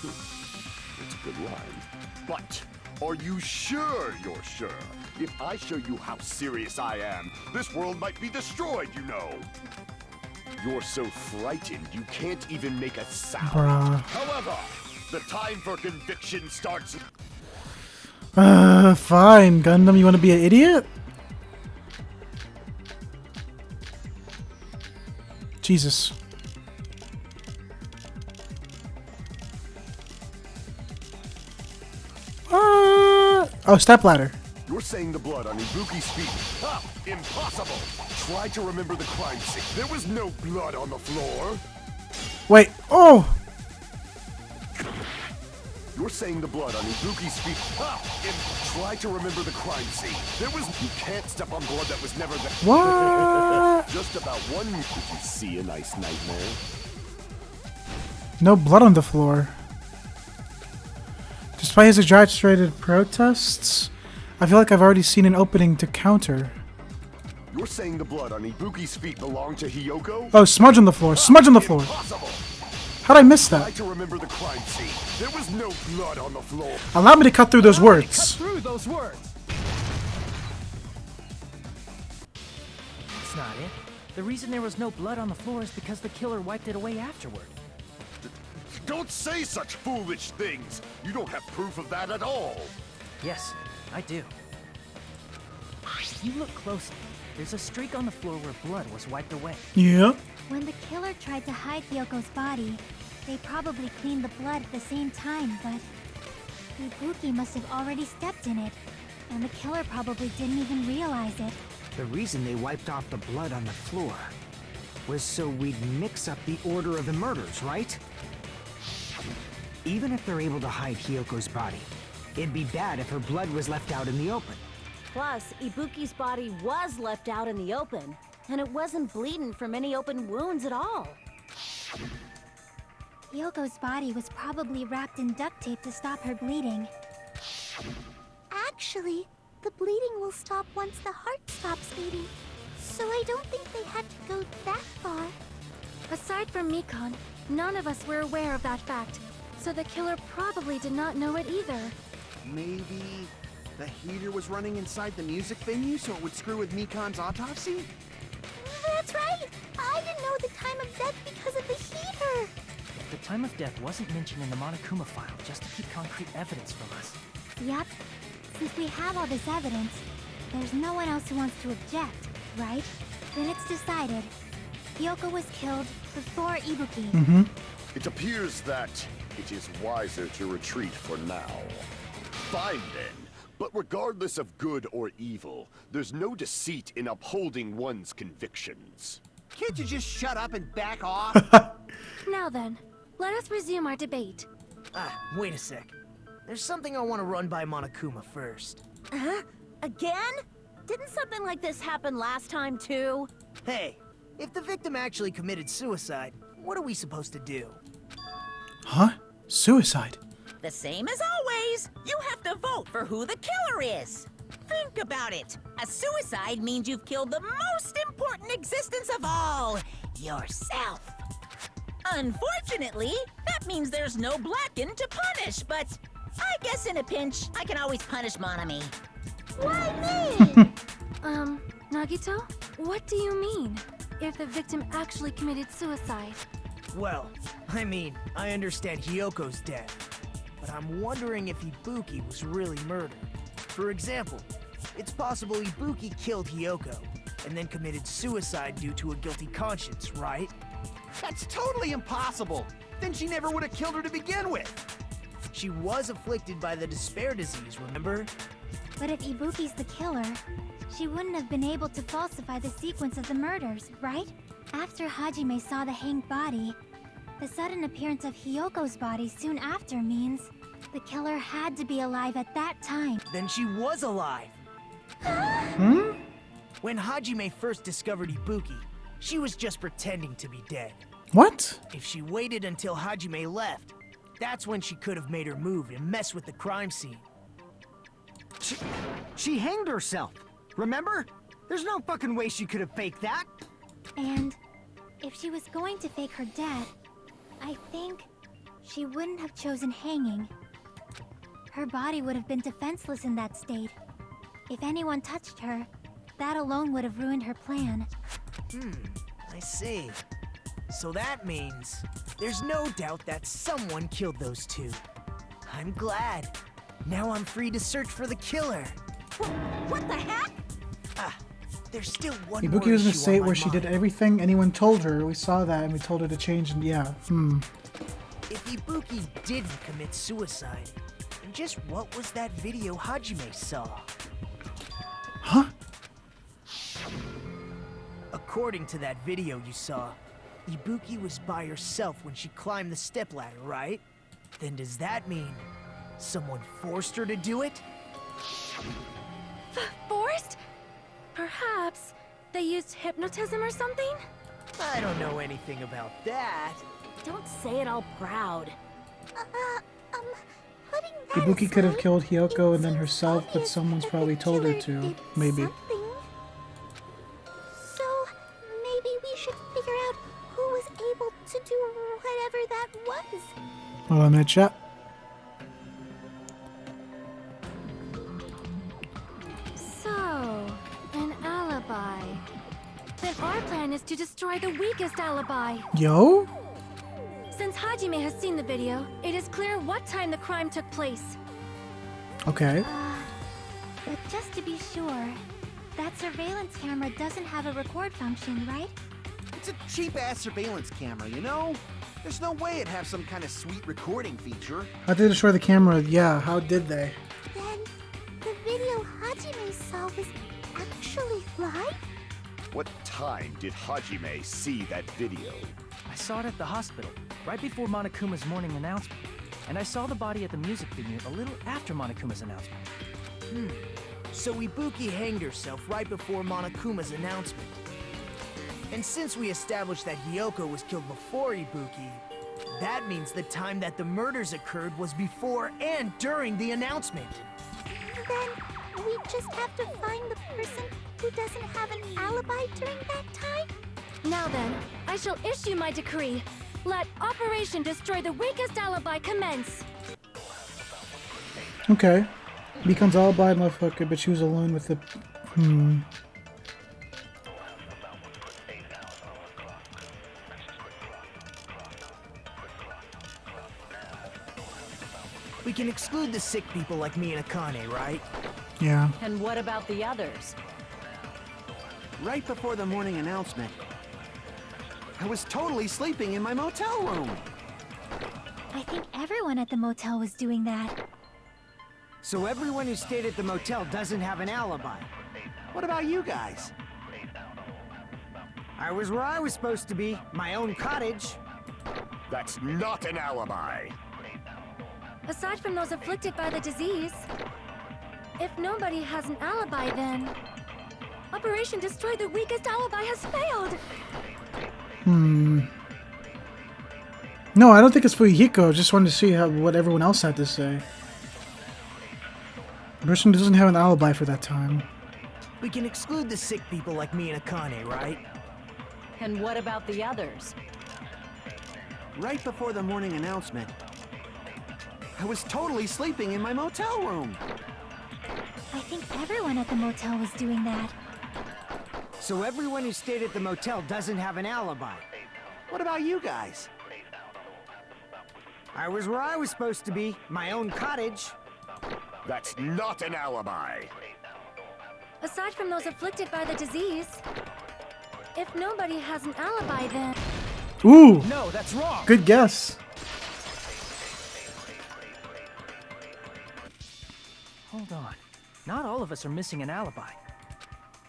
It's a good line. But are you sure you're sure? If I show you how serious I am, this world might be destroyed, you know. You're so frightened you can't even make a sound. Bruh. However, the time for conviction starts. Fine. Gundam, you want to be an idiot? Jesus. Oh, stepladder. You're saying the blood on Ibuki's feet. Ha! Impossible! Try to remember the crime scene. There was no blood on the floor. Wait. Oh! You're saying the blood on Ibuki's feet. Ha! Try to remember the crime scene. There was... You can't step on blood that was never there. What? Just about one... Did you see a nice nightmare? No blood on the floor. Despite his exaggerated protests, I feel like I've already seen an opening to counter. You're saying the blood on Ibuki's feet belonged to Hiyoko? Oh, smudge on the floor. Smudge on the floor. Impossible! How'd I miss Try that? to remember the crime scene. There was no blood on the floor. Allow me to cut through those words. Through those words. That's not it. The reason there was no blood on the floor is because the killer wiped it away afterward. Don't say such foolish things. You don't have proof of that at all. Yes, I do. If you look closely, there's a streak on the floor where blood was wiped away. Yeah. When the killer tried to hide Hyoko's body, they probably cleaned the blood at the same time, but Ibuki must have already stepped in it, and the killer probably didn't even realize it. The reason they wiped off the blood on the floor was so we'd mix up the order of the murders, right? Even if they're able to hide Hyoko's body, it'd be bad if her blood was left out in the open. Plus, Ibuki's body was left out in the open, and it wasn't bleeding from any open wounds at all. Hyoko's body was probably wrapped in duct tape to stop her bleeding. Actually, the bleeding will stop once the heart stops beating, so I don't think they had to go that far. Aside from Mikon, none of us were aware of that fact, so the killer probably did not know it either. Maybe the heater was running inside the music venue so it would screw with Mikon's autopsy? That's right! I didn't know the time of death because of the heater! The time of death wasn't mentioned in the Monokuma file just to keep concrete evidence from us. Yep. Since we have all this evidence, there's no one else who wants to object, right? Then it's decided. Hyoko was killed before Ibuki. Mm-hmm. It appears that it is wiser to retreat for now. Fine then. But regardless of good or evil, there's no deceit in upholding one's convictions. Can't you just shut up and back off? Now then, let us resume our debate. Wait a sec. There's something I want to run by Monokuma first. Huh? Again? Didn't something like this happen last time, too? Hey, if the victim actually committed suicide, what are we supposed to do? Huh? Suicide. The same as always. You have to vote for who the killer is. Think about it. A suicide means you've killed the most important existence of all, yourself. Unfortunately, that means there's no Blacken to punish, but I guess in a pinch, I can always punish Monami. Why me? Nagito, what do you mean? If the victim actually committed suicide? Well, I mean, I understand Hyoko's dead, but I'm wondering if Ibuki was really murdered. For example, it's possible Ibuki killed Hyoko and then committed suicide due to a guilty conscience, right? That's totally impossible! Then she never would have killed her to begin with! She was afflicted by the despair disease, remember? But if Ibuki's the killer, she wouldn't have been able to falsify the sequence of the murders, right? After Hajime saw the hanged body, the sudden appearance of Hyoko's body soon after means the killer had to be alive at that time. Then she was alive! When Hajime first discovered Ibuki, she was just pretending to be dead. What? If she waited until Hajime left, that's when she could have made her move and mess with the crime scene. She hanged herself, remember? There's no fucking way she could have faked that. And if she was going to fake her death, I think she wouldn't have chosen hanging. Her body would have been defenseless in that state. If anyone touched her, that alone would have ruined her plan. I see. So that means there's no doubt that someone killed those two. I'm glad. Now I'm free to search for the killer. What the heck? there's still one Ibuki more was in a issue state on where my she did mind. everything anyone told her. We saw that and we told her to change, and yeah. If Ibuki didn't commit suicide, then just what was that video Hajime saw? Huh? According to that video you saw, Ibuki was by herself when she climbed the stepladder, right? Then does that mean someone forced her to do it? Forced? Perhaps they used hypnotism or something? I don't know anything about that. Don't say it all proud. Putting that Ibuki could have aside, killed Hyoko and then it seems herself, but obvious someone's that probably the told her killer to. did Maybe. something. So maybe we should figure out who was able to do whatever that was. Hold on a minute, chat. So, an alibi. Then our plan is to destroy the weakest alibi. Yo? Since Hajime has seen the video, it is clear what time the crime took place. Okay. But just to be sure, that surveillance camera doesn't have a record function, right? It's a cheap-ass surveillance camera, you know? There's no way it'd have some kind of sweet recording feature. How did they destroy the camera? Yeah, how did they? Then the video Hajime saw was actually live? What time did Hajime see that video? I saw it at the hospital, right before Monokuma's morning announcement. And I saw the body at the music venue a little after Monokuma's announcement. So Ibuki hanged herself right before Monokuma's announcement. And since we established that Hyoko was killed before Ibuki, that means the time that the murders occurred was before and during the announcement. Then we just have to find the person who doesn't have an alibi during that time? Now then, I shall issue my decree. Let Operation Destroy the Weakest Alibi commence. Okay. Mikan's alibi motherfucker, but she was alone with the... We can exclude the sick people like me and Akane, right? Yeah. And what about the others? Right before the morning announcement, I was totally sleeping in my motel room. I think everyone at the motel was doing that. So everyone who stayed at the motel doesn't have an alibi. What about you guys? I was where I was supposed to be, my own cottage. That's not an alibi. Aside from those afflicted by the disease, if nobody has an alibi, then Operation Destroy the Weakest Alibi has failed. No, I don't think it's for Hiko. Just wanted to see what everyone else had to say. The person doesn't have an alibi for that time. We can exclude the sick people like me and Akane, right? And what about the others? Right before the morning announcement, I was totally sleeping in my motel room. I think everyone at the motel was doing that. So everyone who stayed at the motel doesn't have an alibi. What about you guys? I was where I was supposed to be, my own cottage. That's not an alibi. Aside from those afflicted by the disease, if nobody has an alibi, then Ooh! No, that's wrong! Good guess. Hold on. Not all of us are missing an alibi.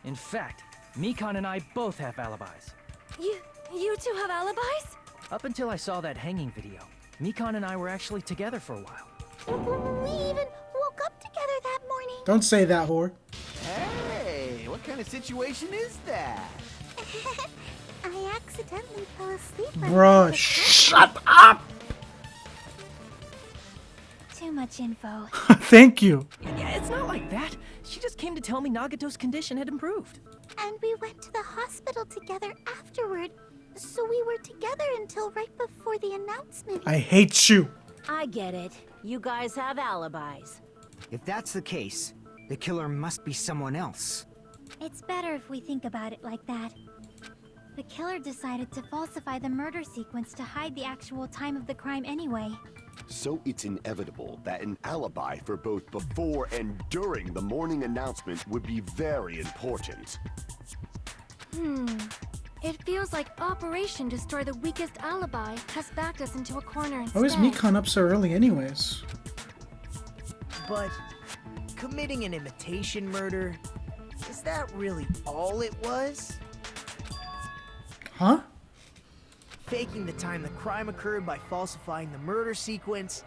In fact, Mikan and I both have alibis. you two have alibis? Up until I saw that hanging video, Mikan and I were actually together for a while. We even woke up together that morning. Don't say that, whore. Hey, what kind of situation is that? I accidentally fell asleep. Bruh, shut up! Too much info. Thank you. Yeah, it's not like that. She just came to tell me Nagato's condition had improved. And we went to the hospital together afterward. So we were together until right before the announcement. I hate you. I get it. You guys have alibis. If that's the case, the killer must be someone else. It's better if we think about it like that. The killer decided to falsify the murder sequence to hide the actual time of the crime anyway. So it's inevitable that an alibi for both before and during the morning announcement would be very important. It feels like Operation Destroy the Weakest Alibi has backed us into a corner instead. Why was Mikan up so early anyways? But committing an imitation murder, is that really all it was? Huh? Faking the time the crime occurred by falsifying the murder sequence,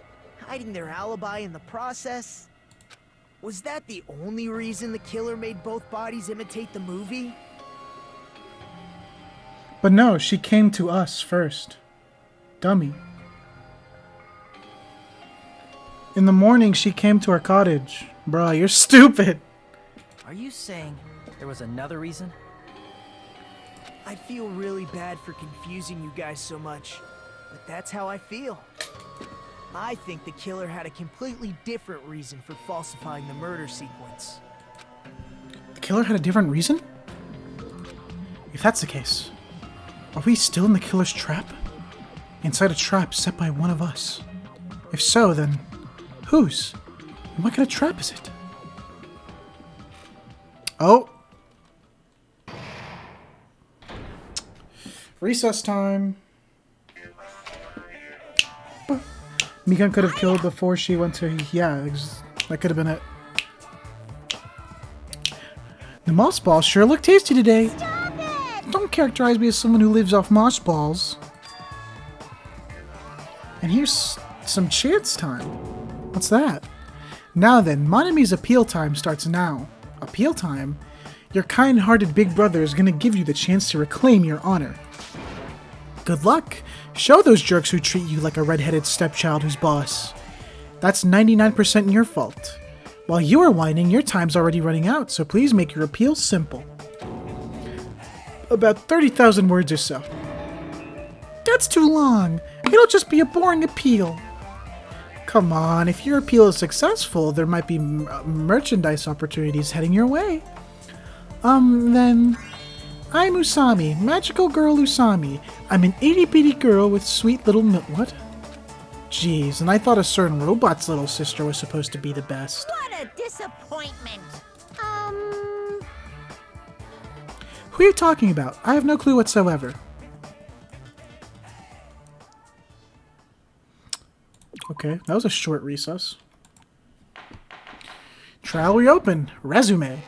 hiding their alibi in the process? Was that the only reason the killer made both bodies imitate the movie? But no, she came to us first. Dummy. In the morning, she came to our cottage. Bruh, you're stupid. Are you saying there was another reason? I feel really bad for confusing you guys so much, but that's how I feel. I think the killer had a completely different reason for falsifying the murder sequence. The killer had a different reason? If that's the case, are we still in the killer's trap? Inside a trap set by one of us? If so, then whose? And what kind of trap is it? Oh! Recess time! Mikan could have killed before she went to... Yeah, that could have been it. The moss balls sure look tasty today. Don't characterize me as someone who lives off moss balls. And here's some chance time. What's that? Now then, Monami's appeal time starts now. Appeal time? Your kind-hearted big brother is gonna give you the chance to reclaim your honor. Good luck. Show those jerks who treat you like a red-headed stepchild who's boss. That's 99% your fault. While you are whining, your time's already running out, so please make your appeal simple. About 30,000 words or so. That's too long. It'll just be a boring appeal. Come on, if your appeal is successful, there might be merchandise opportunities heading your way. Then... I'm Usami, magical girl Usami. I'm an itty-bitty girl with sweet little what? Jeez, and I thought a certain robot's little sister was supposed to be the best. What a disappointment! Who are you talking about? I have no clue whatsoever. Okay, that was a short recess. Trial reopened. Resume.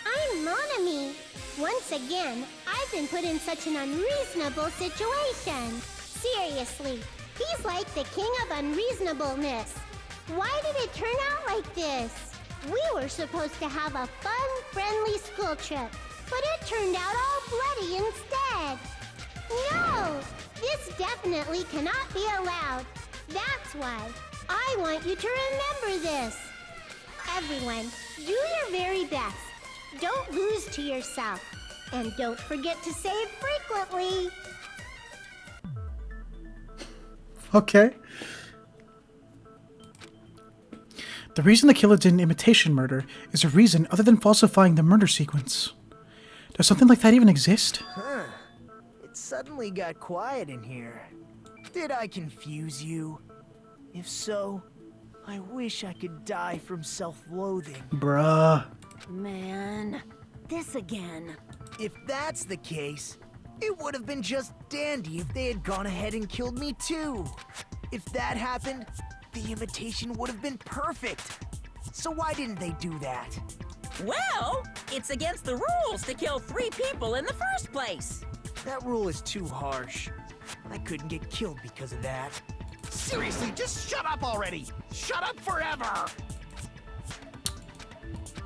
I'm Monami. Once again, I've been put in such an unreasonable situation. Seriously, he's like the king of unreasonableness. Why did it turn out like this? We were supposed to have a fun, friendly school trip, but it turned out all bloody instead. No! This definitely cannot be allowed. That's why I want you to remember this. Everyone, do your very best. Don't lose to yourself. And don't forget to save frequently. Okay. The reason the killer did an imitation murder is a reason other than falsifying the murder sequence. Does something like that even exist? Huh. It suddenly got quiet in here. Did I confuse you? If so, I wish I could die from self-loathing. Bruh. Man, this again. If that's the case, it would have been just dandy if they had gone ahead and killed me too. If that happened, the imitation would have been perfect. So why didn't they do that? Well, it's against the rules to kill 3 people in the first place. That rule is too harsh. I couldn't get killed because of that. Seriously, just shut up already! Shut up forever!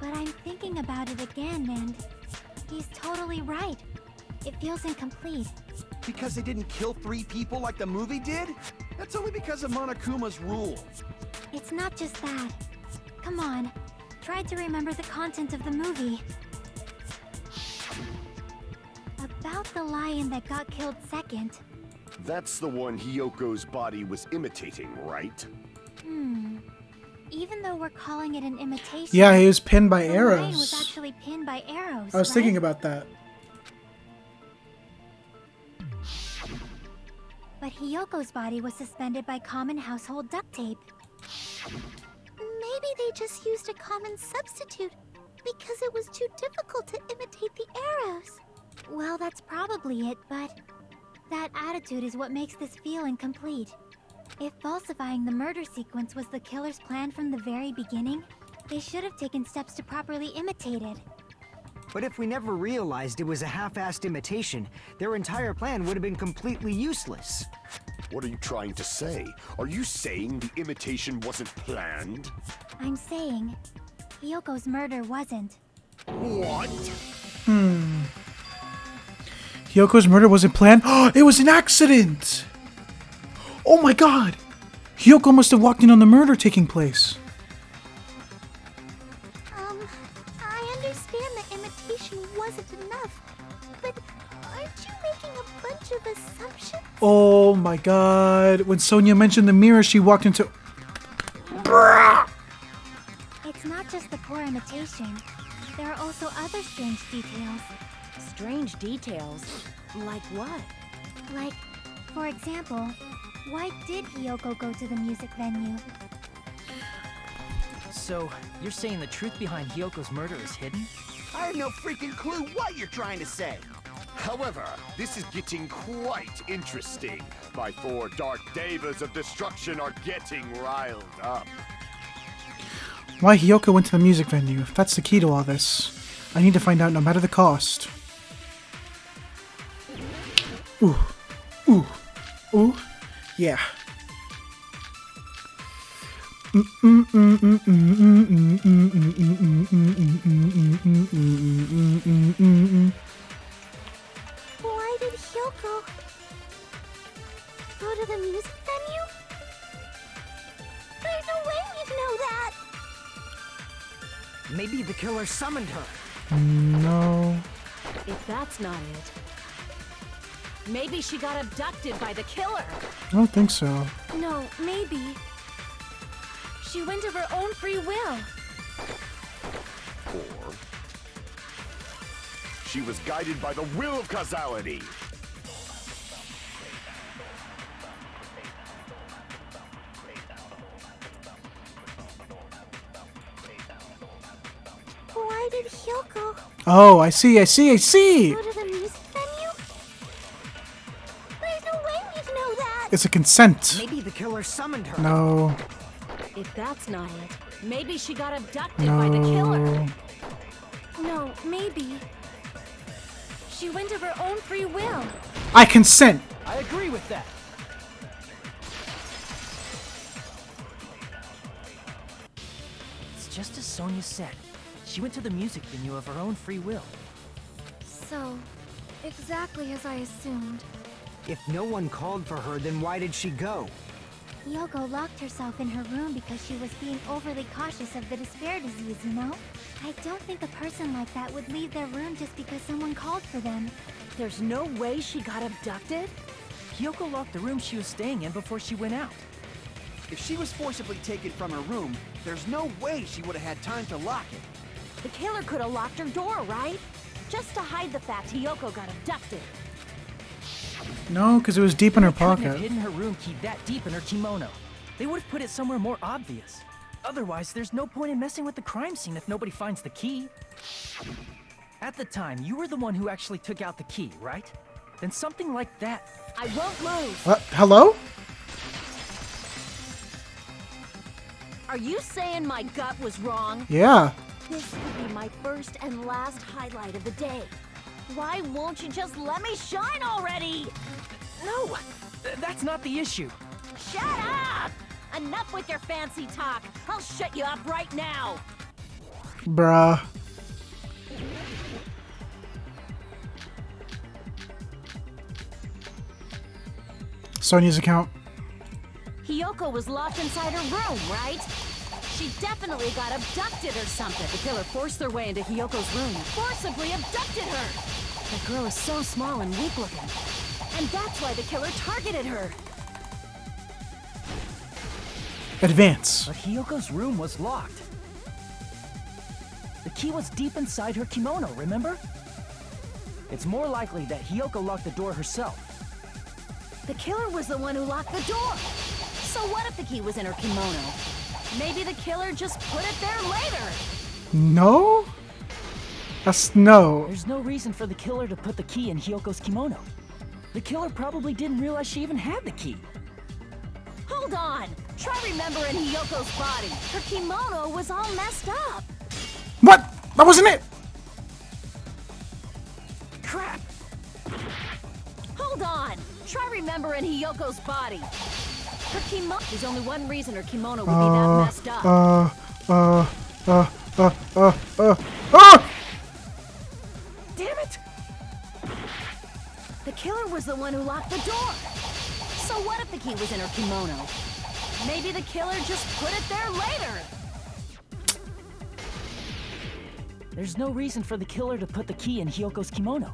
But I'm thinking about it again, and he's totally right. It feels incomplete. Because they didn't kill 3 people like the movie did? That's only because of Monokuma's rule. It's not just that. Come on, try to remember the content of the movie. About the lion that got killed second. That's the one Hyoko's body was imitating, right? Even though we're calling it an imitation... Yeah, he was pinned by the arrows. lion was actually pinned by arrows, I was thinking about that. But Hyoko's body was suspended by common household duct tape. Maybe they just used a common substitute Because it was too difficult to imitate the arrows. Well, that's probably it, but that attitude is what makes this feel incomplete. If falsifying the murder sequence was the killer's plan from the very beginning, they should have taken steps to properly imitate it. But if we never realized it was a half-assed imitation, their entire plan would have been completely useless. What are you trying to say? Are you saying the imitation wasn't planned? I'm saying, Hyoko's murder wasn't. What? Hyoko's murder wasn't planned? It was an accident! Oh my god! Hyoko must have walked in on the murder taking place. I understand the imitation wasn't enough, but aren't you making a bunch of assumptions? Oh my god. When Sonia mentioned the mirror, she walked into... It's not just the poor imitation. There are also other strange details. Strange details? Like what? Like, for example, why did Hyoko go to the music venue? So, you're saying the truth behind Hyoko's murder is hidden? I have no freaking clue what you're trying to say. However, this is getting quite interesting. My 4 dark devas of destruction are getting riled up. Why Hyoko went to the music venue? If that's the key to all this, I need to find out no matter the cost. Ooh. Ooh. Ooh. Yeah. Why did Hyoko go to the music venue? There's no way we'd know that! Maybe the killer summoned her. No. If that's not it, maybe she got abducted by the killer. I don't think so. No, maybe. She went of her own free will. Or she was guided by the will of causality. Why did Hyoko Oh, I see. go to the music venue? There's no way we'd know that! It's a consent. Maybe the killer summoned her. No. If that's not it, maybe she got abducted by the killer. No. No, maybe. She went of her own free will. I consent. I agree with that. It's just as Sonia said. She went to the music venue of her own free will. So, exactly as I assumed. If no one called for her, then why did she go? Hyoko locked herself in her room because she was being overly cautious of the despair disease, you know? I don't think a person like that would leave their room just because someone called for them. There's no way she got abducted? Hyoko locked the room she was staying in before she went out. If she was forcibly taken from her room, there's no way she would have had time to lock it. The killer could have locked her door, right? Just to hide the fact Hyoko got abducted. No, because it was deep in her They couldn't have pocket. hidden her room key that deep in her kimono. They would have put it somewhere more obvious. Otherwise, there's no point in messing with the crime scene if nobody finds the key. At the time, you were the one who actually took out the key, right? Then something like that. I won't lose. Hello? Are you saying my gut was wrong? Yeah. This could be my first and last highlight of the day. Why won't you just let me shine already? No, that's not the issue. Shut up! Enough with your fancy talk. I'll shut you up right now. Bruh. Sonia's account. Hyoko was locked inside her room, right? She definitely got abducted or something. The killer forced their way into Hyoko's room, forcibly abducted her. The girl is so small and weak looking. And that's why the killer targeted her. Advance. But Hyoko's room was locked. The key was deep inside her kimono, remember? It's more likely that Hyoko locked the door herself. The killer was the one who locked the door. So what if the key was in her kimono? Maybe the killer just put it there later. No? That's no. There's no reason for the killer to put the key in Hyoko's kimono. The killer probably didn't realize she even had the key. Hold on! Try remembering Hiyoko's body. Her kimono was all messed up. What? That wasn't it. Crap! Hold on! Try remembering Hiyoko's body. Her kimono. There's only one reason her kimono would be that messed up. Damn it! The killer was the one who locked the door. So what if the key was in her kimono? Maybe the killer just put it there later. There's no reason for the killer to put the key in Hyoko's kimono.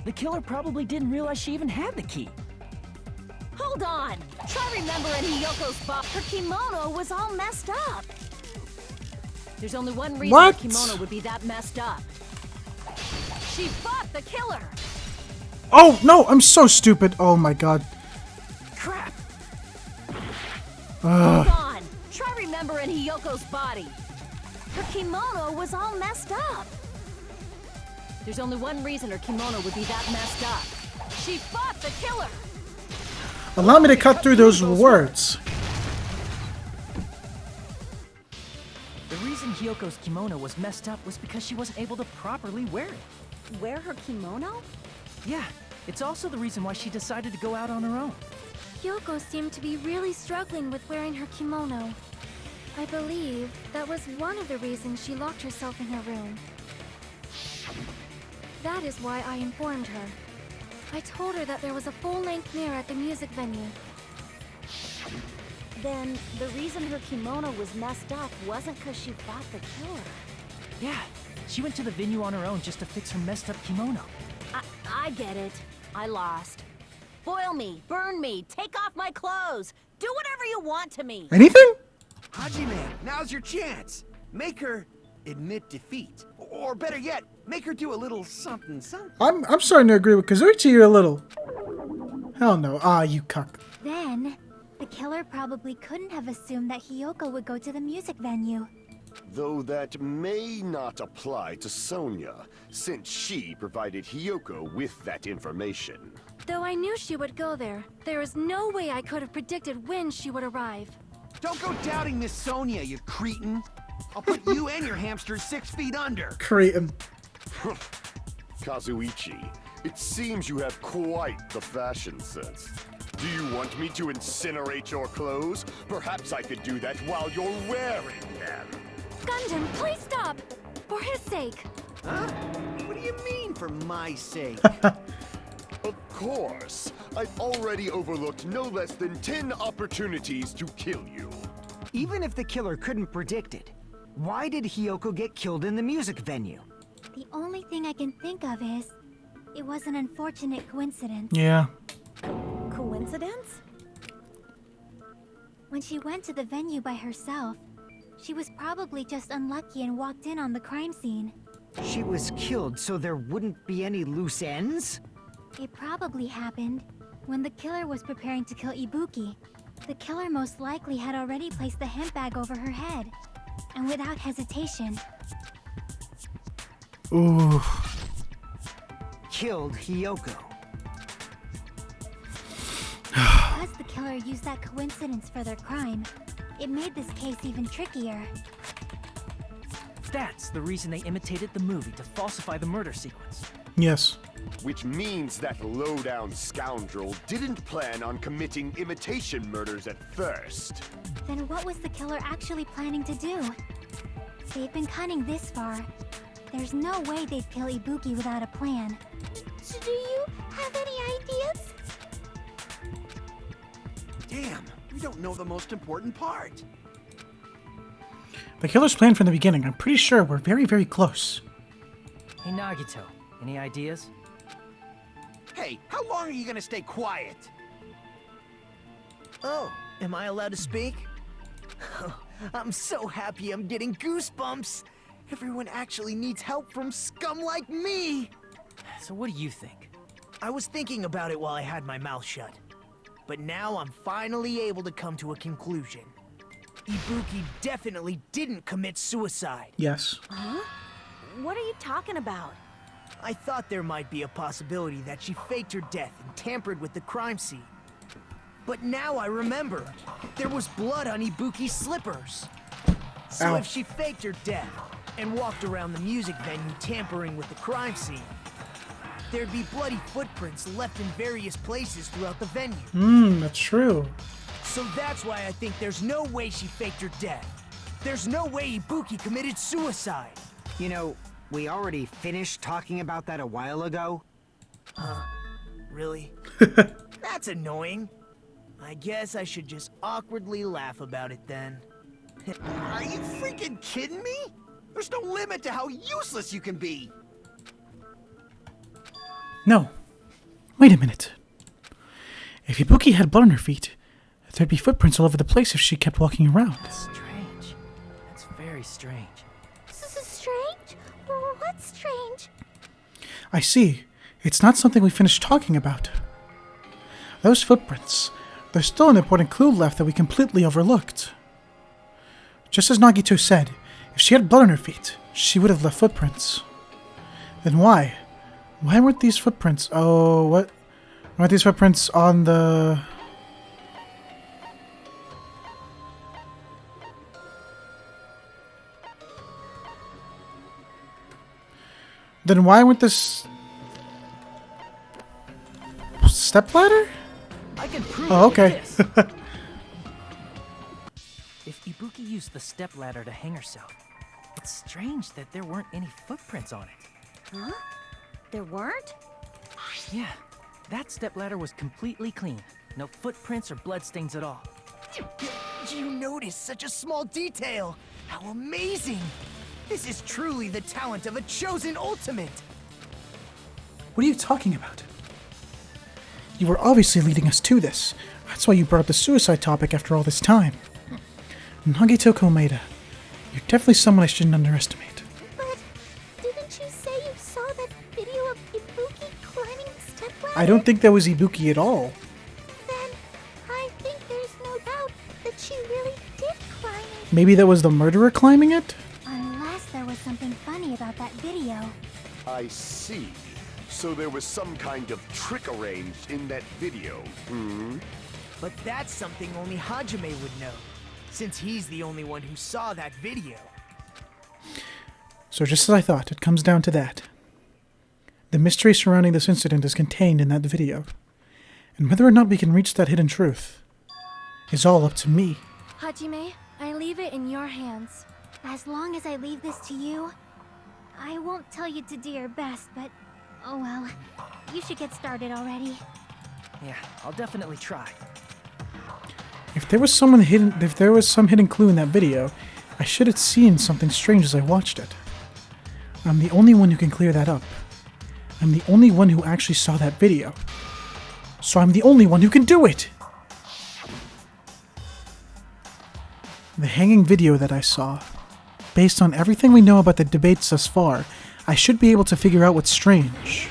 The killer probably didn't realize she even had the key. Hold on! Try remembering Hiyoko's body. Her kimono was all messed up. There's only one reason What? her kimono would be that messed up. She fought the killer. Oh no, I'm so stupid. Oh my god. Crap! Hold on! Try remembering Hiyoko's body. Her kimono was all messed up. There's only one reason her kimono would be that messed up. She fought the killer. Allow me to cut through those words. The reason Hyoko's kimono was messed up was because she wasn't able to properly wear it. Wear her kimono? Yeah, it's also the reason why she decided to go out on her own. Hyoko seemed to be really struggling with wearing her kimono. I believe that was one of the reasons she locked herself in her room. That is why I informed her. I told her that there was a full-length mirror at the music venue. Then the reason her kimono was messed up wasn't because she fought the killer. Yeah, she went to the venue on her own just to fix her messed up kimono. I get it. I lost. Boil me, burn me, take off my clothes. Do whatever you want to me. Anything? Hajime, now's your chance. Make her admit defeat. Or better yet, make her do a little something something. I'm starting to agree with Kazuichi a little. Hell no. Ah, you cuck. Then, the killer probably couldn't have assumed that Hyoko would go to the music venue. Though that may not apply to Sonia, since she provided Hiyoko with that information. Though I knew she would go there, there is no way I could have predicted when she would arrive. Don't go doubting Miss Sonia, you cretin. I'll put you and your hamster 6 feet under. Cretin. Kazuichi, it seems you have quite the fashion sense. Do you want me to incinerate your clothes? Perhaps I could do that while you're wearing them. Gundam, please stop! For his sake. Huh? What do you mean, for my sake? Of course. I've already overlooked no less than 10 opportunities to kill you. Even if the killer couldn't predict it, why did Hyoko get killed in the music venue? The only thing I can think of is, it was an unfortunate coincidence. Yeah. Coincidence? When she went to the venue by herself, she was probably just unlucky and walked in on the crime scene. She was killed so there wouldn't be any loose ends? It probably happened when the killer was preparing to kill Ibuki. The killer most likely had already placed the hemp bag over her head, and without hesitation, Ooh. Killed Hyoko. because the killer used that coincidence for their crime, it made this case even trickier. That's the reason they imitated the movie to falsify the murder sequence. Yes. Which means that low-down scoundrel didn't plan on committing imitation murders at first. Then what was the killer actually planning to do? They've been cunning this far. There's no way they'd kill Ibuki without a plan. Do you have any ideas? Damn, we don't know the most important part. The killer's plan from the beginning. I'm pretty sure we're very, very close. Hey Nagito, any ideas? Hey, how long are you gonna stay quiet? Oh, am I allowed to speak? I'm so happy I'm getting goosebumps. Everyone actually needs help from scum like me. So what do you think? I was thinking about it while I had my mouth shut. But now I'm finally able to come to a conclusion. Ibuki definitely didn't commit suicide. Yes. What are you talking about? I thought there might be a possibility that she faked her death and tampered with the crime scene. But now I remember, there was blood on Ibuki's slippers. So Ow. if she faked her death and walked around the music venue tampering with the crime scene, there'd be bloody footprints left in various places throughout the venue. That's true. So that's why I think there's no way she faked her death. There's no way Ibuki committed suicide. You know, we already finished talking about that a while ago. Really? That's annoying. I guess I should just awkwardly laugh about it then. Are you freaking kidding me? There's no limit to how useless you can be. No. Wait a minute. If Ibuki had blood on her feet, there'd be footprints all over the place if she kept walking around. Strange. That's very strange. This is strange? What's strange? I see. It's not something we finished talking about. Those footprints, there's still an important clue left that we completely overlooked. Just as Nagito said, if she had blood on her feet, she would have left footprints. Then why? Why weren't these footprints? Oh, what? Why aren't these footprints on the... Then why weren't this... stepladder? I can prove Oh, it with okay. this. If Ibuki used the stepladder to hang herself, it's strange that there weren't any footprints on it. Huh? There weren't? Yeah, that stepladder was completely clean. No footprints or bloodstains at all. You noticed such a small detail. How amazing! This is truly the talent of a chosen ultimate. What are you talking about? You were obviously leading us to this. That's why you brought up the suicide topic after all this time. Nagito Komeda, you're definitely someone I shouldn't underestimate. But didn't you say you saw that video of Ibuki climbing the stepladder? I don't think that was Ibuki at all. Then I think there's no doubt that she really did climb it. Maybe that was the murderer climbing it? Unless there was something funny about that video. I see. So there was some kind of trick arranged in that video, hmm? But that's something only Hajime would know, since he's the only one who saw that video. So just as I thought, it comes down to that. The mystery surrounding this incident is contained in that video. And whether or not we can reach that hidden truth is all up to me. Hajime, I leave it in your hands. As long as I leave this to you, I won't tell you to do your best, but oh well. You should get started already. Yeah, I'll definitely try. If there was some hidden clue in that video, I should have seen something strange as I watched it. I'm the only one who can clear that up. I'm the only one who actually saw that video. So I'm the only one who can do it! The hanging video that I saw. Based on everything we know about the debates thus far, I should be able to figure out what's strange.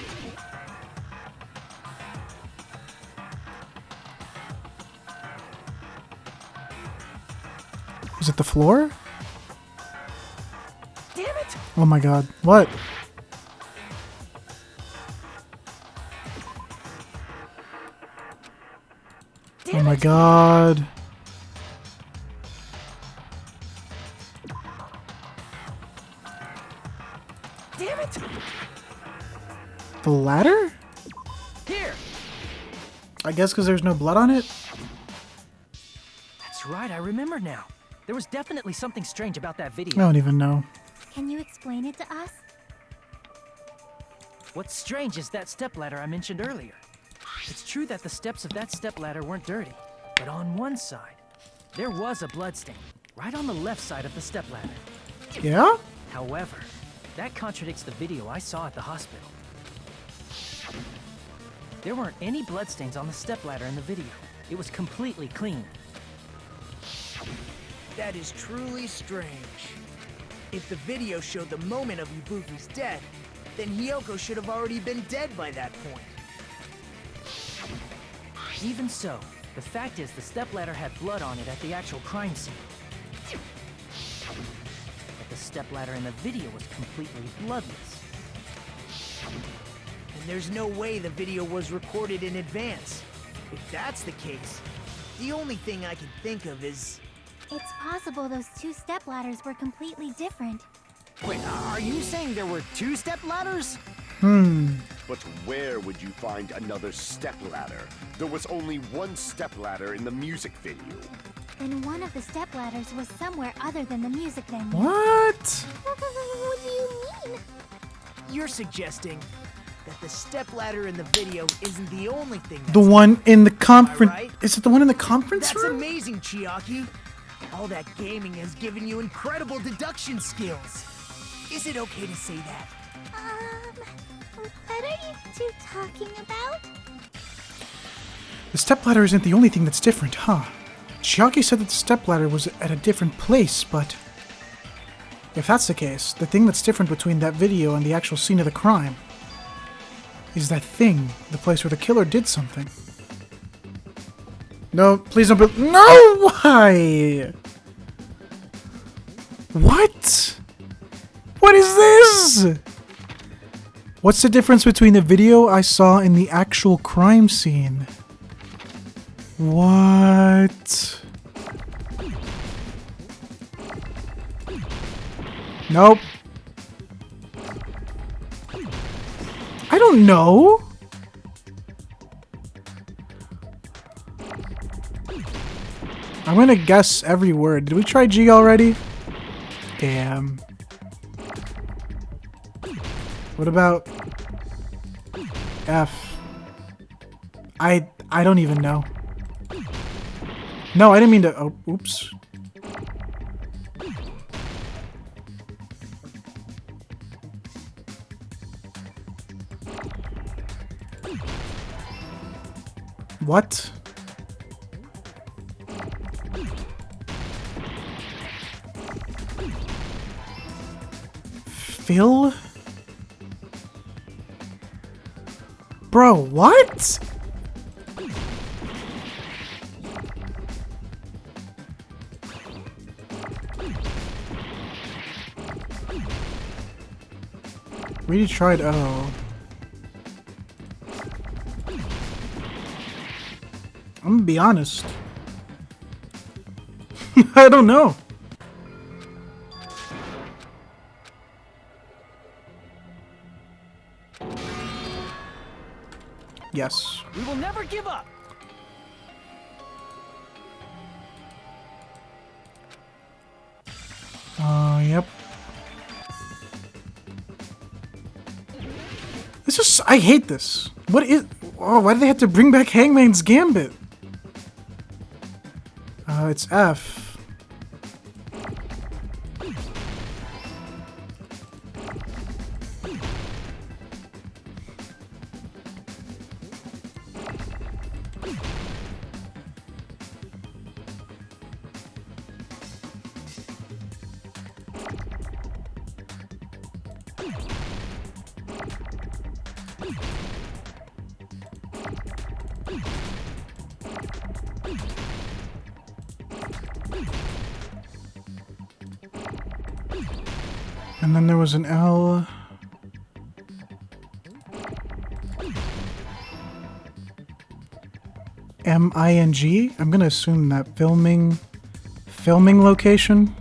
Is it the floor? Damn it! Oh my god. What? Oh my god. Damn it! The ladder? Here! I guess because there's no blood on it? That's right, I remember now. There was definitely something strange about that I video. don't even know. Can you explain it to us? What's strange is that stepladder I mentioned earlier. It's true that the steps of that stepladder weren't dirty, but on one side, there was a bloodstain, right on the left side of the stepladder. Yeah? However, that contradicts the video I saw at the hospital. There weren't any bloodstains on the stepladder in the video. It was completely clean. That is truly strange. If the video showed the moment of Ibuki's death, then Hiyoko should have already been dead by that point. Even so, the fact is the stepladder had blood on it at the actual crime scene. the stepladder in the video was completely bloodless. And there's no way the video was recorded in advance. If that's the case, the only thing I can think of is... It's possible those two stepladders were completely different. Wait, are you saying there were 2 stepladders? But where would you find another stepladder? There was only one stepladder in the music venue. Then one of the stepladders was somewhere other than the music venue. What? What do you mean? You're suggesting that the stepladder in the video isn't the only thing that's... The one in the conference. right? Is it the one in the conference That's room? amazing, Chiaki. All that gaming has given you incredible deduction skills. Is it okay to say that? What are you two talking about? The stepladder isn't the only thing that's different, huh? Chiaki said that the stepladder was at a different place, but... If that's the case, the thing that's different between that video and the actual scene of the crime is that thing, the place where the killer did something. No, please don't be- No! Why? What? What is this? What's the difference between the video I saw and the actual crime scene? What? Nope. I don't know. I'm gonna guess every word. Did we try G already? Damn. What about F? I don't even know. No, I didn't mean to. Oh, oops. What? Phil? Bro, what? We tried O. I'm gonna be honest. I don't know. Yes. We will never give up. Yep. This is. I hate this. What is. Oh, why do they have to bring back Hangman's Gambit? It's F. And then there was an L. M-I-N-G? I'm gonna assume that filming location.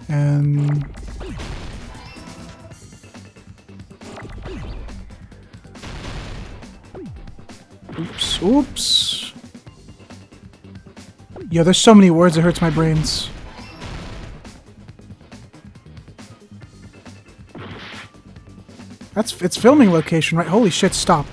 And oops. Yo, there's so many words it hurts my brains. It's filming location, right? Holy shit, stop.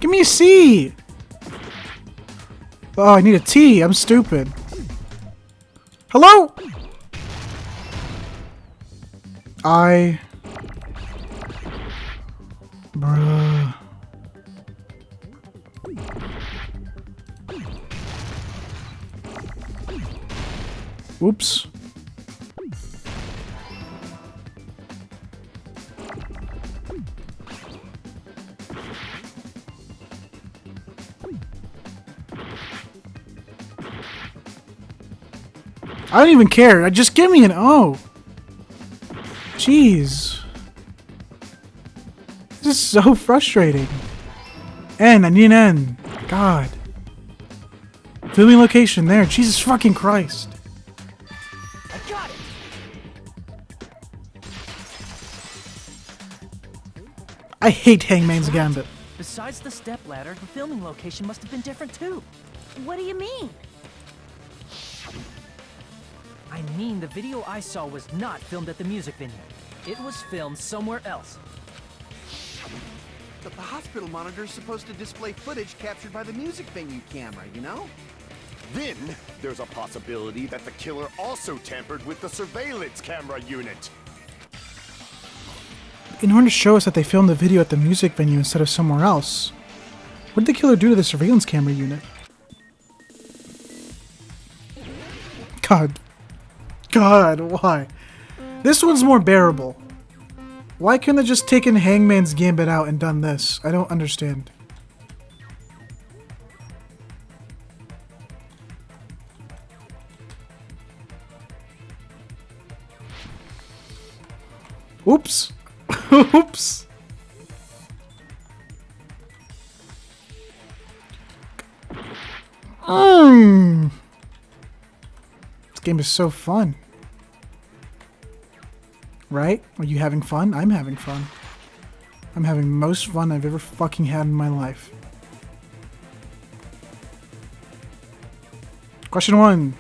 Give me a C! Oh, I need a T. I'm stupid. Hello? Bruh. Whoops. I don't even care. Just give me an O. Jeez. This is so frustrating. N. I need an N. God. Filming location there. Jesus fucking Christ. I got it. I hate Hangman's Gambit. Besides the stepladder, the filming location must have been different too. What do you mean? I mean, the video I saw was not filmed at the music venue. It was filmed somewhere else. But the hospital monitor is supposed to display footage captured by the music venue camera, you know? Then there's a possibility that the killer also tampered with the surveillance camera unit. In order to show us that they filmed the video at the music venue instead of somewhere else, what did the killer do to the surveillance camera unit? God, why? This one's more bearable. Why couldn't they just taken Hangman's Gambit out and done this? I don't understand. Oops. Oops. This game is so fun. Right? Are you having fun? I'm having fun. I'm having the most fun I've ever fucking had in my life. Question 1.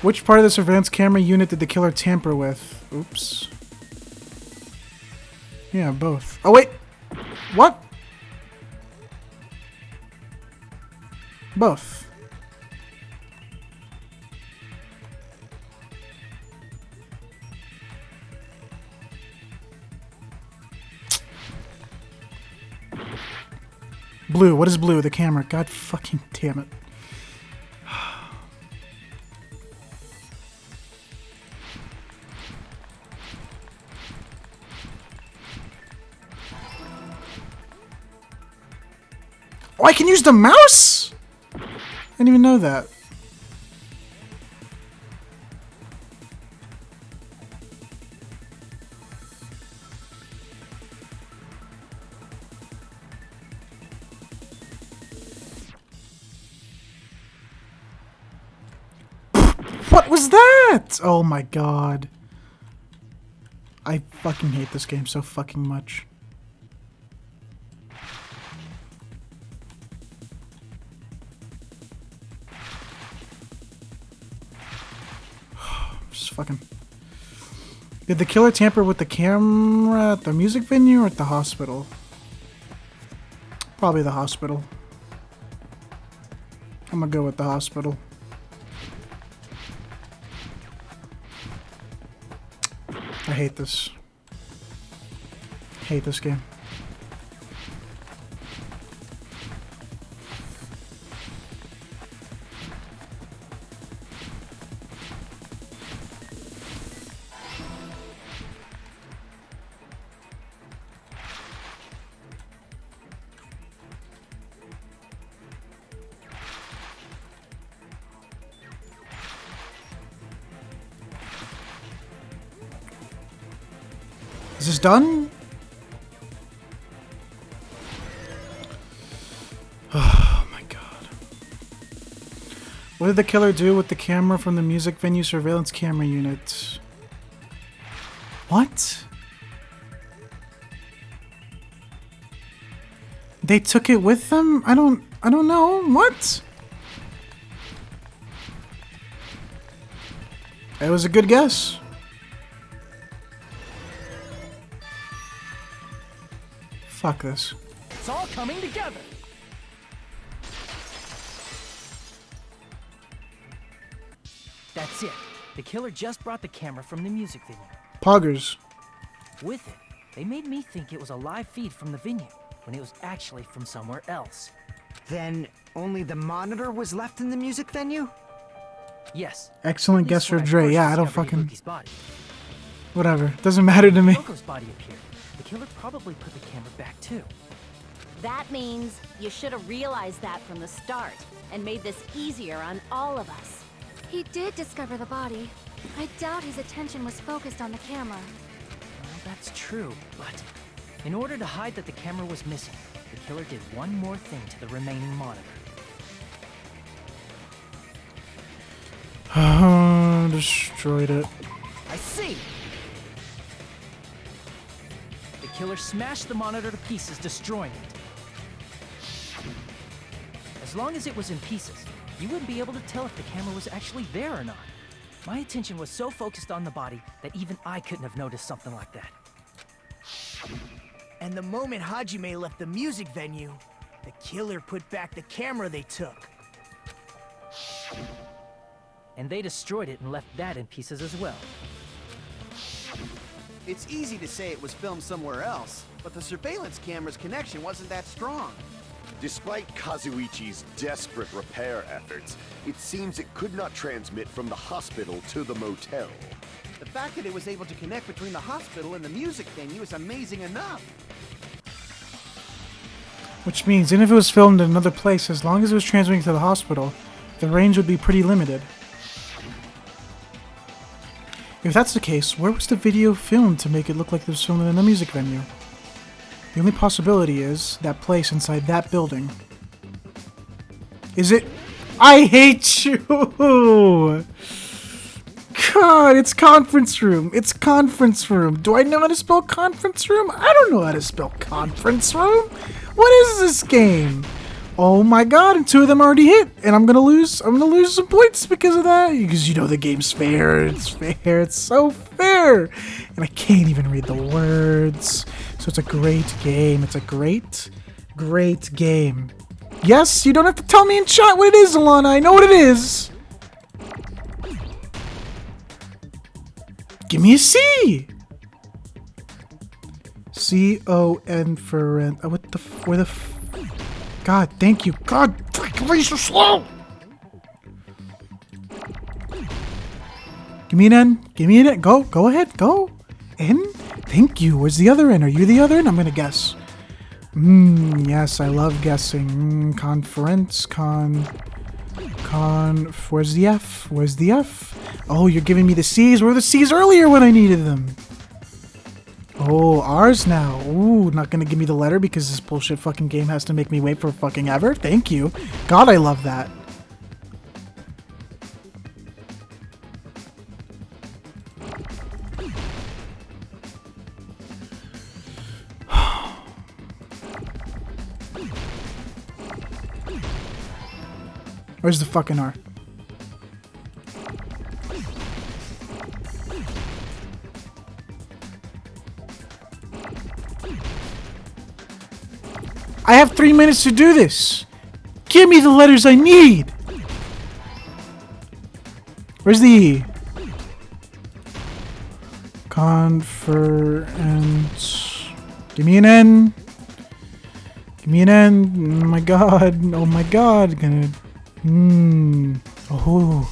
Which part of the surveillance camera unit did the killer tamper with? Oops. Yeah, both. Oh, wait! What? Both. Blue. What is blue? The camera. God fucking damn it. Oh, I can use the mouse? I didn't even know that. What was that? Oh my god. I fucking hate this game so fucking much. Just fucking... Did the killer tamper with the camera at the music venue or at the hospital? Probably the hospital. I'm gonna go with the hospital. I hate this. Hate this game. Is this done? Oh my god. What did the killer do with the camera from the music venue surveillance camera unit? What? They took it with them? I don't know. What? It was a good guess. Fuck this. It's all coming together. That's it. The killer just brought the camera from the music venue. Poggers. With it, they made me think it was a live feed from the venue, when it was actually from somewhere else. Then only the monitor was left in the music venue? Yes. Excellent At guess least for when I Dre. first Yeah, I don't discovered fucking... Ibuki's body. Whatever. Doesn't matter to me. Yoko's body appeared. The killer probably put the camera back too. That means you should have realized that from the start and made this easier on all of us. He did discover the body. I doubt his attention was focused on the camera. Well, that's true, but in order to hide that the camera was missing, the killer did one more thing to the remaining monitor. Destroyed it. I see! The killer smashed the monitor to pieces, destroying it. As long as it was in pieces, you wouldn't be able to tell if the camera was actually there or not. My attention was so focused on the body that even I couldn't have noticed something like that. And the moment Hajime left the music venue, the killer put back the camera they took. And they destroyed it and left that in pieces as well. It's easy to say it was filmed somewhere else, but the surveillance camera's connection wasn't that strong. Despite Kazuichi's desperate repair efforts, it seems it could not transmit from the hospital to the motel. The fact that it was able to connect between the hospital and the music venue is amazing enough. Which means, even if it was filmed in another place, as long as it was transmitting to the hospital, the range would be pretty limited. If that's the case, where was the video filmed to make it look like it was filmed in a music venue? The only possibility is that place inside that building. Is it? I hate you! God, it's conference room. It's conference room. Do I know how to spell conference room? I don't know how to spell conference room. What is this game? Oh my god, and 2 of them already hit, and I'm gonna lose some points because of that. Because you know the game's fair, it's fair, it's so fair. And I can't even read the words. So it's a great game. It's a great, great game. Yes, you don't have to tell me in chat what it is, Alana. I know what it is. Give me a C. C-O-N for rent. What the where the God, thank you. God, why are you so slow? Give me an N. Give me an N. Go ahead. Go. N? Thank you. Where's the other N? Are you the other N? I'm gonna guess. Yes, I love guessing. Conference. Where's the F? Where's the F? Oh, you're giving me the C's. Where were the C's earlier when I needed them? Oh, R's now. Ooh, not gonna give me the letter because this bullshit fucking game has to make me wait for fucking ever. Thank you. God, I love that. Where's the fucking R? I have 3 minutes to do this. Give me the letters I need. Where's the E? Conference. Give me an N. Give me an N. Oh my god. Oh my god. Gonna. Oh.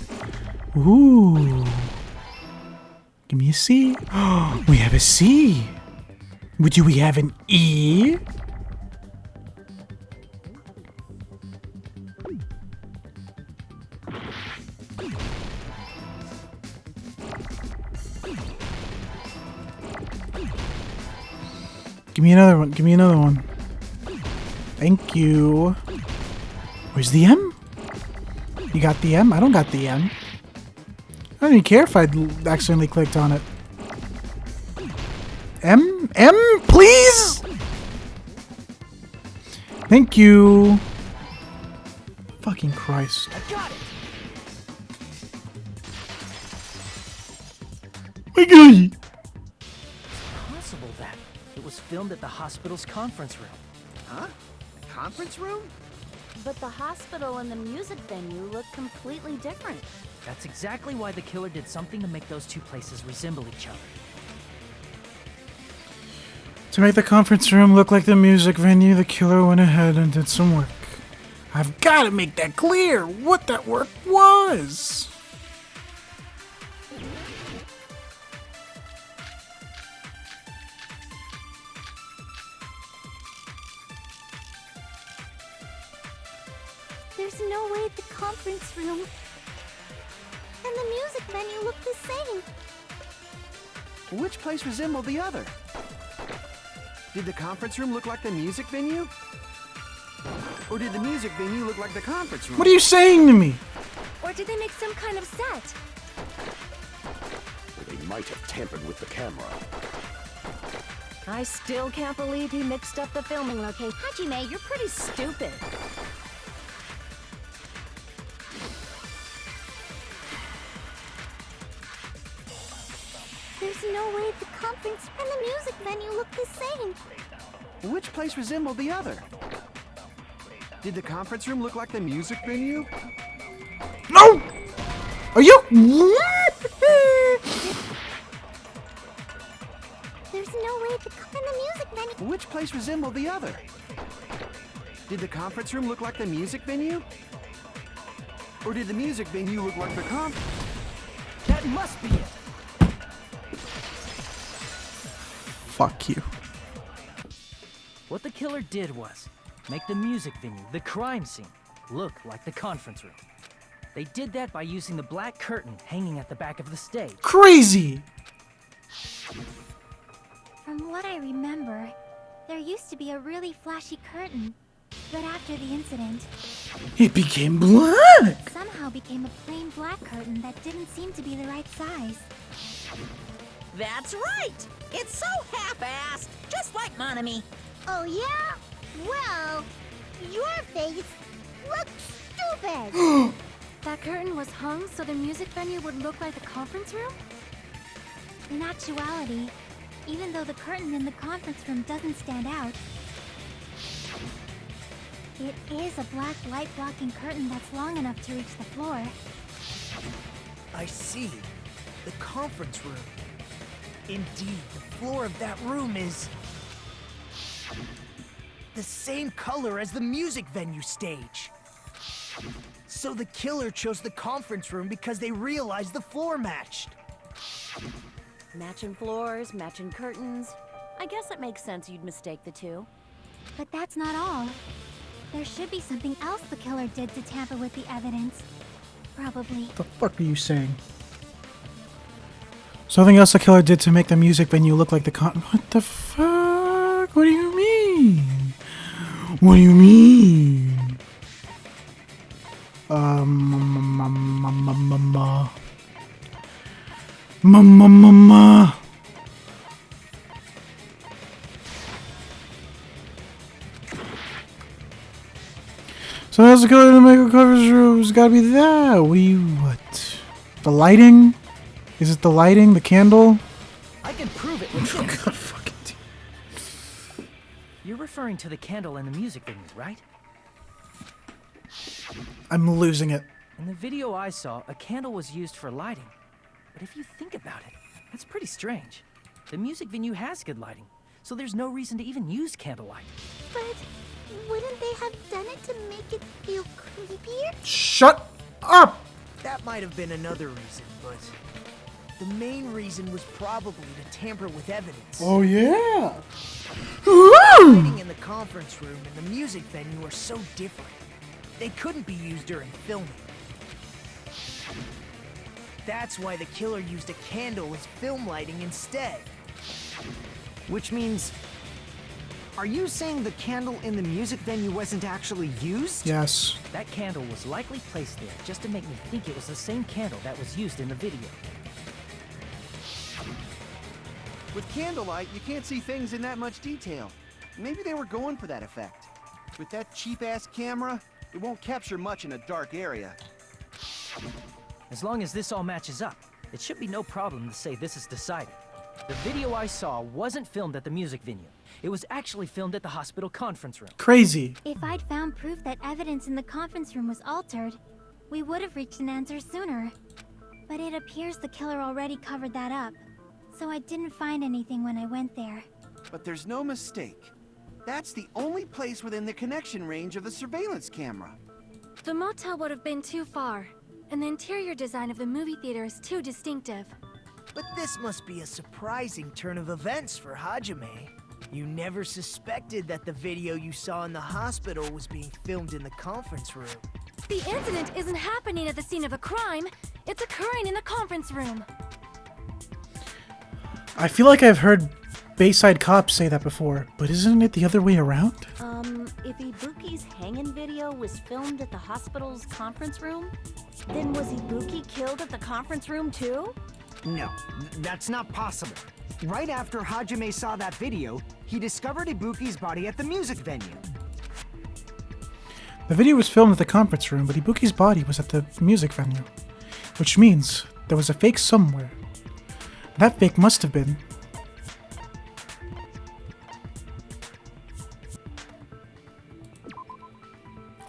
Ooh. Give me a C. We have a C. Do we have an E? Give me another one. Give me another one. Thank you. Where's the M? You got the M? I don't got the M. I don't even care if I accidentally clicked on it. M? M? Please? Thank you. Fucking Christ. I got it. My God. Possible that it was filmed at the hospital's conference room. Huh? A conference room? But the hospital and the music venue look completely different. That's exactly why the killer did something to make those two places resemble each other. To make the conference room look like the music venue, the killer went ahead and did some work. I've got to make that clear, what that work was. There's no way the conference room and the music venue look the same. Which place resembled the other? Did the conference room look like the music venue? Or did the music venue look like the conference room? What are you saying to me? Or did they make some kind of set? Or they might have tampered with the camera. I still can't believe he mixed up the filming location. Hajime, you're pretty stupid. There's no way the conference and the music venue look the same. Which place resembled the other? Did the conference room look like the music venue? No! Are you? There's no way the music venue. Which place resembled the other? Did the conference room look like the music venue? Or did the music venue look like the That must be it! Fuck you. What the killer did was make the music venue, the crime scene, look like the conference room. They did that by using the black curtain hanging at the back of the stage. Crazy! From what I remember, there used to be a really flashy curtain. But after the incident, It became black! somehow became a plain black curtain that didn't seem to be the right size. That's right! It's so half-assed, just like Monami. Oh yeah? Well, your face looks stupid! That curtain was hung so the music venue would look like the conference room? In actuality, even though the curtain in the conference room doesn't stand out, it is a black light-blocking curtain that's long enough to reach the floor. I see. The conference room. Indeed, the floor of that room is the same color as the music venue stage. So the killer chose the conference room because they realized the floor matched. Matching floors, matching curtains. I guess it makes sense you'd mistake the two. But that's not all. There should be something else the killer did to tamper with the evidence. Probably. What the fuck are you saying? Something else the killer did to make the music venue look like the What the fuck? What do you mean? What do you mean? Mama. So that's the killer to make a coverage room. It's gotta be that. What? The lighting? Is it the lighting? The candle? I can prove it with this. God fucking You're referring to the candle in the music venue, right? I'm losing it. In the video I saw, a candle was used for lighting. But if you think about it, that's pretty strange. The music venue has good lighting, so there's no reason to even use candlelight. But wouldn't they have done it to make it feel creepier? Shut up! That might have been another reason, but the main reason was probably to tamper with evidence. Oh yeah! The lighting in the conference room and the music venue are so different. They couldn't be used during filming. That's why the killer used a candle as film lighting instead. Which means... Are you saying the candle in the music venue wasn't actually used? Yes. That candle was likely placed there just to make me think it was the same candle that was used in the video. With candlelight, you can't see things in that much detail. Maybe they were going for that effect. With that cheap-ass camera, it won't capture much in a dark area. As long as this all matches up, it should be no problem to say this is decided. The video I saw wasn't filmed at the music venue. It was actually filmed at the hospital conference room. Crazy. If I'd found proof that evidence in the conference room was altered, we would have reached an answer sooner. But it appears the killer already covered that up. So I didn't find anything when I went there. But there's no mistake. That's the only place within the connection range of the surveillance camera. The motel would have been too far, and the interior design of the movie theater is too distinctive. But this must be a surprising turn of events for Hajime. You never suspected that the video you saw in the hospital was being filmed in the conference room. The incident isn't happening at the scene of a crime, it's occurring in the conference room. I feel like I've heard Bayside Cops say that before, but isn't it the other way around? If Ibuki's hanging video was filmed at the hospital's conference room, then was Ibuki killed at the conference room too? No, that's not possible. Right after Hajime saw that video, he discovered Ibuki's body at the music venue. The video was filmed at the conference room, but Ibuki's body was at the music venue. Which means there was a fake somewhere. That fake must have been...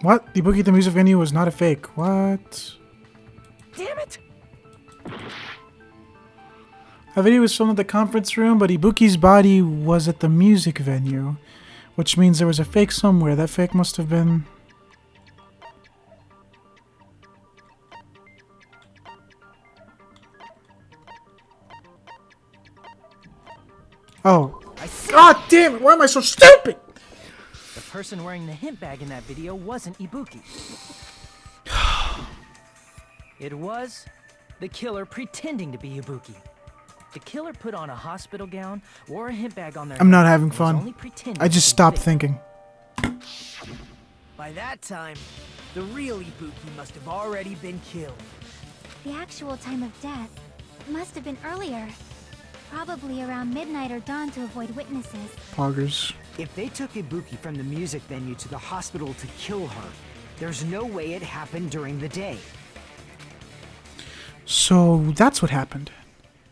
What? Ibuki at the music venue was not a fake. What? Damn it! A video was filmed at the conference room, but Ibuki's body was at the music venue. Which means there was a fake somewhere. That fake must have been... Oh. God damn it! Why am I so stupid? The person wearing the hint bag in that video wasn't Ibuki. It was the killer pretending to be Ibuki. The killer put on a hospital gown, wore a hint bag on their I'm not head, having and was fun. only pretending I just to be stopped fake. thinking. By that time, the real Ibuki must have already been killed. The actual time of death must have been earlier. Probably around midnight or dawn to avoid witnesses. Poggers. If they took Ibuki from the music venue to the hospital to kill her, there's no way it happened during the day. So that's what happened.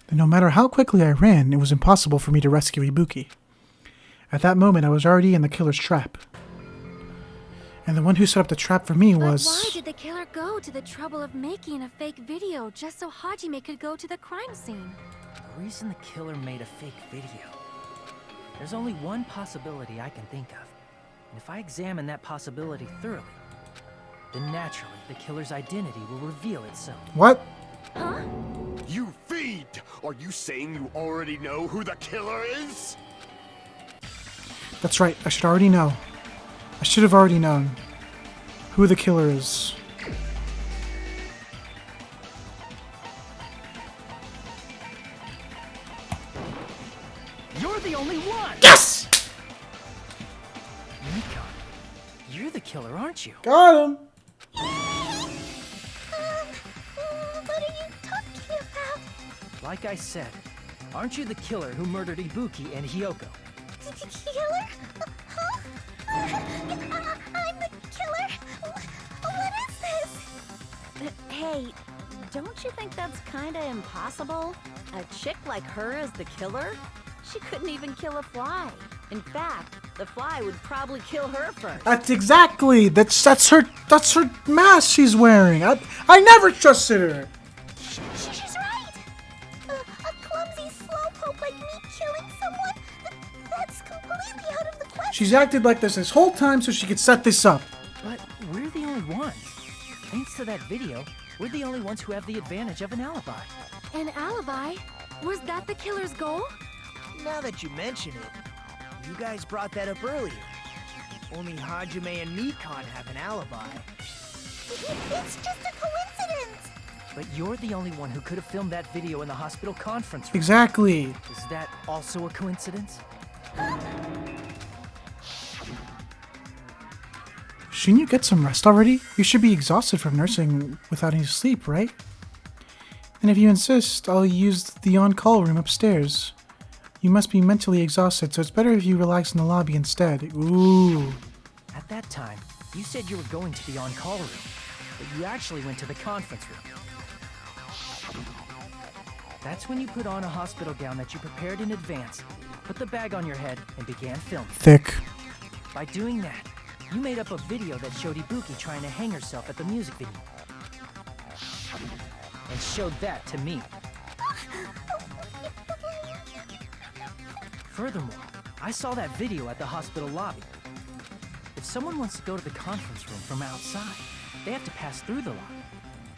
And no matter how quickly I ran, it was impossible for me to rescue Ibuki. At that moment, I was already in the killer's trap. And the one who set up the trap for me was... But why did the killer go to the trouble of making a fake video just so Hajime could go to the crime scene? The reason the killer made a fake video. There's only one possibility I can think of. And if I examine that possibility thoroughly, then naturally the killer's identity will reveal itself. What? Huh? You fiend! Are you saying you already know who the killer is? That's right, I should already know. I should have already known who the killer is. You're the only one! Yes! Nikon, you're the killer, aren't you? Got him! What are you talking about? Like I said, aren't you the killer who murdered Ibuki and Hyoko? Killer? Huh? I'm the killer? What is this? Hey, don't you think that's kinda impossible? A chick like her as the killer? She couldn't even kill a fly. In fact, the fly would probably kill her first. That's exactly. That's her mask she's wearing. I never trusted her. She's right. A clumsy slowpoke like me killing someone? That's completely out of the question. She's acted like this whole time so she could set this up. But we're the only ones. Thanks to that video, we're the only ones who have the advantage of an alibi. An alibi? Was that the killer's goal? Now that you mention it, you guys brought that up earlier. Only Hajime and Nikon have an alibi. It's just a coincidence. But you're the only one who could have filmed that video in the hospital conference room. Exactly. Is that also a coincidence? Shouldn't you get some rest already? You should be exhausted from nursing without any sleep, right? And if you insist, I'll use the on-call room upstairs. You must be mentally exhausted, so it's better if you relax in the lobby instead. Ooh. At that time, you said you were going to the on-call room, but you actually went to the conference room. That's when you put on a hospital gown that you prepared in advance, put the bag on your head, and began filming. Thick. By doing that, you made up a video that showed Ibuki trying to hang herself at the music venue. and showed that to me. Furthermore, I saw that video at the hospital lobby. If someone wants to go to the conference room from outside, they have to pass through the lobby.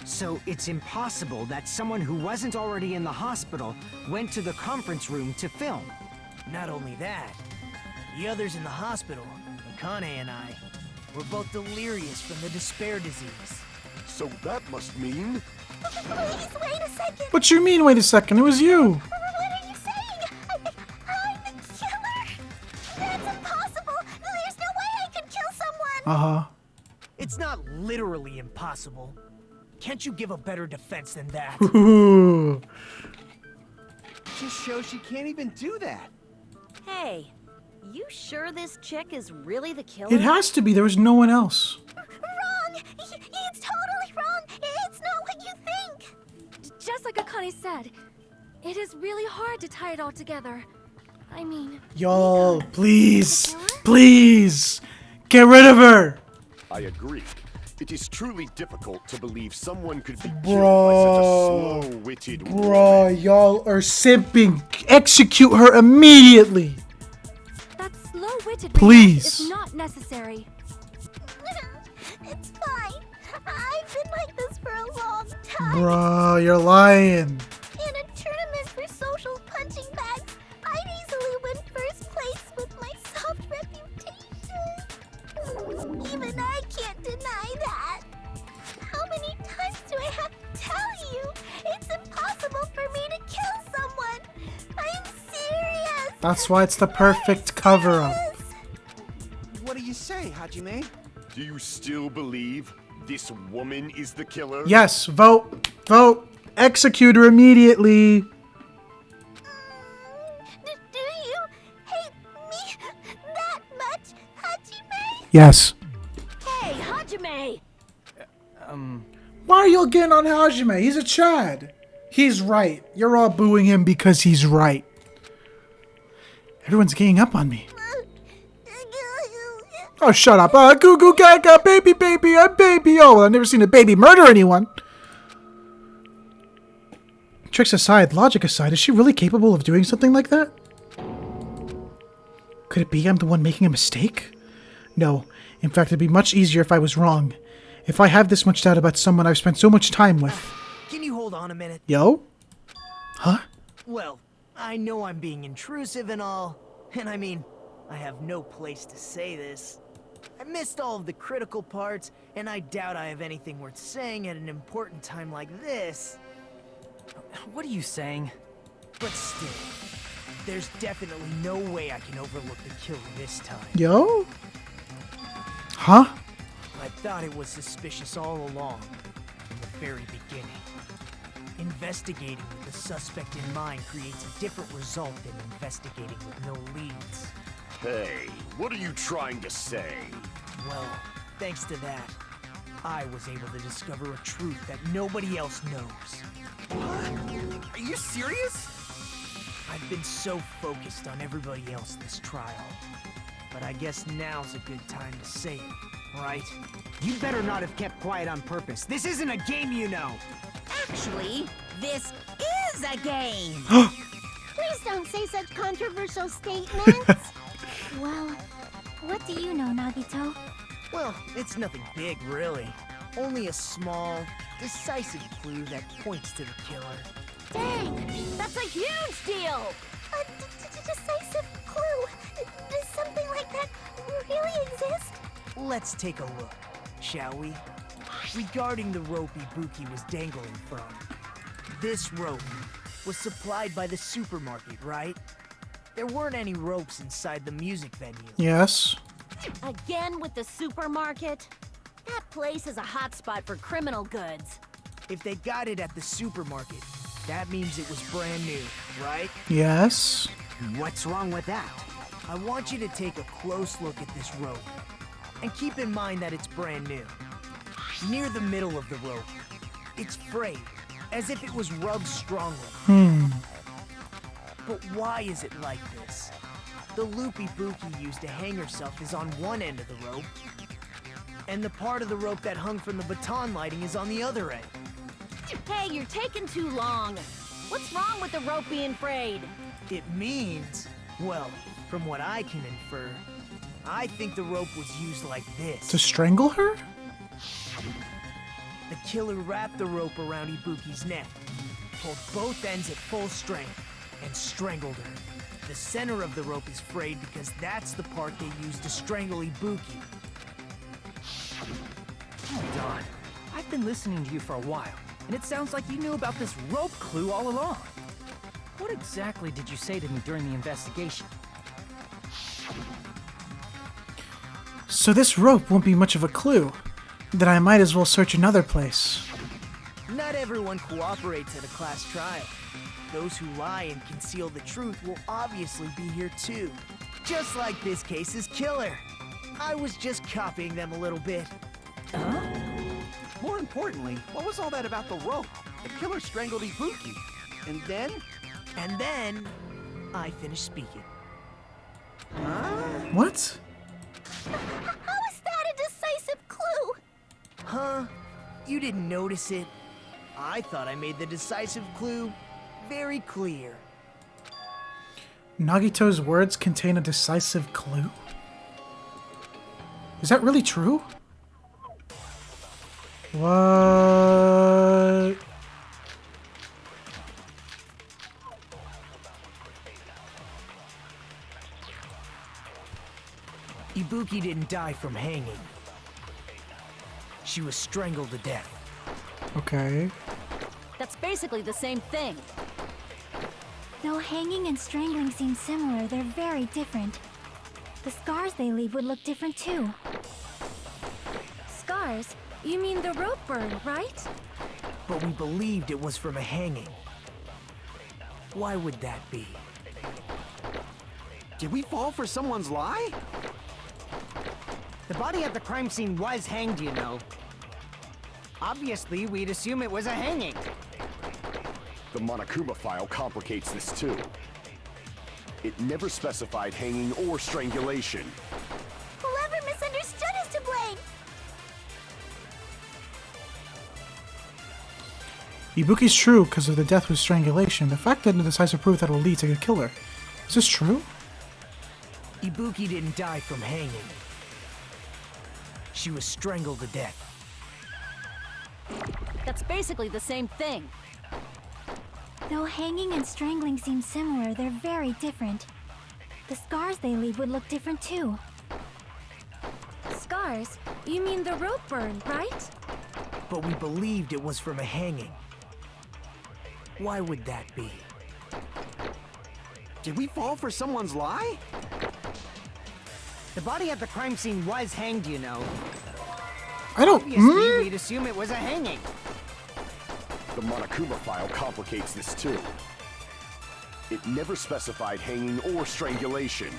So it's impossible that someone who wasn't already in the hospital went to the conference room to film. Not only that, the others in the hospital, Akane and I, were both delirious from the despair disease. So that must mean... Please, wait a second. What you mean, wait a second? It was you. What are you saying? I'm the killer? That's impossible. There's no way I could kill someone. Uh-huh. It's not literally impossible. Can't you give a better defense than that? Ooh. Just shows she can't even do that. Hey, you sure this chick is really the killer? It has to be. There was no one else. Wrong. It's totally wrong. It's not what you think. Just like Akane said, it is really hard to tie it all together. I mean... Yo, please. Please. Get rid of her. I agree. It is truly difficult to believe someone could be killed Bro. by such a slow-witted Bro, y'all are simping. Execute her immediately. That slow-witted Please. react is not necessary. It's fine. I've been like this for a long time. Bro, you're lying. In a tournament for social punching bags, I'd easily win first place with my soft reputation. Even I can't deny that. How many times do I have to tell you? It's impossible for me to kill someone. I'm serious. That's why it's the perfect cover-up. What do you say, Hajime? Do you still believe this woman is the killer? Yes, vote. Vote. Execute her immediately. Do you hate me that much, Hajime? Yes. Hey, Hajime! Why are y'all getting on Hajime? He's a Chad. He's right. You're all booing him because he's right. Everyone's ganging up on me. Oh, shut up. Goo goo gaga, baby, baby, I'm baby. Oh, well, I've never seen a baby murder anyone. Tricks aside, logic aside, is she really capable of doing something like that? Could it be I'm the one making a mistake? No. In fact, it'd be much easier if I was wrong. If I have this much doubt about someone I've spent so much time with. Can you hold on a minute? Yo? Huh? Well, I know I'm being intrusive and all, and I mean, I have no place to say this. I missed all of the critical parts, and I doubt I have anything worth saying at an important time like this. What are you saying? But still, there's definitely no way I can overlook the killer this time. Yo? Huh? I thought it was suspicious all along, from the very beginning. Investigating with the suspect in mind creates a different result than investigating with no leads. Hey, what are you trying to say? Well, thanks to that, I was able to discover a truth that nobody else knows. Are you serious? I've been so focused on everybody else this trial. But I guess now's a good time to say it, right? You better not have kept quiet on purpose. This isn't a game, you know. Actually, this is a game. Please don't say such controversial statements. Well, what do you know, Nagito? Well, it's nothing big, really. Only a small, decisive clue that points to the killer. Dang, that's a huge deal! A decisive clue. Does something like that really exist? Let's take a look, shall we? Regarding the rope Ibuki was dangling from. This rope was supplied by the supermarket, right? There weren't any ropes inside the music venue. Yes. Again with the supermarket? That place is a hotspot for criminal goods. If they got it at the supermarket, that means it was brand new, right? Yes. What's wrong with that? I want you to take a close look at this rope. And keep in mind that it's brand new. Near the middle of the rope, it's frayed, as if it was rubbed strongly. But why is it like this? The loop Ibuki used to hang herself is on one end of the rope, and the part of the rope that hung from the baton lighting is on the other end. Hey, you're taking too long. What's wrong with the rope being frayed? It means, well, from what I can infer, I think the rope was used like this. To strangle her? The killer wrapped the rope around Ibuki's neck, pulled both ends at full strength, and strangled her. The center of the rope is frayed because that's the part they used to strangle Ibuki. Hold on. I've been listening to you for a while, and it sounds like you knew about this rope clue all along. What exactly did you say to me during the investigation? So this rope won't be much of a clue. Then I might as well search another place. Not everyone cooperates at a class trial. Those who lie and conceal the truth will obviously be here too. Just like this case's killer. I was just copying them a little bit. More importantly, what was all that about the rope? The killer strangled Ibuki. And then? And then, I finished speaking. What? How is that a decisive clue? Huh? You didn't notice it? I thought I made the decisive clue very clear. Nagito's words contain a decisive clue? Is that really true? What? Ibuki didn't die from hanging. She was strangled to death. Okay. That's basically the same thing. Though hanging and strangling seem similar, they're very different. The scars they leave would look different too. Scars? You mean the rope burn, right? But we believed it was from a hanging. Why would that be? Did we fall for someone's lie? The body at the crime scene was hanged, you know. Obviously, we'd assume it was a hanging. The Monokuma file complicates this too. It never specified hanging or strangulation. Whoever misunderstood is to blame. Ibuki's true because of the death with strangulation. The fact that the decisive proof that will lead to the killer. Is this true? Ibuki didn't die from hanging. She was strangled to death. That's basically the same thing. Though hanging and strangling seem similar, they're very different. The scars they leave would look different too. Scars? You mean the rope burn, right? But we believed it was from a hanging. Why would that be? Did we fall for someone's lie? The body at the crime scene was hanged, you know. I don't. Obviously, we'd assume it was a hanging. The Monokuma file complicates this too. It never specified hanging or strangulation.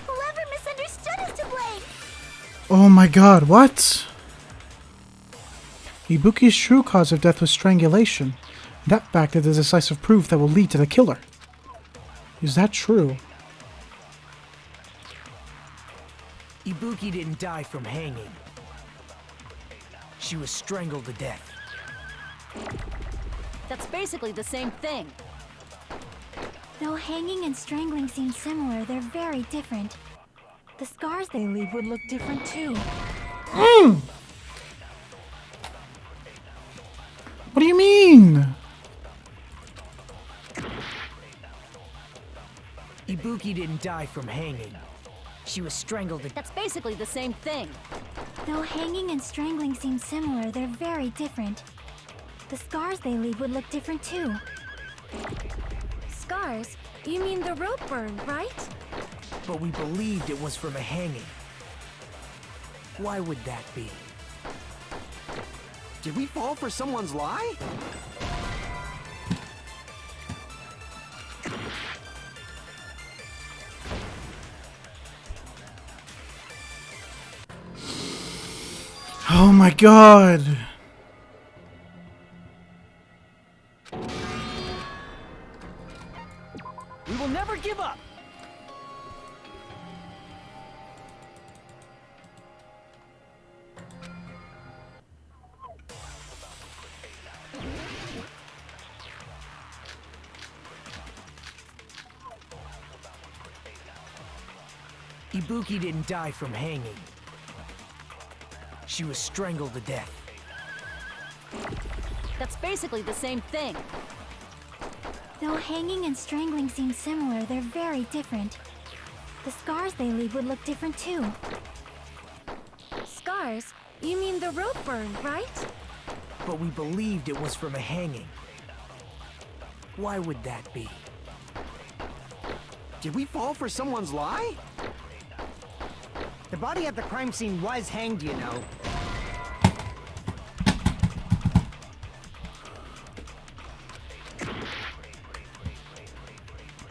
Whoever misunderstood is to blame. Oh my god, what? Ibuki's true cause of death was strangulation. That fact is the decisive proof that will lead to the killer. Is that true? Ibuki didn't die from hanging. She was strangled to death. That's basically the same thing. Though hanging and strangling seem similar, they're very different. The scars they leave would look different too. What do you mean? Ibuki didn't die from hanging. She was strangled to death. That's basically the same thing. Though hanging and strangling seem similar, they're very different. The scars they leave would look different too. Scars? You mean the rope burn, right? But we believed it was from a hanging. Why would that be? Did we fall for someone's lie? Oh my god. We will never give up! Ibuki didn't die from hanging. She was strangled to death. That's basically the same thing. Though hanging and strangling seem similar, they're very different. The scars they leave would look different too. Scars? You mean the rope burn, right? But we believed it was from a hanging. Why would that be? Did we fall for someone's lie? The body at the crime scene was hanged, you know.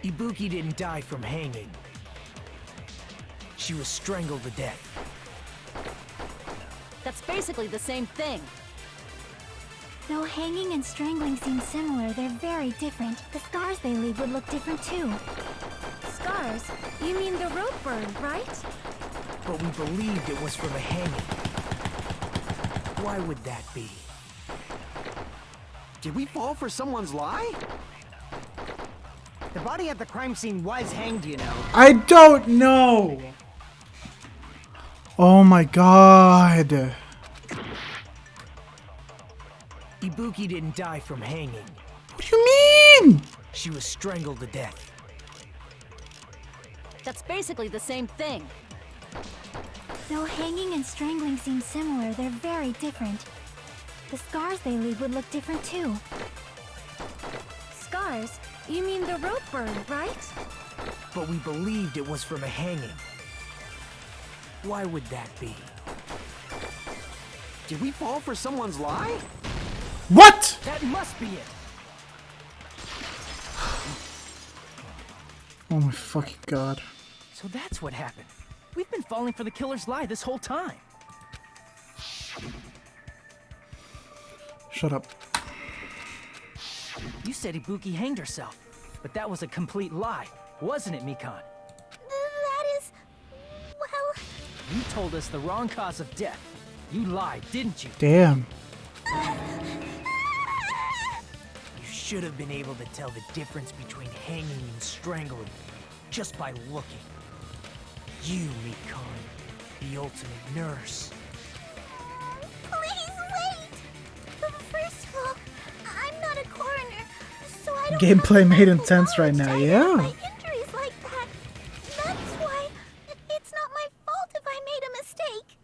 Ibuki didn't die from hanging. She was strangled to death. That's basically the same thing. Though hanging and strangling seem similar, they're very different. The scars they leave would look different too. Scars? You mean the rope burn, right? But we believed it was from a hanging. Why would that be? Did we fall for someone's lie? The body at the crime scene was hanged, you know. I don't know. Oh my god. Ibuki didn't die from hanging. What do you mean? She was strangled to death. That's basically the same thing. Though hanging and strangling seem similar, they're very different. The scars they leave would look different too. Scars? You mean the rope burn, right? But we believed it was from a hanging. Why would that be? Did we fall for someone's lie? What? That must be it! Oh my fucking god. So that's what happened. We've been falling for the killer's lie this whole time. Shut up. You said Ibuki hanged herself, but that was a complete lie, wasn't it, Mikan? That is... well... You told us the wrong cause of death. You lied, didn't you? Damn. You should have been able to tell the difference between hanging and strangling just by looking. You, Mikan, the ultimate nurse. Please wait! First of all, I'm not a coroner, so I don't Gameplay know made the intense right now, knowledge yeah. my injuries like that. That's why it's not my fault if I made a mistake.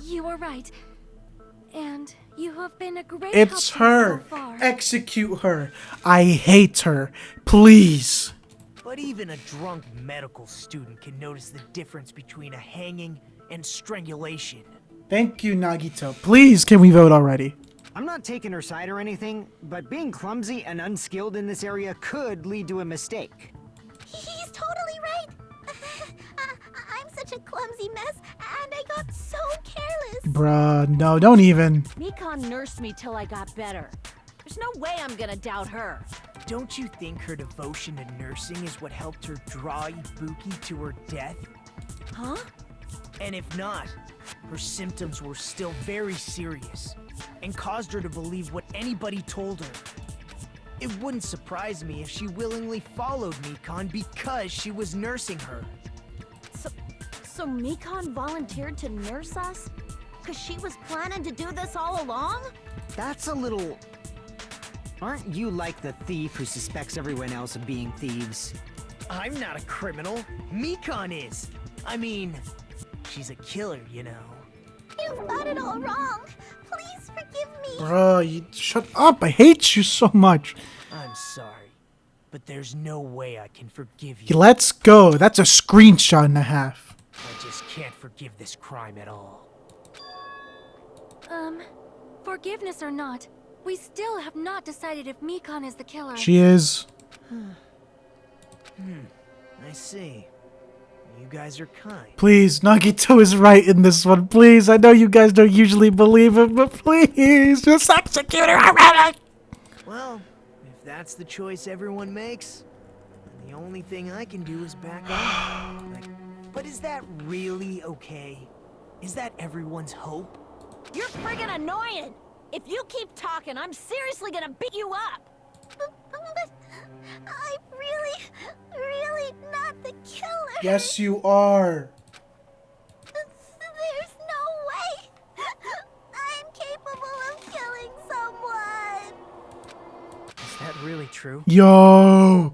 You were right. And you have been a great It's help to us her. so far. Execute her. I hate her. Please. But even a drunk medical student can notice the difference between a hanging and strangulation. Thank you, Nagito. Please, can we vote already? I'm not taking her side or anything, but being clumsy and unskilled in this area could lead to a mistake. He's totally right. I'm such a clumsy mess, and I got so careless. Bruh, no, don't even. Mikan nursed me till I got better. There's no way I'm gonna doubt her. Don't you think her devotion to nursing is what helped her draw Ibuki to her death? Huh? And if not, her symptoms were still very serious and caused her to believe what anybody told her. It wouldn't surprise me if she willingly followed Mikan because she was nursing her. So Mikan volunteered to nurse us? Cause she was planning to do this all along? That's a little... Aren't you like the thief who suspects everyone else of being thieves? I'm not a criminal. Mikan is. I mean, she's a killer, you know. You've got it all wrong. Please forgive me. Bruh, you shut up. I hate you so much. I'm sorry, but there's no way I can forgive you. Let's go. That's a screenshot and a half. I just can't forgive this crime at all. Forgiveness or not, we still have not decided if Mikan is the killer. She is. I see. You guys are kind. Please, Nagito is right in this one. Please, I know you guys don't usually believe him, but please, just execute her. Well, if that's the choice everyone makes, then the only thing I can do is back off. But is that really okay? Is that everyone's hope? You're friggin' annoying! If you keep talking, I'm seriously gonna beat you up! But I'm really, really not the killer. Yes, you are. There's no way. I'm capable of killing someone. Is that really true? Yo.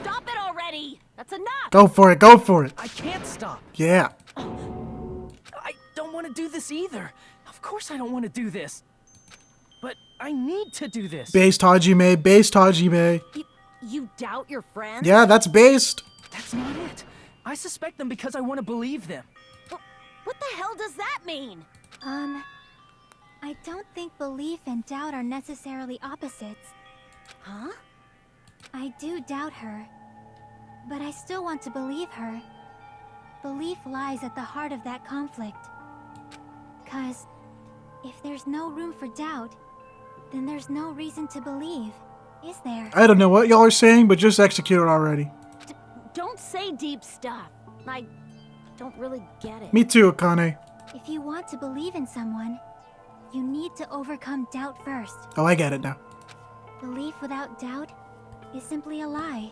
Stop it already! That's enough! Go for it. Go for it. I can't stop. Yeah. I don't want to do this either. Of course I don't want to do this. But I need to do this. Based Hajime. Based Hajime. You doubt your friends? Yeah, that's based. That's not it. I suspect them because I want to believe them. What the hell does that mean? I don't think belief and doubt are necessarily opposites. Huh? I do doubt her, but I still want to believe her. Belief lies at the heart of that conflict. 'Cause if there's no room for doubt, then there's no reason to believe, is there? I don't know what y'all are saying, but just execute it already. Don't say deep stuff. I don't really get it. Me too, Akane. If you want to believe in someone, you need to overcome doubt first. Oh, I get it now. Belief without doubt is simply a lie.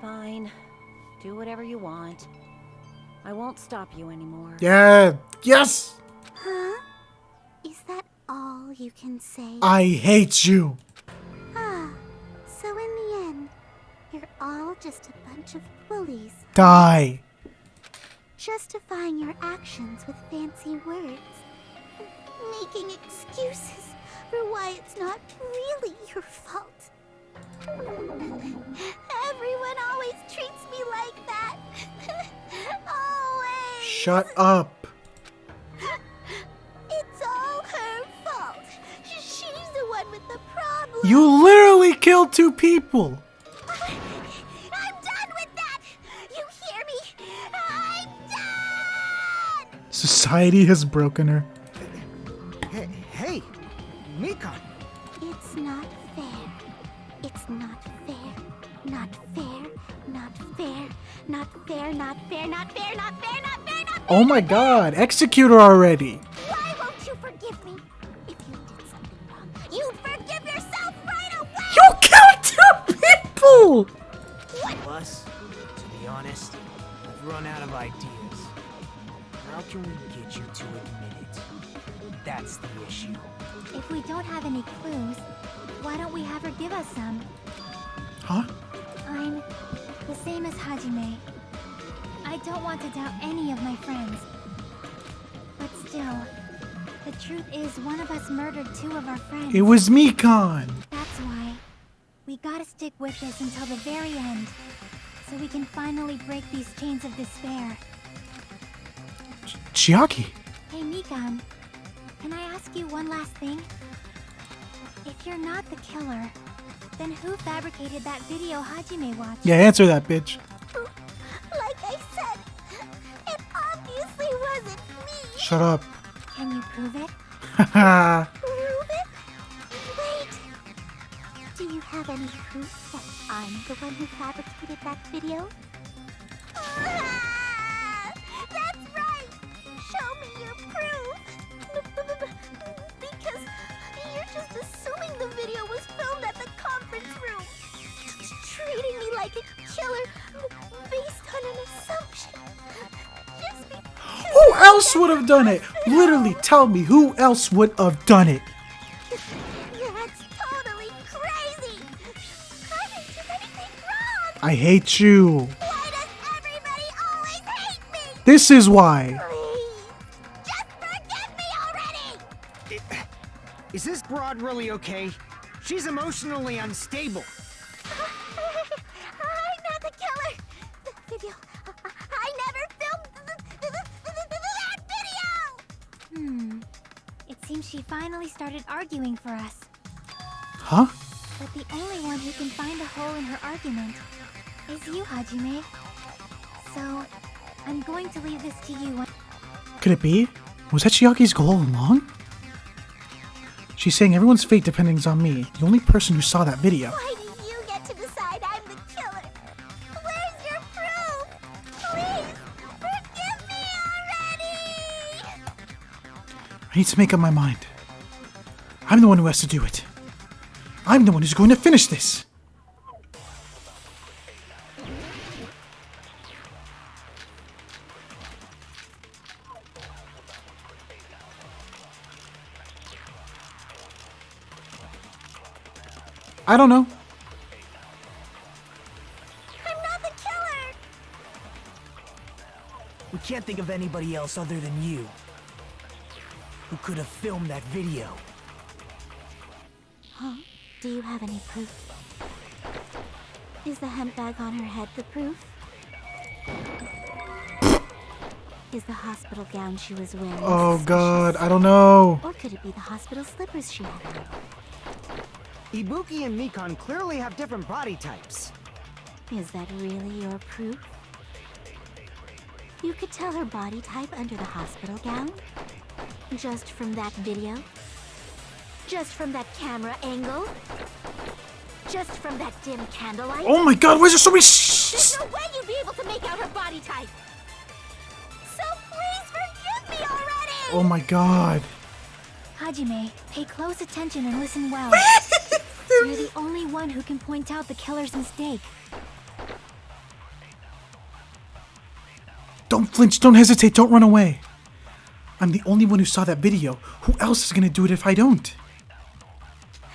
Fine. Do whatever you want. I won't stop you anymore. Yeah. Yes. Huh? Is that all you can say? I hate you. Ah, so in the end, you're all just a bunch of bullies. Die. Justifying your actions with fancy words. Making excuses for why it's not really your fault. Everyone always treats me like that. Always. Shut up. It's all her fault. She's the one with the problem. You literally killed 2 people. I'm done with that. You hear me? I'm done. Society has broken her. Hey, Mikan. It's not fair. It's not fair. Not fair. Not fair. Not fair. Not fair. Not fair. Not fair. Not fair. Not fair. Oh my god, execute her already. Why won't you forgive me? If you did something wrong, you'd forgive yourself right away. You killed 2 people. Plus, to be honest, I've run out of ideas. How can we get you to admit it? That's the issue. If we don't have any clues, why don't we have her give us some? Huh? I'm the same as Hajime. I don't want to doubt any of my friends. But still, the truth is one of us murdered 2 of our friends. It was Mikan. That's why we gotta stick with this until the very end, so we can finally break these chains of despair. Chiaki. Hey Mikan, can I ask you one last thing? If you're not the killer, then who fabricated that video Hajime watched? Yeah, answer that, bitch. Like I said, it obviously wasn't me. Shut up. Can you prove it? Haha. Prove it? Wait. Do you have any proof that I'm the one who fabricated that video? Ah, that's right. Show me your proof. Because you're just assuming the video was filmed at the conference room. Treating me like a killer based on an assumption. Just because Who else would have done it? Literally, tell me who else would have done it. That's totally crazy. I didn't do anything wrong. I hate you. Why does everybody always hate me? This is why. Please, just forgive me already. Is this broad really okay? She's emotionally unstable. I'm not the killer. The video. I never filmed that video. It seems she finally started arguing for us. Huh? But the only one who can find a hole in her argument is you, Hajime. So, I'm going to leave this to you. Could it be? Was that Chiaki's goal all along? She's saying everyone's fate depends on me, the only person who saw that video. Why do you get to decide I'm the killer? Where's your proof? Please, forgive me already. I need to make up my mind. I'm the one who has to do it. I'm the one who's going to finish this. I don't know. I'm not the killer! We can't think of anybody else other than you who could have filmed that video. Huh? Do you have any proof? Is the hemp bag on her head the proof? Is the hospital gown she was wearing Oh suspicious? God, I don't know. Or could it be the hospital slippers she had on? Ibuki and Mikan clearly have different body types. Is that really your proof? You could tell her body type under the hospital gown? Just from that video? Just from that camera angle? Just from that dim candlelight? Oh my God, why is there so many There's no way you'd be able to make out her body type! So please forgive me already! Oh my God. Hajime, pay close attention and listen well. You're the only one who can point out the killer's mistake. Don't flinch, don't hesitate, don't run away. I'm the only one who saw that video. Who else is gonna do it if I don't?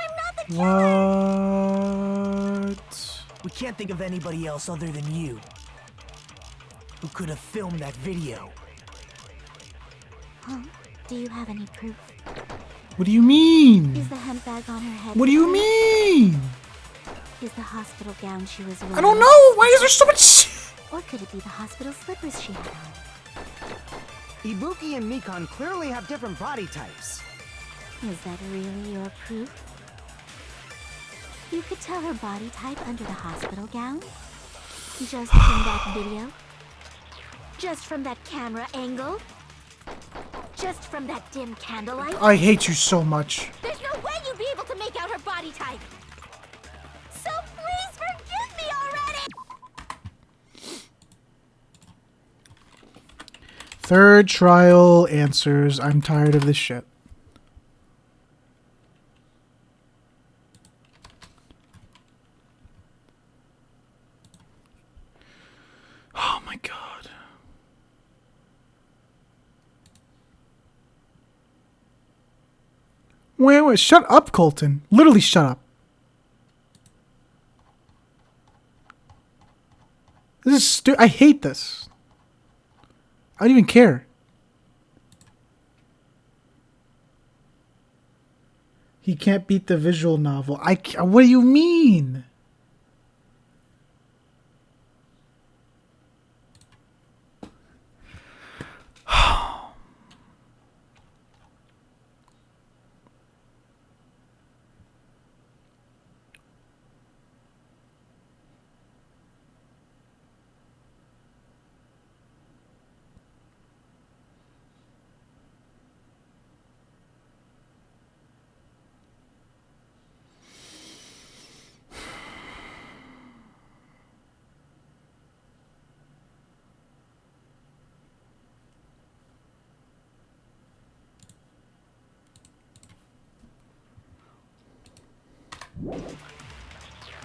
I'm not the killer! What? We can't think of anybody else other than you who could have filmed that video. Huh? Do you have any proof? What do you mean? Is the hemp bag on her head? What do you mean? Is the hospital gown she was wearing? I don't know. Why is there so much? Or could it be the hospital slippers she had on? Ibuki and Mikan clearly have different body types. Is that really your proof? You could tell her body type under the hospital gown? Just from that video? Just from that camera angle? Just from that dim candlelight? I hate you so much. There's no way you'd be able to make out her body type! So please forgive me already! Third trial answers. I'm tired of this shit. Oh my God. Wait, shut up, Colton. Literally shut up. This is I hate this. I don't even care. He can't beat the visual novel. What do you mean?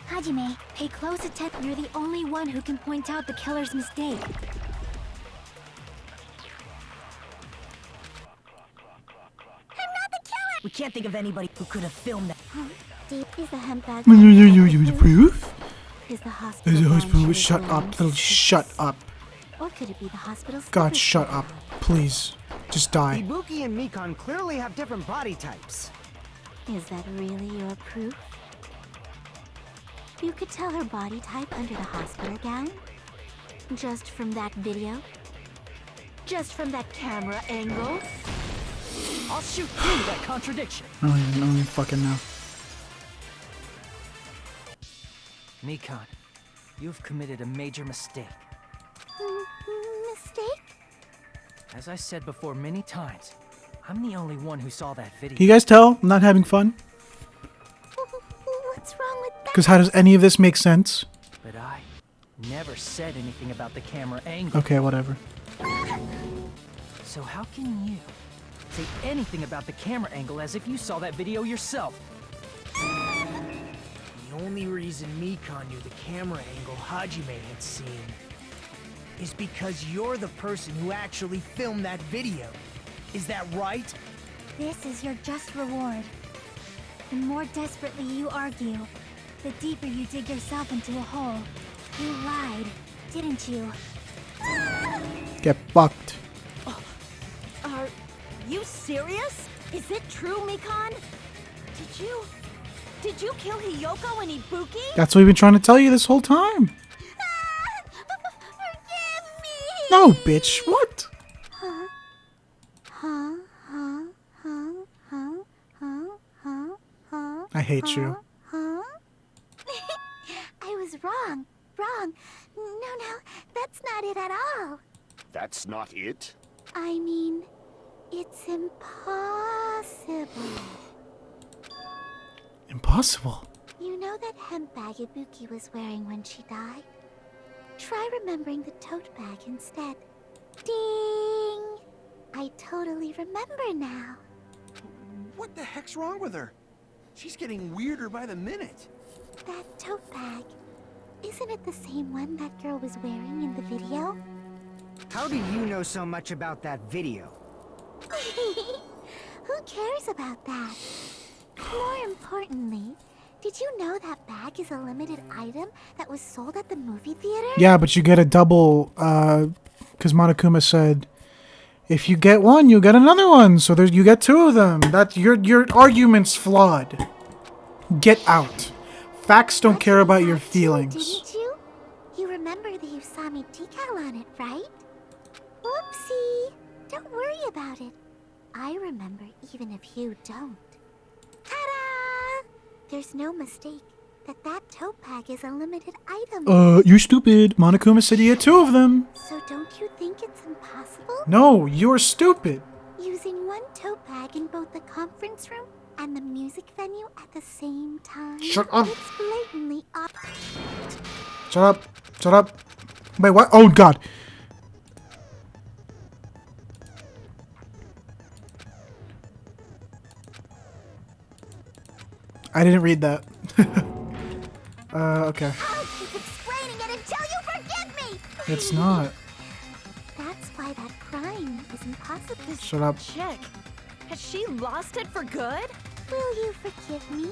Hajime, pay close attention. You're the only one who can point out the killer's mistake. I'm not the killer! We can't think of anybody who could have filmed that. Huh? Is the hemp bag? Proof? Is the hospital? Is the gown hospital? she was Shut wearing up, little. Shut suspicious? up. Or could it be the hospital? God, slippers shut she up. had on? Please. Just die. Ibuki and Mikan clearly have different body types. Is that really your proof? You could tell her body type under the hospital gown? Just from that video? Just from that camera angle? I'll shoot through that contradiction. I don't even fucking know. Mikan, you've committed a major mistake. Mistake? As I said before many times, I'm the only one who saw that video. Can you guys tell I'm not having fun? What's wrong with that? Because how does any of this make sense? But I never said anything about the camera angle. Okay, whatever. So how can you say anything about the camera angle as if you saw that video yourself? only reason Mikan knew the camera angle Hajime had seen is because you're the person who actually filmed that video. Is that right? This is your just reward. The more desperately you argue, the deeper you dig yourself into a hole. You lied, didn't you? Get fucked. Are you serious? Is it true, Mikan? Did you kill Hiyoko and Ibuki? That's what we've been trying to tell you this whole time. No, bitch. What? I hate you. Huh? I was wrong. Wrong. No, that's not it at all. That's not it? I mean, it's impossible. Impossible. You know that hemp bag Ibuki was wearing when she died? Try remembering the tote bag instead. Ding! I totally remember now. What the heck's wrong with her? She's getting weirder by the minute. That tote bag. Isn't it the same one that girl was wearing in the video? How do you know so much about that video? Who cares about that? More importantly, did you know that bag is a limited item that was sold at the movie theater? Yeah, but you get a double, because Monokuma said, if you get one, you get another one. So you get two of them. That your argument's flawed. Get out. Facts don't care about your feelings. Didn't you? You remember the Usami decal on it, right? Whoopsie. Don't worry about it. I remember even if you don't. Ta-da! There's no mistake that tote bag is a limited item. You stupid. Monokuma said he had two of them. So don't you think it's impossible? No, you're stupid. Using one tote bag in both the conference room and the music venue at the same time? Shut up. It's blatantly Shut up. Shut up. Wait, what? Oh, God. I didn't read that. Okay. I'll keep explaining it until you forgive me! It's not. That's why that crime is impossible. Shut up. Chick, has she lost it for good? Will you forgive me?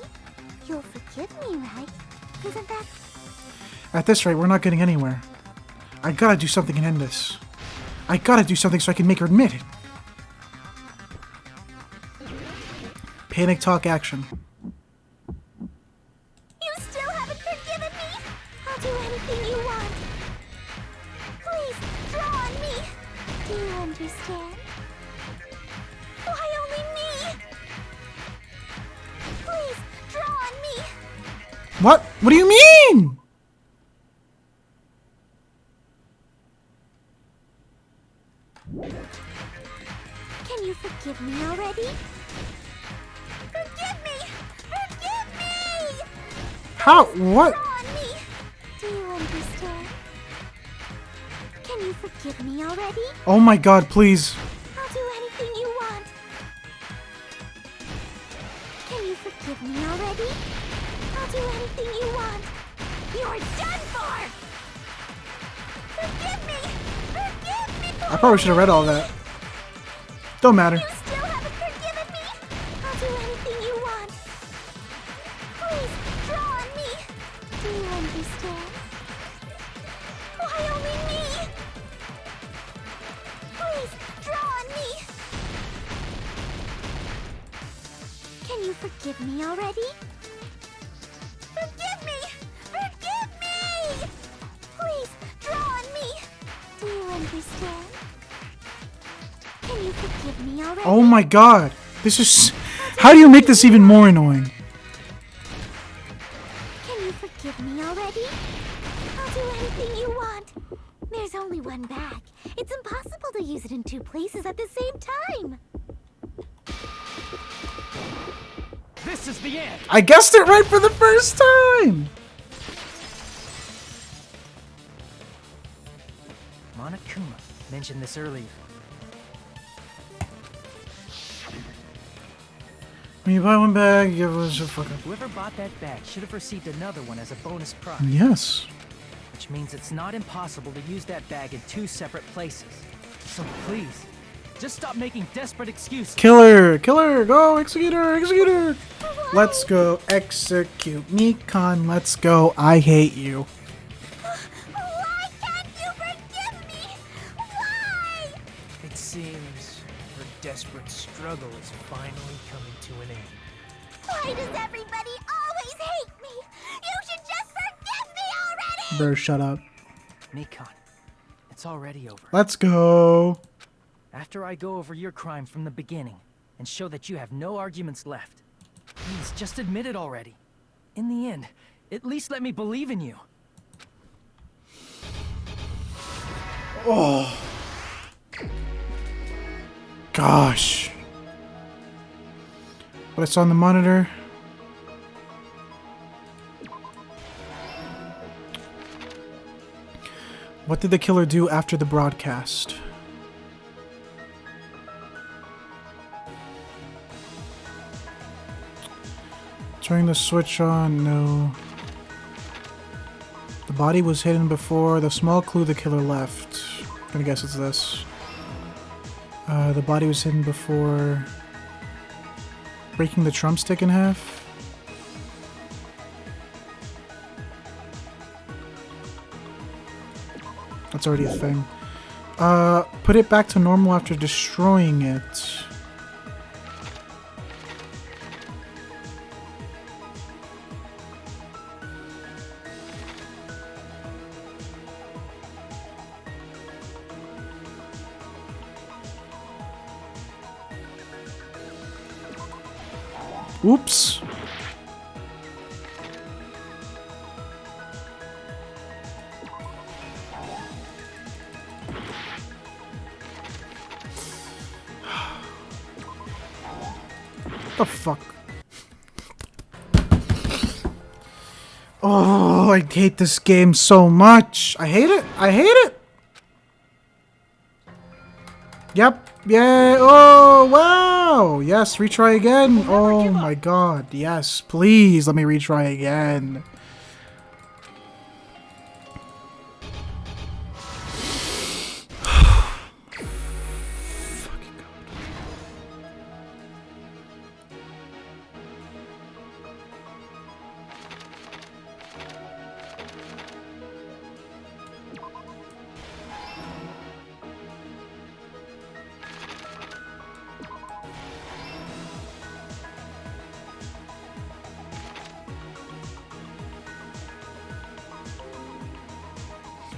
You'll forgive me, right? Isn't that... At this rate, we're not getting anywhere. I gotta do something and end this. I gotta do something so I can make her admit it. Panic talk action. You still haven't forgiven me? I'll do anything you want. Please, draw on me. Do you understand? Why only me? Please, draw on me. What? What do you mean? Can you forgive me already? Forgive me! Forgive me! How? What? Draw on me. Do you understand? Can you forgive me already? Oh my God, please. I'll do anything you want. Can you forgive me already? I'll do anything you want. You're done for! Forgive me! Forgive me! I probably should have read all that. Don't matter. You still haven't forgiven me? I'll do anything you want. Please, draw on me. Do you understand? Why only me? Please, draw on me. Can you forgive me already? Forgive me! Forgive me! Please, draw on me. Do you understand? Can you forgive me already? Oh my God. This is... How do you make this even more annoying? Can you forgive me already? I'll do anything you want. There's only one bag. It's impossible to use it in two places at the same time. This is the end. I guessed it right for the first time. Monokuma mentioned this earlier. When you buy one bag, give us a fucking... Whoever bought that bag should have received another one as a bonus prize. Yes. Which means it's not impossible to use that bag in 2 separate places. So please, just stop making desperate excuses. Killer! Killer! Go! Executor! Executor! Let's go. Execute. Nikon, let's go. I hate you. Why can't you forgive me? Why? It seems her desperate struggle is finally coming to an end. Why does everybody always hate me? You should just forgive me already! Bro, shut up. Nikon, it's already over. Let's go. After I go over your crime from the beginning and show that you have no arguments left, please just admit it already. In the end, at least let me believe in you. Oh. Gosh. What I saw on the monitor. What did the killer do after the broadcast? Turning the switch on, no. The body was hidden before. The small clue the killer left. I'm gonna guess it's this. The body was hidden before breaking the Trump stick in half. That's already a thing. Put it back to normal after destroying it. Oops. The fuck? Oh, I hate this game so much. I hate it. I hate it. Yep. Yeah. Oh, wow. Yes, retry again. Oh my god. Yes, please let me retry again.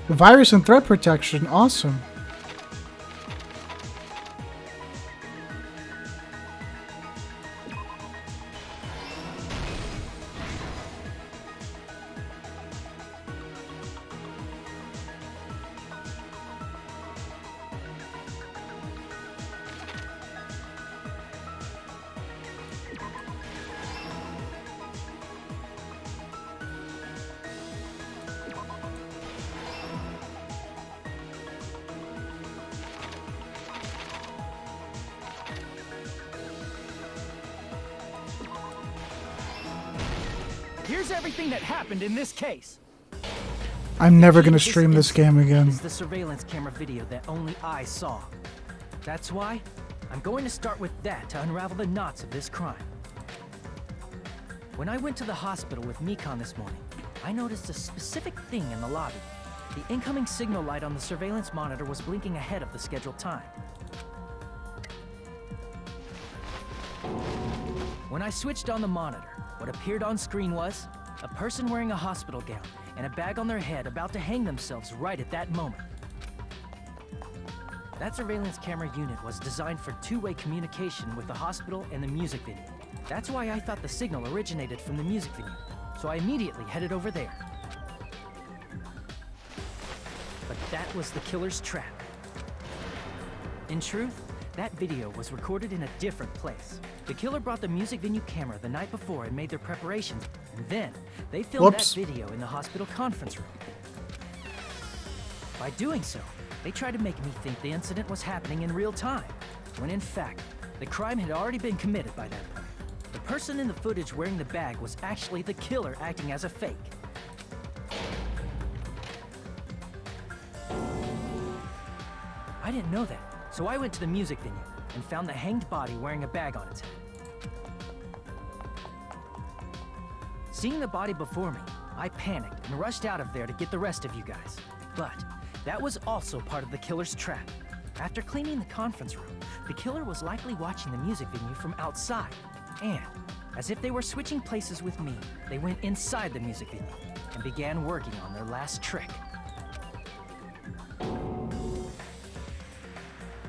Virus and threat protection, awesome. Here's everything that happened in this case. I'm never gonna stream this game again. It's the surveillance camera video that only I saw. That's why I'm going to start with that to unravel the knots of this crime. When I went to the hospital with Mikon this morning, I noticed a specific thing in the lobby. The incoming signal light on the surveillance monitor was blinking ahead of the scheduled time. When I switched on the monitor, what appeared on screen was a person wearing a hospital gown and a bag on their head about to hang themselves right at that moment. That surveillance camera unit was designed for two-way communication with the hospital and the music venue. That's why I thought the signal originated from the music venue, so I immediately headed over there. But that was the killer's trap. In truth, that video was recorded in a different place. The killer brought the music venue camera the night before and made their preparations, and then they filmed that video in the hospital conference room. By doing so, they tried to make me think the incident was happening in real time, when in fact, the crime had already been committed by that point. The person in the footage wearing the bag was actually the killer acting as a fake. I didn't know that, so I went to the music venue and found the hanged body wearing a bag on its head. Seeing the body before me, I panicked and rushed out of there to get the rest of you guys. But that was also part of the killer's trap. After cleaning the conference room, the killer was likely watching the music venue from outside. And, as if they were switching places with me, they went inside the music venue and began working on their last trick.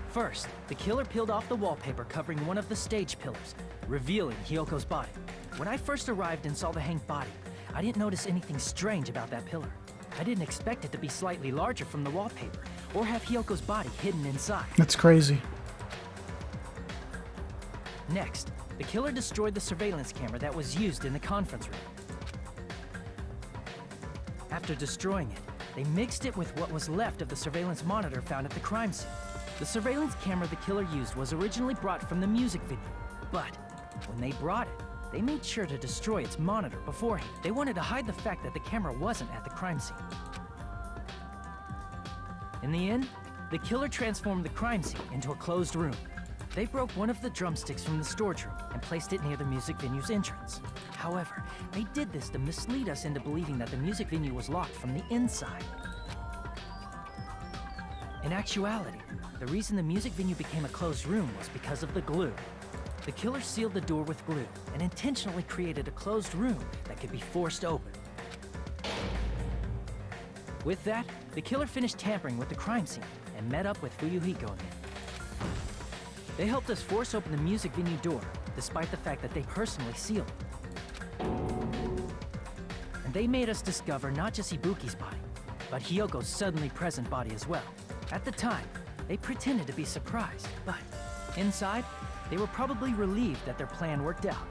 First, the killer peeled off the wallpaper covering one of the stage pillars, revealing Hyoko's body. When I first arrived and saw the hanged body, I didn't notice anything strange about that pillar. I didn't expect it to be slightly larger from the wallpaper, or have Hyoko's body hidden inside. That's crazy. Next, the killer destroyed the surveillance camera that was used in the conference room. After destroying it, they mixed it with what was left of the surveillance monitor found at the crime scene. The surveillance camera the killer used was originally brought from the music venue, but when they brought it, they made sure to destroy its monitor beforehand. They wanted to hide the fact that the camera wasn't at the crime scene. In the end, the killer transformed the crime scene into a closed room. They broke one of the drumsticks from the storage room and placed it near the music venue's entrance. However, they did this to mislead us into believing that the music venue was locked from the inside. In actuality, the reason the music venue became a closed room was because of the glue. The killer sealed the door with glue and intentionally created a closed room that could be forced open. With that, the killer finished tampering with the crime scene and met up with Fuyuhiko and me. They helped us force open the music venue door, despite the fact that they personally sealed it. And they made us discover not just Ibuki's body, but Hyoko's suddenly present body as well. At the time, they pretended to be surprised, but inside, they were probably relieved that their plan worked out.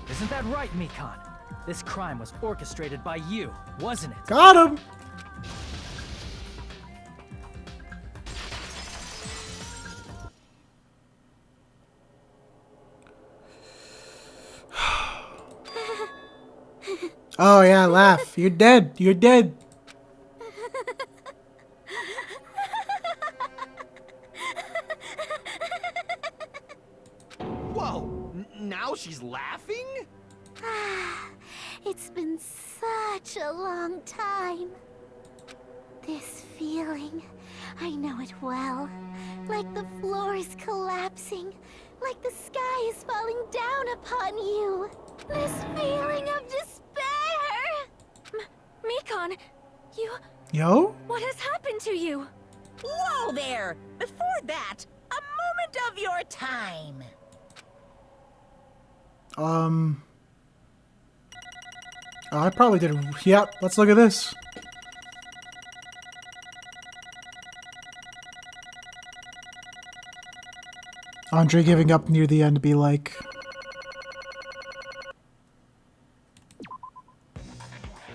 Isn't that right, Mikan? This crime was orchestrated by you, wasn't it? Got him! Oh yeah, laugh. You're dead. You're dead. Whoa! Now she's laughing? It's been such a long time. This feeling, I know it well. Like the floor is collapsing, like the sky is falling down upon you. This feeling of despair. Mikan, you... Yo? What has happened to you? Whoa there! Before that, a moment of your time. I probably did. Yep, let's look at this. Andre giving up near the end to be like...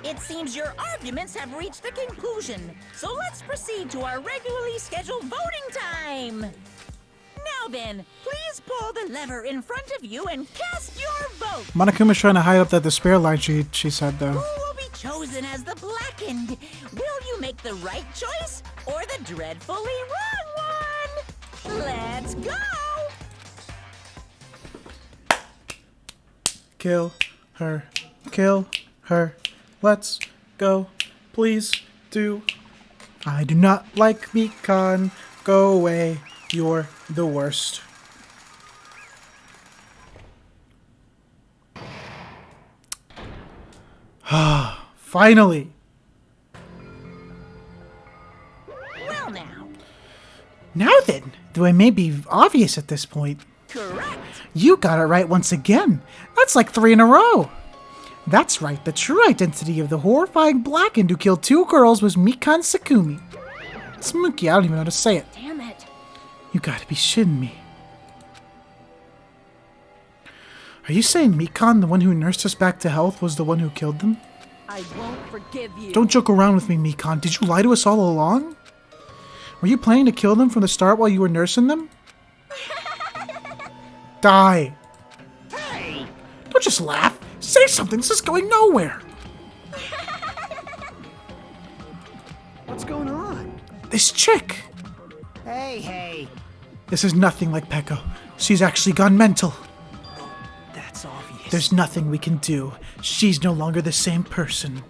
It seems your arguments have reached a conclusion, so let's proceed to our regularly scheduled voting time. Now then, please pull the lever in front of you and cast your vote. Monokuma's trying to hide up that despair line she said though. Who will be chosen as the blackened? Will you make the right choice or the dreadfully wrong one? Let's go! Kill her. Kill her. Let's go. Please do. I do not like Mikan. Go away. You're the worst. Finally. Well now. Now then, though it may be obvious at this point. Correct. You got it right once again. That's like 3 in a row. That's right, the true identity of the horrifying blackened who killed 2 girls was Mikan Sakumi. Smooky, I don't even know how to say it. Damn it. You gotta be shitting me. Are you saying Mikan, the one who nursed us back to health, was the one who killed them? I won't forgive you. Don't joke around with me, Mikan. Did you lie to us all along? Were you planning to kill them from the start while you were nursing them? Die. Hey! Don't just laugh. Say something. This is going nowhere. What's going on? This chick. Hey. This is nothing like Peko. She's actually gone mental. That's obvious. There's nothing we can do. She's no longer the same person.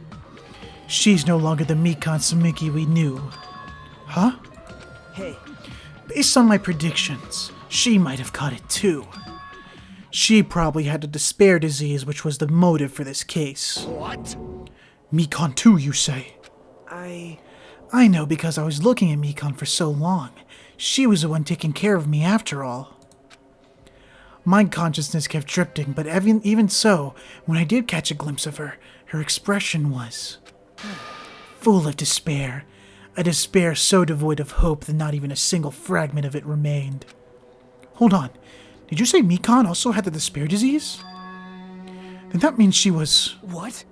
She's no longer the Mikan Samiki we knew. Huh? Hey, Based on my predictions, she might have caught it too. She probably had a despair disease, which was the motive for this case. What? Mikan too, you say? I know because I was looking at Mikan for so long. She was the one taking care of me after all. My consciousness kept drifting, but even so, when I did catch a glimpse of her, her expression was full of despair. A despair so devoid of hope that not even a single fragment of it remained. Hold on. Did you say Mikan also had the despair disease? Then that means she was... What?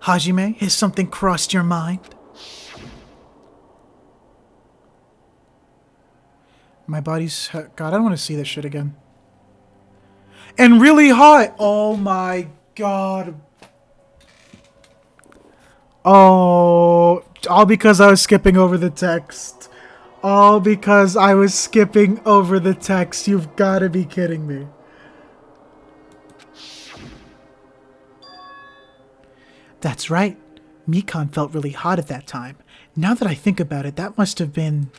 Hajime, has something crossed your mind? My body's... God, I don't want to see this shit again. And really hot! Oh my god. Oh... All because I was skipping over the text. All because I was skipping over the text. You've got to be kidding me. That's right. Mikan felt really hot at that time. Now that I think about it, that must have been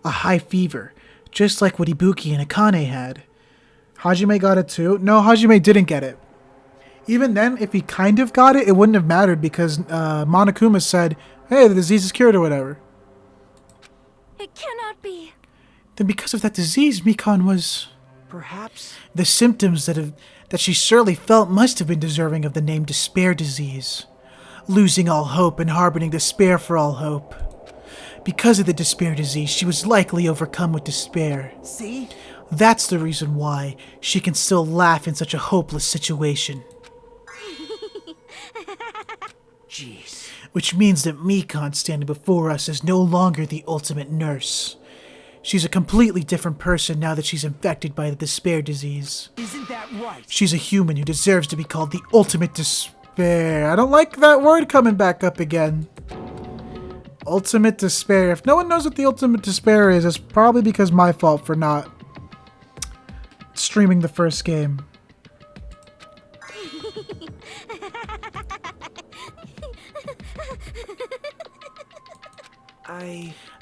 a high fever. Just like what Ibuki and Akane had. Hajime got it too? No, Hajime didn't get it. Even then, if he kind of got it, it wouldn't have mattered because Monokuma said, hey, the disease is cured or whatever. It cannot be. Then because of that disease, Mikan was... Perhaps... The symptoms that she surely felt must have been deserving of the name despair disease. Losing all hope and harboring despair for all hope. Because of the despair disease, she was likely overcome with despair. See? That's the reason why she can still laugh in such a hopeless situation. Jeez. Which means that Mikan standing before us is no longer the ultimate nurse. She's a completely different person now that she's infected by the despair disease. Isn't that right? She's a human who deserves to be called the ultimate despair. I don't like that word coming back up again. Ultimate despair. If no one knows what the ultimate despair is, it's probably because my fault for not streaming the first game.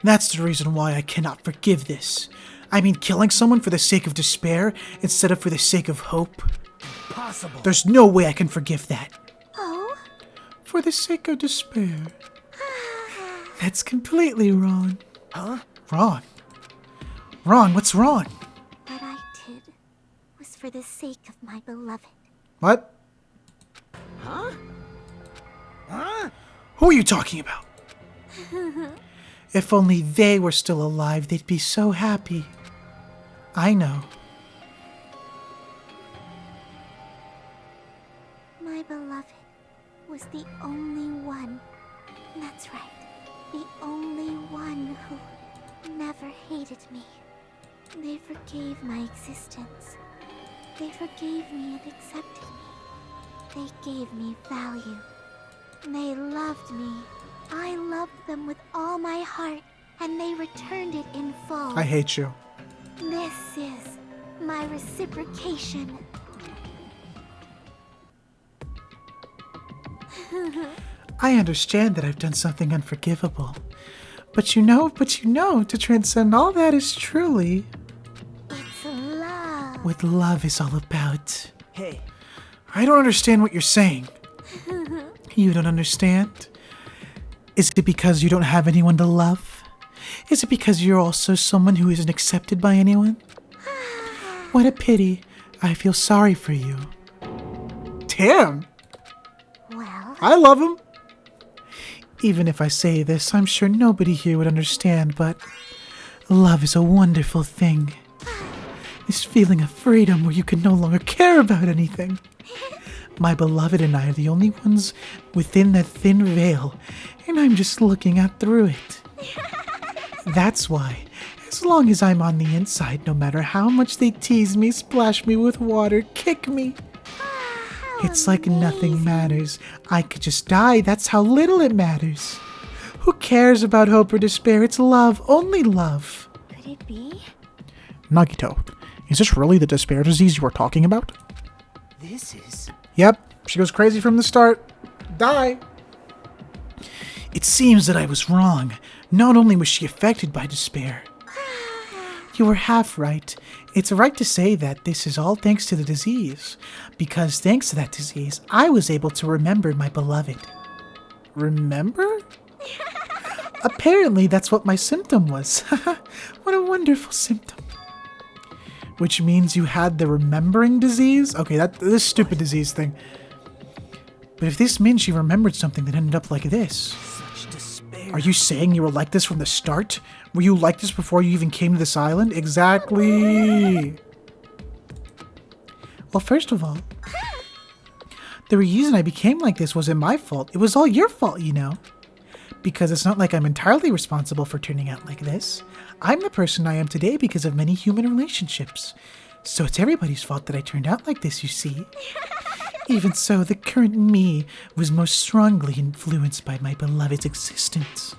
That's the reason why I cannot forgive this. I mean, killing someone for the sake of despair instead of for the sake of hope. Impossible. There's no way I can forgive that. Oh? For the sake of despair. That's completely wrong. Huh? Wrong? Wrong? What's wrong? What I did was for the sake of my beloved. What? Huh? Huh? Who are you talking about? If only they were still alive, they'd be so happy. I know. My beloved was the only one. That's right. The only one who never hated me. They forgave my existence. They forgave me and accepted me. They gave me value. They loved me. I loved them with all my heart, and they returned it in full. I hate you. This is my reciprocation. I understand that I've done something unforgivable. But you know, to transcend all that is truly It's love. what love is all about. Hey. I don't understand what you're saying. You don't understand? Is it because you don't have anyone to love? Is it because you're also someone who isn't accepted by anyone? What a pity. I feel sorry for you. Damn! Well, I love him. Even if I say this, I'm sure nobody here would understand, but love is a wonderful thing. This feeling of freedom where you can no longer care about anything. My beloved and I are the only ones within that thin veil, and I'm just looking out through it. That's why, as long as I'm on the inside, no matter how much they tease me, splash me with water, kick me, it's like nothing matters. I could just die, that's how little it matters. Who cares about hope or despair? It's love, only love. Could it be? Nagito, is this really the despair disease you were talking about? This is... Yep, she goes crazy from the start. Die! It seems that I was wrong. Not only was she affected by despair. You were half right. It's right to say that this is all thanks to the disease. Because thanks to that disease, I was able to remember my beloved. Remember? Apparently, that's what my symptom was. What a wonderful symptom. Which means you had the remembering disease? Okay, this stupid disease thing. But if this means you remembered something that ended up like this... Such despair. Are you saying you were like this from the start? Were you like this before you even came to this island? Exactly! Well, first of all, the reason I became like this wasn't my fault. It was all your fault, you know. Because it's not like I'm entirely responsible for turning out like this. I'm the person I am today because of many human relationships. So it's everybody's fault that I turned out like this, you see. Even so, the current me was most strongly influenced by my beloved's existence.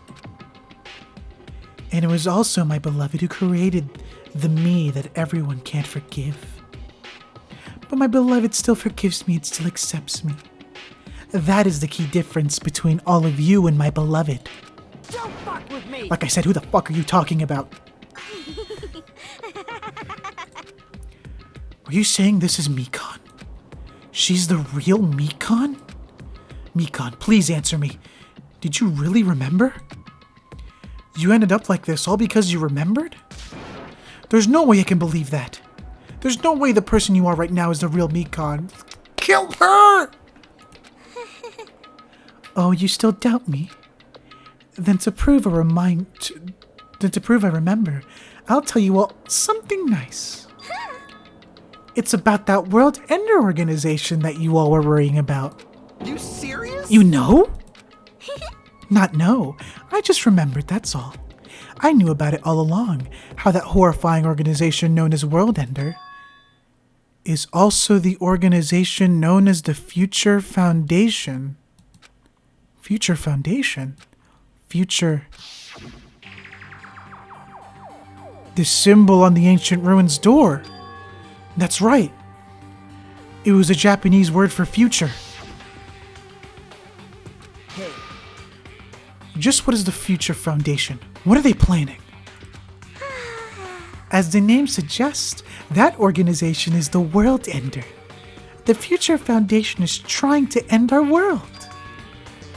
And it was also my beloved who created the me that everyone can't forgive. But my beloved still forgives me and still accepts me. That is the key difference between all of you and my beloved. Don't fuck with me! Like I said, who the fuck are you talking about? Are you saying this is Mikan? She's the real Mikan? Mikan, please answer me. Did you really remember? You ended up like this all because you remembered? There's no way I can believe that. There's no way the person you are right now is the real Mikan. Kill her! Oh, you still doubt me? Then to prove I remember, I'll tell you all something nice. It's about that World Ender organization that you all were worrying about. You serious? You know? Not know. I just remembered, that's all. I knew about it all along, how that horrifying organization known as World Ender is also the organization known as the Future Foundation. Future Foundation? Future... The symbol on the ancient ruins door. That's right. It was a Japanese word for future. Hey. Just what is the Future Foundation? What are they planning? As the name suggests, that organization is the World Ender. The Future Foundation is trying to end our world.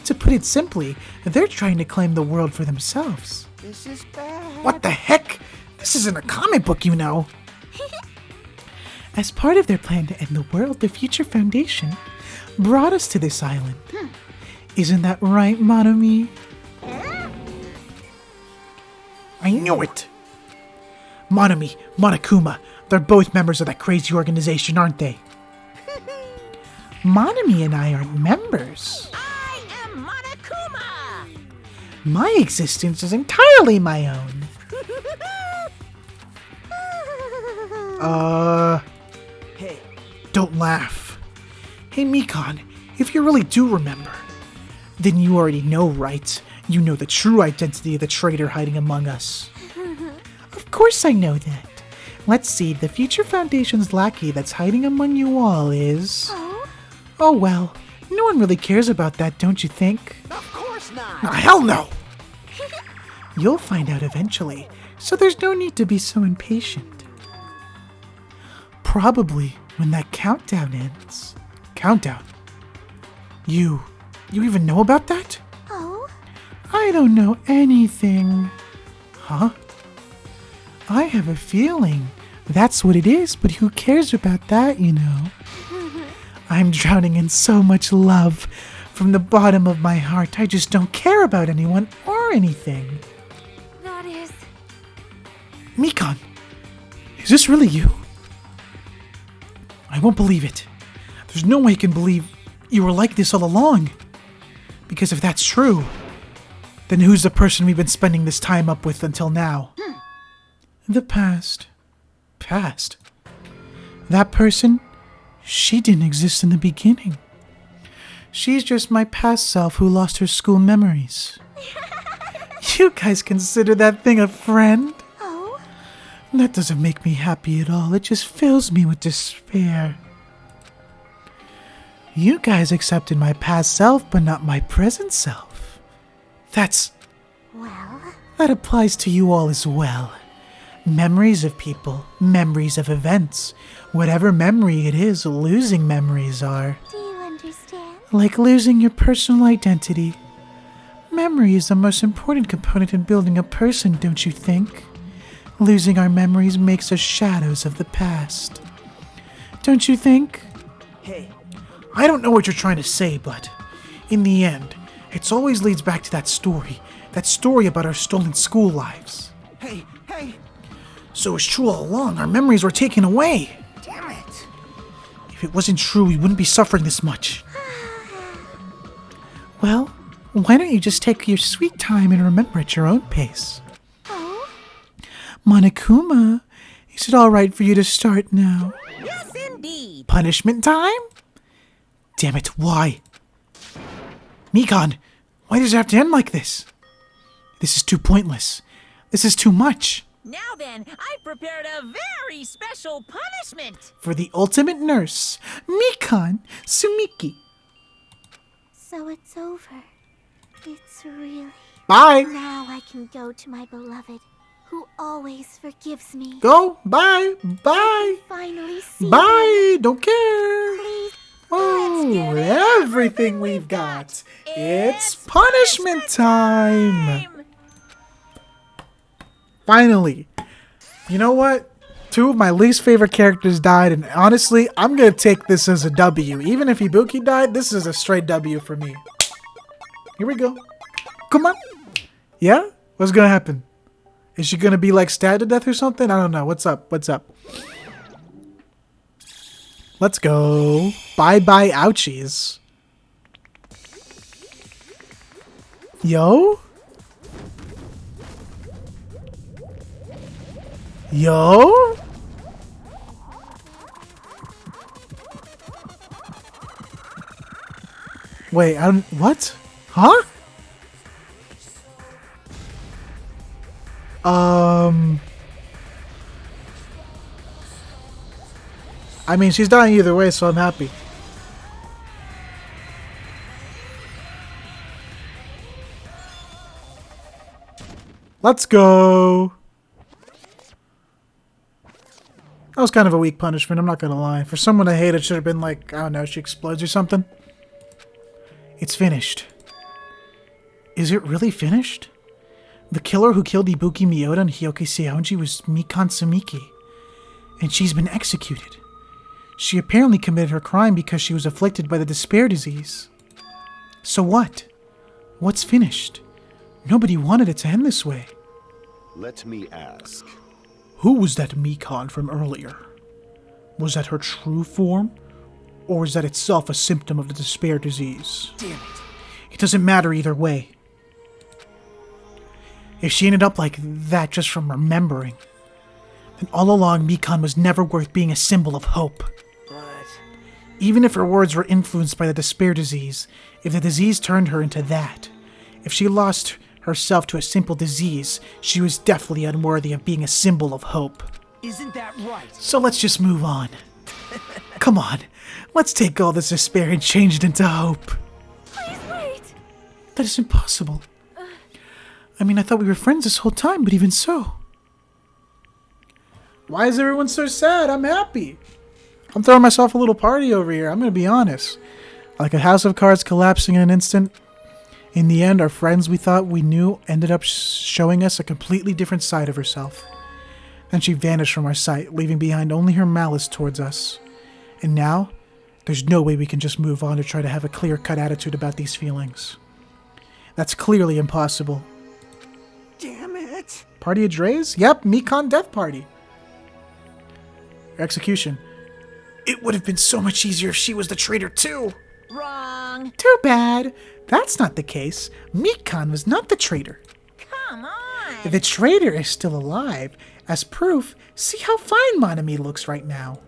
To put it simply, they're trying to claim the world for themselves. This is bad. What the heck? This isn't a comic book, you know. As part of their plan to end the world, the Future Foundation brought us to this island. Isn't that right, Monomi? I knew it! Monomi, Monokuma, they're both members of that crazy organization, aren't they? Monomi and I aren't members. I am Monokuma! My existence is entirely my own. Hey. Don't laugh. Hey, Mikan, if you really do remember, then you already know, right? You know the true identity of the traitor hiding among us. Of course I know that. Let's see, the Future Foundation's lackey that's hiding among you all is... Oh well, no one really cares about that, don't you think? Of course not! Ah, hell no! You'll find out eventually, so there's no need to be so impatient. Probably when that countdown ends. Countdown? You even know about that? Oh? I don't know anything. Huh? I have a feeling that's what it is, but who cares about that, you know? I'm drowning in so much love from the bottom of my heart. I just don't care about anyone or anything. That is... Mikan, is this really you? I won't believe it. There's no way I can believe you were like this all along. Because if that's true, Then who's the person we've been spending this time up with until now? The past. Past? That person? She didn't exist in the beginning. She's just my past self who lost her school memories. You guys consider that thing a friend? Oh? That doesn't make me happy at all. It just fills me with despair. You guys accepted my past self, but not my present self. Well? That applies to you all as well. Memories of people, memories of events. Whatever memory it is, losing memories are. Do you understand? Like losing your personal identity. Memory is the most important component in building a person, don't you think? Losing our memories makes us shadows of the past. Don't you think? Hey, I don't know what you're trying to say, but in the end, it always leads back to that story about our stolen school lives. hey! So it's true all along, our memories were taken away. Damn it! If it wasn't true, we wouldn't be suffering this much. Well, why don't you just take your sweet time and remember at your own pace? Oh? Monokuma, is it alright for you to start now? Yes, indeed. Punishment time? Damn it, why? Mikan, why does it have to end like this? This is too pointless. This is too much. Now then, I've prepared a very special punishment. For the ultimate nurse, Mikan Sumiki. So it's over. It's really... Bye. Now I can go to my beloved, who always forgives me. Go. Bye. Bye. Finally see Bye. Don't care. Please. Oh, everything we've got. It's punishment time. Finally. You know what? 2 of my least favorite characters died, and honestly, I'm gonna take this as a W. Even if Ibuki died, this is a straight W for me. Here we go. Come on. Yeah? What's gonna happen? Is she gonna be like stabbed to death or something? I don't know. What's up? What's up? Let's go. Bye-bye ouchies. Yo? Yo? Wait, what? Huh? I mean, she's dying either way, so I'm happy. Let's go. That was kind of a weak punishment, I'm not gonna lie. For someone I hate, it should have been like, I don't know, she explodes or something. It's finished. Is it really finished? The killer who killed Ibuki Miyoda and Hyoki Seonji was Mikan Sumiki, and she's been executed. She apparently committed her crime because she was afflicted by the despair disease. So what? What's finished? Nobody wanted it to end this way. Let me ask. Who was that Mikan from earlier? Was that her true form? Or is that itself a symptom of the despair disease? Damn it. It doesn't matter either way. If she ended up like that just from remembering, then all along Mikan was never worth being a symbol of hope. But... Even if her words were influenced by the despair disease, if the disease turned her into that, if she lost herself to a simple disease, she was definitely unworthy of being a symbol of hope. Isn't that right? So let's just move on. Come on, let's take all this despair and change it into hope. Please wait. That is impossible. I mean, I thought we were friends this whole time, but even so. Why is everyone so sad? I'm happy. I'm throwing myself a little party over here, I'm gonna be honest. Like a house of cards collapsing in an instant. In the end, our friends we thought we knew ended up showing us a completely different side of herself. Then she vanished from our sight, leaving behind only her malice towards us. And now, there's no way we can just move on to try to have a clear-cut attitude about these feelings. That's clearly impossible. Damn it. Party of Dre's? Yep, Mikan Death Party. Execution. It would have been so much easier if she was the traitor too. Wrong. Too bad. That's not the case. Mikan was not the traitor. Come on. The traitor is still alive. As proof, see how fine Monami looks right now.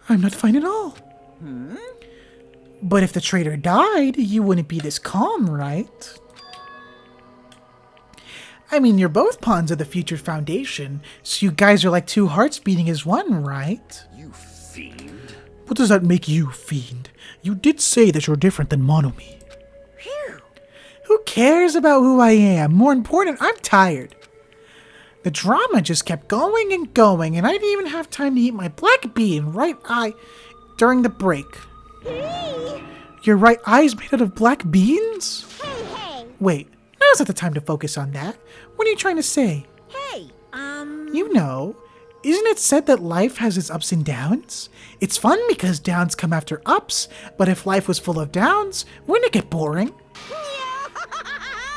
I'm not fine at all. But if the traitor died, you wouldn't be this calm, right? I mean, you're both pawns of the future foundation, so you guys are like two hearts beating as one, right? You fiend. What does that make you, fiend? You did say that you're different than Monomi. Phew. Who cares about who I am? More important, I'm tired. The drama just kept going and going, and I didn't even have time to eat my black bean right eye during the break. Hey! Your right eye's made out of black beans? Hey! Wait, now's not the time to focus on that. What are you trying to say? Hey, You know, isn't it said that life has its ups and downs? It's fun because downs come after ups, but if life was full of downs, wouldn't it get boring?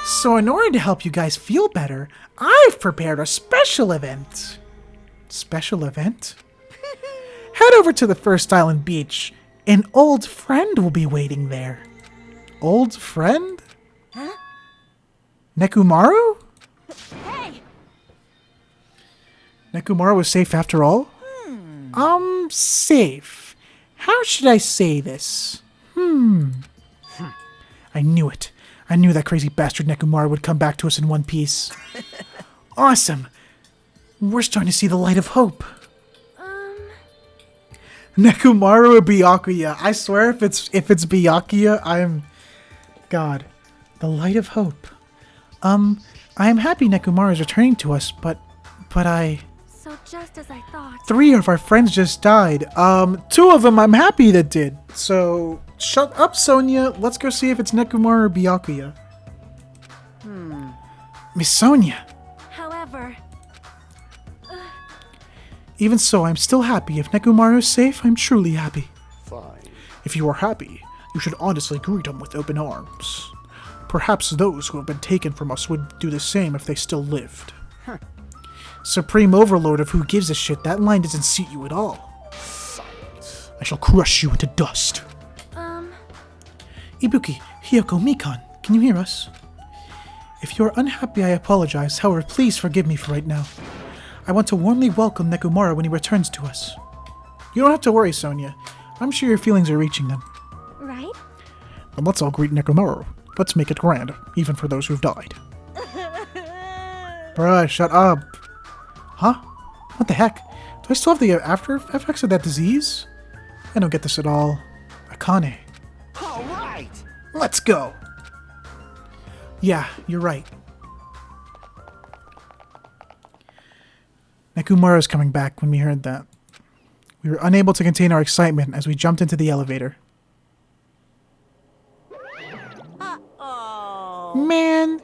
So in order to help you guys feel better, I've prepared a special event. Special event? Head over to the First Island Beach. An old friend will be waiting there. Old friend? Huh? Nekomaru? Hey! Nekomaru was safe after all? Safe. How should I say this? I knew it. I knew that crazy bastard Nekomaru would come back to us in one piece. Awesome. We're starting to see the light of hope. Nekomaru or Byakuya? I swear if it's Byakuya, I'm... God. The light of hope. I am happy Nekomaru is returning to us, but I... So just as I thought. 3 of our friends just died. 2 of them I'm happy that did. So, shut up, Sonia. Let's go see if it's Nekomaru or Byakuya. Miss Sonia. However, Even so, I'm still happy. If Nekomaru is safe, I'm truly happy. Fine. If you are happy, you should honestly greet him with open arms. Perhaps those who have been taken from us would do the same if they still lived. Supreme Overlord of who gives a shit, that line doesn't suit you at all. Silence. I shall crush you into dust. Ibuki, Hiyoko, Mikan, can you hear us? If you are unhappy, I apologize. However, please forgive me for right now. I want to warmly welcome Nekomaru when he returns to us. You don't have to worry, Sonia. I'm sure your feelings are reaching them. right? And let's all greet Nekomaru. Let's make it grand, even for those who've died. Bruh, shut up. Huh? What the heck? Do I still have the after effects of that disease? I don't get this at all. Akane. All right. Let's go! Yeah, you're right. Nekomaru's coming back when we heard that. We were unable to contain our excitement as we jumped into the elevator. Uh-oh. Man,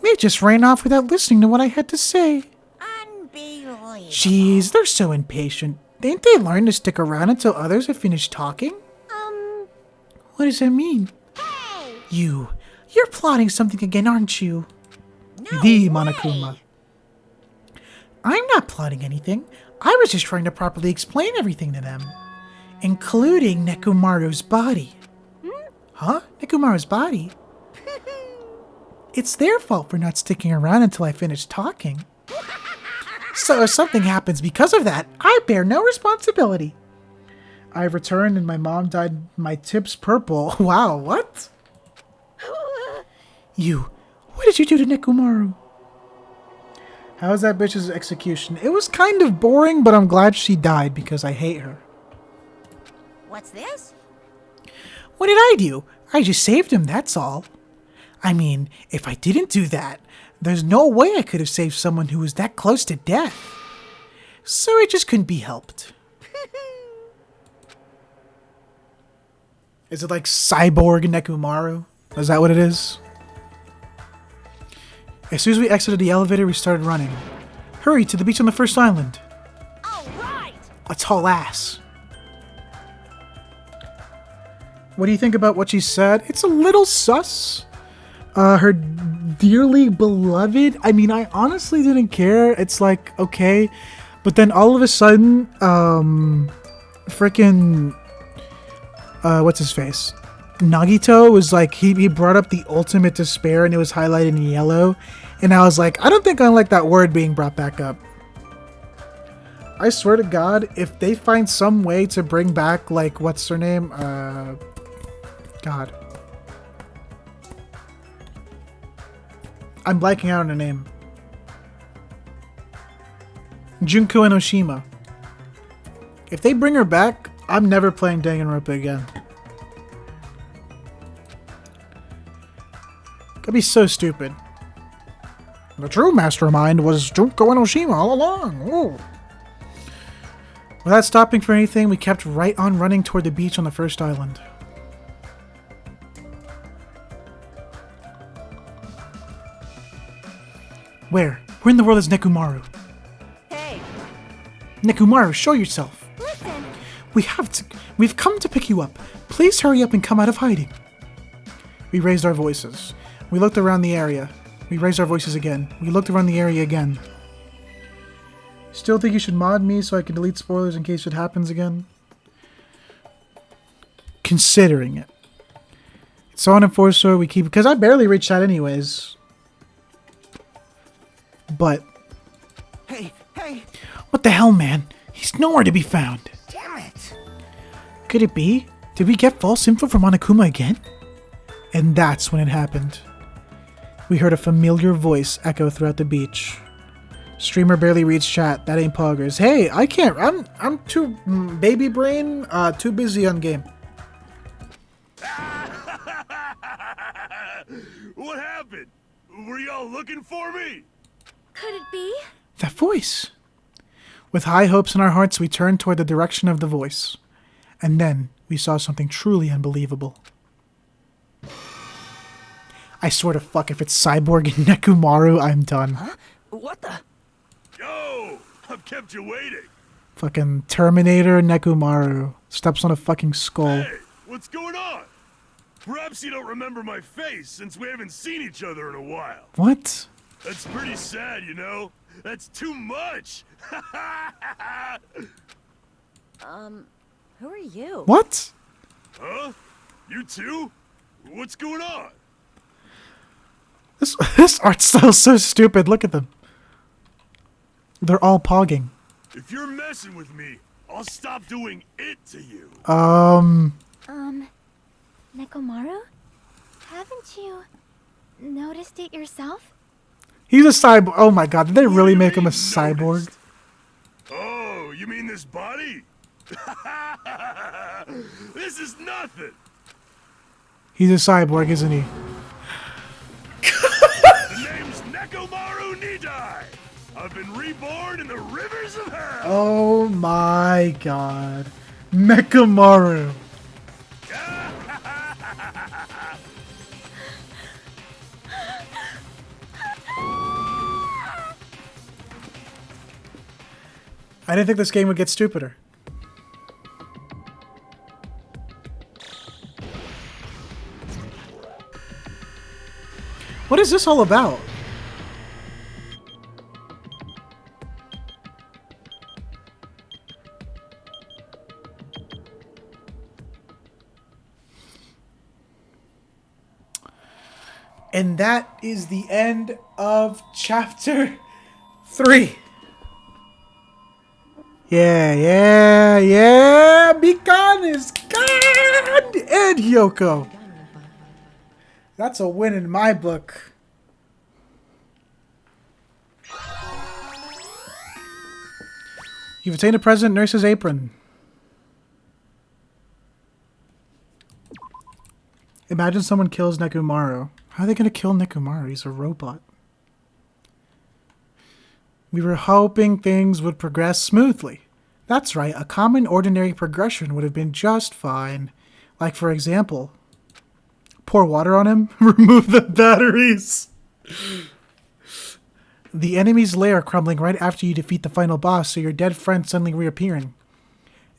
they just ran off without listening to what I had to say. Unbelievable. Jeez, they're so impatient. Didn't they learn to stick around until others have finished talking? What does that mean? Hey! You're plotting something again, aren't you? No The way. Monokuma. I'm not plotting anything. I was just trying to properly explain everything to them. Including Nekomaru's body. Huh? Nekomaru's body? It's their fault for not sticking around until I finish talking. So if something happens because of that, I bear no responsibility. I've returned and my mom dyed my tips purple. Wow, what? What did you do to Nekomaru? How was that bitch's execution? It was kind of boring, but I'm glad she died because I hate her. What's this? What did I do? I just saved him, that's all. I mean, if I didn't do that, there's no way I could have saved someone who was that close to death. So it just couldn't be helped. Is it like Cyborg Nekomaru? Is that what it is? As soon as we exited the elevator, we started running. Hurry to the beach on the first island. All right. Let's haul ass. What do you think about what she said? It's a little sus. Her dearly beloved. I mean, I honestly didn't care. It's like, okay. But then all of a sudden, frickin', what's his face? Nagito was like, he brought up the ultimate despair and it was highlighted in yellow. And I was like, I don't think I like that word being brought back up. I swear to God, if they find some way to bring back, like, what's her name? God. I'm blanking out on her name. Junko Enoshima. If they bring her back, I'm never playing Danganronpa again. That'd be so stupid. The true mastermind was Junko Enoshima all along. Ooh. Without stopping for anything, we kept right on running toward the beach on the first island. Where? Where in the world is Nekomaru? Hey! Nekomaru, show yourself. Listen, We've come to pick you up. Please hurry up and come out of hiding. We raised our voices. We looked around the area. We raised our voices again. We looked around the area again. Still think you should mod me so I can delete spoilers in case it happens again? Considering it. It's on Enforcer, we keep... Because I barely reach that anyways. But... Hey, hey! What the hell, man? He's nowhere to be found. Damn it! Could it be? Did we get false info from Monokuma again? And that's when it happened. We heard a familiar voice echo throughout the beach. Streamer barely reads chat. That ain't poggers. Hey, I can't. I'm too baby brain. Too busy on game. What happened? Were y'all looking for me? could it be? That voice. With high hopes in our hearts, we turned toward the direction of the voice. And then we saw something truly unbelievable. I swear to fuck, if it's Cyborg and Nekomaru, I'm done. Huh? What the? Yo, I've kept you waiting. Fucking Terminator Nekomaru steps on a fucking skull. Hey, what's going on? Perhaps you don't remember my face since we haven't seen each other in a while. What? That's pretty sad, you know? That's too much. Who are you? What? Huh? You too? What's going on? This art style's so stupid. Look at them. They're all pogging. If you're messing with me, I'll stop doing it to you. Nekomaru? Haven't you noticed it yourself? He's a cyborg. Oh my god, did they really make him a cyborg? Oh, you mean this body? This is nothing. He's a cyborg, isn't he? The name's Nekomaru Nidai. I've been reborn in the rivers of hell. Oh my god. Nekomaru. I didn't think this game would get stupider. What is this all about? And that is the end of chapter 3. Yeah. Mikan is gone! And Hyoko. That's a win in my book. You've attained a present nurse's apron. Imagine someone kills Nekomaru. How are they going to kill Nekomaru? He's a robot. We were hoping things would progress smoothly. That's right, a common ordinary progression would have been just fine. Like, for example, pour water on him, remove the batteries. The enemy's lair crumbling right after you defeat the final boss, so your dead friend suddenly reappearing.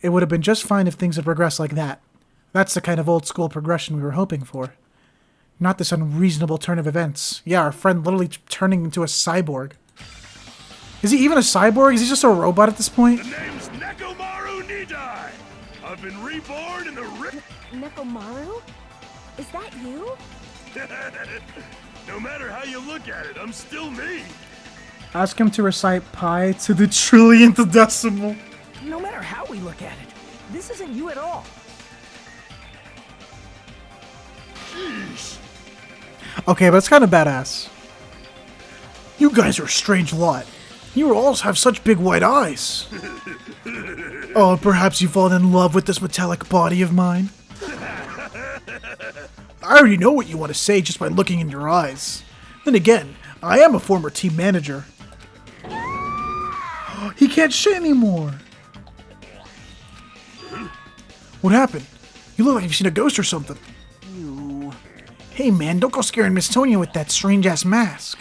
It would have been just fine if things had progressed like that. That's the kind of old school progression we were hoping for. Not this unreasonable turn of events. Yeah, our friend literally turning into a cyborg. Is he even a cyborg? Is he just a robot at this point? The name's Nekomaru Nidai. I've been reborn in the Nekomaru? Is that you? No matter how you look at it, I'm still me. Ask him to recite pi to the trillionth decimal. No matter how we look at it, this isn't you at all. Jeez. Okay, but it's kind of badass. You guys are a strange lot. You all have such big white eyes. Oh, perhaps you've fallen in love with this metallic body of mine? I already know what you want to say just by looking in your eyes. Then again, I am a former team manager. He can't shit anymore. What happened? You look like you've seen a ghost or something. You... Hey man, don't go scaring Miss Tonya with that strange-ass mask.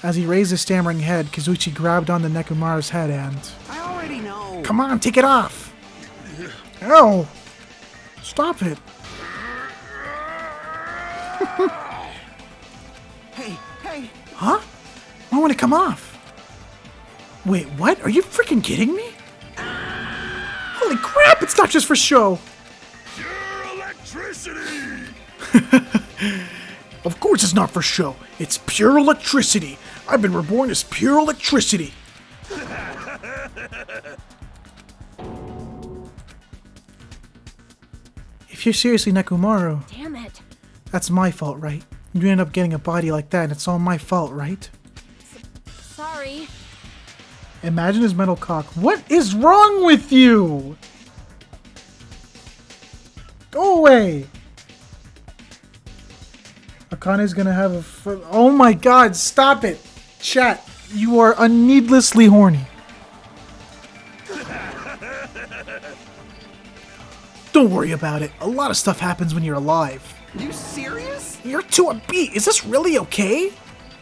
As he raised his stammering head, Kazuchi grabbed onto Nekomaru's head and... I already know. Come on, take it off! Ow! Stop it! Hey! Huh? Why won't it come off? Wait, what? Are you freaking kidding me? Holy crap, it's not just for show! Pure electricity! Of course it's not for show. It's pure electricity. I've been reborn as pure electricity. If you're seriously Nekomaru, Damn it. that's my fault, right? You end up getting a body like that and it's all my fault, right? Sorry. Imagine his metal cock. What is wrong with you? Go away. Akane's gonna have a foot. Oh my god, stop it! Chat, you are needlessly horny. Don't worry about it. A lot of stuff happens when you're alive. You serious? You're to a beat. Is this really okay?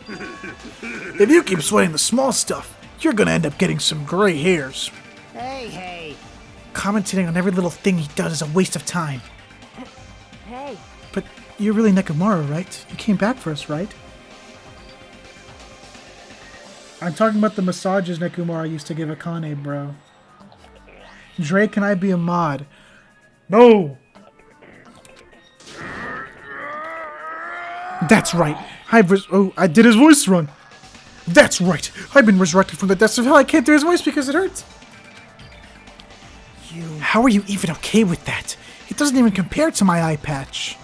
If you keep sweating the small stuff, you're gonna end up getting some gray hairs. Hey. Commentating on every little thing he does is a waste of time. Hey. But you're really Nekomaru, right? You came back for us, right? I'm talking about the massages Nekomaru used to give Akane, bro. Dre, can I be a mod? No! That's right. Oh, I did his voice wrong. That's right. I've been resurrected from the depths of hell. I can't do his voice because it hurts. How are you even okay with that? It doesn't even compare to my eye patch.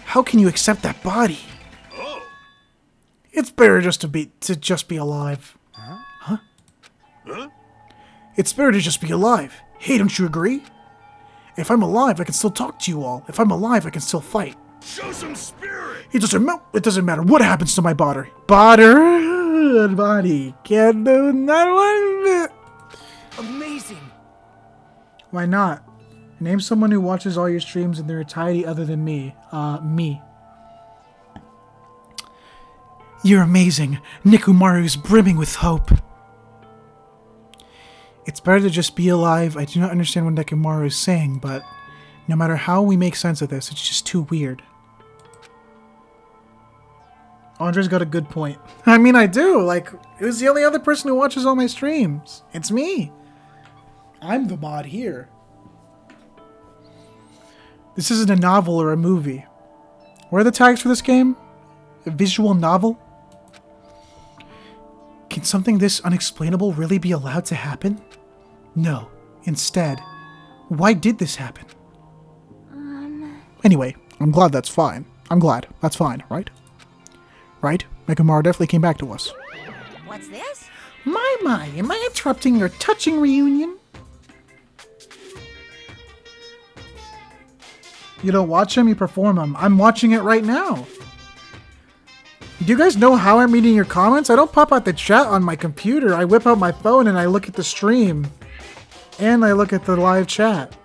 How can you accept that body? Oh. It's better just to just be alive. Huh? It's better to just be alive. Hey, don't you agree? If I'm alive, I can still talk to you all. If I'm alive, I can still fight. Show some spirit! It doesn't matter what happens to my body. Body. Can't do not one bit. Amazing. Why not? Name someone who watches all your streams in their entirety other than me. Me. You're amazing. Nekomaru's brimming with hope. It's better to just be alive. I do not understand what Nekomaru is saying, but no matter how we make sense of this, it's just too weird. Andre's got a good point. I mean, I do. Like, who's the only other person who watches all my streams? It's me. I'm the mod here. This isn't a novel or a movie. Where are the tags for this game? A visual novel? Can something this unexplainable really be allowed to happen? No. Instead, why did this happen? Anyway, I'm glad that's fine. I'm glad. That's fine, right? Right? Nekomaru definitely came back to us. What's this? My, am I interrupting your touching reunion? You don't watch him, you perform him. I'm watching it right now. Do you guys know how I'm reading your comments? I don't pop out the chat on my computer. I whip out my phone and I look at the stream. And I look at the live chat.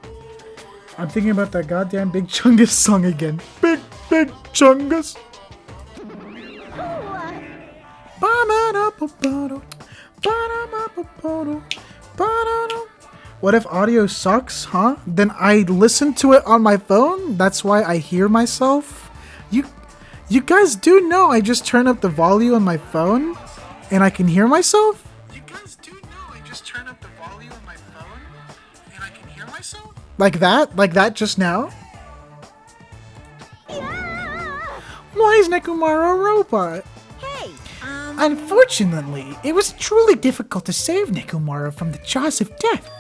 I'm thinking about that goddamn Big Chungus song again. Big Chungus. What if audio sucks, huh? Then I listen to it on my phone? That's why I hear myself? You guys do know I just turn up the volume on my phone and I can hear myself? You guys do know I just turn up the volume on my phone and I can hear myself? Like that? Like that just now? Why is Nekomaru a robot? Hey, Unfortunately, it was truly difficult to save Nekomaru from the jaws of death.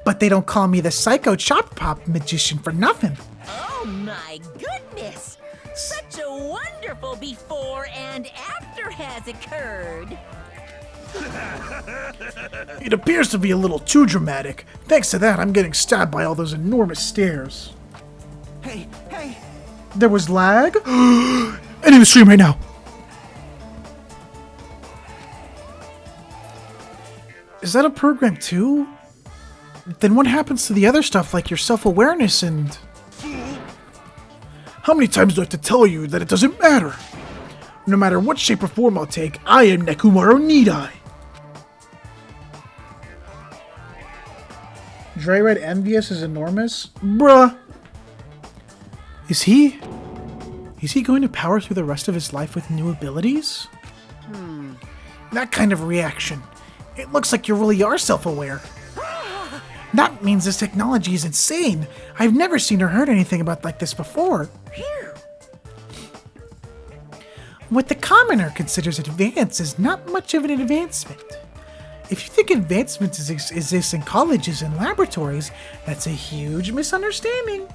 But they don't call me the Psycho Chop Pop magician for nothing. Oh my goodness! Such a wonderful before and after has occurred. It appears to be a little too dramatic. Thanks to that, I'm getting stabbed by all those enormous stairs. Hey, hey! There was lag? And in the stream right now. Is that a program too? Then what happens to the other stuff like your self-awareness and... How many times do I have to tell you that it doesn't matter? No matter what shape or form I'll take, I am Nekomaru, need I? Dre Red Envious is enormous? Bruh. Is he going to power through the rest of his life with new abilities? That kind of reaction. It looks like you really are self-aware. That means this technology is insane. I've never seen or heard anything about like this before. What the commoner considers advanced is not much of an advancement. If you think advancements exist in colleges and laboratories, that's a huge misunderstanding.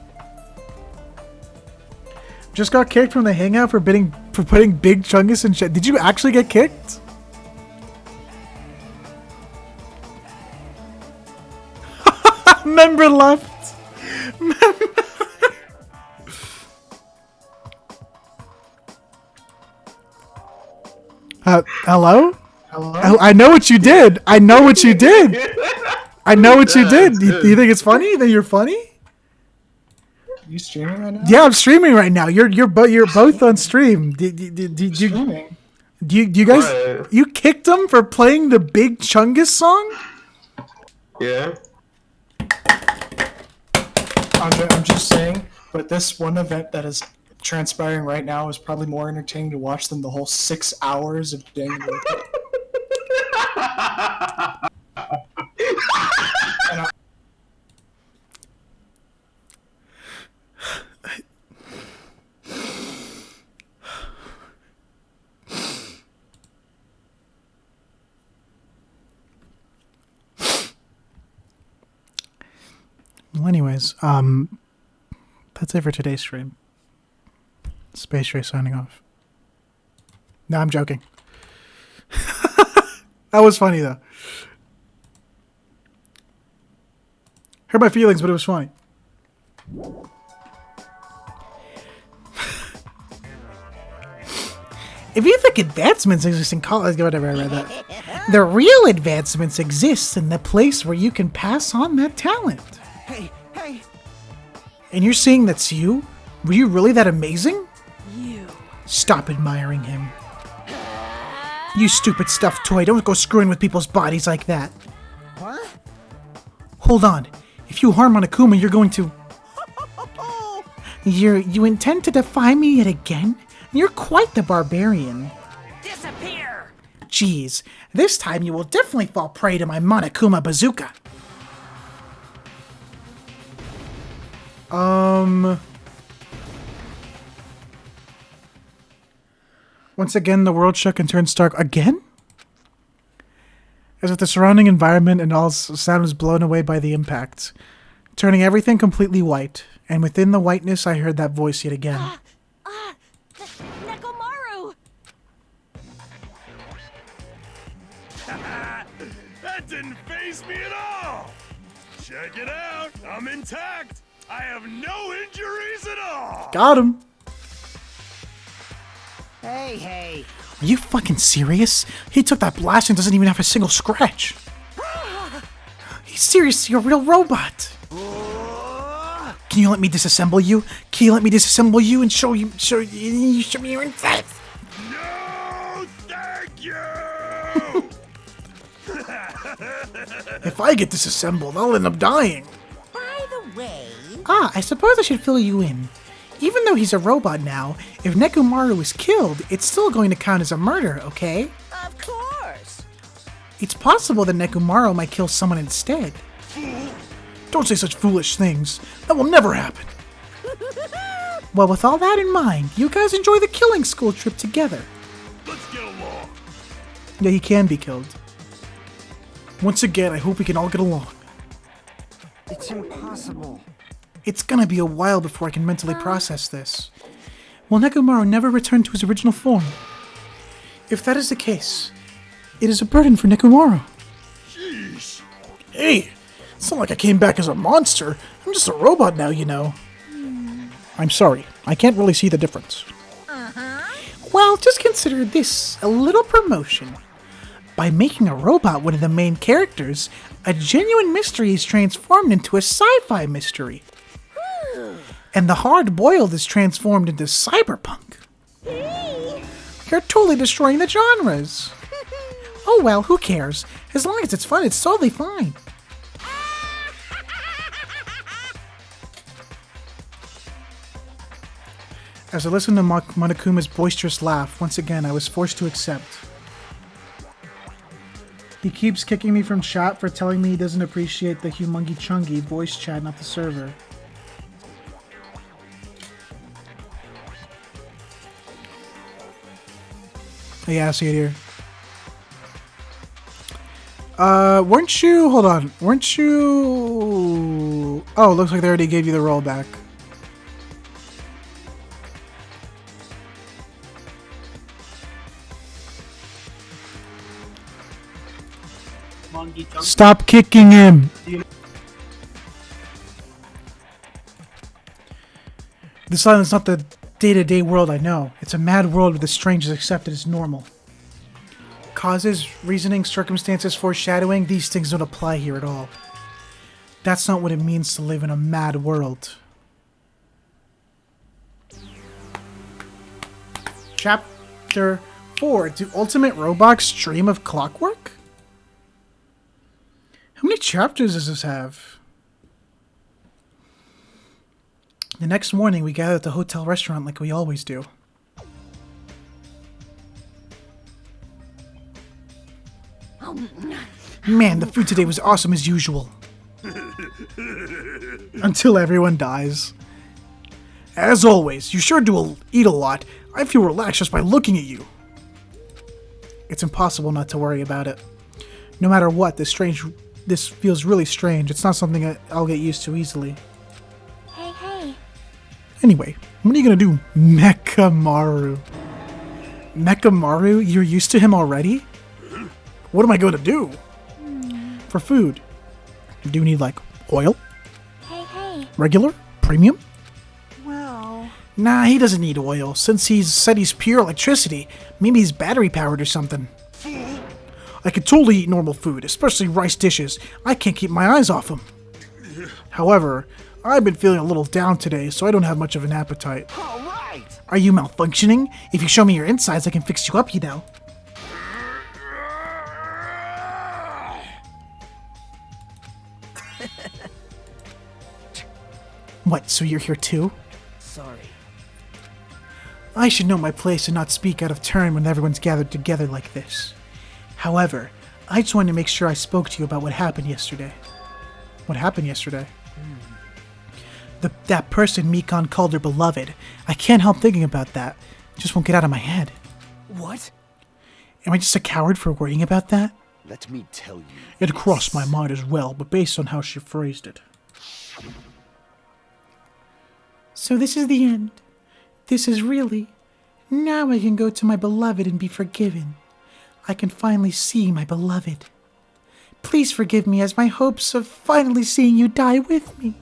Just got kicked from the hangout for putting Big Chungus in chat. Did you actually get kicked? Member left. Hello? Hello? I know what you did. I know what you did. I know what you did. Do you think it's funny? You think you're funny? Are you streaming right now? Yeah, I'm streaming right now. You're both on stream. Streaming. Do you guys? What? You kicked him for playing the Big Chungus song? Yeah. I'm just saying, but this one event that is transpiring right now is probably more entertaining to watch than the whole 6 hours of Dangranpoppa. Well, anyways, that's it for today's stream. Space Ray signing off. No, I'm joking. That was funny, though. Hurt my feelings, but it was funny. If you think advancements exist in college, whatever, I read that. The real advancements exist in the place where you can pass on that talent. Hey, hey! And you're saying that's you? Were you really that amazing? You. Stop admiring him. You stupid stuffed toy, don't go screwing with people's bodies like that. What? Hold on. If you harm Monokuma, you're going to... You intend to defy me yet again? You're quite the barbarian. Disappear! Jeez, this time you will definitely fall prey to my Monokuma bazooka. Once again, the world shook and turned stark again? As if the surrounding environment and all sound was blown away by the impact, turning everything completely white. And within the whiteness, I heard that voice yet again. Nekomaru! That didn't faze me at all! Check it out, I'm intact! I have no injuries at all! Got him! Hey, hey. Are you fucking serious? He took that blast and doesn't even have a single scratch. He's seriously a real robot. Can you let me disassemble you? Can you let me disassemble you and show me your insides? No, thank you! If I get disassembled, I'll end up dying. By the way... I suppose I should fill you in. Even though he's a robot now, if Nekomaru is killed, it's still going to count as a murder, okay? Of course! It's possible that Nekomaru might kill someone instead. Don't say such foolish things. That will never happen. Well, with all that in mind, you guys enjoy the killing school trip together. Let's get along. Yeah, he can be killed. Once again, I hope we can all get along. It's impossible. It's gonna be a while before I can mentally process this. Will Nekomaru never return to his original form? If that is the case, it is a burden for Nekomaru. Jeez. Hey, it's not like I came back as a monster. I'm just a robot now, you know. I'm sorry, I can't really see the difference. Well, just consider this a little promotion. By making a robot one of the main characters, a genuine mystery is transformed into a sci-fi mystery. And the hard-boiled is transformed into cyberpunk. You're totally destroying the genres. Oh well, who cares? As long as it's fun, it's totally fine. As I listened to Monokuma's boisterous laugh, once again I was forced to accept. He keeps kicking me from chat for telling me he doesn't appreciate the humungy chungy voice chat, not the server. Yeah, I see it here. Weren't you... Hold on. Weren't you... Oh, looks like they already gave you the rollback. Stop kicking him! This island's not the day-to-day world I know. It's a mad world where the strange is accepted as normal. Causes, reasoning, circumstances, foreshadowing, these things don't apply here at all. That's not what it means to live in a mad world. Chapter 4. Do Ultimate Robots dream of clockwork? How many chapters does this have? The next morning, we gather at the hotel restaurant like we always do. Man, the food today was awesome as usual. Until everyone dies. As always, you sure do eat a lot. I feel relaxed just by looking at you. It's impossible not to worry about it. No matter what, this feels really strange. It's not something I'll get used to easily. Hey. Anyway, what are you gonna do, Mechamaru? Mechamaru? You're used to him already? What am I going to do? For food. Do you need, like, oil? Hey. Regular? Premium? Well... Nah, he doesn't need oil. Since he's said he's pure electricity, maybe he's battery powered or something. I could totally eat normal food, especially rice dishes. I can't keep my eyes off them. However, I've been feeling a little down today, so I don't have much of an appetite. All right. Are you malfunctioning? If you show me your insides, I can fix you up, you know. What, so you're here too? Sorry. I should know my place and not speak out of turn when everyone's gathered together like this. However, I just wanted to make sure I spoke to you about what happened yesterday. What happened yesterday? That person Mikan called her beloved. I can't help thinking about that. It just won't get out of my head. What? Am I just a coward for worrying about that? Let me tell you. It crossed my mind as well, but based on how she phrased it. So this is the end. This is really... Now I can go to my beloved and be forgiven. I can finally see my beloved. Please forgive me as my hopes of finally seeing you die with me.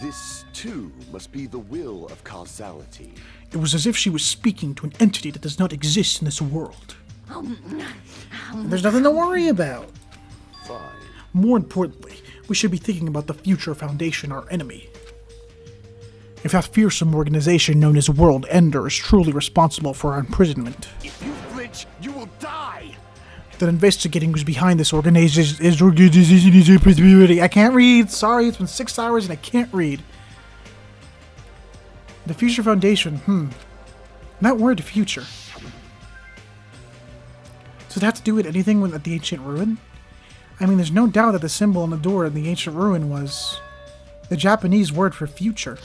This, too, must be the will of causality. It was as if she was speaking to an entity that does not exist in this world. There's nothing to worry about. Fine. More importantly, we should be thinking about the future Foundation, our enemy. If that fearsome organization known as World Ender is truly responsible for our imprisonment, If you flinch, you will die! then investigating who's behind this organization is... I can't read. Sorry, it's been 6 hours and I can't read. The Future Foundation, That word, future. Does it have to do with anything at the ancient ruin? I mean, there's no doubt that the symbol on the door in the ancient ruin was... the Japanese word for future.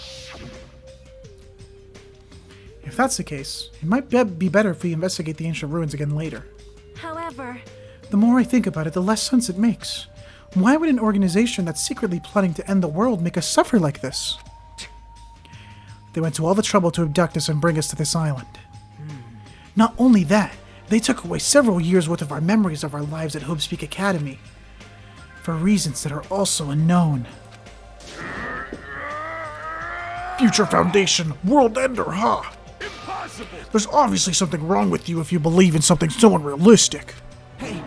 If that's the case, it might be better if we investigate the ancient ruins again later. However, The more I think about it, the less sense it makes. Why would an organization that's secretly plotting to end the world make us suffer like this? They went to all the trouble to abduct us and bring us to this island. Not only that, they took away several years' worth of our memories of our lives at Hopespeak Academy. For reasons that are also unknown. Future Foundation, world ender, huh? Impossible! There's obviously something wrong with you if you believe in something so unrealistic. Hey!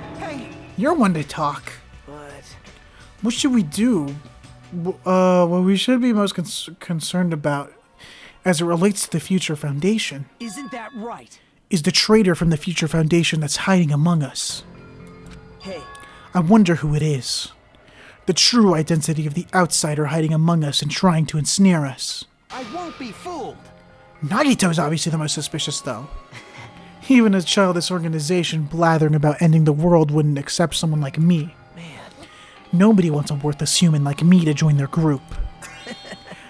You're one to talk. What? What should we do? What we should be most concerned about, as it relates to the Future Foundation, Isn't that right? is the traitor from the Future Foundation that's hiding among us. Hey, I wonder who it is. The true identity of the outsider hiding among us and trying to ensnare us. I won't be fooled. Nagito's obviously the most suspicious, though. Even a child of this organization blathering about ending the world wouldn't accept someone like me. Man. Nobody wants a worthless human like me to join their group.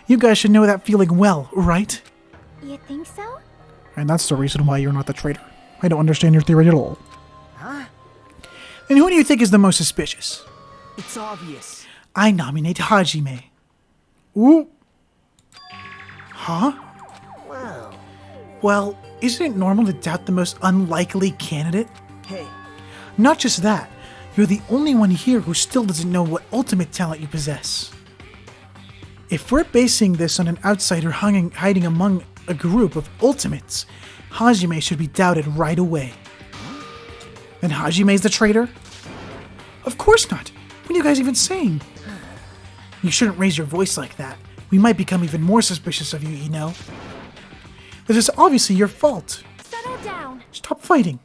You guys should know that feeling well, right? you think so? And that's the reason why you're not the traitor. I don't understand your theory at all. Huh? And who do you think is the most suspicious? It's obvious. I nominate Hajime. Ooh. Huh? Well. Well, isn't it normal to doubt the most unlikely candidate? Hey. Not just that, you're the only one here who still doesn't know what ultimate talent you possess. If we're basing this on an outsider hiding among a group of ultimates, Hajime should be doubted right away. Then Hajime's the traitor? Of course not. What are you guys even saying? You shouldn't raise your voice like that. We might become even more suspicious of you, you know. This is obviously your fault. Settle down. Stop fighting.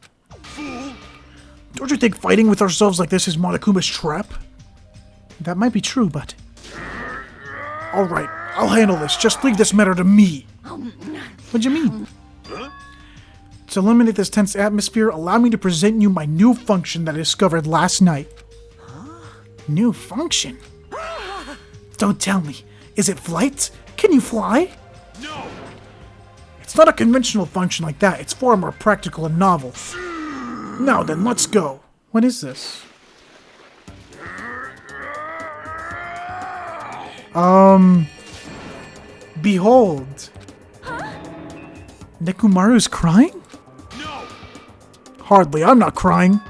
Don't you think fighting with ourselves like this is Monokuma's trap? That might be true, but... Alright, I'll handle this. Just leave this matter to me. What do you mean? To eliminate this tense atmosphere, allow me to present you my new function that I discovered last night. New function? Don't tell me. Is it flight? Can you fly? No! It's not a conventional function like that. It's far more practical and novel. Now then, let's go. What is this? Behold. Nekomaru's crying? No! Hardly, I'm not crying.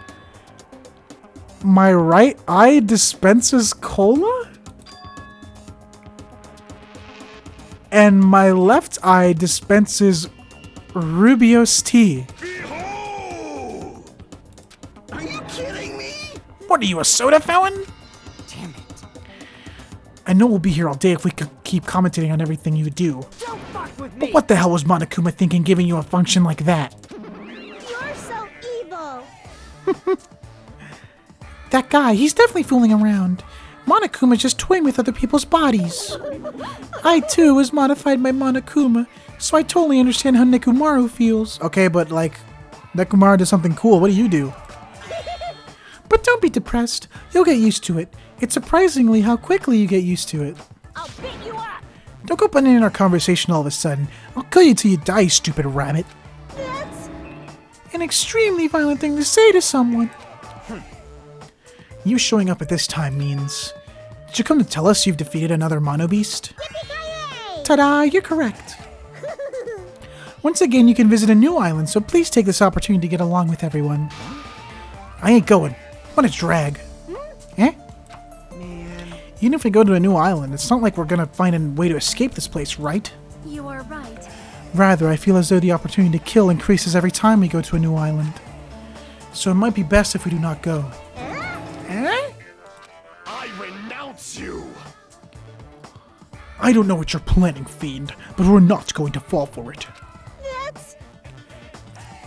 My right eye dispenses cola? And my left eye dispenses Rubio's tea. Behold! Are you kidding me? What are you, a soda fountain? Damn it. I know we'll be here all day if we could keep commentating on everything you do. Don't fuck with me. But what the hell was Monokuma thinking giving you a function like that? You're so evil. That guy, he's definitely fooling around. Monokuma's just toying with other people's bodies. I too was modified by Monokuma, so I totally understand how Nekomaru feels. Okay, but like, Nekomaru does something cool, what do you do? But don't be depressed, you'll get used to it. It's surprisingly how quickly you get used to it. I'll beat you up. Don't go butting in our conversation all of a sudden. I'll kill you till you die, you stupid rabbit. That's... An extremely violent thing to say to someone. You showing up at this time means... Did you come to tell us you've defeated another Mono Beast? Yippee-ki-yay! Ta-da, you're correct. Once again, you can visit a new island, so please take this opportunity to get along with everyone. I ain't going. What a drag. Eh? Man. Even if we go to a new island, it's not like we're gonna find a way to escape this place, right? You are right. Rather, I feel as though the opportunity to kill increases every time we go to a new island. So it might be best if we do not go. Eh? I renounce you! I don't know what you're planning, Fiend, but we're not going to fall for it.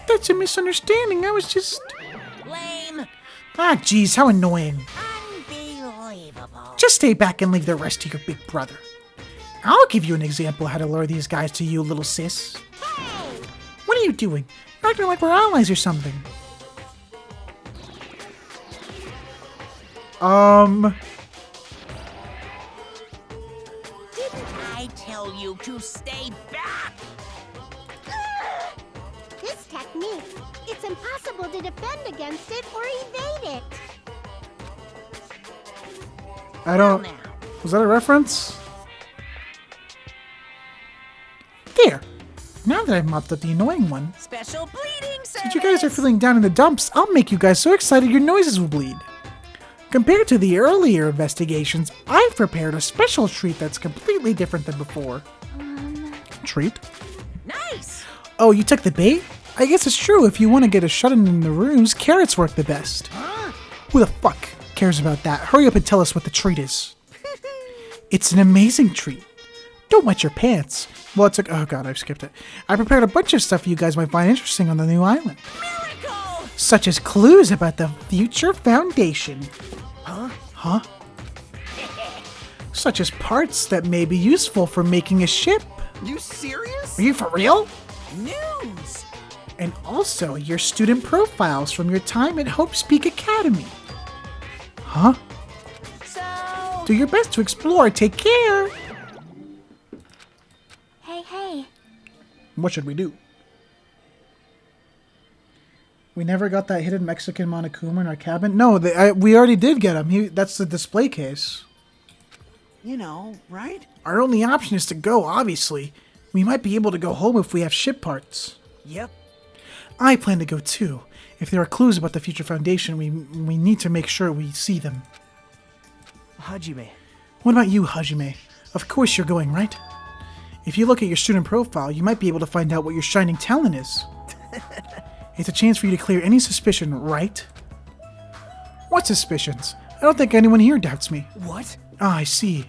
That's a misunderstanding. I was just... Lame. Ah, jeez, how annoying. Unbelievable. Just stay back and leave the rest to your big brother. I'll give you an example of how to lure these guys to you, little sis. What are you doing? You're acting like we're allies or something. to stay back! This technique, it's impossible to defend against it or evade it. I don't... Was that a reference? There. Now that I've mopped up the annoying one, Special bleeding service! since you guys are feeling down in the dumps, I'll make you guys so excited your noises will bleed. Compared to the earlier investigations, I've prepared a special treat that's completely different than before. Treat? Nice! Oh, you took the bait? I guess it's true. If you want to get a shut-in the rooms, carrots work the best. Who the fuck cares about that? Hurry up and tell us what the treat is. It's an amazing treat. Don't wet your pants. Well, it's oh god, I've skipped it. I prepared a bunch of stuff you guys might find interesting on the new island. Miracle! Such as clues about the future foundation. Huh? Such as parts that may be useful for making a ship. You serious? Are you for real? News! And also your student profiles from your time at Hope's Peak Academy. Huh? So... Do your best to explore. Take care. Hey. What should we do? We never got that hidden Mexican Monokuma in our cabin? No, we already did get him. That's the display case. You know, right? Our only option is to go, obviously. We might be able to go home if we have ship parts. Yep. I plan to go too. If there are clues about the future foundation, we need to make sure we see them. Hajime. What about you, Hajime? Of course you're going, right? If you look at your student profile, you might be able to find out what your shining talent is. It's a chance for you to clear any suspicion, right? What suspicions? I don't think anyone here doubts me. What? Ah, I see.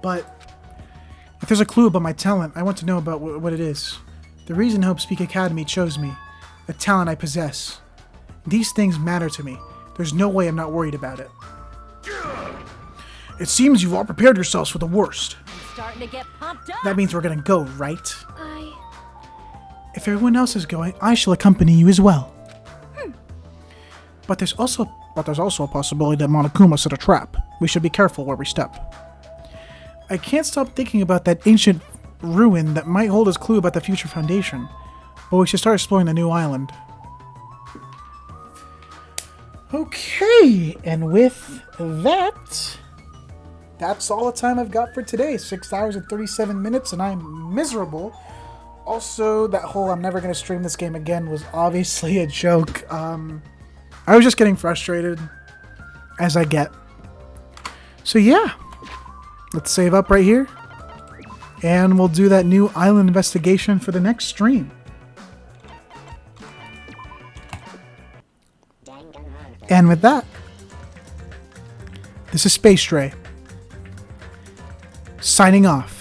But if there's a clue about my talent, I want to know about what it is. The reason Hope's Peak Academy chose me. The talent I possess. These things matter to me. There's no way I'm not worried about it. It seems you've all prepared yourselves for the worst. I'm starting to get pumped up. That means we're gonna go, right? If everyone else is going, I shall accompany you as well. But there's also a possibility that Monokuma set a trap. We should be careful where we step. I can't stop thinking about that ancient ruin that might hold us clue about the future foundation. But we should start exploring the new island. Okay, and with that, that's all the time I've got for today. 6 hours and 37 minutes, and I'm miserable. Also, that whole I'm never going to stream this game again was obviously a joke. I was just getting frustrated, as I get. So yeah, let's save up right here. And we'll do that new island investigation for the next stream. And with that, this is Space Stray, signing off.